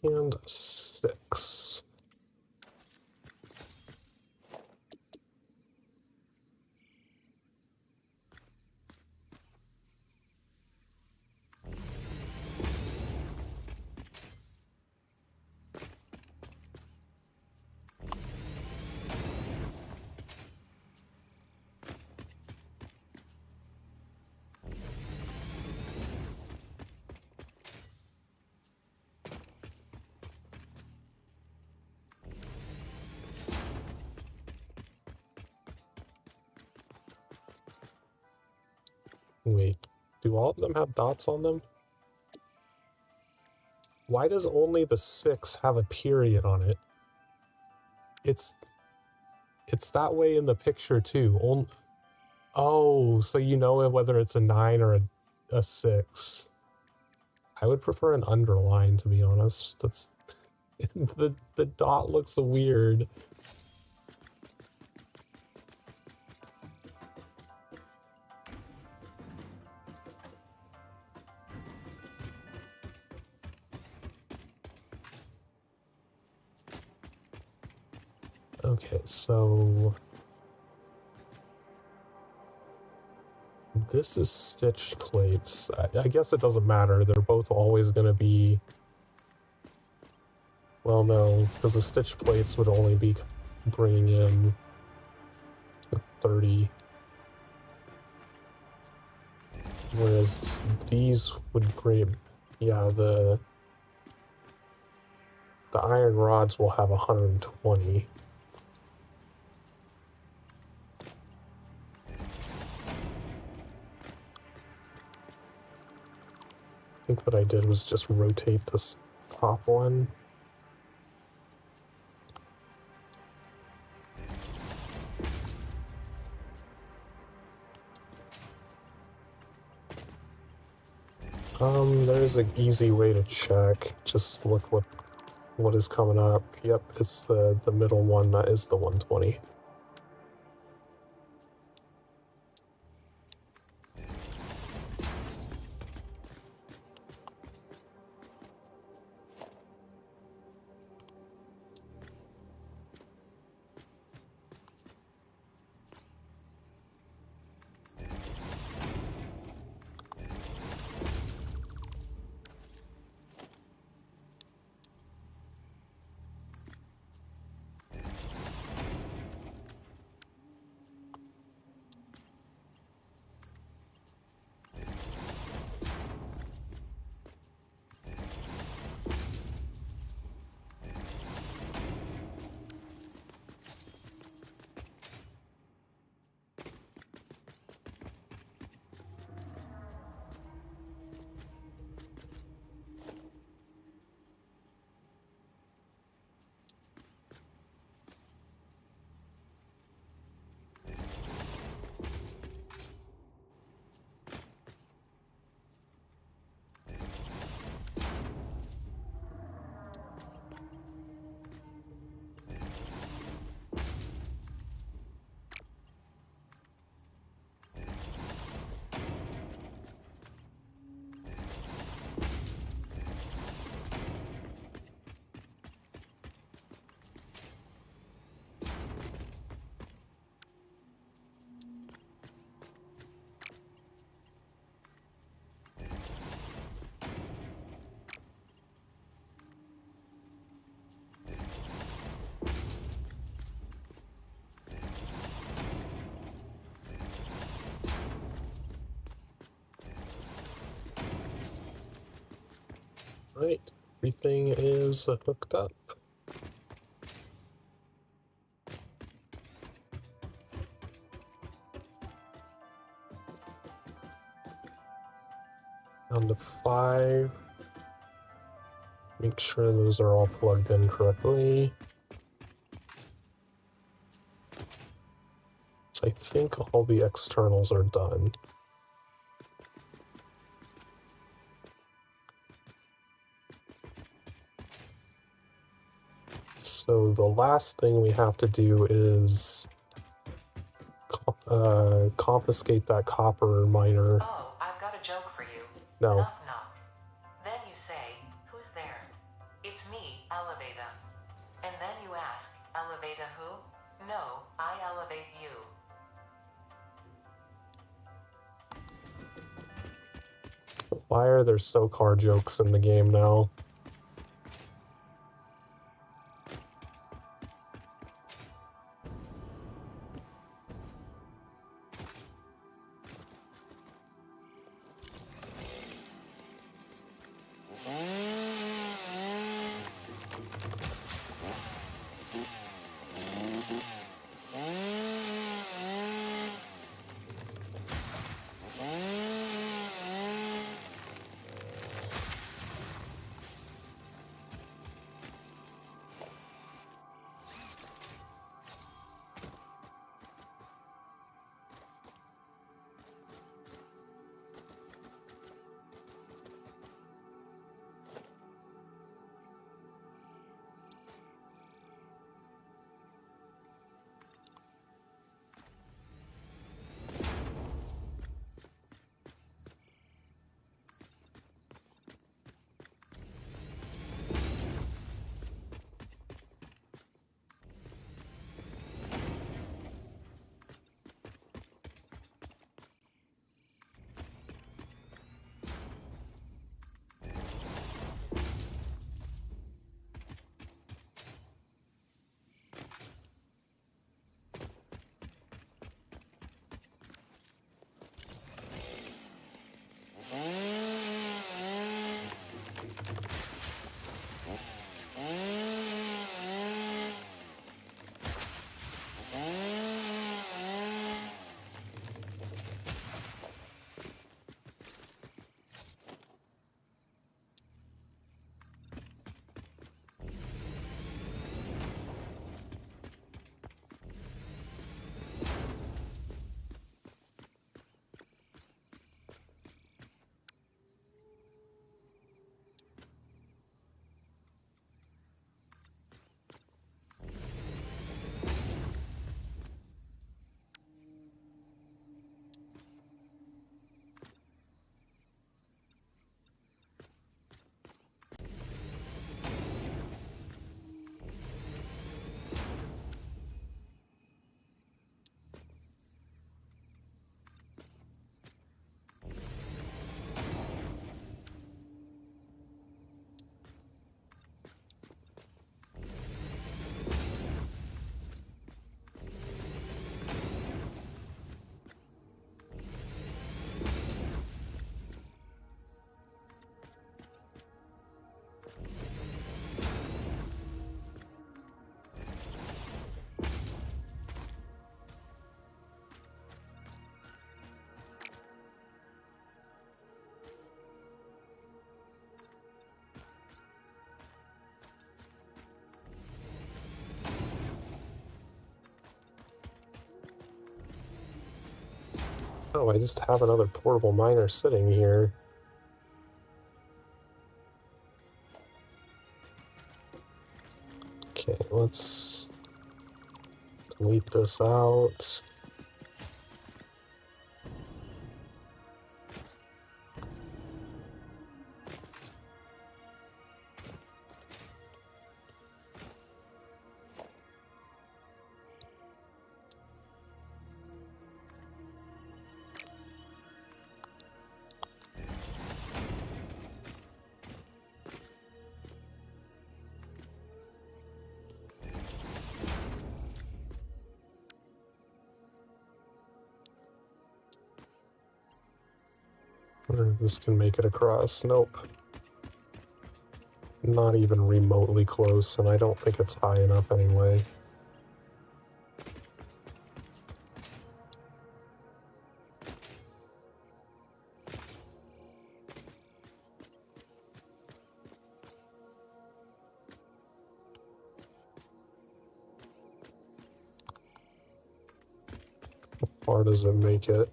And 6. Wait, do all of them have dots on them? Why does only the 6 have a period on it? It's that way in the picture too. Oh, so you know whether it's a 9 or a 6. I would prefer an underline, to be honest. That's the dot looks weird. Okay, so this is stitched plates. I guess it doesn't matter. They're both always going to be... Well, no, because the stitched plates would only be bringing in 30. Whereas these would bring... Yeah, the iron rods will have 120. I think what I did was just rotate this top one. There's an easy way to check. Just look what is coming up. Yep, it's the middle one that is the 120. Right, everything is hooked up. Down to 5. Make sure those are all plugged in correctly. So I think all the externals are done. So the last thing we have to do is confiscate that copper miner. Oh, I've got a joke for you. No. Knock, knock. Then you say, who's there? It's me, Elevata. And then you ask, Elevata who? No, I elevate you. Why are there SoCar jokes in the game now? Oh, I just have another portable miner sitting here. Okay, let's delete this out. I wonder if this can make it across. Nope. not even remotely close, and I don't think it's high enough anyway. How far does it make it?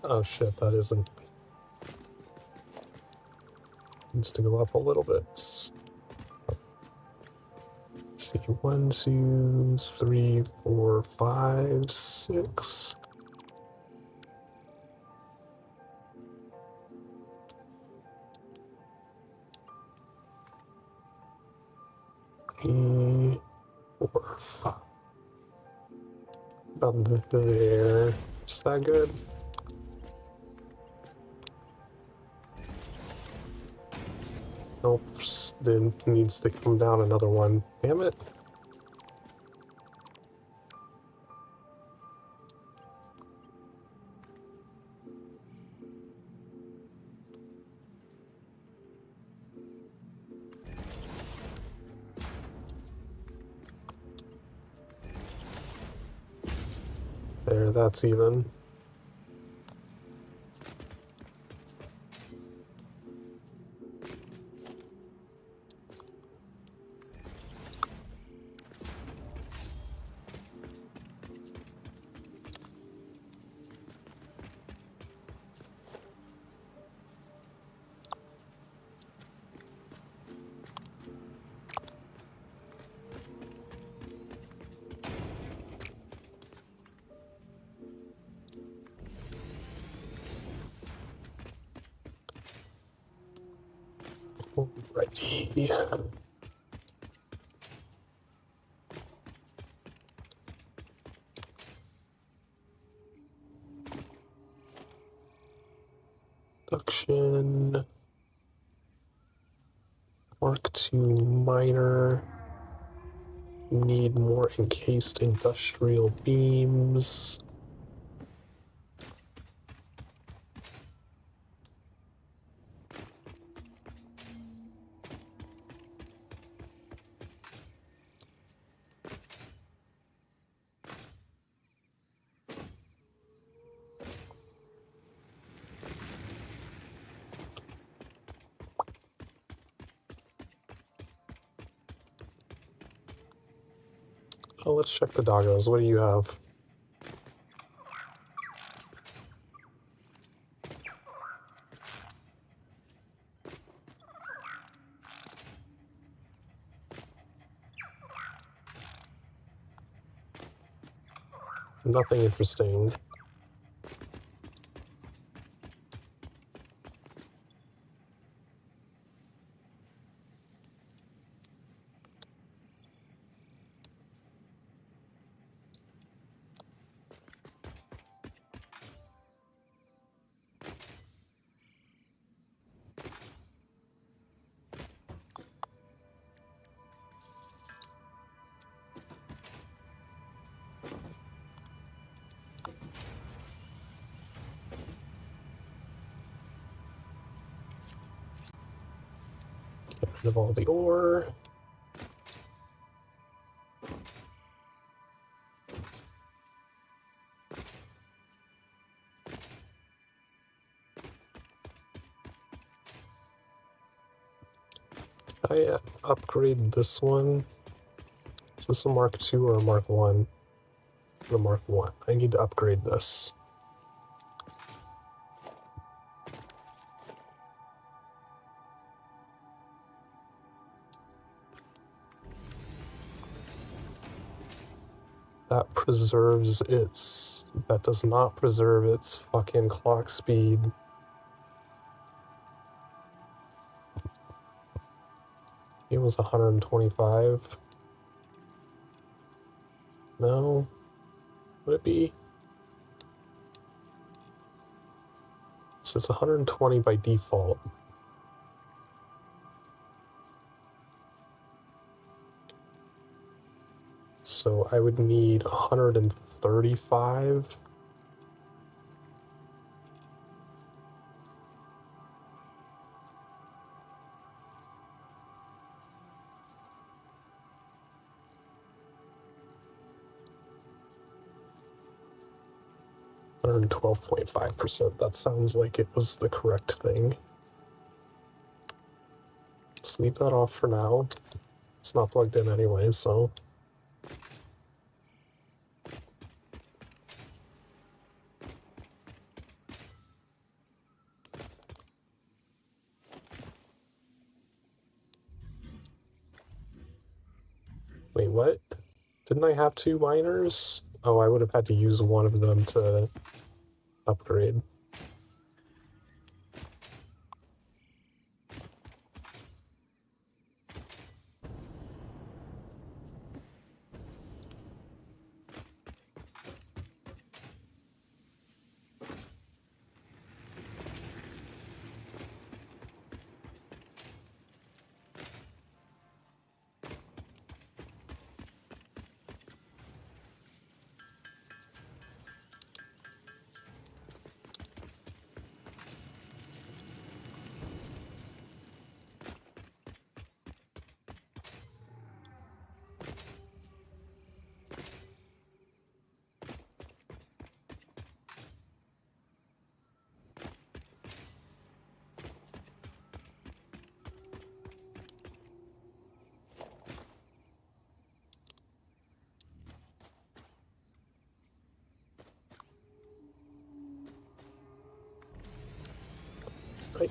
Oh shit, that isn't. Needs to go up a little bit. Let's see, 1, 2, 3, 4, 5, 6. Three, 4, 5. About there. Is that good? Nope, then needs to come down another one. Damn it. There, that's even. Alrighty. Production. Mark II miner. Need more encased industrial beams. Oh, let's check the doggos. What do you have? Nothing interesting. Get rid of all the ore. I upgrade this one. Is this a Mark II or a Mark 1? The Mark 1. I need to upgrade this. That preserves its... That does not preserve its fucking clock speed. It was 125. No? Would it be? So it's 120 by default. So I would need 135. Earned 12.5%. That sounds like it was the correct thing. Let's leave that off for now. It's not plugged in anyway, so... Wait, what? Didn't I have 2 miners? Oh, I would have had to use one of them to upgrade. Right.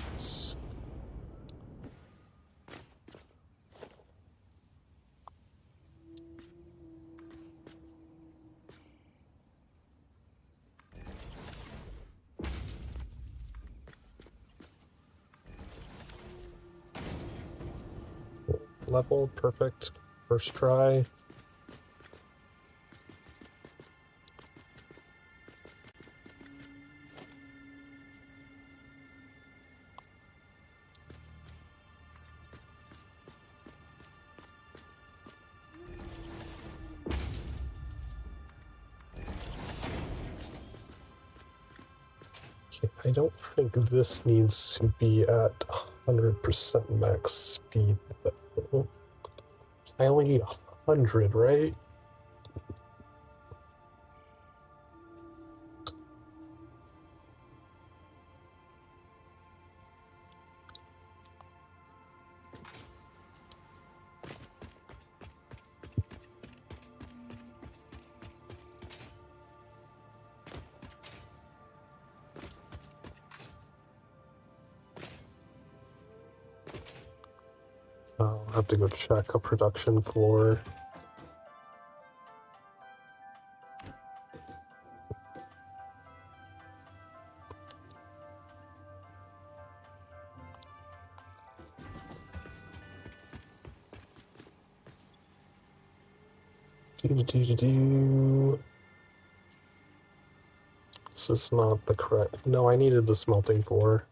Level, perfect. First try. Okay, I don't think this needs to be at 100% max speed, though. I only need 100, right? I'll have to go check a production floor. Do. This is not the correct... No, I needed the smelting floor.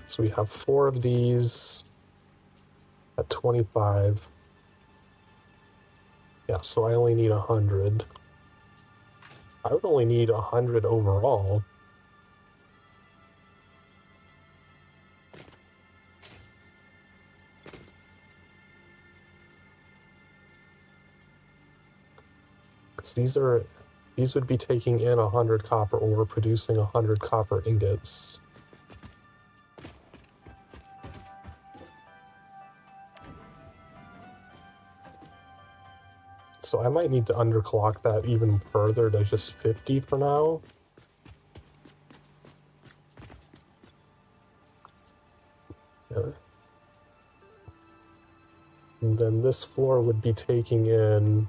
So we have 4 of these at 25. Yeah, so I only need 100. I would only need 100 overall. Because these would be taking in 100 copper ore, producing 100 copper ingots. So I might need to underclock that even further to just 50 for now. Yeah. And then this floor would be taking in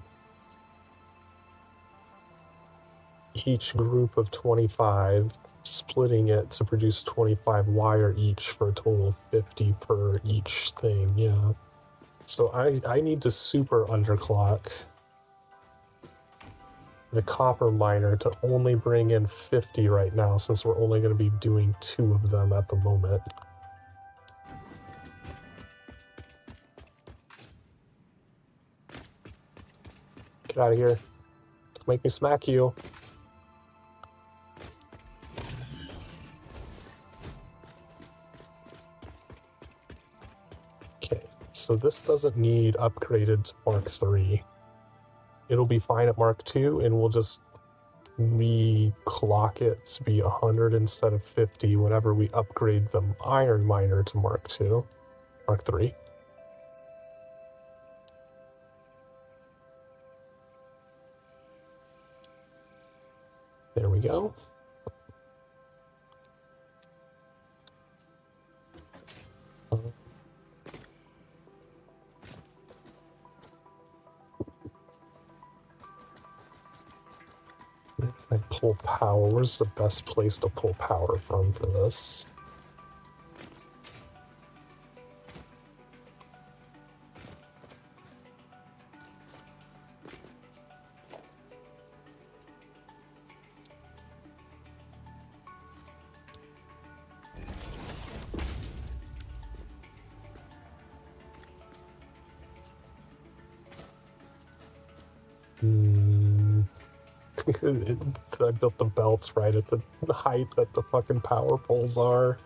each group of 25, splitting it to produce 25 wire each for a total of 50 per each thing, yeah. So I need to super underclock the copper miner to only bring in 50 right now, since we're only going to be doing 2 of them at the moment. Get out of here. Don't make me smack you. Okay, so this doesn't need upgraded to Mark 3. It'll be fine at Mark 2, and we'll just re-clock it to be 100 instead of 50 whenever we upgrade the iron miner to Mark 2, Mark 3. There we go. I pull power. Where's the best place to pull power from for this? I built the belts right at the height that the fucking power poles are.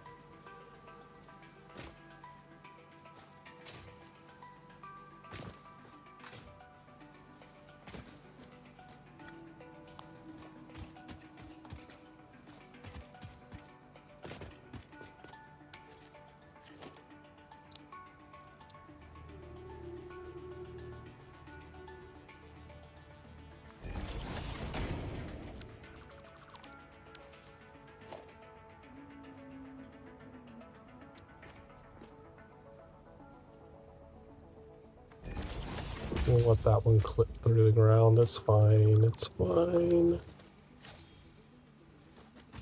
We'll let that one clip through the ground. It's fine. It's fine.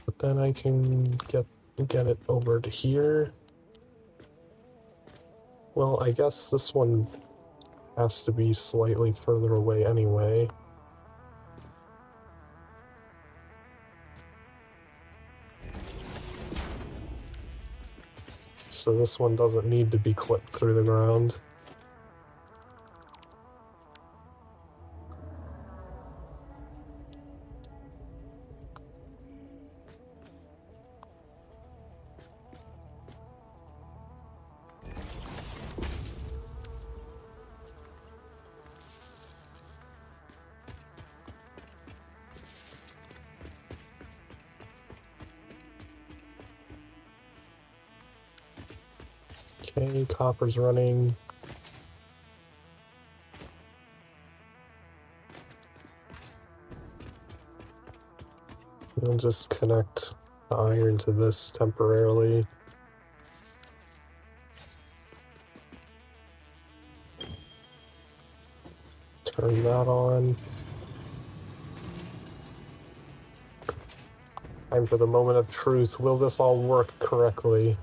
But then I can get it over to here. Well, I guess this one has to be slightly further away anyway. So this one doesn't need to be clipped through the ground. Okay, copper's running. We'll just connect the iron to this temporarily. Turn that on. Time for the moment of truth. Will this all work correctly?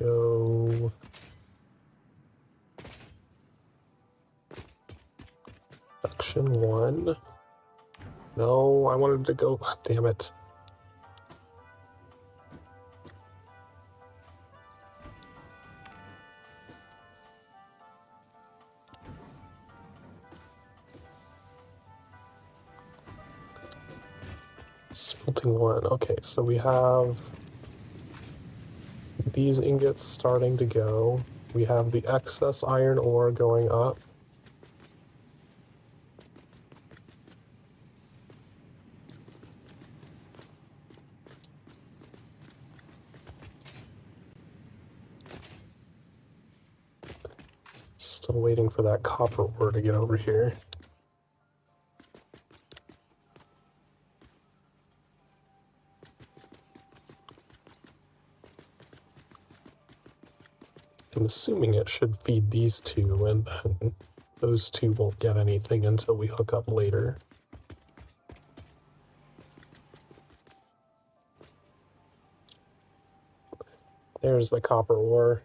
go. Production 1. No, I wanted to go. Damn it. Smelting 1. Okay, so we have these ingots starting to go. We have the excess iron ore going up. Still waiting for that copper ore to get over here. I'm assuming it should feed these two, and then those two won't get anything until we hook up later. There's the copper ore.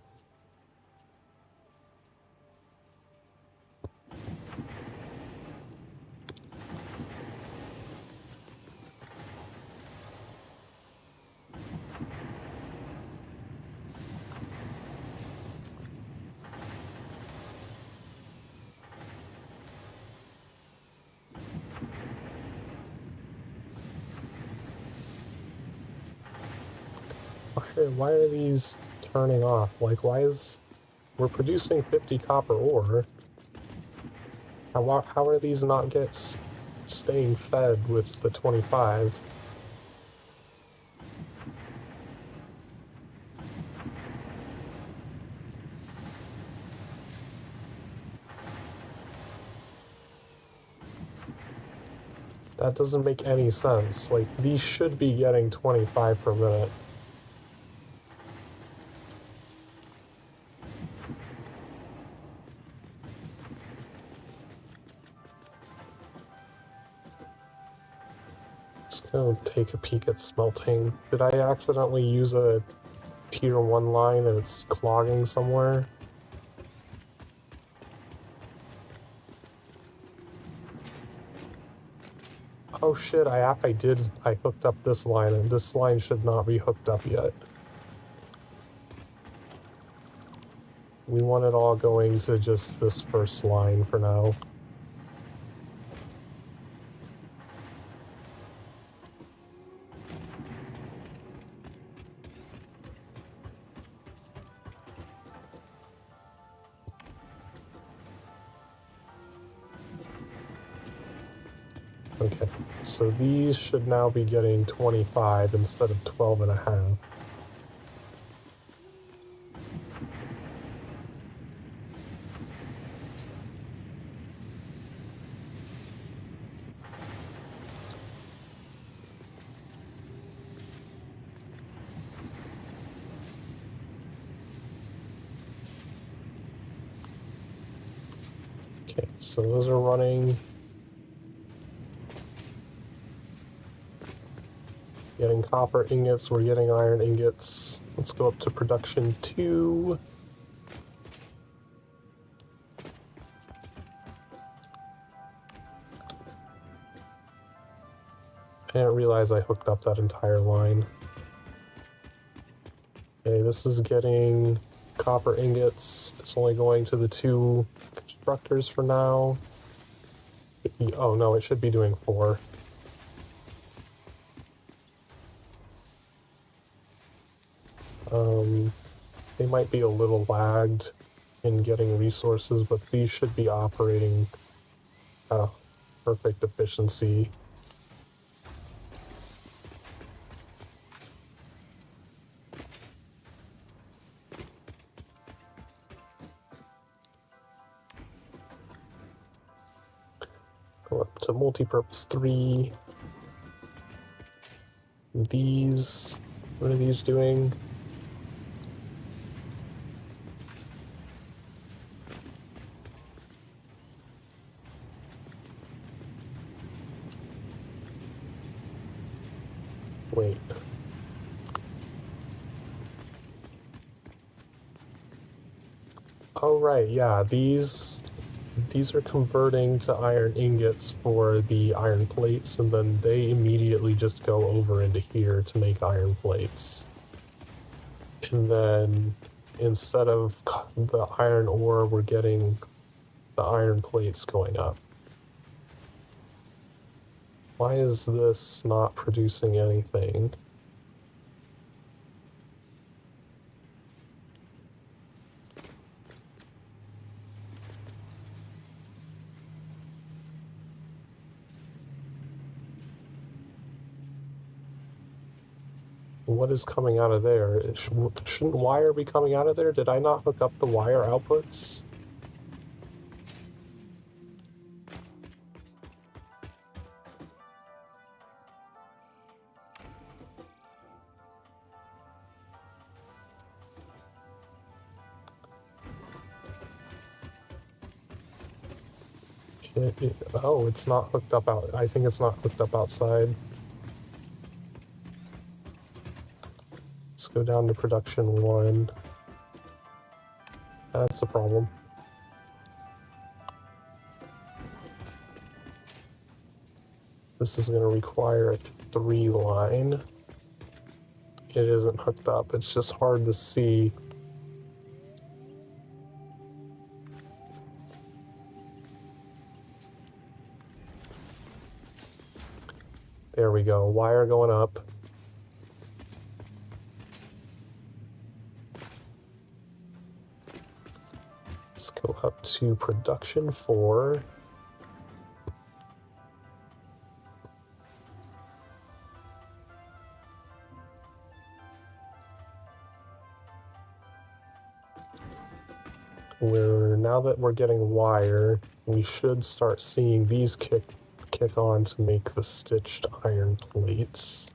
Why are these turning off? Like, why is... We're producing 50 copper ore. How are these not staying fed with the 25? That doesn't make any sense. Like, these should be getting 25 per minute. Let's go take a peek at smelting. Did I accidentally use a tier 1 line and it's clogging somewhere? Oh shit, I hooked up this line, and this line should not be hooked up yet. We want it all going to just this first line for now. Okay, so these should now be getting 25 instead of 12 and a half. Okay, so those are running. Getting copper ingots, we're getting iron ingots. Let's go up to production 2. I didn't realize I hooked up that entire line. Okay, this is getting copper ingots. It's only going to the 2 constructors for now. Oh no, it should be doing 4. They might be a little lagged in getting resources, but these should be operating at perfect efficiency. Go up to multipurpose 3. These, what are these doing? Wait. Oh right, yeah, these are converting to iron ingots for the iron plates, and then they immediately just go over into here to make iron plates. And then instead of the iron ore, we're getting the iron plates going up. Why is this not producing anything? What is coming out of there? Shouldn't wire be coming out of there? Did I not hook up the wire outputs? Oh, it's not hooked up out. I think it's not hooked up outside. Let's go down to production 1. That's a problem. This is going to require a 3 line. It isn't hooked up. It's just hard to see. There we go. Wire going up. Let's go up to production 4. Now that we're getting wire, we should start seeing these kick on to make the stitched iron plates.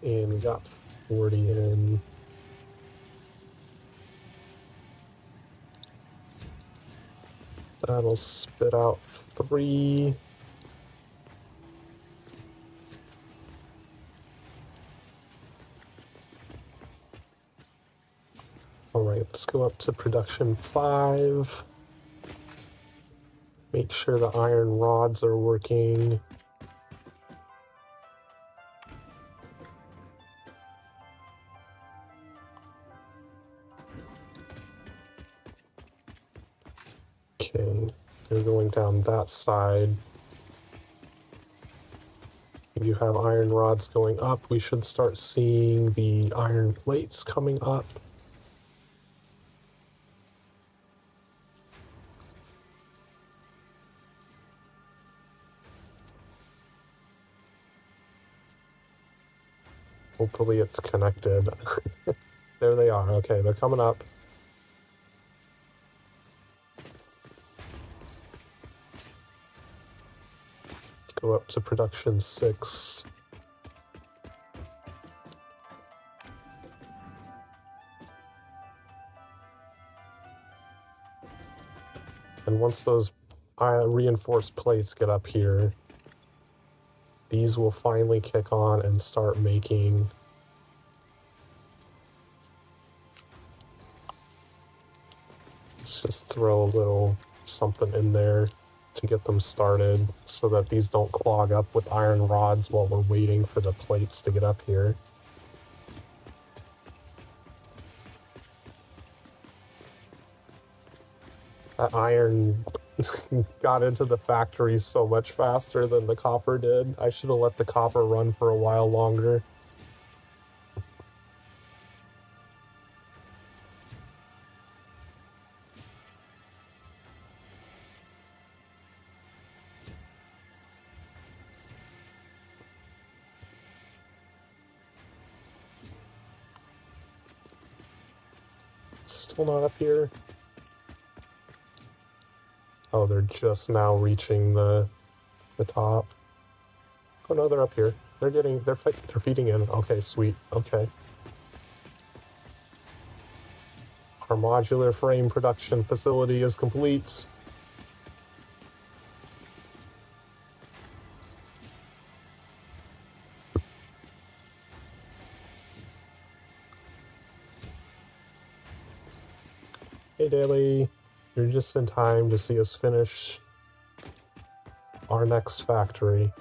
And we got 40 in. That'll spit out 3. Alright, let's go up to production 5. Make sure the iron rods are working. Okay, they're going down that side. You have iron rods going up. We should start seeing the iron plates coming up. Hopefully it's connected. There they are. Okay, they're coming up. Let's go up to production 6. And once those reinforced plates get up here, these will finally kick on and start making let's just throw a little something in there to get them started so that these don't clog up with iron rods while we're waiting for the plates to get up here. That iron got into the factory so much faster than the copper did. I should have let the copper run for a while longer. Still not up here? Oh, they're just now reaching the top. Oh no, they're up here. They're feeding in. Okay, sweet. Okay. Our modular frame production facility is complete. Hey Daily, you're just in time to see us finish our next factory.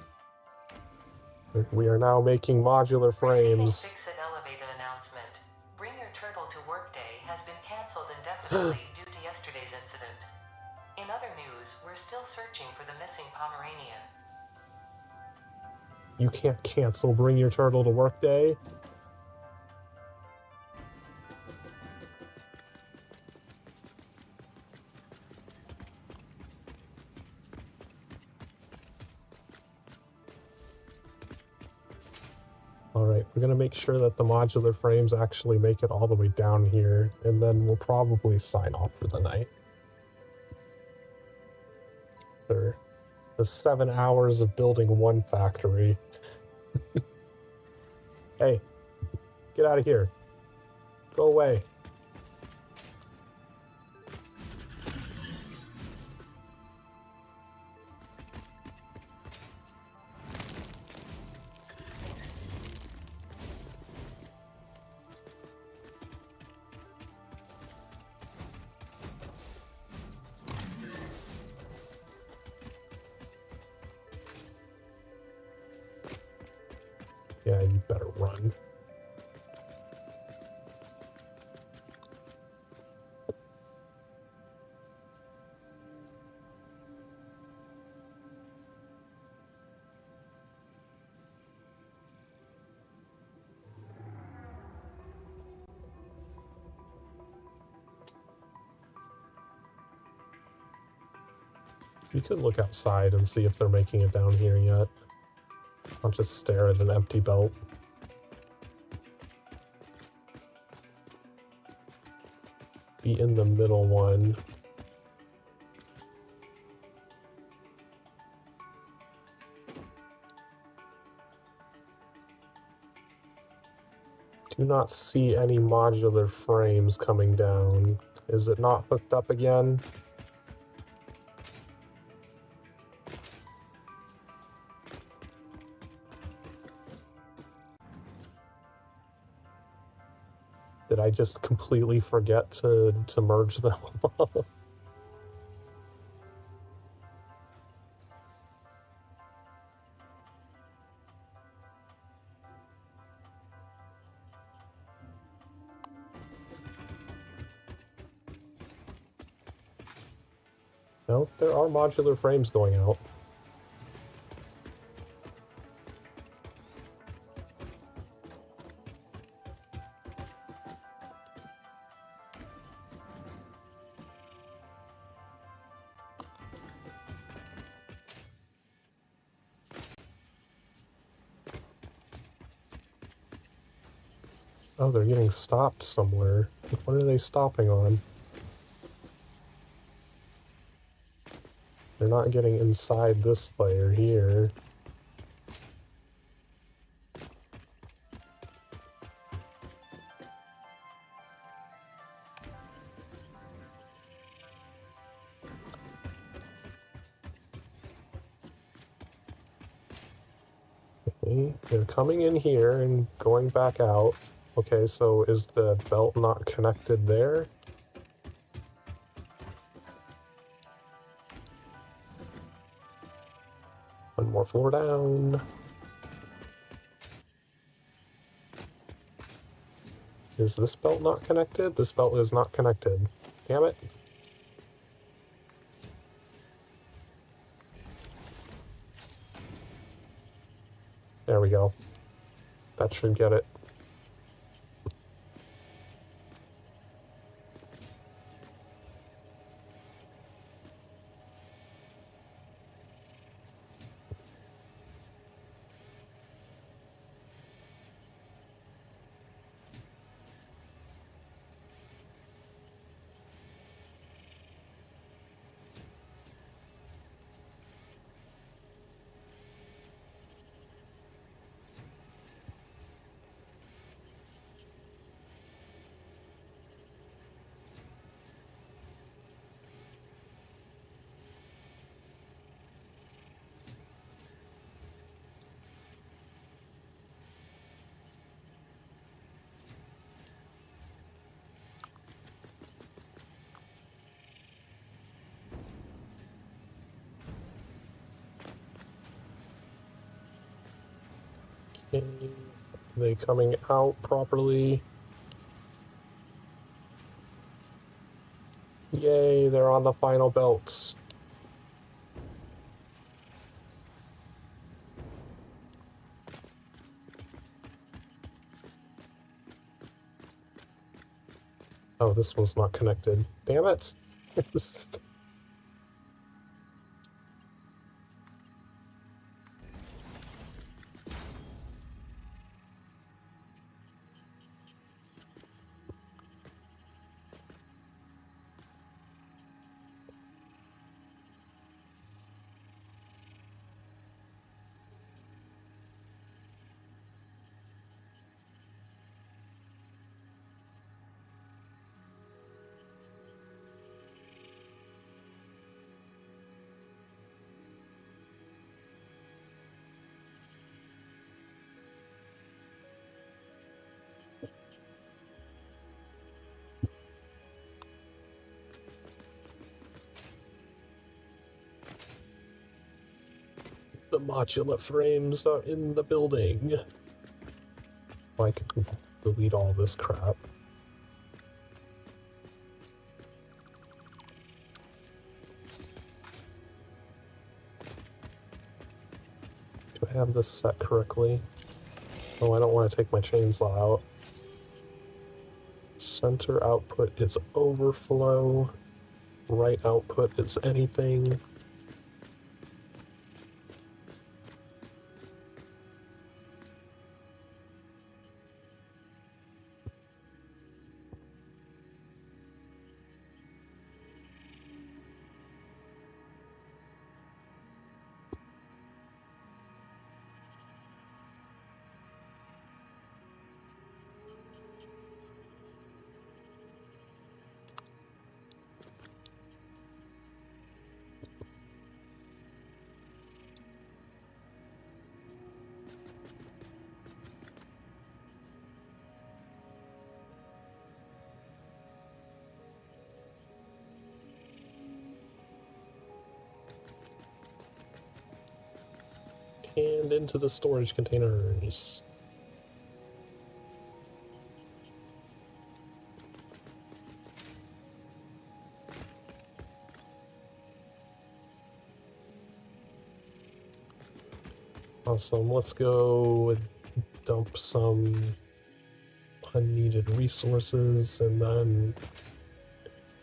We are now making modular frames. Fix-It elevated announcement. Bring Your Turtle to Work Day has been cancelled indefinitely due to yesterday's incident. In other news, we're still searching for the missing Pomeranian. You can't cancel Bring Your Turtle to Work Day. Alright, we're gonna make sure that the modular frames actually make it all the way down here, and then we'll probably sign off for the night. The 7 hours of building one factory. Hey, get out of here. Go away. Yeah, you better run. You could look outside and see if they're making it down here yet. I'll just stare at an empty belt. Be in the middle one. Do not see any modular frames coming down. Is it not hooked up again? Did I just completely forget to merge them all? No, there are modular frames going out. Oh, they're getting stopped somewhere. What are they stopping on? They're not getting inside this layer here. Okay, they're coming in here and going back out. Okay, so is the belt not connected there? One more floor down. Is this belt not connected? This belt is not connected. Damn it. There we go. That should get it. Okay. Are they coming out properly? Yay, they're on the final belts. Oh, this one's not connected. Damn it. The modula frames are in the building. Oh, I can delete all this crap. Do I have this set correctly? Oh, I don't want to take my chainsaw out. Center output is overflow. Right output is anything. And into the storage containers. Awesome. Let's go dump some unneeded resources, and then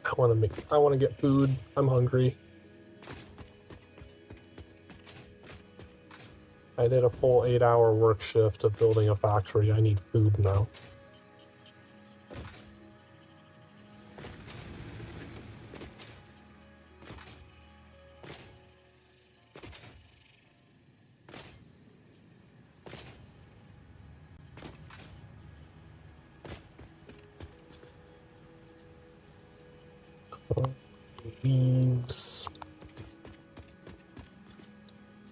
I want to get food. I'm hungry. I did a full 8-hour work shift of building a factory. I need food now. Leaves.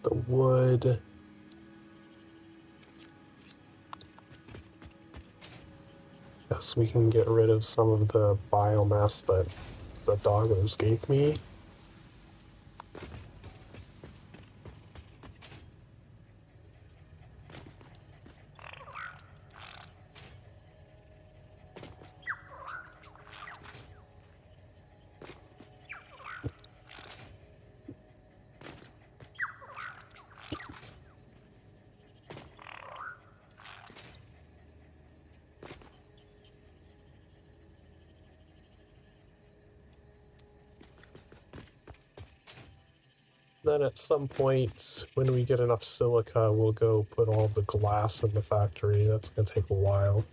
The wood. Yes, we can get rid of some of the biomass that the doggos gave me. Then at some point, when we get enough silica, we'll go put all the glass in the factory. That's going to take a while.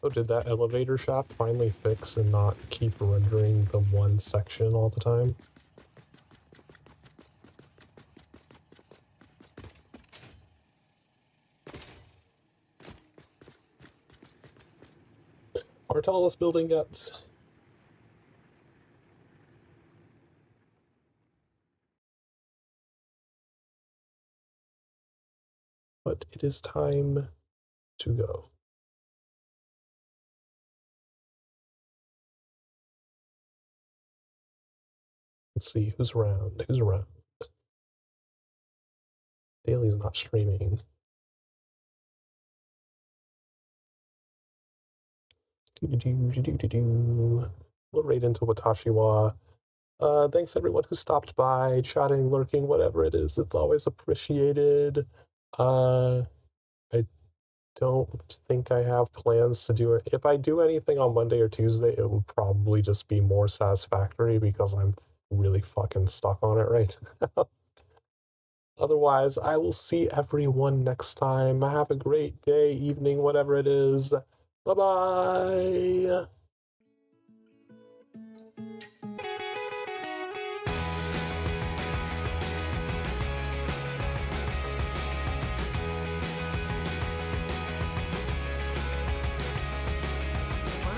So did that elevator shaft finally fix and not keep rendering the one section all the time? Our tallest building yet. But it is time to go. Let's see who's around. Who's around? Daly's not streaming. We'll raid into Watashiwa. Thanks everyone who stopped by, chatting, lurking, whatever it is. It's always appreciated. I don't think I have plans to do it. If I do anything on Monday or Tuesday, it will probably just be more Satisfactory because I'm really fucking stuck on it right now. Otherwise, I will see everyone next time. Have a great day, evening, whatever it is. Bye-bye. Well,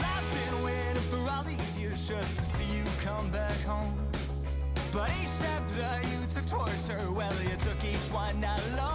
I've been waiting for all these years just to see you come back home. But each step that you took towards her, well, you took each one alone.